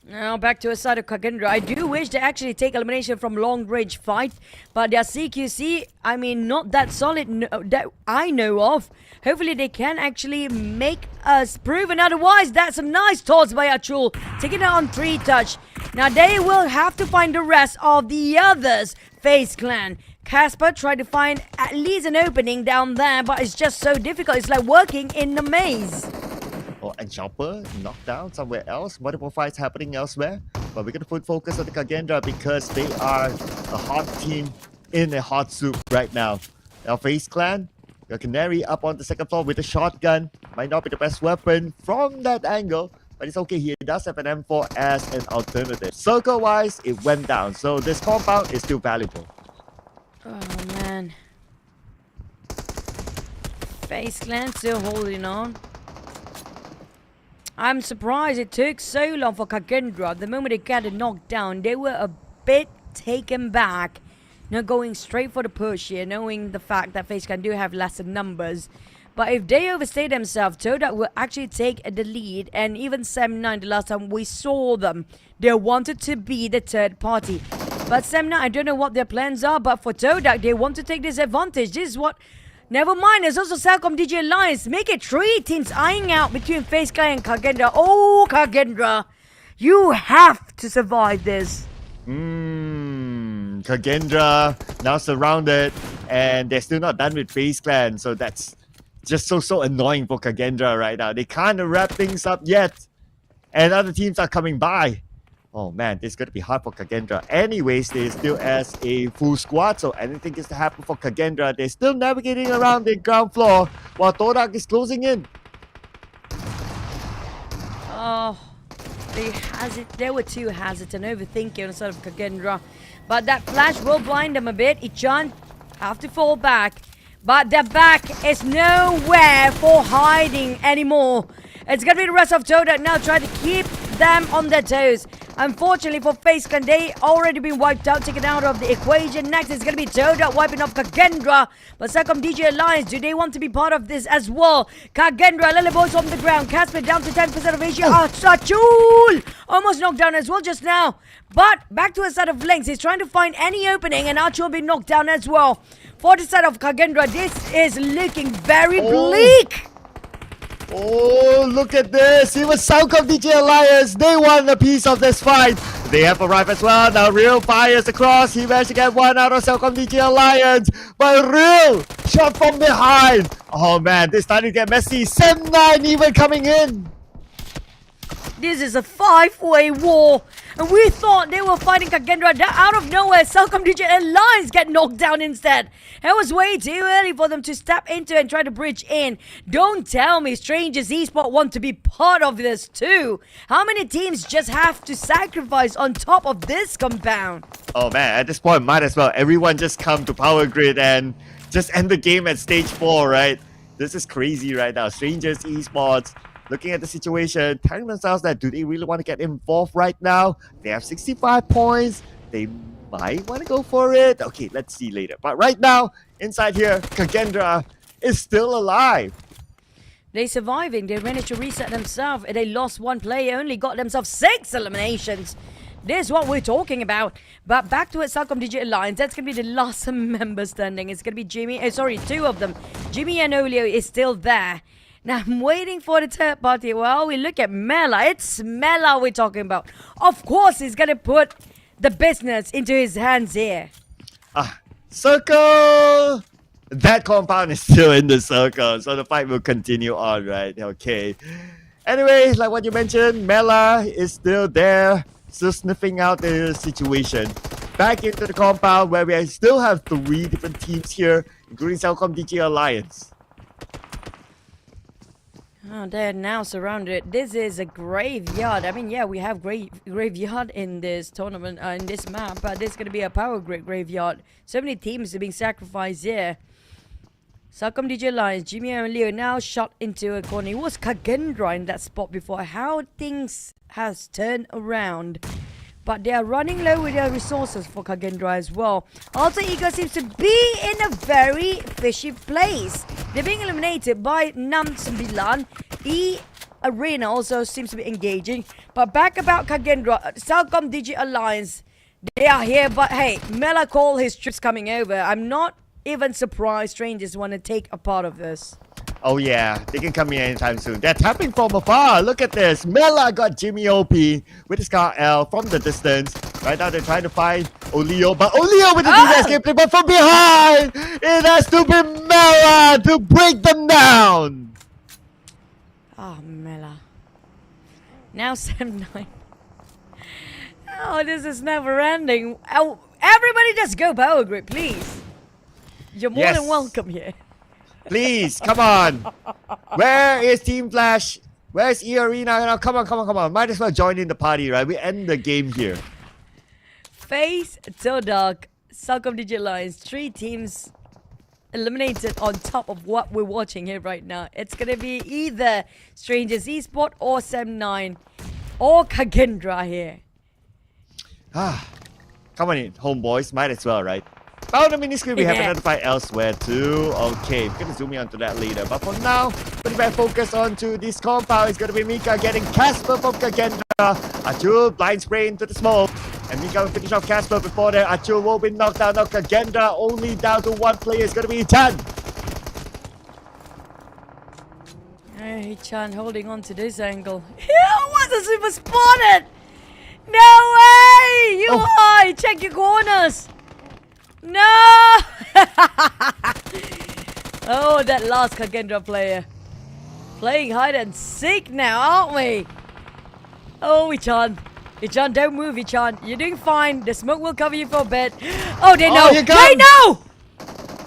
Now back to a side of KAGENDRA. I do wish they actually take elimination from long range fight, but their CQC, I mean, not that solid that I know of. Hopefully they can actually make us proven otherwise. That's some nice thoughts by Achul, taking it on 3 touch. Now they will have to find the rest of the others. FaZe Clan. Casper tried to find at least an opening down there, but it's just so difficult. It's like working in a maze. Oh, and Chopper knocked down somewhere else. Multiple fights happening elsewhere. But we're going to put focus on the KAGENDRA because they are a hot team in a hot soup right now. Now, FaZe Clan, the Canary up on the second floor with a shotgun. Might not be the best weapon from that angle, but it's okay. He does have an M4 as an alternative. Circle-wise, it went down. So this compound is still valuable. Oh, man. FaZe Clan still holding on. I'm surprised it took so long for KAGENDRA. The moment they got it knocked down, they were a bit taken back. Not going straight for the push here, knowing the fact that FaZe Clan do have lesser numbers. But if they overstay themselves, TODAK will actually take the lead. And even Sem9, the last time we saw them, they wanted to be the third party. But Sem9, I don't know what their plans are, but for TODAK, they want to take this advantage. This is what... Never mind, there's also CELCOMDIGI Alliance. Make it 3 teams eyeing out between FaZe Clan and KAGENDRA. Oh, KAGENDRA, you have to survive this. KAGENDRA now surrounded, and they're still not done with FaZe Clan, so that's just so annoying for KAGENDRA right now. They can't wrap things up yet, and other teams are coming by. Oh man, this is going to be hard for KAGENDRA. Anyways, they're still as a full squad, so anything is to happen for KAGENDRA. They're still navigating around the ground floor while TODAK is closing in. Oh, they were too hesitant, overthinking on sort of KAGENDRA. But that flash will blind them a bit. Ichan have to fall back. But their back is nowhere for hiding anymore. It's going to be the rest of TODAK now trying to keep them on their toes. Unfortunately for FaZe Clan, they already been wiped out, taken out of the equation. Next is going to be TODAK wiping off KAGENDRA. But CELCOMDIGI Alliance, do they want to be part of this as well? KAGENDRA, leaderboards on the ground. Casper down to 10% of Asia. Achul! Almost knocked down as well just now. But back to a set of links. He's trying to find any opening, and Achul been knocked down as well. For the side of KAGENDRA, this is looking very bleak. Oh, look at this. Even CELCOMDIGI Alliance, they won a piece of this fight. They have arrived as well. Now Real fires across. He managed to get one out of CELCOMDIGI Alliance. But Real shot from behind. Oh man, this starting to get messy. SEM9 even coming in. This is a 5-way war. And we thought they were fighting KAGENDRA. Out of nowhere, CELCOMDIGI Alliance get knocked down instead. It was way too early for them to step into and try to bridge in. Don't tell me Strangers Esports want to be part of this too. How many teams just have to sacrifice on top of this compound? Oh man, at this point, might as well everyone just come to Power Grid and just end the game at stage 4, right? This is crazy right now. Strangers Esports looking at the situation, telling themselves that do they really want to get involved right now? They have 65 points. They might want to go for it. Okay, let's see later. But right now, inside here, KAGENDRA is still alive. They surviving. They managed to reset themselves. They lost one player, only got themselves 6 eliminations. This is what we're talking about. But back to it, CELCOMDIGI Alliance. That's going to be the last member standing. It's going to be Jimmy. Two of them. Jimmy and Olio is still there. Now, I'm waiting for the third party. Well, we look at Mela. It's Mela we're talking about. Of course, he's going to put the business into his hands here. Circle! That compound is still in the circle, so the fight will continue on, right? Okay. Anyway, like what you mentioned, Mela is still there, still sniffing out the situation. Back into the compound where we still have 3 different teams here, including CELCOMDIGI Alliance. Oh, they're now surrounded. This is a graveyard. I mean, yeah, we have graveyard in this tournament, in this map, but this is going to be a power grid graveyard. So many teams are being sacrificed here. CELCOMDIGI Alliance, Jimmy and Leo now shot into a corner. It was KAGENDRA in that spot before. How things has turned around. But they are running low with their resources for KAGENDRA as well. Also, Ego seems to be in a very fishy place. They're being eliminated by SEMBILAN. eArena also seems to be engaging. But back about KAGENDRA, CELCOMDIGI Alliance, they are here. But hey, Mela called his troops coming over. I'm not even surprised strangers want to take a part of this. Oh yeah, they can come in anytime soon. They're tapping from afar. Look at this. Mela got Jimmy OP with his car L from the distance. Right now they're trying to find Olio, but Olio with the DBS gameplay, but from behind, it has to be Mela to break them down. Oh, Mela. Now SEM9. Oh, this is never ending. Oh, everybody just go power grid, please. You're more than welcome here. Please, come on. Where is Team Flash? Where's eArena? Now, come on. Might as well join in the party, right? We end the game here. FaZe, TODAK, CELCOMDIGI Alliance, 3 teams eliminated on top of what we're watching here right now. It's going to be either Strangers Esports or SEM9 or KAGENDRA here. Come on in, homeboys. Might as well, right? Found a mini screen. We have another fight elsewhere too. Okay, we're gonna zoom in onto that later. But for now, putting back focus onto this compound is gonna be Mika getting Casper from KAGENDRA. Achul blind spray into the smoke. And Mika will finish off Casper before that. Achul will be knocked down. Now KAGENDRA only down to 1 player. It's gonna be Chan. Hey, Chan holding on to this angle. What's a super spotted? No way! You high! Check your corners! No! Oh, that last KAGENDRA player. Playing hide and seek now, aren't we? Oh, Ichan. Ichan, don't move, Ichan. You're doing fine. The smoke will cover you for a bit. Oh, they know. here They comes. know!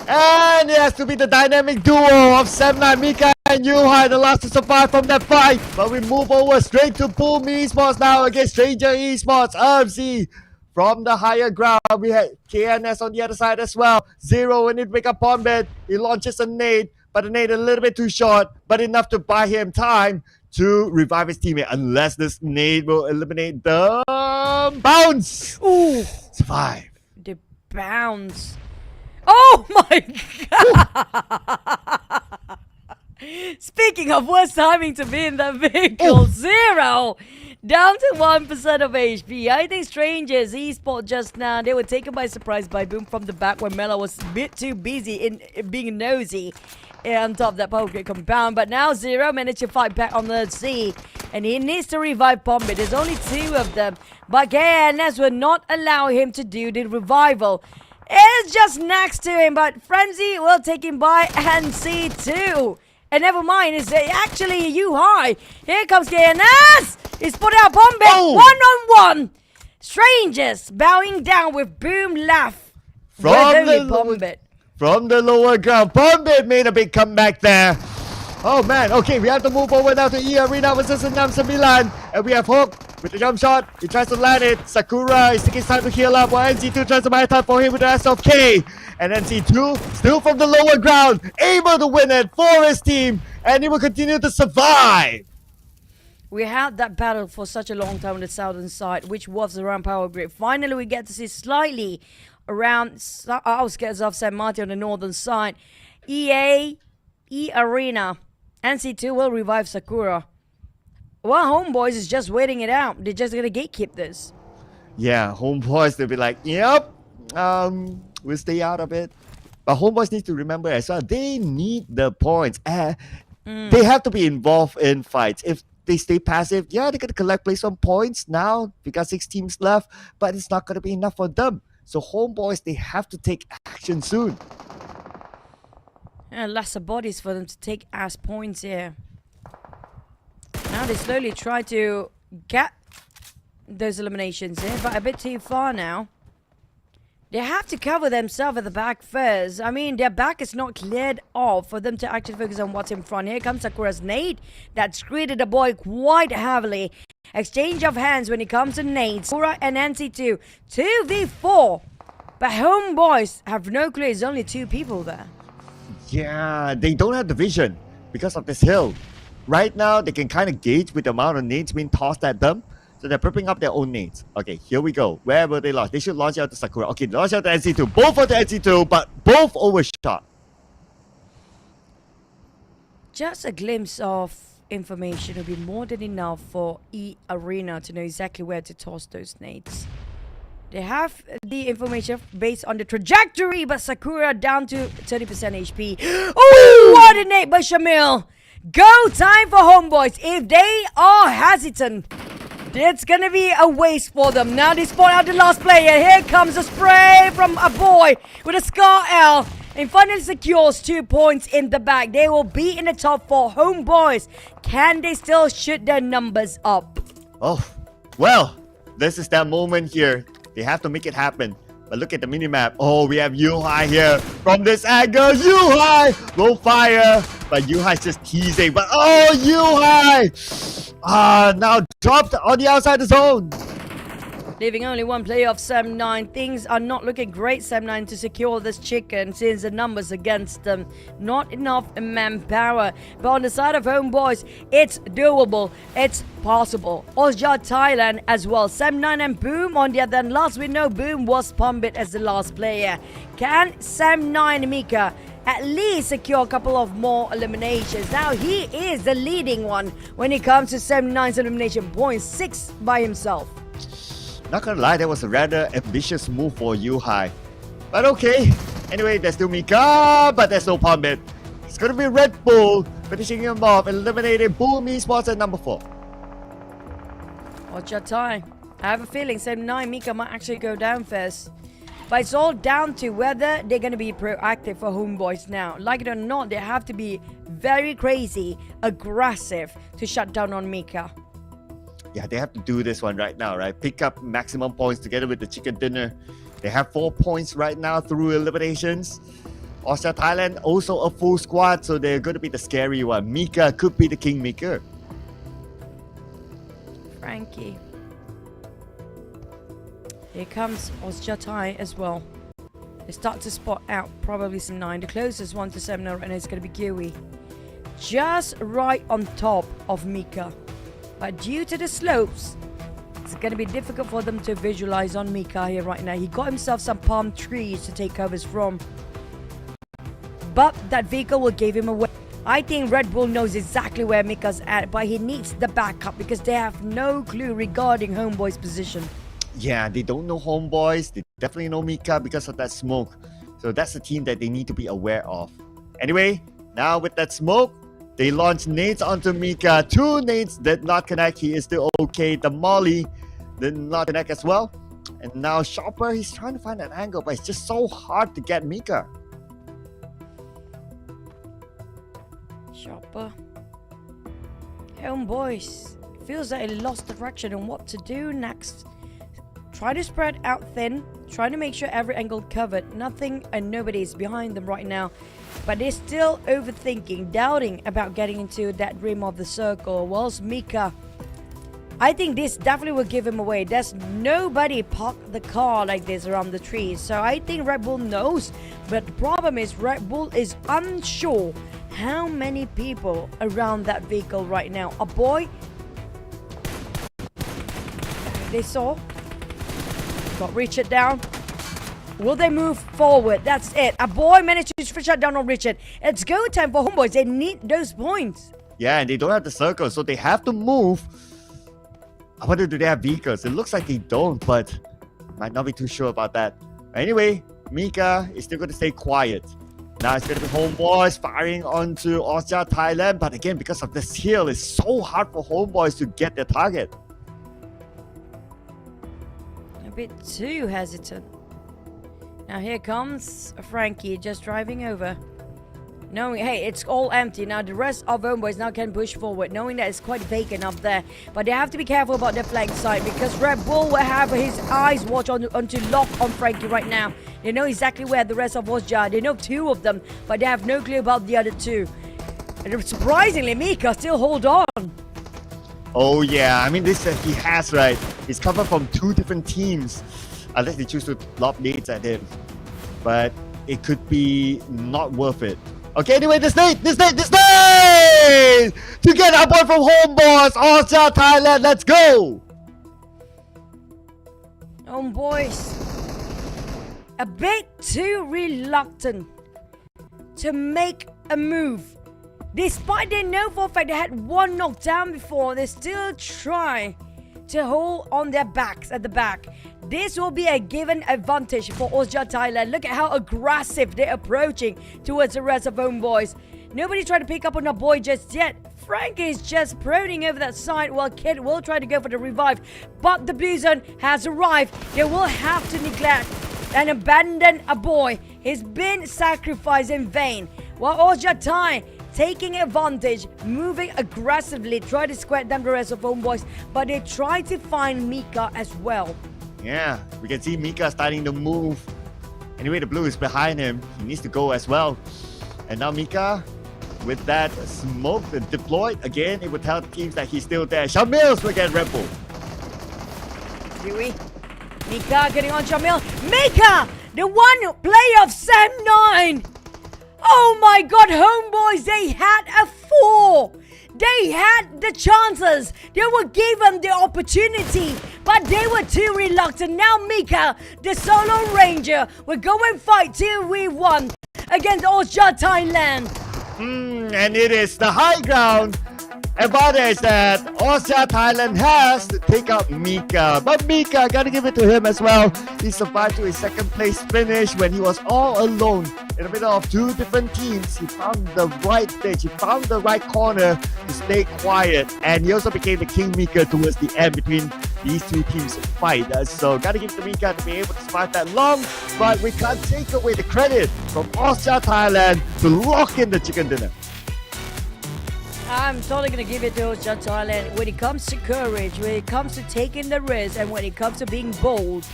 And it has to be the dynamic duo of Semna, Mika, and Yuhai, the last to survive from that fight. But we move over straight to Boom Esports now against Stranger Esports. RMC from the higher ground. We had KNS on the other side as well. Zero in it, wake up on bed. He launches a nade, but the nade a little bit too short, but enough to buy him time to revive his teammate, unless this nade will eliminate the bounce. Ooh. Survive. The bounce. Oh my god! Speaking of worst timing to be in the vehicle, Zero down to 1% of HP. I think Strangers Esports just now, they were taken by surprise by Boom from the back when Mela was a bit too busy in being nosy on top of that power grid compound. But now Zero managed to fight back on the C, and he needs to revive Bombit. There's only 2 of them, but KNS will not allow him to do the revival. It's just next to him, but Frenzy will take him by NC2. And never mind, it's actually Yuhai. Here comes KNS. He's put out Bombay. One-on-one. Strangers bowing down with Boom laugh. From the lower ground, Bombay made a big comeback there. Oh man, okay, we have to move over now to eArena versus ENAM SEMBILAN. And we have Hook with the jump shot. He tries to land it. Sakura is taking his time to heal up while NC2 tries to buy time for him with the SFK. And NC2 still from the lower ground, able to win it for his team. And he will continue to survive. We had that battle for such a long time on the southern side, which was around Power Grid. Finally, we get to see slightly around outskirts of San Martin on the northern side. eArena. NC2 will revive Sakura. Well, Homeboys is just waiting it out. They're just going to gatekeep this. Yeah, Homeboys, they'll be like, yep, we'll stay out of it. But Homeboys need to remember as well, they need the points. They have to be involved in fights. If they stay passive, yeah, they're going to collect placement points now. We got 6 teams left, but it's not going to be enough for them. So Homeboys, they have to take action soon. And lesser bodies for them to take as points here. Now they slowly try to get those eliminations in, but a bit too far now. They have to cover themselves at the back first. I mean, their back is not cleared off for them to actually focus on what's in front. Here comes Sakura's nade that's greeted the boy quite heavily. Exchange of hands when it comes to nades. Sakura and NC2, 2v4. But Homeboys have no clue. There's only 2 people there. Yeah, they don't have the vision because of this hill. Right now, they can kind of gauge with the amount of nades being tossed at them. So they're prepping up their own nades. Okay, here we go. Where will they launch? They should launch out to Sakura. Okay, launch out to NC2. Both for the NC2, but both overshot. Just a glimpse of information will be more than enough for eArena to know exactly where to toss those nades. They have the information based on the trajectory, but Sakura down to 30% HP. Oh, what a nade by Shamil. Go time for Homeboys. If they are hesitant, it's gonna be a waste for them. Now they spawn out the last player. Here comes a spray from a boy with a Scar L. And finally secures 2 points in the bag. They will be in the top 4. Homeboys, can they still shoot their numbers up? Oh, well, this is that moment here. They have to make it happen. But look at the minimap. Oh, we have Yuhai here. From this angle, Yuhai will fire. But Yuhai's just teasing. But oh, Yuhai! Now dropped on the outside the zone. Leaving only 1 player of Sem9. Things are not looking great, Sem9, to secure this chicken since the numbers against them. Not enough manpower. But on the side of Homeboys, it's doable. It's possible. OSJA Thailand as well. Sem9 and Boom on the other hand. Last we know, Boom was Pumbit as the last player. Can Sem9 Mika at least secure a couple of more eliminations? Now he is the leading one when it comes to Sem9's elimination points. 6 by himself. Not gonna lie, that was a rather ambitious move for Yuhai. But okay. Anyway, there's still Mika, but there's no Pumbit. It's gonna be Red Bull finishing him off, eliminating Boom Esports at number 4. Watch your time. I have a feeling Sem9 Mika might actually go down first. But it's all down to whether they're going to be proactive for HOMEBOIS now. Like it or not, they have to be very crazy, aggressive to shut down on Mika. Yeah, they have to do this one right now, right? Pick up maximum points together with the chicken dinner. They have 4 points right now through eliminations. OSJA Thailand also a full squad, so they're going to be the scary one. Mika could be the kingmaker. Frankie. Here comes OSJA Thai as well. They start to spot out probably some 9. The closest one to 7 right now is going to be Kiwi. Just right on top of Mika. But due to the slopes, it's going to be difficult for them to visualize on Mika here right now. He got himself some palm trees to take covers from. But that vehicle will give him away. I think Red Bull knows exactly where Mika's at, but he needs the backup because they have no clue regarding HOMEBOIS' position. Yeah, they don't know HOMEBOIS. They definitely know Mika because of that smoke. So that's the team that they need to be aware of. Anyway, now with that smoke, they launched nades onto Mika. 2 nades did not connect. He is still okay. The Molly did not connect as well. And now Chopper, he's trying to find an angle, but it's just so hard to get Mika. Chopper. HOMEBOIS. Feels like he lost direction on what to do next. Try to spread out thin. Try to make sure every angle covered. Nothing and nobody is behind them right now. But they're still overthinking, doubting about getting into that rim of the circle. Whilst Mika, I think this definitely will give him away. There's nobody parked the car like this around the trees. So I think Red Bull knows. But the problem is Red Bull is unsure how many people around that vehicle right now. A boy. They saw. Got Richard down. Will they move forward? That's it. A boy managed to shut down on Richard. It's go time for HOMEBOIS. They need those points. Yeah, and they don't have the circle, so they have to move. I wonder, do they have vehicles? It looks like they don't, but might not be too sure about that. Anyway, Mika is still going to stay quiet. Now it's going to be HOMEBOIS firing onto OSJA Thailand. But again, because of this hill, it's so hard for HOMEBOIS to get their target. A bit too hesitant. Now here comes Frankie just driving over. Knowing, hey, it's all empty. Now the rest of HOMEBOIS now can push forward, knowing that it's quite vacant up there. But they have to be careful about their flank side because Red Bull will have his eyes watch onto lock on Frankie right now. They know exactly where the rest of OSJA. They know 2 of them, but they have no clue about the other 2. And surprisingly, Mika still hold on. Oh yeah, I mean this he has, right? He's covered from 2 different teams. Unless they choose to lob nades at him. But it could be not worth it. Okay, anyway, this nade! To get our boy from HOMEBOIS, OSJA Thailand, let's go! HOMEBOIS. A bit too reluctant to make a move. Despite they know for a fact they had 1 knockdown before, they still try to hold on their backs at the back. This will be a given advantage for OSJA Thailand. Look at how aggressive they're approaching towards the rest of HOMEBOIS. Nobody tried to pick up on a boy just yet. Frank is just proning over that side while Kid will try to go for the revive. But the blue zone has arrived. They will have to neglect and abandon a boy. He's been sacrificed in vain. While OSJA Thai taking advantage, moving aggressively, try to square down the rest of HOMEBOIS, but they try to find Mika as well. Yeah, we can see Mika starting to move. Anyway, the blue is behind him. He needs to go as well. And now Mika, with that smoke deployed, again, it would tell teams that he's still there. Shamils will get Red Bull. Huey, Mika getting on Shamil. Mika, the one player of Sam9. Oh my god, HOMEBOIS, they had a 4. They had the chances. They were given the opportunity, but they were too reluctant. Now Mika, the solo ranger, will go and fight 2v1 against OSJA Thailand. And it is the high ground advantage that OSJA Thailand has to take out Mika. But Mika, gotta give it to him as well. He survived to his 2nd place finish when he was all alone in the middle of 2 different teams. He found the right stage, he found the right corner to stay quiet. And he also became the kingmaker towards the end between these two teams fight. So gotta give the Mika to be able to survive that long, but we can't take away the credit from OSJA Thailand to lock in the chicken dinner. I'm totally going to give it to OSJA Thailand when it comes to courage, when it comes to taking the risk, and when it comes to being bold.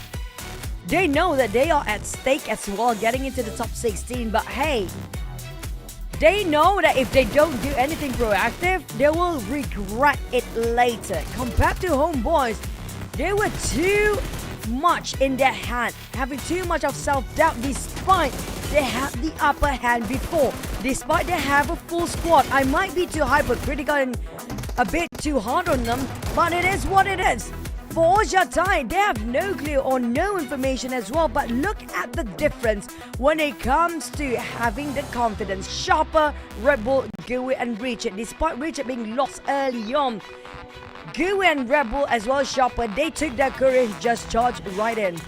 They know that they are at stake as well, getting into the top 16, but hey, they know that if they don't do anything proactive, they will regret it later. Compared to Homeboys, they were too much in their hand, having too much of self-doubt despite they had the upper hand before. Despite they have a full squad, I might be too hypercritical and a bit too hard on them, but it is what it is. For OSJA Thai, they have no clue or no information as well, but look at the difference when it comes to having the confidence. Sharper, Red Bull, Gui and Richard, despite Richard being lost early on, Gui and Red Bull as well as Sharper, they took their courage, just charged right in.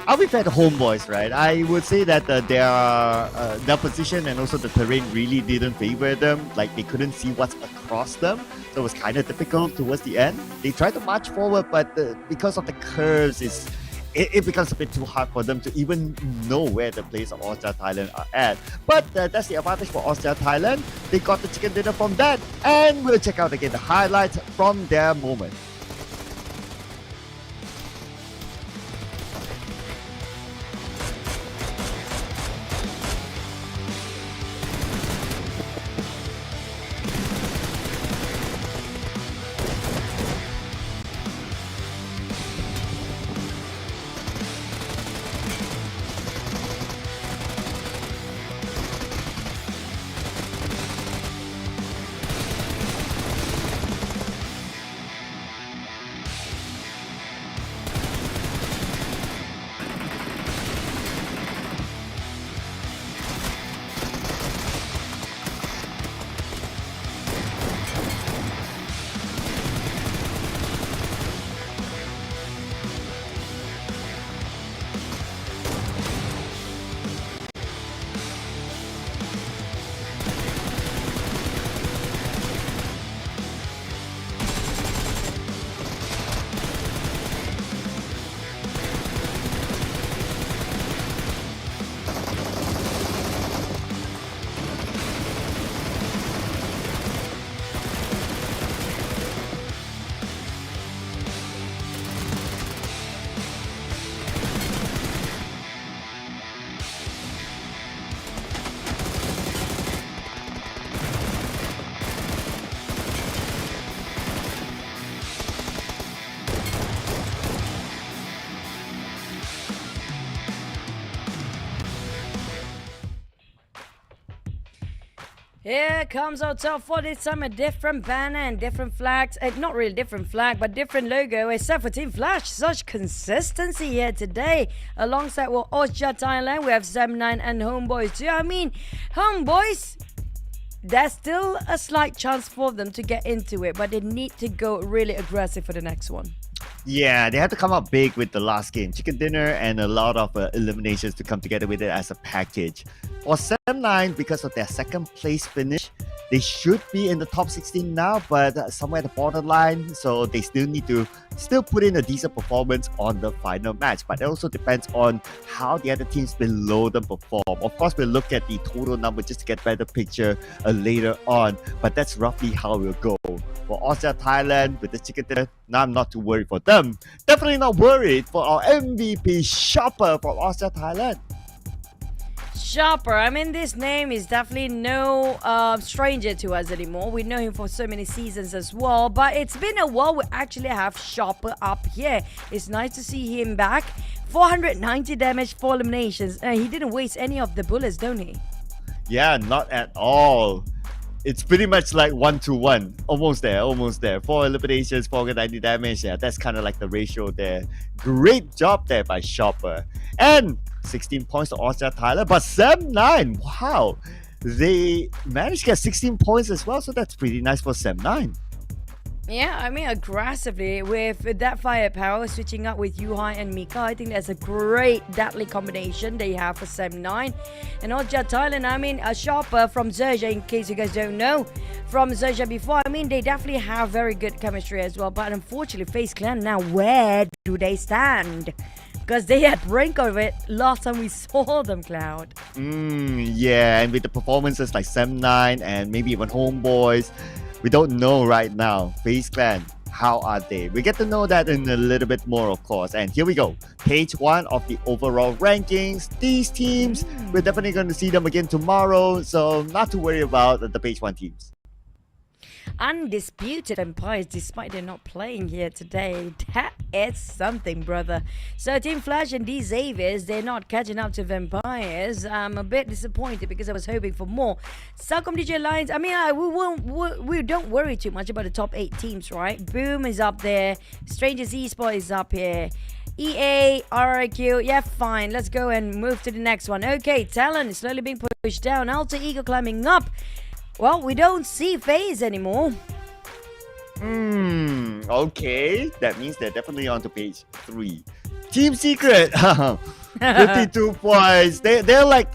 I'll be fair to Homeboys, right? I would say that their position and also the terrain really didn't favor them. Like, they couldn't see what's across them. So it was kind of difficult towards the end. They tried to march forward, but because of the curves, it becomes a bit too hard for them to even know where the players of OSJA Thailand are at. But that's the advantage for OSJA Thailand. They got the chicken dinner from that. And we'll check out again the highlights from their moment. Here comes our top 4 this time, a different banner and different flags. Not really different flag, but different logo, except for Team Flash. Such consistency here today. Alongside OSJA Thailand, we have SEM9 and Homeboys too. I mean, Homeboys, there's still a slight chance for them to get into it, but they need to go really aggressive for the next one. Yeah, they had to come up big with the last game. Chicken dinner and a lot of eliminations to come together with it as a package. For SEM9, because of their second place finish, they should be in the top 16 now, but somewhere at the borderline. So they still need to put in a decent performance on the final match. But it also depends on how the other teams below them perform. Of course, we'll look at the total number just to get a better picture later on. But that's roughly how we'll go. For OSJA Thailand with the chicken dinner, now I'm not too worried for them. Definitely not worried for our MVP Shopper from OSJA Thailand. Sharper, I mean, this name is definitely no stranger to us anymore. We know him for so many seasons as well, but it's been a while we actually have Sharper up here. It's nice to see him back. 490 damage, 4 eliminations. He didn't waste any of the bullets, don't he? Yeah, not at all. It's pretty much like 1-to-1. Almost there. 4 eliminations, 490 damage. Yeah, that's kind of like the ratio there. Great job there by Shopper. And 16 points to OSJA Thailand. But SEM9, wow. They managed to get 16 points as well. So that's pretty nice for SEM9. Yeah, I mean, aggressively with that firepower, switching up with Yuhai and Mika. I think that's a great deadly combination they have for SEM9. And OSJA Thailand, I mean, a shopper from Zerja, in case you guys don't know, from Zerja before, I mean, they definitely have very good chemistry as well. But unfortunately, FaZe Clan, now where do they stand? Because they had brink of it last time we saw them, Cloud. Yeah, and with the performances like SEM9 and maybe even Homeboys, we don't know right now. FaZe Clan, how are they? We get to know that in a little bit more, of course. And here we go. Page 1 of the overall rankings. These teams, we're definitely going to see them again tomorrow. So not to worry about the page 1 teams. Undisputed Empires, despite they're not playing here today. That is something, brother. So Team Flash and D Xaviers, they're not catching up to Vampires. I'm a bit disappointed because I was hoping for more. CELCOMDIGI Alliance, I mean, we don't worry too much about the top 8 teams, right? Boom is up there. Strangers Esports is up here. EA, RRQ, yeah, fine. Let's go and move to the next one. Okay, Talon is slowly being pushed down. Alter Ego climbing up. Well, we don't see FaZe anymore. Okay. That means they're definitely on to page 3. Team Secret, 52 points. They're like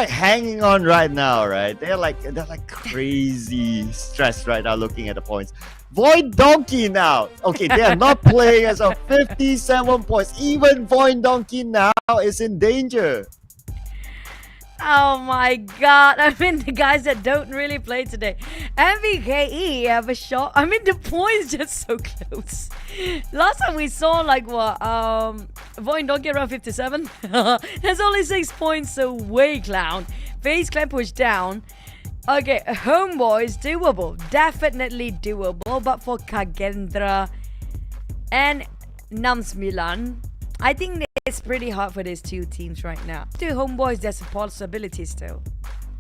hanging on right now, right? They're like crazy stressed right now looking at the points. VOIN Donkey now. Okay, they are not playing as of 57 points. Even VOIN Donkey now is in danger. Oh my god, I mean the guys that don't really play today. MVKE have a shot. I mean the points just so close. Last time we saw like what, VOIN Donkey around 57. There's only 6 points away, Clown. FaZe Clan pushed down. Okay, Homeboys doable, definitely doable, but for KAGENDRA and SEMBILAN, I think it's pretty hard for these two teams right now. To Homeboys, there's a possibility still.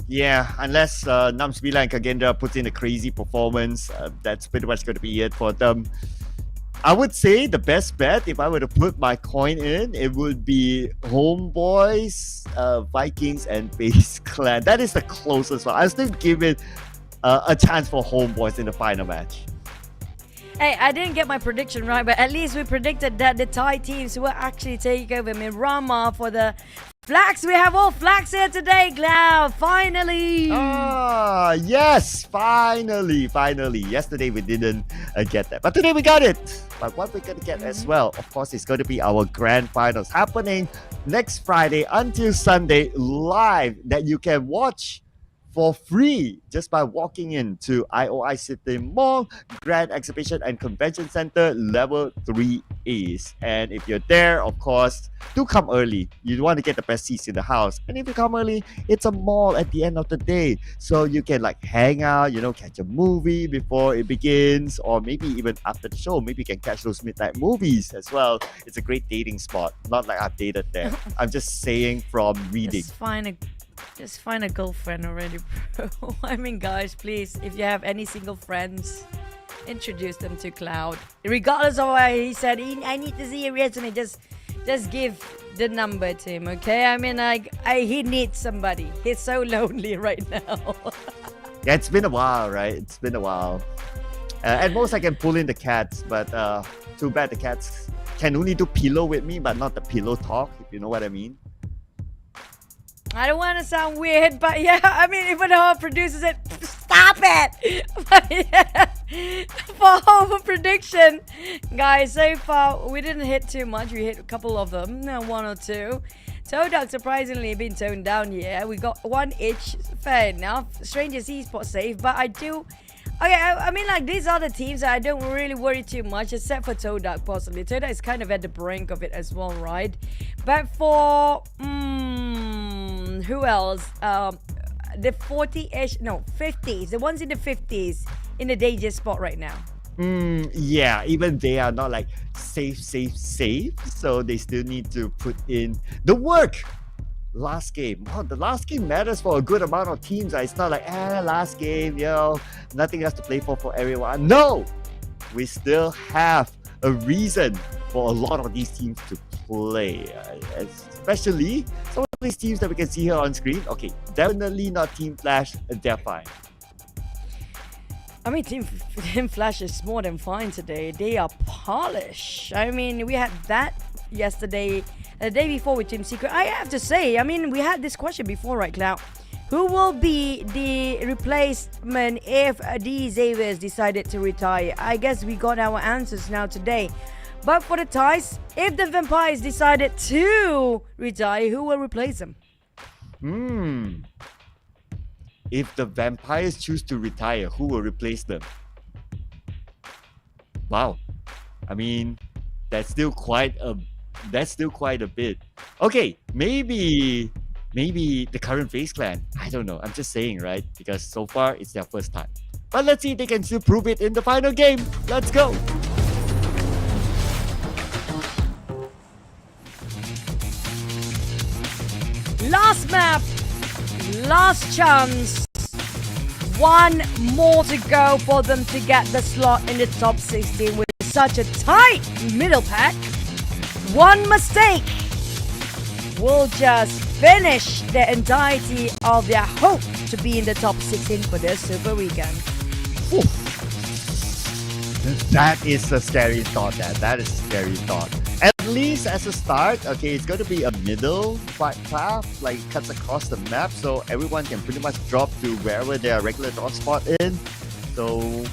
Yeah, unless SEMBILAN and KAGENDRA puts in a crazy performance, that's pretty much going to be it for them. I would say the best bet, if I were to put my coin in, it would be Homeboys, Vikings, and FaZe Clan. That is the closest one. I'll still give it a chance for Homeboys in the final match. Hey, I didn't get my prediction right, but at least we predicted that the Thai teams will actually take over Mirama for the flags. We have all flags here today, Cloud. Finally. Ah, yes, finally. Yesterday we didn't get that, but today we got it. But what we're going to get as well, of course, is going to be our grand finals happening next Friday until Sunday live that you can watch for free just by walking into IOI City Mall, Grand Exhibition and Convention Center, level 3 East. And if you're there, of course, do come early. You want to get the best seats in the house. And if you come early, it's a mall at the end of the day. So you can like hang out, catch a movie before it begins, or maybe even after the show, maybe you can catch those midnight movies as well. It's a great dating spot. Not like I've dated there. I'm just saying from reading. Just find a girlfriend already, bro. I mean, guys, please, if you have any single friends, introduce them to Cloud. Regardless of why he said, I need to see your resume, just give the number to him, okay? I mean, he needs somebody. He's so lonely right now. Yeah, it's been a while, right? It's been a while. At most, I can pull in the cats, but too bad the cats can only do pillow with me, but not the pillow talk, if you know what I mean. I don't want to sound weird, but yeah, I mean, even though our producer said, stop it! But yeah, for home prediction, guys, so far, we didn't hit too much. We hit a couple of them, 1 or 2. TODAK surprisingly been toned down here. We got 1 each, fair enough. Strangers Esports safe, but I do... Okay, I mean, like, these other teams, I don't really worry too much, except for TODAK, possibly. TODAK is kind of at the brink of it as well, right? But for... who else? The 40-ish, no, 50s. The ones in the 50s in the danger spot right now. Yeah, even they are not like safe. So they still need to put in the work. Last game. Wow, the last game matters for a good amount of teams. It's not like, last game, nothing else to play for everyone. No! We still have a reason for a lot of these teams to play. Especially some of these teams that we can see here on screen. Okay, definitely not Team Flash. They're fine. I mean, Team Flash is more than fine today. They are polished. I mean, we had that yesterday, the day before with Team Secret. I have to say, I mean, we had this question before, right, Cloud? Who will be the replacement if the Xaviers decided to retire? I guess we got our answers now today. But for the ties, if the Vampires decided to retire, who will replace them? If the Vampires choose to retire, who will replace them? Wow. I mean, that's still quite a bit. Okay, maybe the current FaZe clan. I don't know. I'm just saying, right? Because so far it's their first time. But let's see if they can still prove it in the final game. Let's go. Last map, last chance. One more to go for them to get the slot in the top 16 with such a tight middle pack. One mistake will just finish the entirety of their hope to be in the top 16 for this Super Weekend. Oof. That is a scary thought. That is a scary thought. At least as a start, okay, it's going to be a middle path, like cuts across the map, so everyone can pretty much drop to wherever their regular drop spot in. So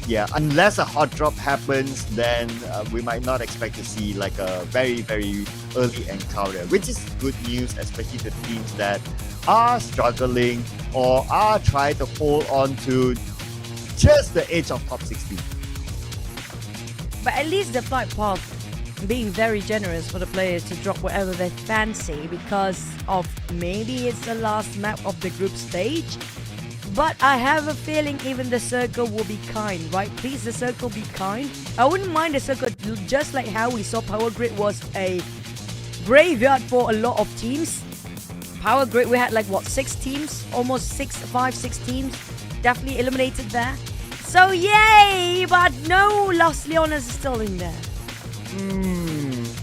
yeah, unless a hot drop happens, then we might not expect to see like a very, very early encounter, which is good news, especially the teams that are struggling or are trying to hold on to just the edge of top 16. But at least the flight path being very generous for the players to drop whatever they fancy because of maybe it's the last map of the group stage. But I have a feeling even the circle will be kind, right? Please, the circle be kind. I wouldn't mind the circle, just like how we saw Power Grid was a graveyard for a lot of teams. Power Grid, we had like what, 6 teams? Almost 6 teams. Definitely eliminated there. So yay! But no, Los Leones is still in there.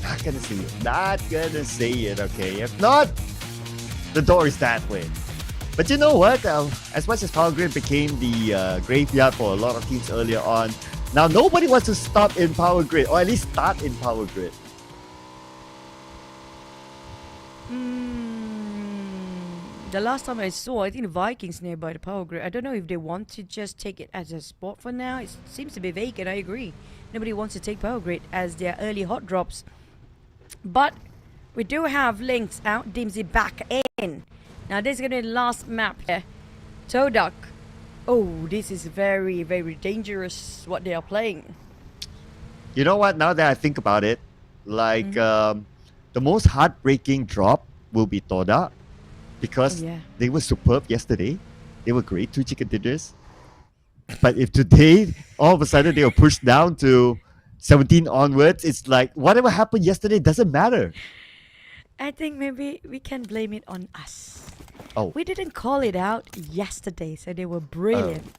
Not gonna say it. Not gonna say it, okay? If not, the door is that way. But you know what? As much as Power Grid became the graveyard for a lot of teams earlier on, now nobody wants to stop in Power Grid, or at least start in Power Grid. The last time I saw, I think the Vikings nearby the Power Grid. I don't know if they want to just take it as a spot for now. It seems to be vacant, I agree. Nobody wants to take Power Grid as their early hot drops. But we do have Lynx out, Dimsy back in. Now this is going to be the last map here. TODAK. Oh, this is very, very dangerous what they are playing. You know what? Now that I think about it, like the most heartbreaking drop will be TODAK. Because they were superb yesterday. They were great, 2 chicken dinners. But if today, all of a sudden, they were pushed down to 17 onwards, it's like, whatever happened yesterday doesn't matter. I think maybe we can blame it on us. Oh. We didn't call it out yesterday, so they were brilliant.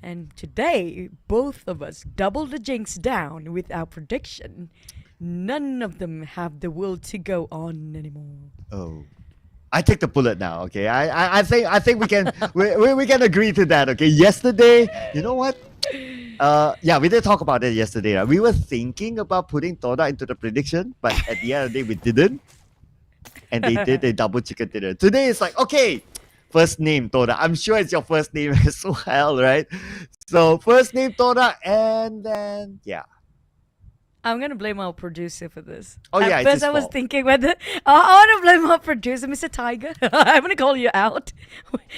And today, both of us doubled the jinx down with our prediction. None of them have the will to go on anymore. Oh. I take the bullet now, okay? I think we can we can agree to that, okay? Yesterday, you know what? Yeah, we did talk about it yesterday. Right? We were thinking about putting TODAK into the prediction, but at the end of the day, we didn't. And they did a double chicken dinner. Today it's like, okay, first name TODAK. I'm sure it's your first name as well, right? So first name TODAK, and then yeah. I'm gonna blame our producer for this. Oh yeah, At first I was thinking whether I want to blame our producer, Mr. Tiger. I'm gonna call you out.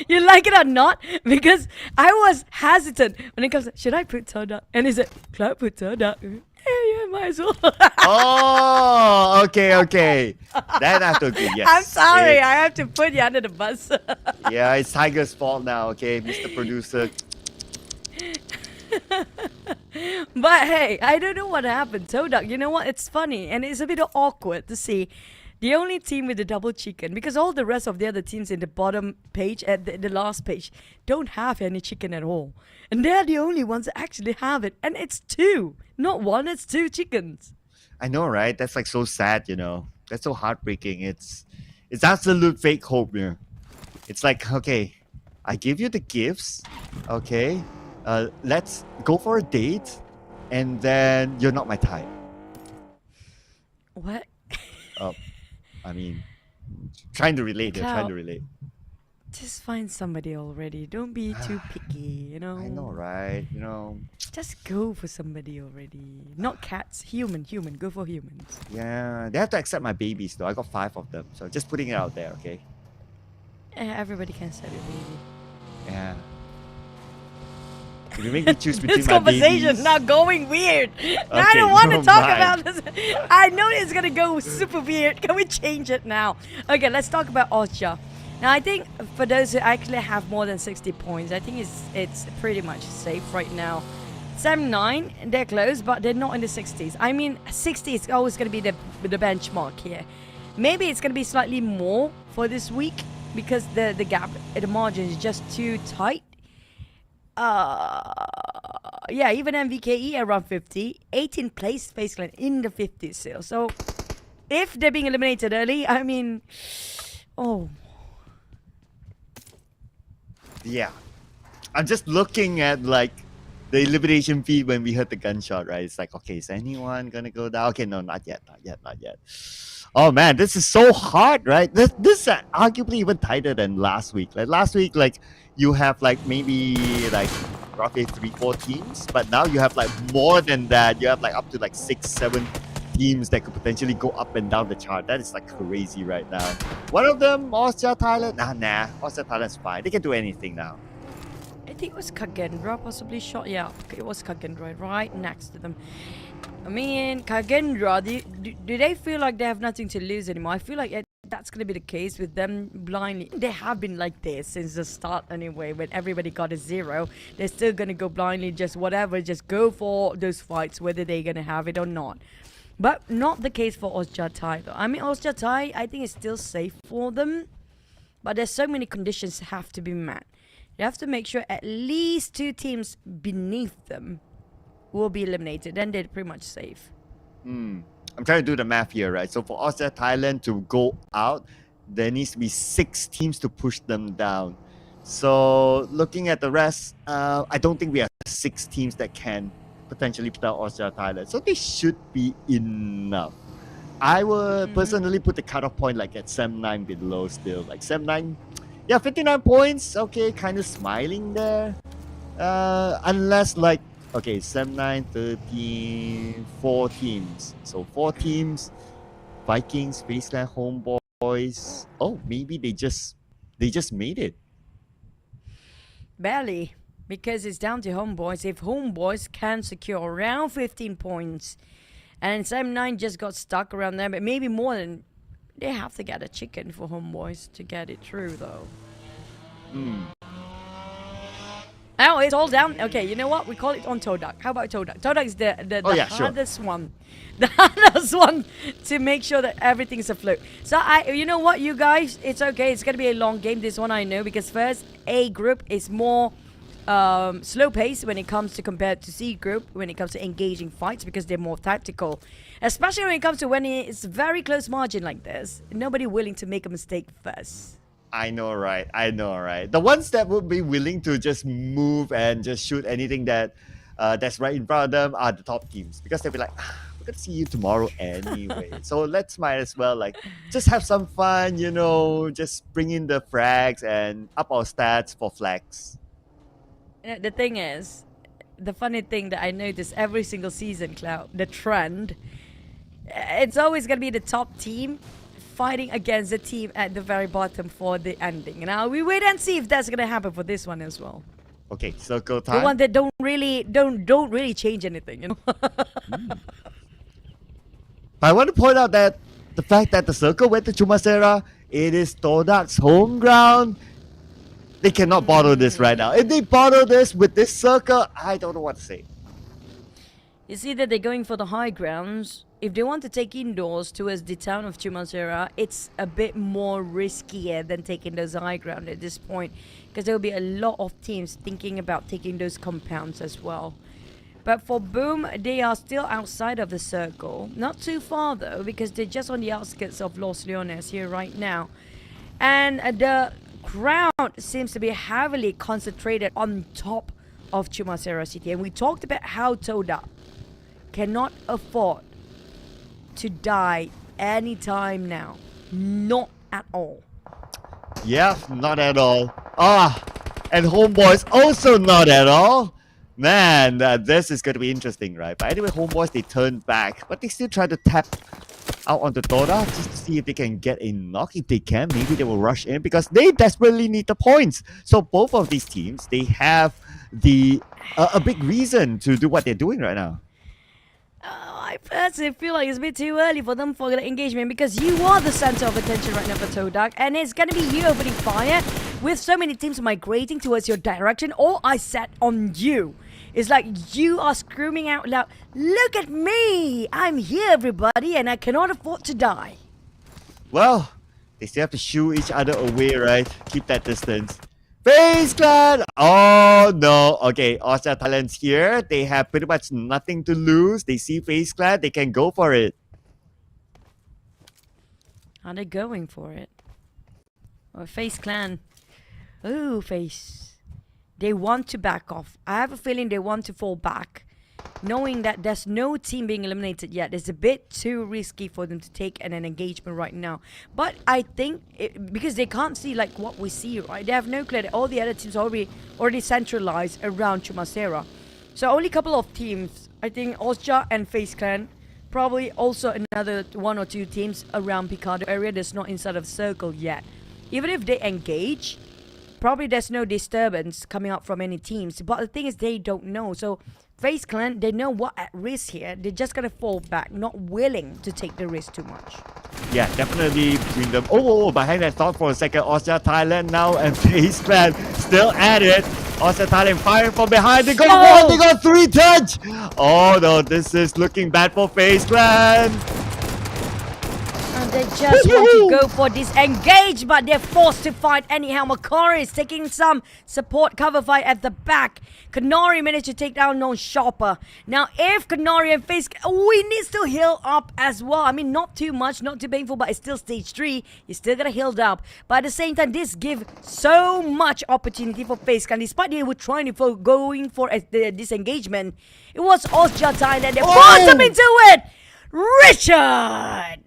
You like it or not? Because I was hesitant when it comes to, should I put TODAK? And he said, "Cloud, put TODAK." Yeah, might as well. Oh, okay. Then I have to agree. Yes. I'm sorry, I have to put you under the bus. Yeah, it's Tiger's fault now. Okay, Mr. Producer. But hey, I don't know what happened. TODAK, you know what? It's funny and it's a bit awkward to see the only team with the double chicken, because all the rest of the other teams in the bottom page, at the last page, don't have any chicken at all. And they're the only ones that actually have it. And it's 2. Not 1, it's 2 chickens. I know, right? That's like so sad, you know. That's so heartbreaking. It's absolute fake hope here. It's like, okay, I give you the gifts, okay? let's go for a date, and then you're not my type. What? I mean, trying to relate. They're trying Cloud. to relate. Just find somebody already. Don't be too picky, you know. I know, right? You know. Just go for somebody already. Not cats. Human. Go for humans. Yeah, they have to accept my babies though. I got 5 of them, so just putting it out there, okay? Everybody can set a baby. Yeah. If you make me choose between This my conversation babies, now going weird. Now I Okay, don't want to never talk mind. about this. I know it's gonna go super weird. Can we change it now? Okay, let's talk about OSJA. Now I think for those who actually have more than 60 points, I think it's pretty much safe right now. 7-9, they're close, but they're not in the 60s. I mean, 60 is always gonna be the benchmark here. Maybe it's gonna be slightly more for this week because the gap, the margin is just too tight. Yeah, even MVKE around 50, 18th place FaZe in the 50s still. So if they're being eliminated early, I mean, yeah. I'm just looking at like the elimination feed when we heard the gunshot, right? It's like, okay, is anyone gonna go down? Okay, no, not yet. Oh man, this is so hard, right? This is arguably even tighter than last week. Like last week, like you have like maybe like roughly 3-4 teams, but now you have like more than that. You have like up to like 6-7 teams that could potentially go up and down the chart. That is like crazy right now. One of them, OSJA Thailand. Nah, OSJA Thailand's fine. They can do anything now. I think it was KAGENDRA possibly shot. Yeah, it was KAGENDRA right next to them. I mean, KAGENDRA, do they feel like they have nothing to lose anymore? I feel like that's going to be the case with them blindly. They have been like this since the start anyway. When everybody got a 0, they're still going to go blindly, just whatever, just go for those fights, whether they're going to have it or not. But not the case for OSJA Thai though. I mean, OSJA Thai, I think it's still safe for them. But there's so many conditions that have to be met. You have to make sure at least 2 teams beneath them will be eliminated. Then they're pretty much safe. I'm trying to do the math here, right? So for OSJA Thailand to go out, there needs to be 6 teams to push them down. So looking at the rest, I don't think we have 6 teams that can potentially put out OSJA Thailand. So they should be enough. I would personally put the cutoff point like at 7-9 below still. Like 7-9, yeah, 59 points. Okay, kind of smiling there. Unless like, okay, 7-9, 13, 4 teams. So 4 teams, Vikings, Baseline, Homeboys. Oh, maybe they just made it. Barely. Because it's down to Homeboys. If Homeboys can secure around 15 points and 7-9 just got stuck around there, but maybe more than, they have to get a chicken for Homeboys to get it through though. Oh, it's all down. Okay, you know what? We call it on TODAK. How about TODAK? TODAK is the hardest one. The hardest one to make sure that everything's afloat. So you know what, you guys? It's okay. It's going to be a long game. This one I know because first, A group is more slow pace when it comes to compared to C group when it comes to engaging fights because they're more tactical, especially when it comes to when it's very close margin like this. Nobody willing to make a mistake first. I know, right? The ones that would be willing to just move and just shoot anything that that's right in front of them are the top teams because they'll be like, we're gonna see you tomorrow anyway. So might as well like just have some fun, you know, just bring in the frags and up our stats for flags. The thing is, the funny thing that I notice every single season, Cloud, the trend, it's always going to be the top team fighting against the team at the very bottom for the ending. Now, we wait and see if that's going to happen for this one as well. Okay, circle time. The one that don't really change anything, you know. But I want to point out that the fact that the circle went to Chumasera, it is TODAK's home ground. They cannot bottle this right now. If they bottle this with this circle, I don't know what to say. You see that they're going for the high grounds. If they want to take indoors towards the town of Chumasera, it's a bit more riskier than taking those high ground at this point. Because there will be a lot of teams thinking about taking those compounds as well. But for Boom, they are still outside of the circle. Not too far though, because they're just on the outskirts of Los Leones here right now. And the crowd seems to be heavily concentrated on top of Chumasera City, and we talked about how TODAK cannot afford to die anytime now. Not at all. Yeah, not at all. And Homeboys also not at all. Man, this is going to be interesting, right? But anyway, Homeboys, they turned back, but they still try to tap out onto TODAK just to see if they can get a knock. If they can, maybe they will rush in because they desperately need the points. So both of these teams, they have a big reason to do what they're doing right now. I personally feel like it's a bit too early for them for the engagement because you are the center of attention right now for TODAK, and it's going to be you opening fire with so many teams migrating towards your direction. All I set on you is like you are screaming out loud, "Look at me! I'm here, everybody, and I cannot afford to die." Well, they still have to shoo each other away, right? Keep that distance. FaZe Clan! Oh no. Okay, OSJA Talent's here. They have pretty much nothing to lose. They see FaZe Clan, they can go for it. Are they going for it? Or FaZe Clan? Ooh, FaZe. They want to back off. I have a feeling they want to fall back, knowing that there's no team being eliminated yet. It's a bit too risky for them to take an engagement right now. But I think because they can't see like what we see, right? They have no clue. All the other teams are already centralized around Chumasera. So only a couple of teams, I think OSJA and FaZe Clan, probably also another 1 or 2 teams around Picardo area that's not inside of circle yet. Even if they engage, probably there's no disturbance coming up from any teams. But the thing is, they don't know. So FaZe Clan, they know what at risk here. They're just gonna fall back, not willing to take the risk too much. Yeah, definitely between them. Oh, behind that thought for a second. OSJA Thailand now and FaZe Clan still at it. OSJA Thailand firing from behind. They got one, they got 3 touch. Oh no, this is looking bad for FaZe Clan. And they just want to go for this engage, but they're forced to fight anyhow. Makari is taking some support cover fight at the back. Kanari managed to take down non-shopper. Now, if Kanari and FaZe, we need to heal up as well. I mean, not too much, not too painful, but it's still stage 3. You still gotta heal up. But at the same time, this gives so much opportunity for FaZe. And despite they were trying to going for this engagement, it was OSJA Thailand. They forced them into it. Richard!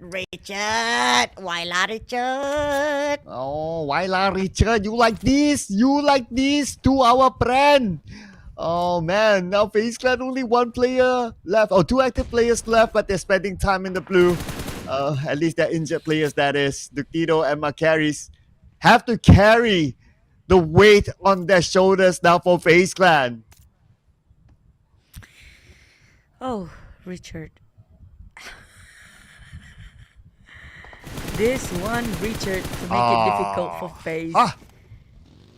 Waila Richard! Oh, Waila Richard, you like this? You like this to our friend? Oh man, now FaZe Clan only 1 player left, or 2 active players left, but they're spending time in the blue. At least they're injured players, that is. Ductito and Macaris have to carry the weight on their shoulders now for FaZe Clan. Oh, Richard. This one, Richard, to make it difficult for FaZe.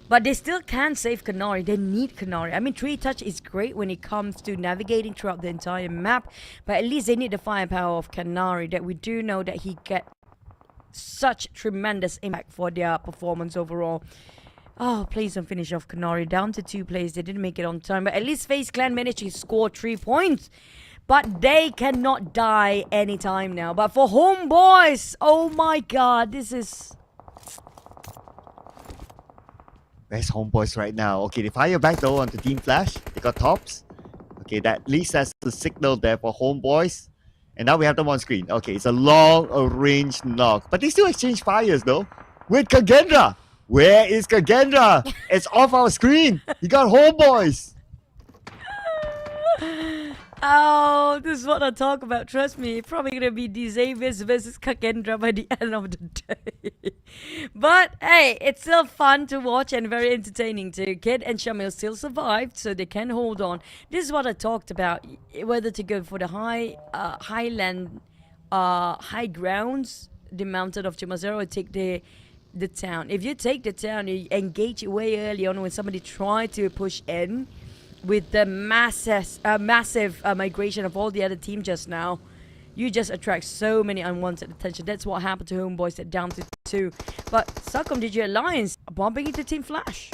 But they still can't save Kanari. They need Kanari. I mean, 3 touch is great when it comes to navigating throughout the entire map. But at least they need the firepower of Kanari, that we do know that he get such tremendous impact for their performance overall. Oh, please don't finish off Kanari. Down to 2 players. They didn't make it on time. But at least FaZe Clan managed to score 3 points. But they cannot die anytime now. But for Homeboys, oh my god, this is... Where's Homeboys right now? Okay, they fire back though onto Team Flash. They got tops. Okay, that at least has the signal there for Homeboys. And now we have them on screen. Okay, it's a long range knock. But they still exchange fires though. With KAGENDRA. Where is KAGENDRA? It's off our screen. You got Homeboys. Oh, this is what I talk about. Trust me, it's probably going to be Xaviers versus KAGENDRA by the end of the day. But hey, it's still fun to watch and very entertaining too. Kid and Shamil still survived, so they can hold on. This is what I talked about, whether to go for the highland, high grounds, the mountain of Chumasera, or take the town. If you take the town, you engage way early on when somebody try to push in. With the massive migration of all the other teams just now, you just attract so many unwanted attention. That's what happened to Homeboys. They're down to 2. But CELCOMDIGI Alliance bumping into Team Flash.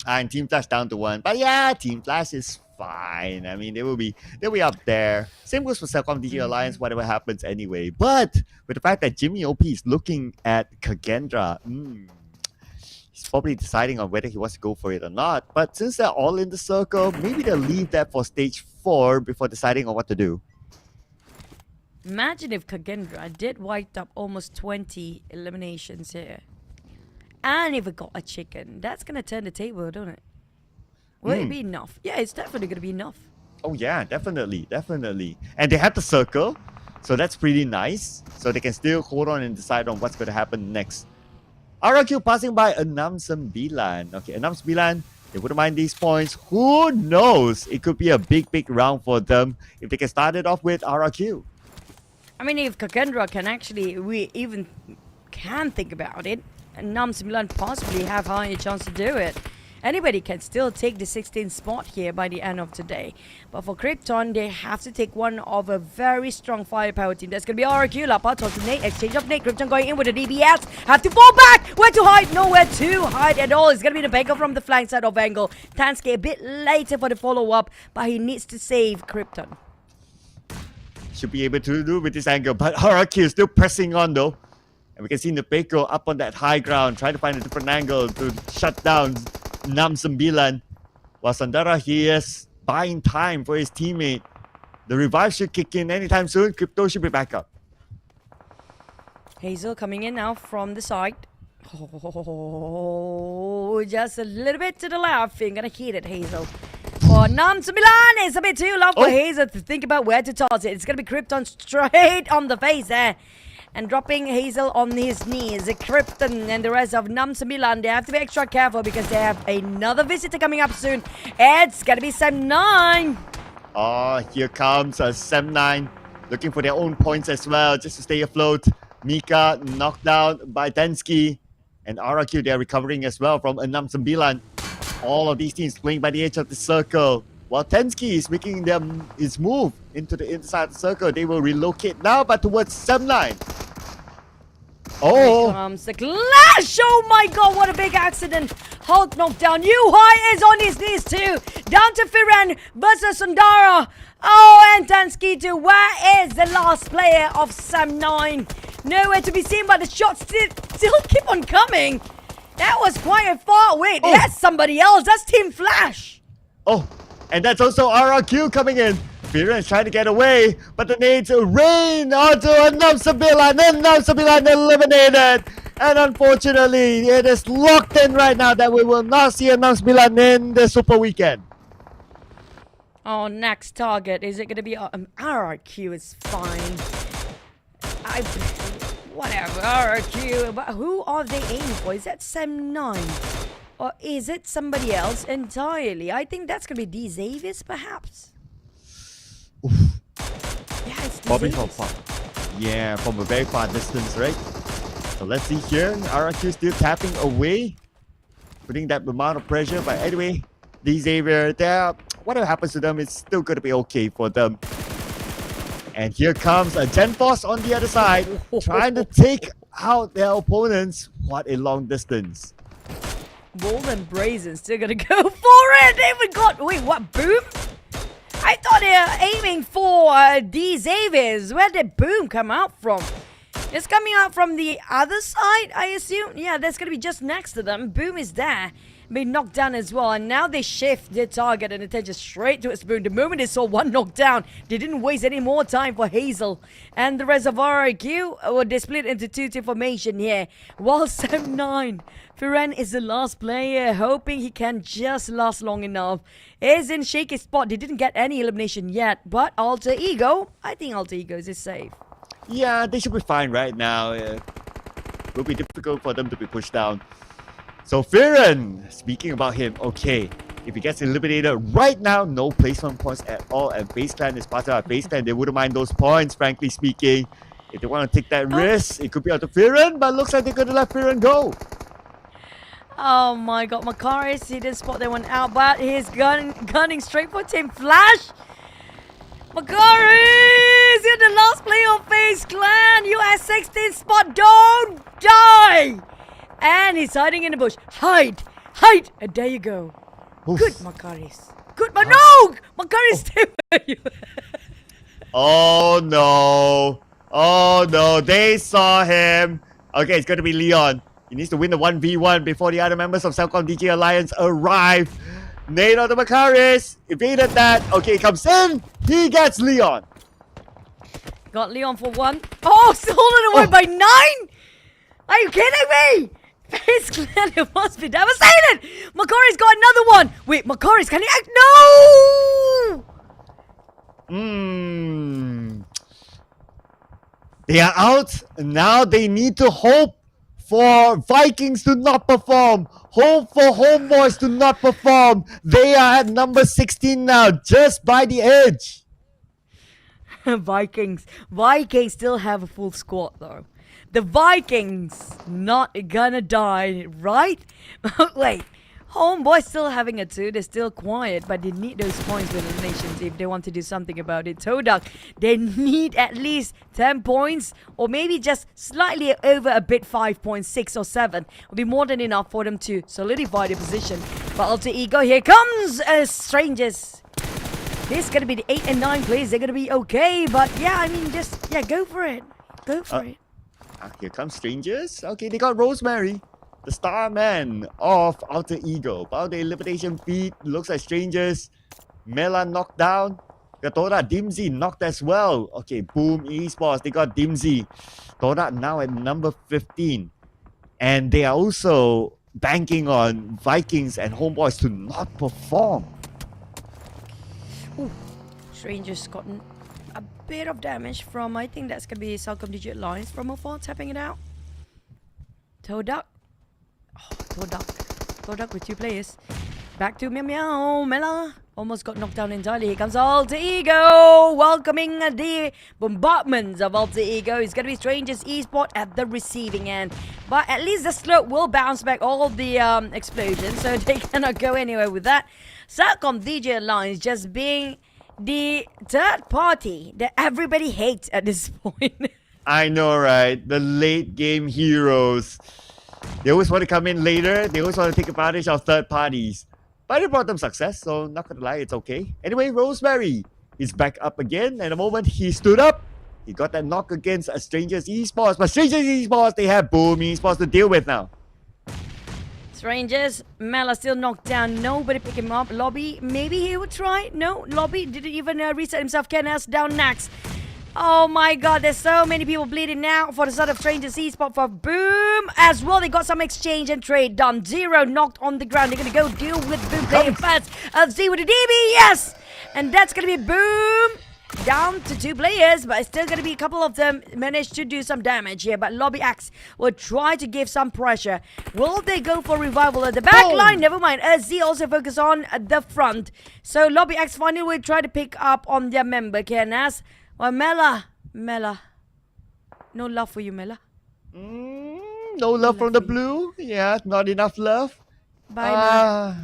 And Team Flash down to 1. But yeah, Team Flash is fine. I mean, they'll be up there. Same goes for CELCOMDIGI Alliance, whatever happens anyway. But with the fact that Jimmy OP is looking at KAGENDRA, He's probably deciding on whether he wants to go for it or not. But since they're all in the circle, maybe they'll leave that for stage 4 before deciding on what to do. Imagine if KAGENDRA did wipe up almost 20 eliminations here. And if it got a chicken, that's going to turn the table, don't it? Will it be enough? Yeah, it's definitely going to be enough. Oh yeah, definitely. And they have the circle, so that's pretty nice. So they can still hold on and decide on what's going to happen next. RRQ passing by ENAM SEMBILAN. Okay, ENAM SEMBILAN, they wouldn't mind these points. Who knows? It could be a big round for them if they can start it off with RRQ. I mean, if KAGENDRA can actually, we even can think about it, and ENAM SEMBILAN possibly have higher chance to do it. Anybody can still take the 16th spot here by the end of today. But for Krypton, they have to take one of a very strong firepower team. That's going to be RRQ. Lapa talk to Nate. Exchange of Nate. Krypton going in with the DBS. Have to fall back. Where to hide? Nowhere to hide at all. It's going to be the Baker from the flank side of angle. Tansky a bit later for the follow-up. But he needs to save Krypton. Should be able to do with this angle. But RRQ is still pressing on though. And we can see Nepeko up on that high ground. Trying to find a different angle to shut down ENAM SEMBILAN. While Sandara, he is buying time for his teammate. The revive should kick in anytime soon. Crypto should be back up. Hazel coming in now from the side. Oh, just a little bit to the left. You're gonna hit it, Hazel. For ENAM SEMBILAN, it's a bit too low for Hazel to think about where to toss it. It's gonna be Krypton straight on the face there. And dropping Hazel on his knees. Krypton and the rest of ENAM SEMBILAN, they have to be extra careful because they have another visitor coming up soon. It's gonna be Sem9. Oh, here comes Sem9. Looking for their own points as well, just to stay afloat. Mika knocked down by Tensky. And RRQ, they're recovering as well from ENAM SEMBILAN. All of these teams playing by the edge of the circle. While Tensky is making his move into the inside of the circle, they will relocate now, but towards Sem9. Here comes the clash! Oh my god, what a big accident! Hulk knocked down. Yuhai is on his knees too. Down to Firen versus Sundara. Oh, and Tansky too. Where is the last player of Sem9? Nowhere to be seen, but the shots still keep on coming. That was quite a far. Wait, that's somebody else. That's Team Flash. Oh, and that's also RRQ coming in. Firen is trying to get away, but the nades rain onto ENAM SEMBILAN. ENAM SEMBILAN eliminated. And unfortunately, it is locked in right now that we will not see ENAM SEMBILAN in the Super Weekend. Oh, next target. Is it going to be RRQ is fine. Whatever, RRQ. But who are they aiming for? Is that Sem9? Or is it somebody else entirely? I think that's going to be D Xaviers, perhaps. Oof. Yeah, it's D Probably Xaviers. from far. Yeah, from a very far distance, right? So let's see here. RRQ still tapping away, putting that amount of pressure. But anyway, D Xavier, whatever happens to them, it's still going to be okay for them. And here comes a Genforce on the other side, trying to take out their opponents. What a long distance. Bold and Brazen still gonna go for it. They even got, wait, what, Boom? I thought they were aiming for D Xaviers. Where did Boom come out from? It's coming out from the other side, I assume. Yeah, that's gonna be just next to them. Boom is there, being knocked down as well. And now they shift their target and attention straight to its Boom. The moment they saw one knocked down, they didn't waste any more time for Hazel. And the rest of RRQ, they split into two formation here. While Sem9, Firen is the last player, hoping he can just last long enough. Is in shaky spot. They didn't get any elimination yet, but Alter Ego, I think Alter Egos is safe. Yeah, they should be fine right now. It will be difficult for them to be pushed down. So Firen, speaking about him, okay, if he gets eliminated right now, no placement points at all, and FaZe Clan is part of our FaZe Clan. They wouldn't mind those points, frankly speaking. If they want to take that risk, it could be out to Firen, but looks like they're going to let Firen go. Oh my god, Makaris, he didn't spot that one out, but he's gunning straight for Team Flash. Makaris, you're the last player of FaZe Clan. You at 16th spot, don't die. And he's hiding in the bush. Hide, hide, and there you go. Oof. Good, Makaris. Good, but no! Makaris, stay where you Oh no. Oh no, they saw him. Okay, it's going to be Leon. He needs to win the 1v1 before the other members of CELCOMDIGI Alliance arrive. Nade on the Macaris. Evaded that. Okay, comes in. He gets Leon. Got Leon for 1. Oh, stolen away by 9! Are you kidding me? Face clear, it must be devastated. Macari's got another one. Wait, Macari's, can he act? No! They are out. Now they need to hope for Vikings to not perform. Hope for Homeboys to not perform. They are at number 16 now, just by the edge. Vikings still have a full squad though. The Vikings not gonna die, right? Wait, Homeboys still having a 2. They're still quiet, but they need those points with eliminations if they want to do something about it. TODAK, they need at least 10 points, or maybe just slightly over a bit, 5.6 or 7 will be more than enough for them to solidify their position. But Alter Ego, here comes Strangers. This is gonna be the 8 and 9 players. They're gonna be okay, but yeah, I mean, go for it. Go for it. Here comes Strangers. Okay, they got Rosemary, the star man of Alter Ego. About the elimination feed, looks like Strangers. Mela knocked down. TODAK, Dimsy knocked as well. Okay, boom, Esports, they got Dimsy. TODAK now at number 15. And they are also banking on Vikings and Homeboys to not perform. Ooh, Strangers gotten a bit of damage from, I think that's going to be CELCOMDIGI Alliance from afar, tapping it out. TODAK. Oh, TODAK with 2 players. Back to Meow. Mela almost got knocked down entirely. Here comes Alter Ego, welcoming the bombardments of Alter Ego. It's going to be Strangers Esports at the receiving end. But at least the slope will bounce back all the explosions, so they cannot go anywhere with that. CELCOMDIGI Alliance just being the third party that everybody hates at this point. I know, right? The late game heroes. They always want to come in later. They always want to take advantage of third parties. But it brought them success, so not gonna lie, it's okay. Anyway, Rosemary is back up again. And the moment he stood up, he got that knock against a Strangers Esports. But Strangers Esports, they have Boom Esports to deal with now. Strangers, Mela still knocked down. Nobody pick him up. Lobby, maybe he would try. No, Lobby didn't even reset himself. Kenas down next. Oh my god, there's so many people bleeding now for the start of Strangers Esports for Boom as well. They got some exchange and trade done. Zero knocked on the ground. They're going to go deal with Boom playing fast. Z2D3, yes! And that's going to be Boom. Down to 2 players, but it's still going to be a couple of them managed to do some damage here. But Lobby X will try to give some pressure. Will they go for revival at the back line? Never mind. Z also focus on the front. So Lobby X finally will try to pick up on their member, Kenas. Well, Mela. No love for you, Mela. No love from the blue? Yeah, not enough love. Bye,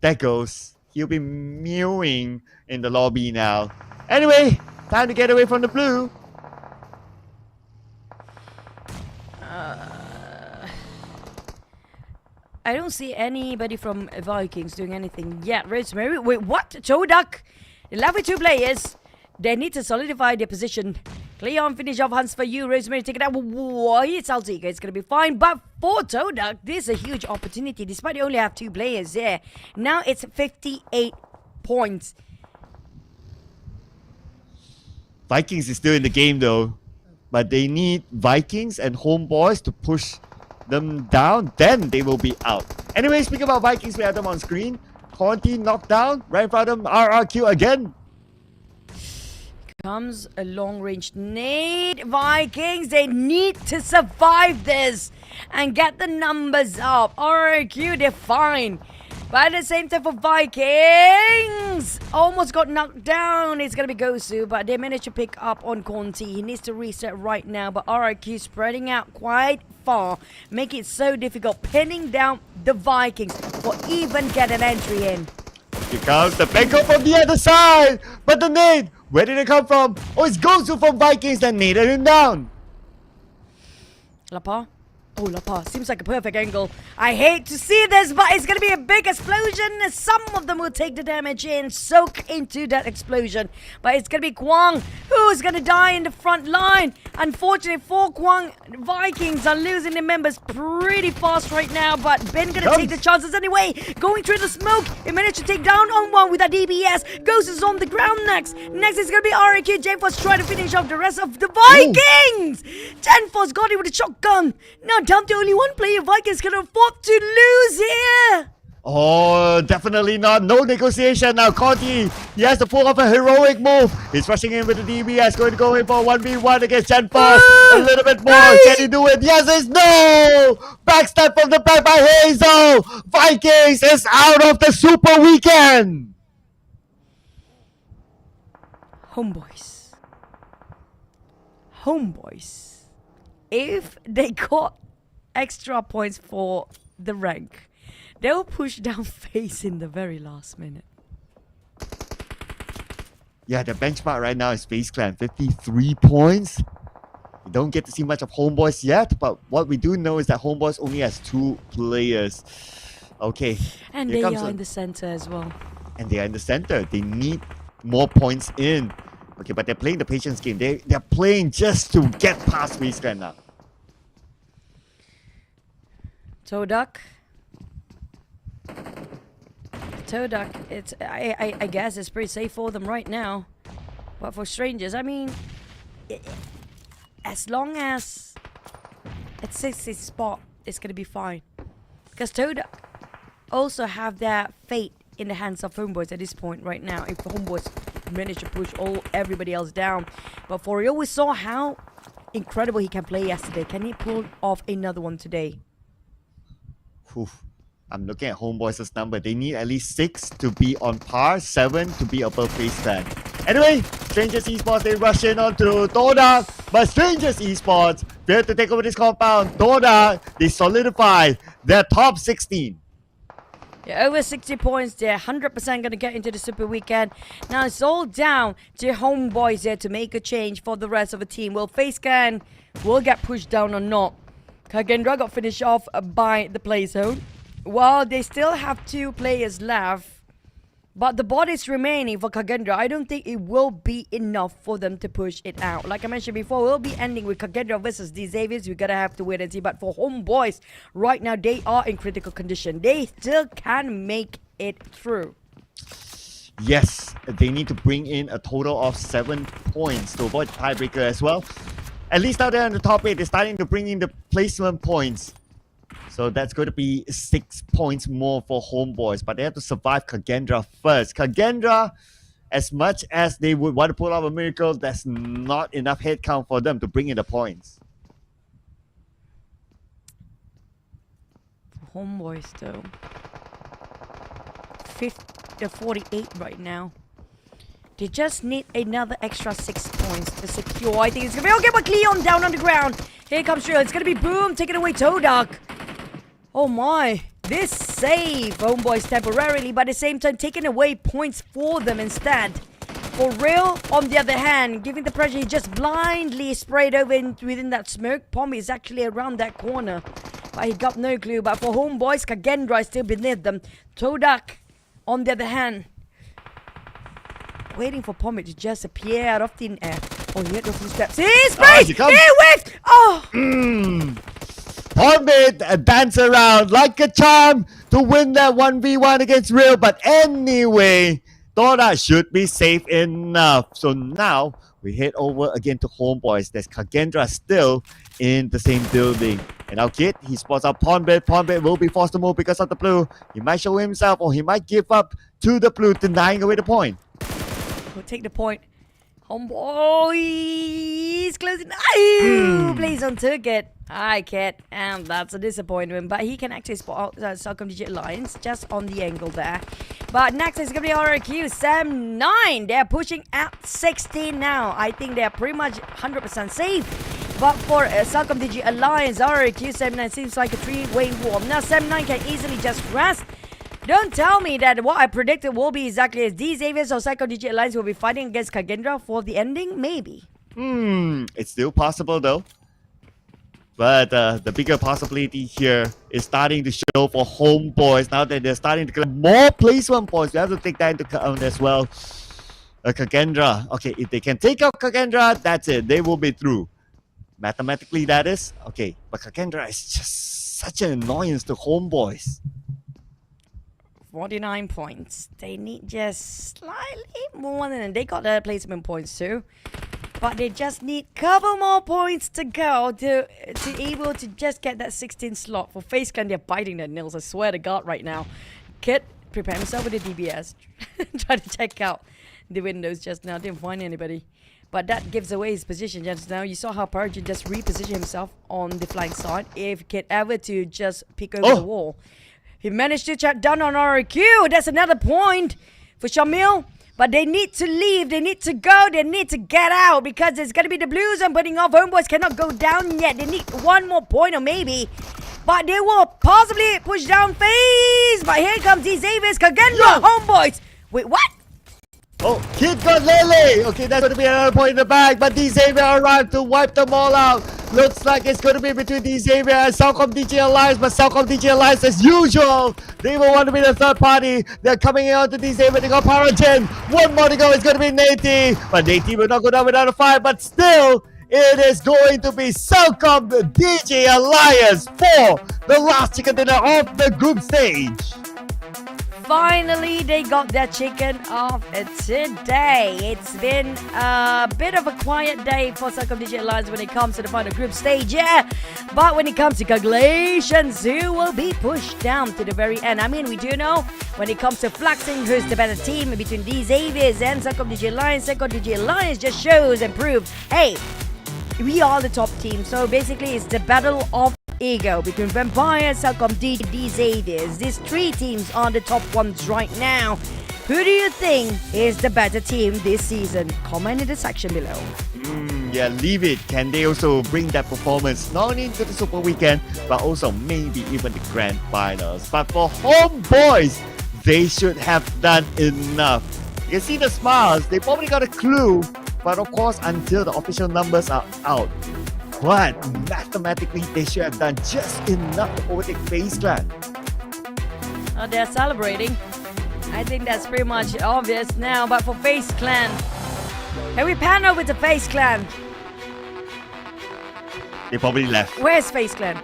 There goes. He'll be mewing in the lobby now. Anyway, time to get away from the blue. I don't see anybody from Vikings doing anything yet. Rosemary, wait, what? TODAK? They left with 2 players. They need to solidify their position. Cleon finish off hunts for you. Rosemary take it out. Why? It's Alter Ego. It's going to be fine. But for TODAK, this is a huge opportunity. Despite they only have 2 players there. Now it's 58 points. Vikings is still in the game though. But they need Vikings and Homeboys to push them down. Then they will be out. Anyway, speaking about Vikings, we have them on screen. Conti knocked down. Right in front of them, RRQ again. Comes a long-range nade. Vikings, they need to survive this and get the numbers up. RQ, they're fine. But at the same time for Vikings, almost got knocked down. It's going to be Gosu, but they managed to pick up on Conti. He needs to reset right now, but RQ spreading out quite far, making it so difficult, pinning down the Vikings for even get an entry in. Here comes the Benko from the other side. But the nade, where did it come from? Oh, it's Gosu from Vikings that naded him down. Lapa? Oh, Lapa. Seems like a perfect angle. I hate to see this, but it's going to be a big explosion. Some of them will take the damage in, soak into that explosion. But it's going to be Kwang who Who's gonna die in the front line? Unfortunately, for Kwang, Vikings are losing their members pretty fast right now, but Ben gonna take the chances anyway. Going through the smoke, he managed to take down on one with that DBS. Ghost is on the ground next. Next is gonna be RAQ. Genforce trying to finish off the rest of the Vikings. Genforce got it with a shotgun. Now down to only one player. Vikings can afford to lose here. Oh, definitely not. No negotiation now. Conti, he has to pull off a heroic move. He's rushing in with the DBS, going to go in for 1v1 against Genforce. A little bit more. Can he do it? Yes, it's no! Backstab from the back by Hazel. Vikings is out of the Super Weekend. Homeboys. Homeboys. If they got extra points for the rank, they'll push down FaZe in the very last minute. Yeah, the benchmark right now is FaZe Clan, 53 points. We don't get to see much of Homeboys yet, but what we do know is that Homeboys only has 2 players. Okay. And they are in the center as well. And they are in the center. They need more points in. Okay, but they're playing the patience game. They're playing just to get past FaZe Clan now. TODAK, it's I guess it's pretty safe for them right now, but for strangers, I mean, as long as at 60th spot, it's gonna be fine. Because TODAK also have their fate in the hands of Homeboys at this point right now. If Homeboys manage to push everybody else down, but for real, we saw how incredible he can play yesterday. Can he pull off another one today? Oof. I'm looking at Homeboys' number. They need at least 6 to be on par, 7 to be above FaZe Clan. Anyway, Strangers Esports, they rush in onto TODAK, but Strangers Esports failed to take over this compound. TODAK, they solidify their top 16. Yeah, over 60 points. They're 100% going to get into the Super Weekend. Now it's all down to Homeboys here to make a change for the rest of the team. Will FaZe Clan will get pushed down or not? KAGENDRA got finished off by the play zone. Well, they still have 2 players left, but the bodies remaining for KAGENDRA, I don't think it will be enough for them to push it out. Like I mentioned before, we'll be ending with KAGENDRA versus the Xaviers. We're gonna have to wait and see. But for Homeboys, right now, they are in critical condition. They still can make it through. Yes, they need to bring in a total of 7 points to avoid the tiebreaker as well. At least out there in the top 8, they're starting to bring in the placement points. So that's going to be 6 points more for Homeboys. But they have to survive KAGENDRA first. KAGENDRA, as much as they would want to pull off a miracle, there's not enough headcount for them to bring in the points. For Homeboys, though, 48 right now. They just need another extra 6 points to secure. I think it's going to be okay, but Cleon down on the ground. Here comes Trill. It's going to be Boom taking away TODAK. Oh my. This save Homeboys temporarily, but at the same time taking away points for them instead. For Real, on the other hand, giving the pressure, he just blindly sprayed over within that smoke. Pommy is actually around that corner, but he got no clue. But for Homeboys, KAGENDRA is still beneath them. TODAK, on the other hand, waiting for Pommy to just appear out of thin air. Oh, he hit a few steps. He sprays! He whiffed! Oh! Pommy dance around like a charm to win that 1v1 against Real. But anyway, TODAK should be safe enough. So now we head over again to Homeboys. There's KAGENDRA still in the same building. And now Kid, he spots out Ponbit. Ponbit will be forced to move because of the blue. He might show himself or he might give up to the blue, denying away the point. We'll take the point. Homeboys closing. Oh, plays on target. I can't, and that's a disappointment. But he can actually spot out CELCOMDIGI Alliance just on the angle there. But next is going to be RRQ. Sam 9. They're pushing at 16 now. I think they're pretty much 100% safe. But for CELCOMDIGI Alliance, RRQ, Sam 9 seems like a 3-way war. Now Sam 9 can easily just rest. Don't tell me that what I predicted will be exactly as these Xaviers or CELCOMDIGI Alliance will be fighting against KAGENDRA for the ending. Maybe. It's still possible though. But the bigger possibility here is starting to show for Homeboys now that they're starting to collect more placement points. We have to take that into account as well. KAGENDRA. Okay, if they can take out KAGENDRA, that's it. They will be through. Mathematically, that is. Okay, but KAGENDRA is just such an annoyance to Homeboys. 49 points. They need just slightly more than they got their placement points too. But they just need a couple more points to go to able to just get that 16th slot. For FaZe Clan, they're biting their nails, I swear to God, right now. Kid, prepare himself with the DBS. Try to check out the windows just now. Didn't find anybody. But that gives away his position just now. You saw how PUBG just repositioned himself on the flank side. If Kid ever to just pick over the wall. He managed to chat down on RQ. That's another point for Shamil. But they need to leave. They need to go. They need to get out because there's going to be the blue zone putting off. Homeboys cannot go down yet. They need one more point or maybe. But they will possibly push down FaZe. But here comes these Xavier's KAGENDRA. Homeboys. Wait, what? Oh, Kid got Lele. Okay, that's going to be another point in the bag. But Xavier arrived to wipe them all out. Looks like it's going to be between Xavier and CELCOMDIGI Alliance. But CELCOMDIGI Alliance, as usual, they will want to be the third party. They're coming in onto Xavier. They got Paragen. One more to go. It's going to be Nati. But Nati will not go down without a fight. But still, it is going to be CELCOMDIGI Alliance for the last chicken dinner of the group stage. Finally, they got their chicken off today. It's been a bit of a quiet day for CELCOMDIGI Alliance when it comes to the final group stage, yeah. But when it comes to calculations, who will be pushed down to the very end? I mean, we do know when it comes to flexing who's the better team between these Xaviers and CELCOMDIGI Alliance. CELCOMDIGI Alliance just shows and proves, hey, we are the top team. So basically, it's the battle of ego between Vampire, CELCOMDIGI, these Xaviers. These three teams are the top ones right now. Who do you think is the better team this season? Comment in the section below. Yeah, leave it. Can they also bring that performance not only into the Super Weekend, but also maybe even the Grand Finals? But for Homeboys, they should have done enough. You can see the smiles. They probably got a clue. But of course, until the official numbers are out, but mathematically, they should have done just enough to overtake FaZe Clan. Oh, they're celebrating. I think that's pretty much obvious now. But for FaZe Clan, can we pan over to FaZe Clan? They probably left. Where's FaZe Clan?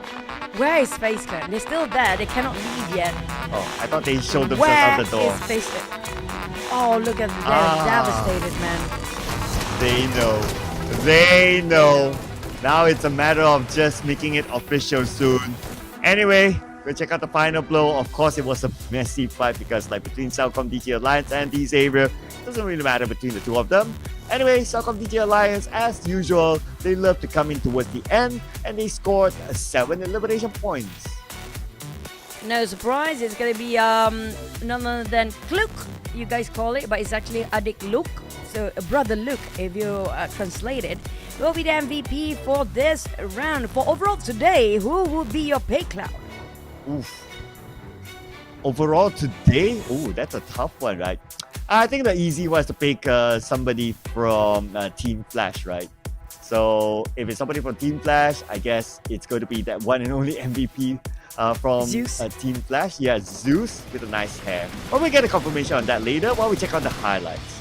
Where is FaZe Clan? They're still there. They cannot leave yet. Oh, I thought they showed themselves out the door. Where is FaZe Clan? Oh, look at them. They're devastated, man. They know. They know. Now it's a matter of just making it official soon. Anyway, we'll check out the final blow. Of course, it was a messy fight because like between CELCOMDIGI Alliance and Xavier, it doesn't really matter between the two of them. Anyway, CELCOMDIGI Alliance, as usual, they love to come in towards the end and they scored 7 elimination points. No surprise, it's gonna be none other than Kluk, you guys call it, but it's actually Adik Luke. So brother Luke, if you translate it, will be the MVP for this round. For overall today, who will be your pick, Cloud? Oof. Overall today, that's a tough one, right? I think the easy one is to pick somebody from Team Flash, right? So if it's somebody from Team Flash, I guess it's going to be that one and only MVP from Team Flash. Yeah, Zeus with a nice hair. But we'll get a confirmation on that later while we check out the highlights.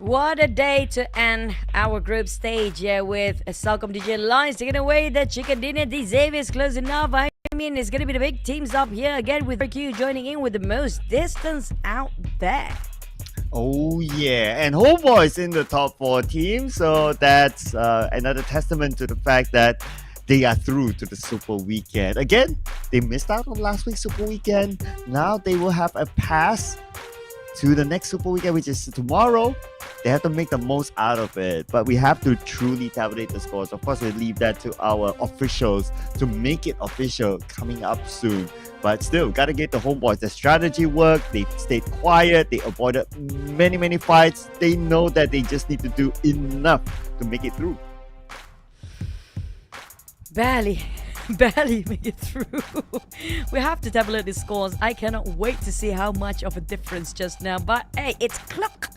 What a day to end our group stage with CELCOMDIGI Alliance taking away the chicken dinner. The Xavier's close enough. I mean, it's going to be the big teams up here again with Q joining in with the most distance out there. Oh yeah, and HOMEBOIS in the top 4 teams. So that's another testament to the fact that they are through to the Super Weekend. Again, they missed out on last week's Super Weekend. Now they will have a pass to the next Super Weekend, which is tomorrow. They have to make the most out of it. But we have to truly tabulate the scores. Of course, we leave that to our officials to make it official coming up soon. But still, gotta get the HOMEBOIS. The strategy worked. They stayed quiet. They avoided many fights. They know that they just need to do enough to make it through. Barely make it through. We have to tabulate the scores. I cannot wait to see how much of a difference just now. But hey, it's clock.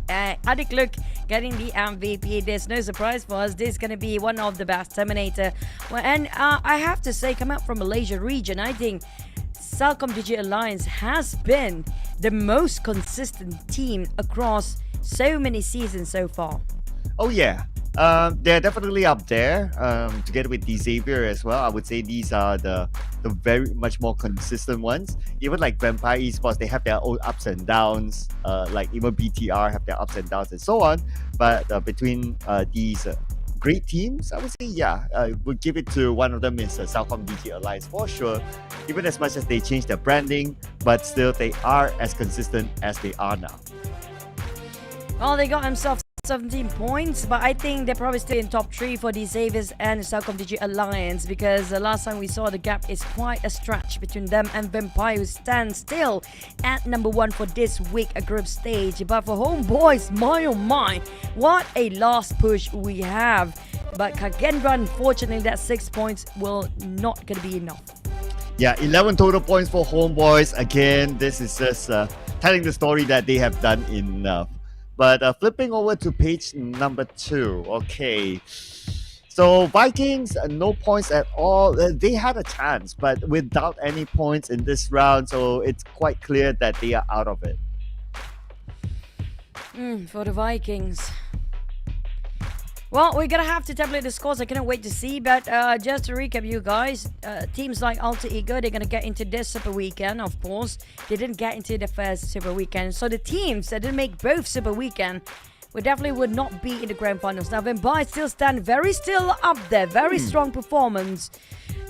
Adik Luke getting the MVP. There's no surprise for us. This is going to be one of the best Terminator. And I have to say, come out from Malaysia region, I think CELCOMDIGI Alliance has been the most consistent team across so many seasons so far. Oh yeah. They're definitely up there, together with the Xavier as well. I would say these are the very much more consistent ones. Even like Vampire Esports, they have their own ups and downs. Like even BTR have their ups and downs and so on. But between these great teams, I would say we'll give it to one of them is CELCOMDIGI Alliance for sure. Even as much as they change their branding, but still they are as consistent as they are now. Well, they got themselves 17 points, but I think they're probably still in top 3 for the Xaviers and CELCOMDIGI Alliance, because the last time we saw the gap is quite a stretch between them and Vampire, who stand still at number 1 for this week a group stage. But for HOMEBOIS, my oh my, what a last push we have. But KAGENDRA, unfortunately, that 6 points will not going to be enough. Yeah, 11 total points for HOMEBOIS. Again, this is just telling the story that they have done enough. But flipping over to page number 2. Okay. So Vikings, no points at all. They had a chance, but without any points in this round. So it's quite clear that they are out of it. For the Vikings. Well, we're going to have to tabulate the scores. I cannot wait to see. But just to recap, you guys, teams like Alter Ego, they're going to get into this Super Weekend, of course. They didn't get into the first Super Weekend. So the teams that didn't make both Super Weekend definitely would not be in the Grand Finals. Now, Vampire still stand very still up there. Very strong performance.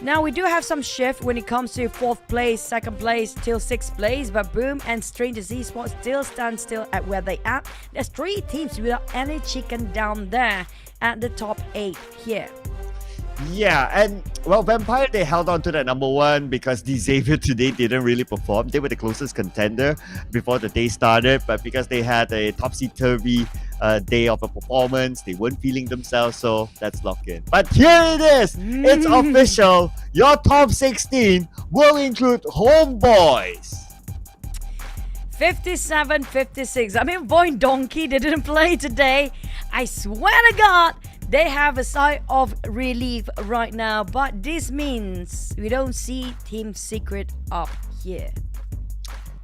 Now, we do have some shift when it comes to 4th place, 2nd place, till 6th place. But Boom and Strangers Esports still stand still at where they are. There's 3 teams without any chicken down there at the top 8 here. Yeah, and well, Vampire, they held on to that number 1 because the Xavier today didn't really perform. They were the closest contender before the day started, but because they had a topsy-turvy day of a performance, they weren't feeling themselves, so that's locked in. But here it is! It's official! Your top 16 will include HOMEBOIS. 57-56. I mean, VOIN Donkey, they didn't play today. I swear to God, they have a sigh of relief right now. But this means we don't see Team Secret up here.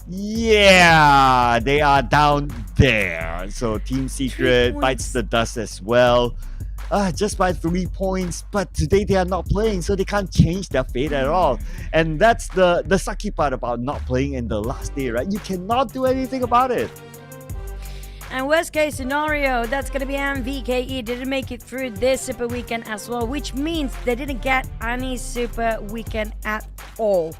Yeah, they are down there. So Team Secret bites the dust as well. Just by 3 points, but today they are not playing, so they can't change their fate at all. And that's the sucky part about not playing in the last day, right? You cannot do anything about it. And worst case scenario, that's going to be MVKE. Didn't make it through this Super Weekend as well, which means they didn't get any Super Weekend at all.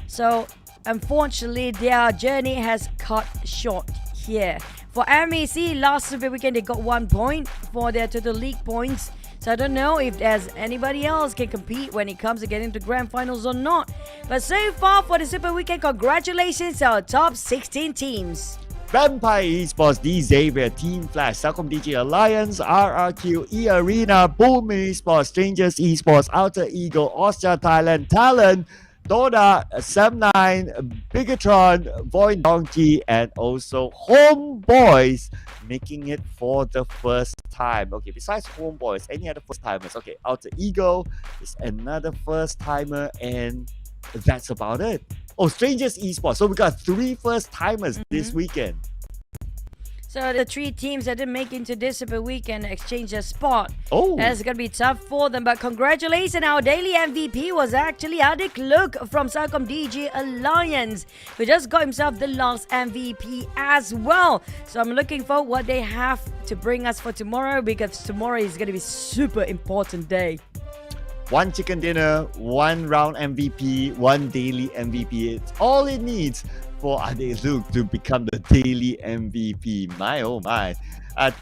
So unfortunately, their journey has cut short here. For MAC, last Super Weekend, they got 1 point for their total league points. So I don't know if there's anybody else can compete when it comes to getting to Grand Finals or not. But so far for the Super Weekend, congratulations to our top 16 teams. Vampire Esports, the Xavier, Team Flash, CELCOMDIGI Alliance, RRQ, eArena, Boom Esports, Strangers Esports, Alter Ego, OSJA Thailand, TALON, TODAK, SEM9, BIGETRON, VOIN Donkey, and also HOMEBOIS making it for the first time. Okay, besides HOMEBOIS, any other first timers? Okay, Alter Ego is another first timer, and that's about it. Oh, Strangers Esports. So we got 3 first timers this weekend. So the 3 teams that didn't make into this Super Weekend exchange their spot. Oh. That's going to be tough for them. But congratulations, our daily MVP was actually Adik Look from CELCOMDIGI Alliance, who just got himself the last MVP as well. So I'm looking for what they have to bring us for tomorrow, because tomorrow is going to be super important day. 1 chicken dinner, 1 round MVP, 1 daily MVP. It's all it needs for Ade Luke to become the daily MVP. My oh my.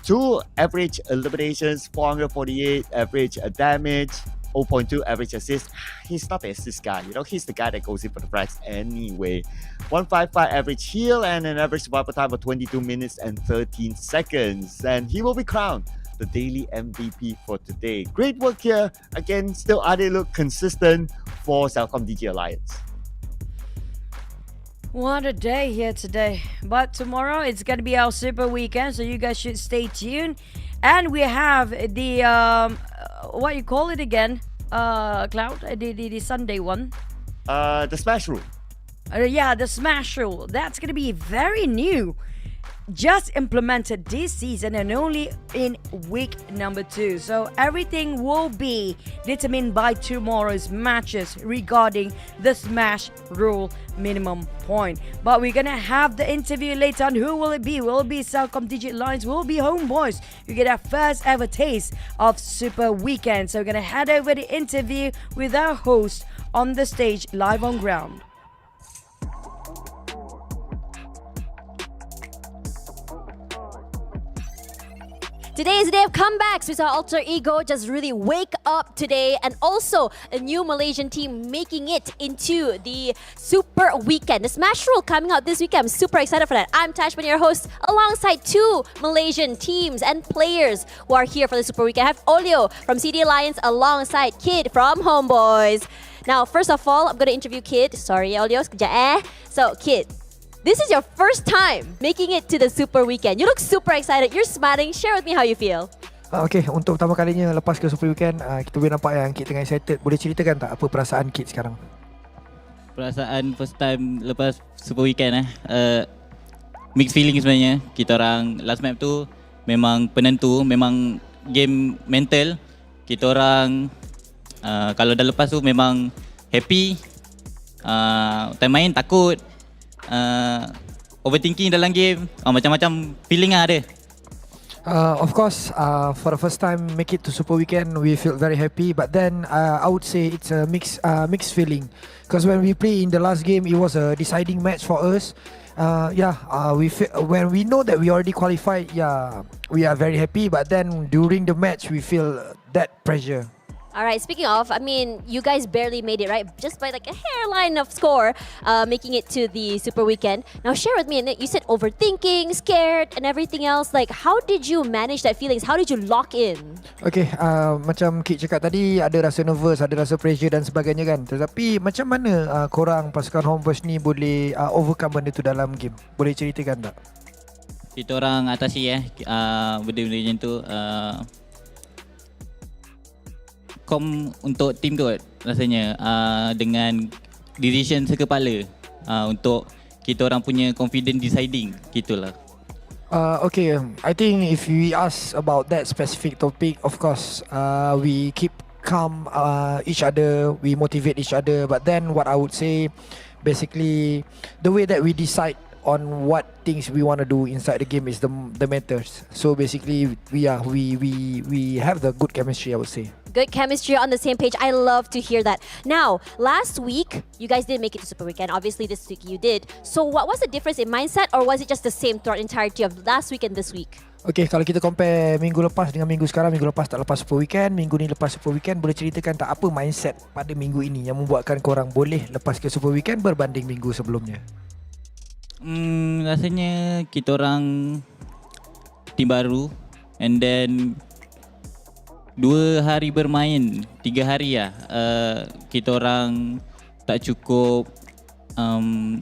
2 average eliminations, 448 average damage, 0.2 average assist. He's not the assist guy, you know, he's the guy that goes in for the frags anyway. 155 average heal and an average survival time of 22 minutes and 13 seconds. And he will be crowned the daily MVP for today. Great work here. Again, still Ade look consistent for CELCOMDIGI Alliance. What a day here today. But tomorrow it's going to be our Super Weekend, so you guys should stay tuned. And we have the, what you call it again? Cloud? The Sunday one. The Smash Rule. Yeah, the Smash Rule. That's going to be very new. Just implemented this season and only in week number 2. So everything will be determined by tomorrow's matches regarding the Smash Rule minimum point. But we're gonna have the interview later on. Who will it be? Will it be CELCOMDIGI Alliance? Will it be Homeboys? You get our first ever taste of Super Weekend. So we're gonna head over the interview with our host on the stage live on ground. Today is the day of comebacks. We saw Alter Ego just really wake up today, and also a new Malaysian team making it into the Super Weekend. The Smash Rule coming out this weekend. I'm super excited for that. I'm Tashman, your host, alongside 2 Malaysian teams and players who are here for the Super Weekend. I have Olio from CD Alliance alongside Kid from Homeboys. Now, first of all, I'm going to interview Kid. Sorry, Olio, sekejap eh. So, Kid, this is your first time making it to the Super Weekend. You look super excited. You're smiling. Share with me how you feel. Okay, untuk pertama kalinya lepas ke Super Weekend, kita boleh nampak yang Kid tengah excited. Boleh ceritakan tak apa perasaan Kid sekarang? Perasaan first time lepas Super Weekend mixed feeling sebenarnya. Kita orang last map tu memang penentu, memang game mental. Kita orang kalau dah lepas tu memang happy. Time main takut. Overthinking dalam game, macam-macam feeling ada. Of course, for the first time make it to Super Weekend, we feel very happy. But then I would say it's a mixed feeling, because when we play in the last game, it was a deciding match for us. When we know that we already qualified, we are very happy. But then during the match, we feel that pressure. Alright, speaking of, I mean, you guys barely made it, right? Just by like a hairline of score, making it to the Super Weekend. Now share with me, you said overthinking, scared and everything else. Like, how did you manage that feelings? How did you lock in? Okay, macam Kit cakap tadi, ada rasa nervous, ada rasa pressure dan sebagainya kan. Tetapi macam mana korang pasukan Homeboys ni boleh overcome benda tu dalam game? Boleh ceritakan tak? Kita orang atasi benda-benda macam tu. Untuk team tu rasanya dengan decision sekepala untuk kita orang punya confident deciding gitulah. Okay, I think if we ask about that specific topic, of course we keep calm each other, we motivate each other. But then what I would say, basically the way that we decide on what things we want to do inside the game is the matters. So basically we have the good chemistry, I would say. Good chemistry, on the same page. I love to hear that. Now, last week, you guys didn't make it to Super Weekend. Obviously, this week you did. So what was the difference in mindset, or was it just the same throughout the entirety of last week and this week? Okay, kalau kita compare minggu lepas dengan minggu sekarang, minggu lepas tak lepas Super Weekend, minggu ni lepas Super Weekend, boleh ceritakan tak apa mindset pada minggu ini yang membuatkan korang boleh lepas ke Super Weekend berbanding minggu sebelumnya? Rasanya kita orang tim baru, and then 2 hari bermain, 3 hari kita orang tak cukup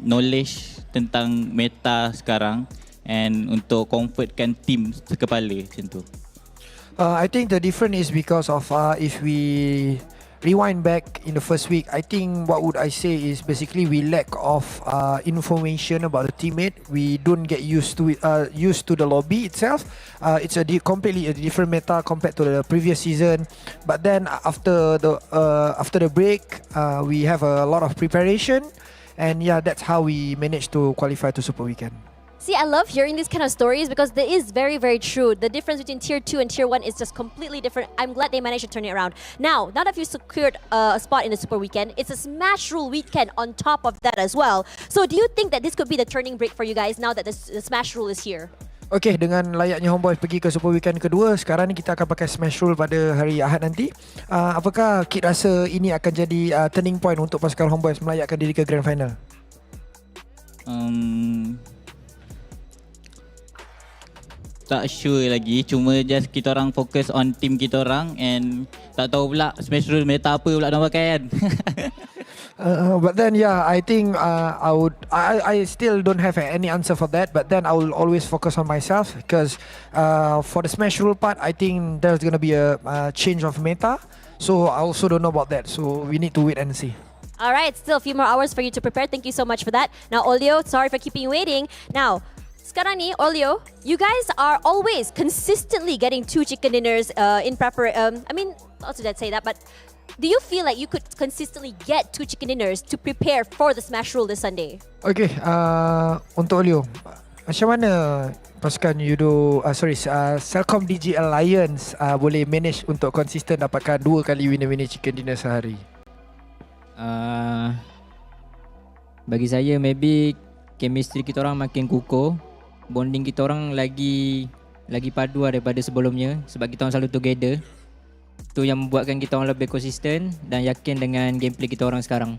knowledge tentang meta sekarang, and untuk comfortkan team sekepala macam tu. I think the difference is because of if we rewind back in the first week, I think what would I say is basically we lack of information about the teammate. We don't get used to it, used to the lobby itself. It's completely a different meta compared to the previous season. But then after the break, we have a lot of preparation, and yeah, that's how we managed to qualify to Super Weekend. See, I love hearing these kind of stories because it is very, very true. The difference between Tier 2 and Tier 1 is just completely different. I'm glad they managed to turn it around. Now that you've secured a spot in the Super Weekend, it's a Smash Rule weekend on top of that as well. So do you think that this could be the turning break for you guys now that the Smash Rule is here? Okay, dengan layaknya Homeboys pergi ke Super Weekend kedua, sekarang ni kita akan pakai Smash Rule pada hari Ahad nanti. Apakah Kit rasa ini akan jadi turning point untuk pasukan Homeboys melayakkan diri ke Grand Final? Tak sure lagi, cuma just kita orang fokus on team kita orang, and tak tahu pula Smash Rule meta apa pula nak pakai kan. But then yeah, I think I still don't have any answer for that, but then I will always focus on myself because for the Smash Rule part, I think there's gonna be a change of meta, so I also don't know about that, so we need to wait and see. Alright, still a few more hours for you to prepare. Thank you so much for that. Now Olio, sorry for keeping you waiting. Now sekarang ni, Olio, you guys are always consistently getting 2 chicken dinners in preparation. I mean, not to say that, but do you feel like you could consistently get 2 chicken dinners to prepare for the Smash Rule this Sunday? Okay, untuk Olio, macam mana pasukan CELCOMDIGI Alliance boleh manage untuk konsisten dapatkan 2 kali winner-winner chicken dinner sehari? Bagi saya, maybe chemistry kita orang makin kukuh. Bonding kita orang lagi padu daripada sebelumnya sebab kita orang selalu together. Itu yang membuatkan kita orang lebih konsisten dan yakin dengan gameplay kita orang sekarang.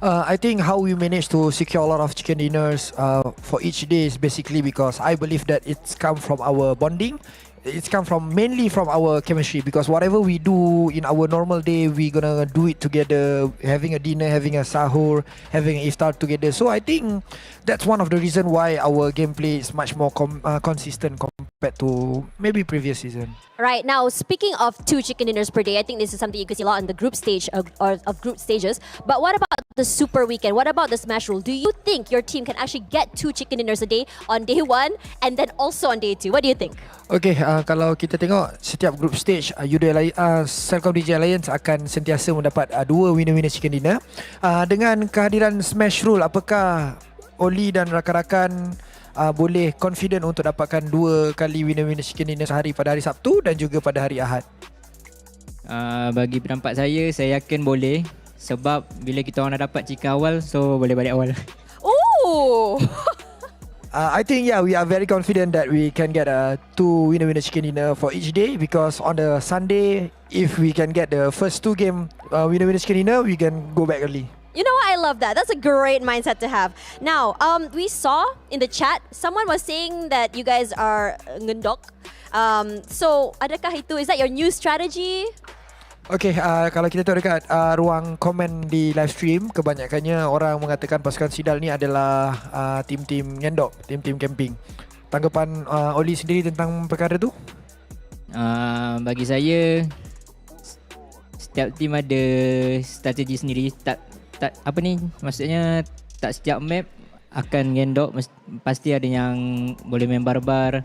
I think how we manage to secure a lot of chicken dinners for each day is basically because I believe that it's come from our bonding. It's come from mainly from our chemistry, because whatever we do in our normal day, we gonna do it together, having a dinner, having a sahur, having an iftar together. So I think that's one of the reason why our gameplay is much more consistent compared to maybe previous season. Right, now speaking of 2 chicken dinners per day, I think this is something you can see a lot in the group stage of group stages. But what about the Super Weekend? What about the Smash Rule? Do you think your team can actually get 2 chicken dinners a day on day 1 and then also on day 2? What do you think? Okay, kalau kita tengok setiap group stage, CELCOMDIGI Alliance akan sentiasa mendapat 2 winner-winner chicken dinner. Dengan kehadiran Smash Rule, apakah Oli dan rakan-rakan boleh confident untuk dapatkan 2 kali winner-winner chicken dinner sehari pada hari Sabtu dan juga pada hari Ahad? Bagi pendapat saya yakin boleh. Sebab bila kita orang dah dapat chicken awal, so boleh balik awal. Oh! I think we are very confident that we can get 2 winner-winner chicken dinner for each day, because on the Sunday, if we can get the first 2 game winner-winner chicken dinner, we can go back early. You know what? I love that. That's a great mindset to have. Now, we saw in the chat, someone was saying that you guys are ngendok. So, adakah itu? Is that your new strategy? Okay, kalau kita tengok dekat ruang komen di live stream, kebanyakannya orang mengatakan pasukan Sidal ni adalah tim-tim ngendok, tim-tim camping. Tanggapan Oli sendiri tentang perkara tu? Bagi saya, setiap tim ada strategi sendiri. Maksudnya tak setiap map akan ngendok, pasti ada yang boleh main barbar.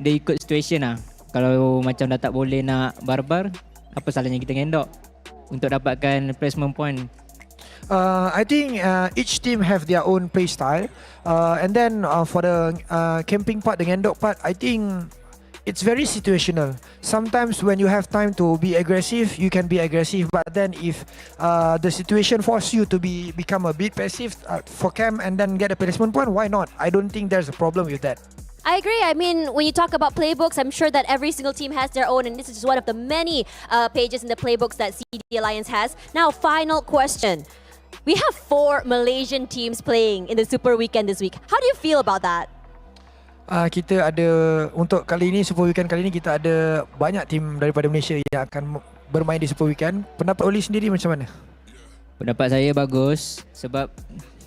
Dia ikut situation lah. Kalau macam dah tak boleh nak barbar, apa salahnya kita ngendok untuk dapatkan placement point? I think each team have their own play style, and then for the camping part, the ngendok part, I think it's very situational. Sometimes when you have time to be aggressive, you can be aggressive, but then if the situation force you to become a bit passive for camp and then get a placement point, why not? I don't think there's a problem with that. I agree. I mean, when you talk about playbooks, I'm sure that every single team has their own, and this is just one of the many pages in the playbooks that CD Alliance has. Now, final question. We have 4 Malaysian teams playing in the Super Weekend this week. How do you feel about that? Kita ada, untuk kali ini, Super Weekend kali ini, kita ada banyak tim daripada Malaysia yang akan bermain di Super Weekend. Pendapat Oli sendiri macam mana? Pendapat saya bagus sebab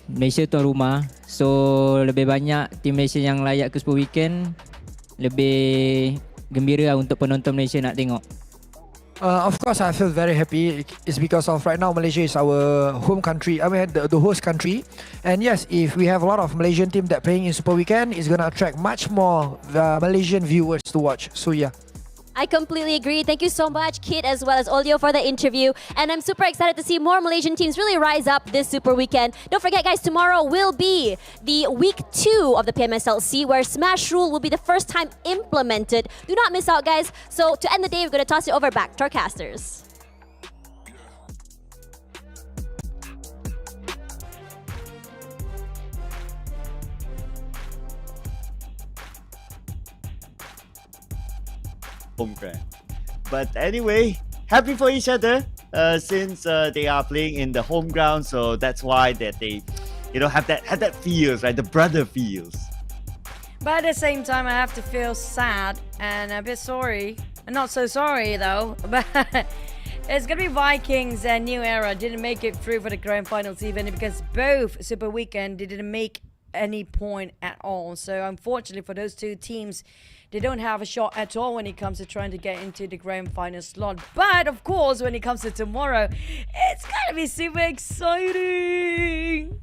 Malaysia tuan rumah, so lebih banyak tim Malaysia yang layak ke Super Weekend, lebih gembira untuk penonton Malaysia nak tengok. Of course, I feel very happy. It's because of right now Malaysia is our home country. I mean the host country, and yes, if we have a lot of Malaysian team that playing in Super Weekend, it's gonna attract much more Malaysian viewers to watch. So yeah. I completely agree. Thank you so much, Kit, as well as Olio, for the interview. And I'm super excited to see more Malaysian teams really rise up this Super Weekend. Don't forget, guys, tomorrow will be the week 2 of the PMSL SEA, where Smash Rule will be the first time implemented. Do not miss out, guys. So to end the day, we're going to toss it over back to our casters. Home ground. But anyway, happy for each other since they are playing in the home ground, so that's why that they, have that feels, right? The brother feels. But at the same time, I have to feel sad and a bit sorry. Not so sorry though, but it's gonna be Vikings and New Era didn't make it through for the grand finals even because both Super Weekend didn't make any point at all. So unfortunately for those two teams, they don't have a shot at all when it comes to trying to get into the grand final slot. But of course, when it comes to tomorrow, it's gonna be super exciting.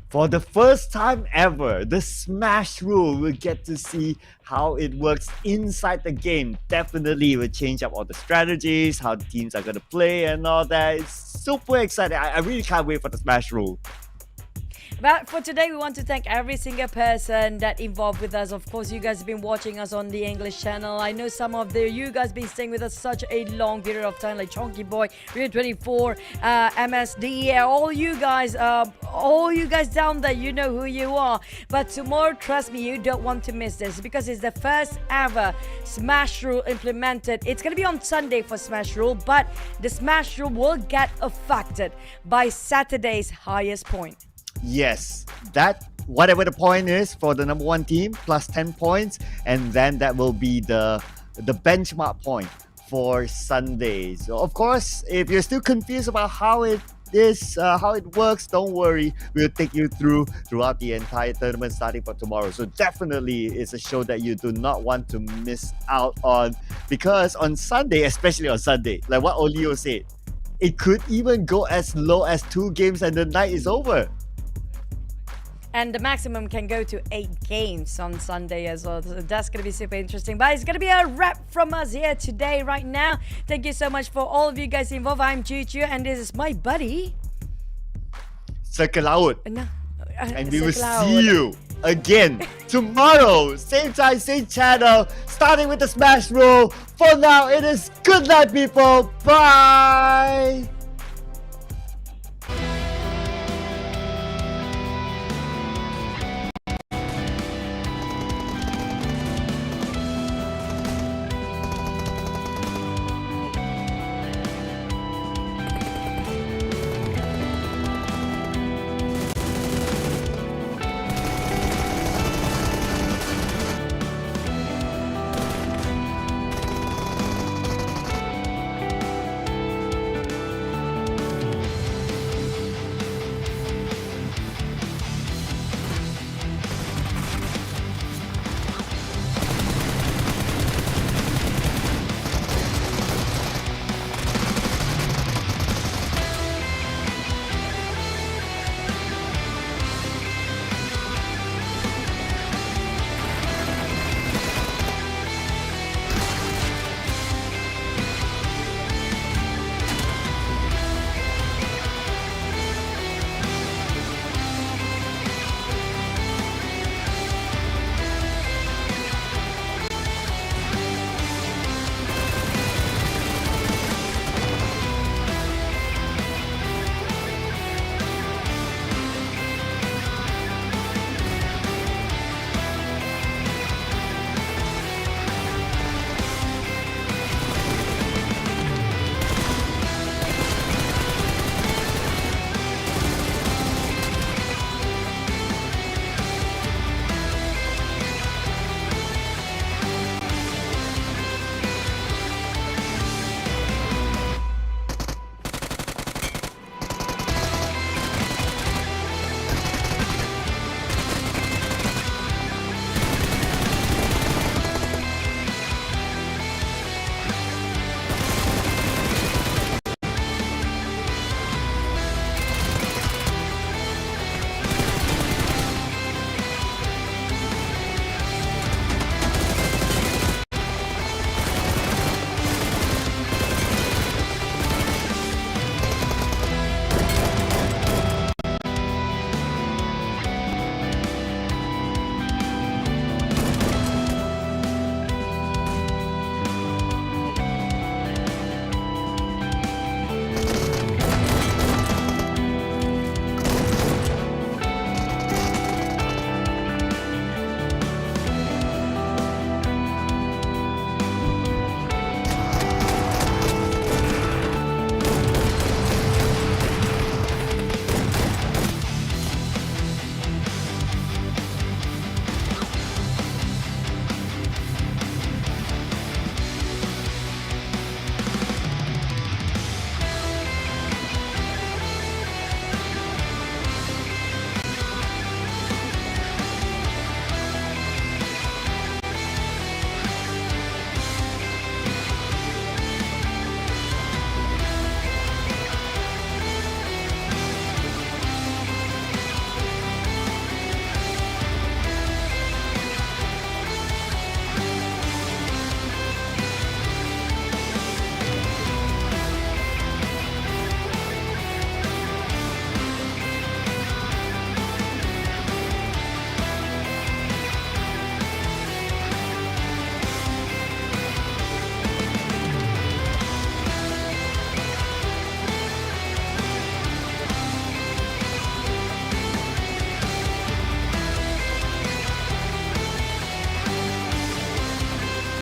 For the first time ever, the Smash Rule will get to see how it works inside the game. Definitely will change up all the strategies, how the teams are gonna play and all that. It's super exciting. I really can't wait for the Smash Rule. But for today, we want to thank every single person that involved with us. Of course, you guys have been watching us on the English channel. I know some of you guys been staying with us such a long period of time, like Chonky Boy, Rio 24, MSD, all you guys down there, you know who you are. But tomorrow, trust me, you don't want to miss this because it's the first ever Smash Rule implemented. It's going to be on Sunday for Smash Rule, but the Smash Rule will get affected by Saturday's highest point. Yes, that whatever the point is for the number 1 team plus 10 points, and then that will be the benchmark point for Sunday. So of course, if you're still confused about how it works, don't worry. We'll take you throughout the entire tournament starting from tomorrow. So definitely it's a show that you do not want to miss out on, because on Sunday, especially on Sunday, like what Olio said, it could even go as low as 2 games and the night is over. And the maximum can go to 8 games on Sunday as well. So that's going to be super interesting. But it's going to be a wrap from us here today, right now. Thank you so much for all of you guys involved. I'm Juju, and this is my buddy, CELCOMDIGI. And we will CELCOMDIGI. see you again tomorrow. Same time, same channel. Starting with the Smash Roll. For now, it is good night, people. Bye.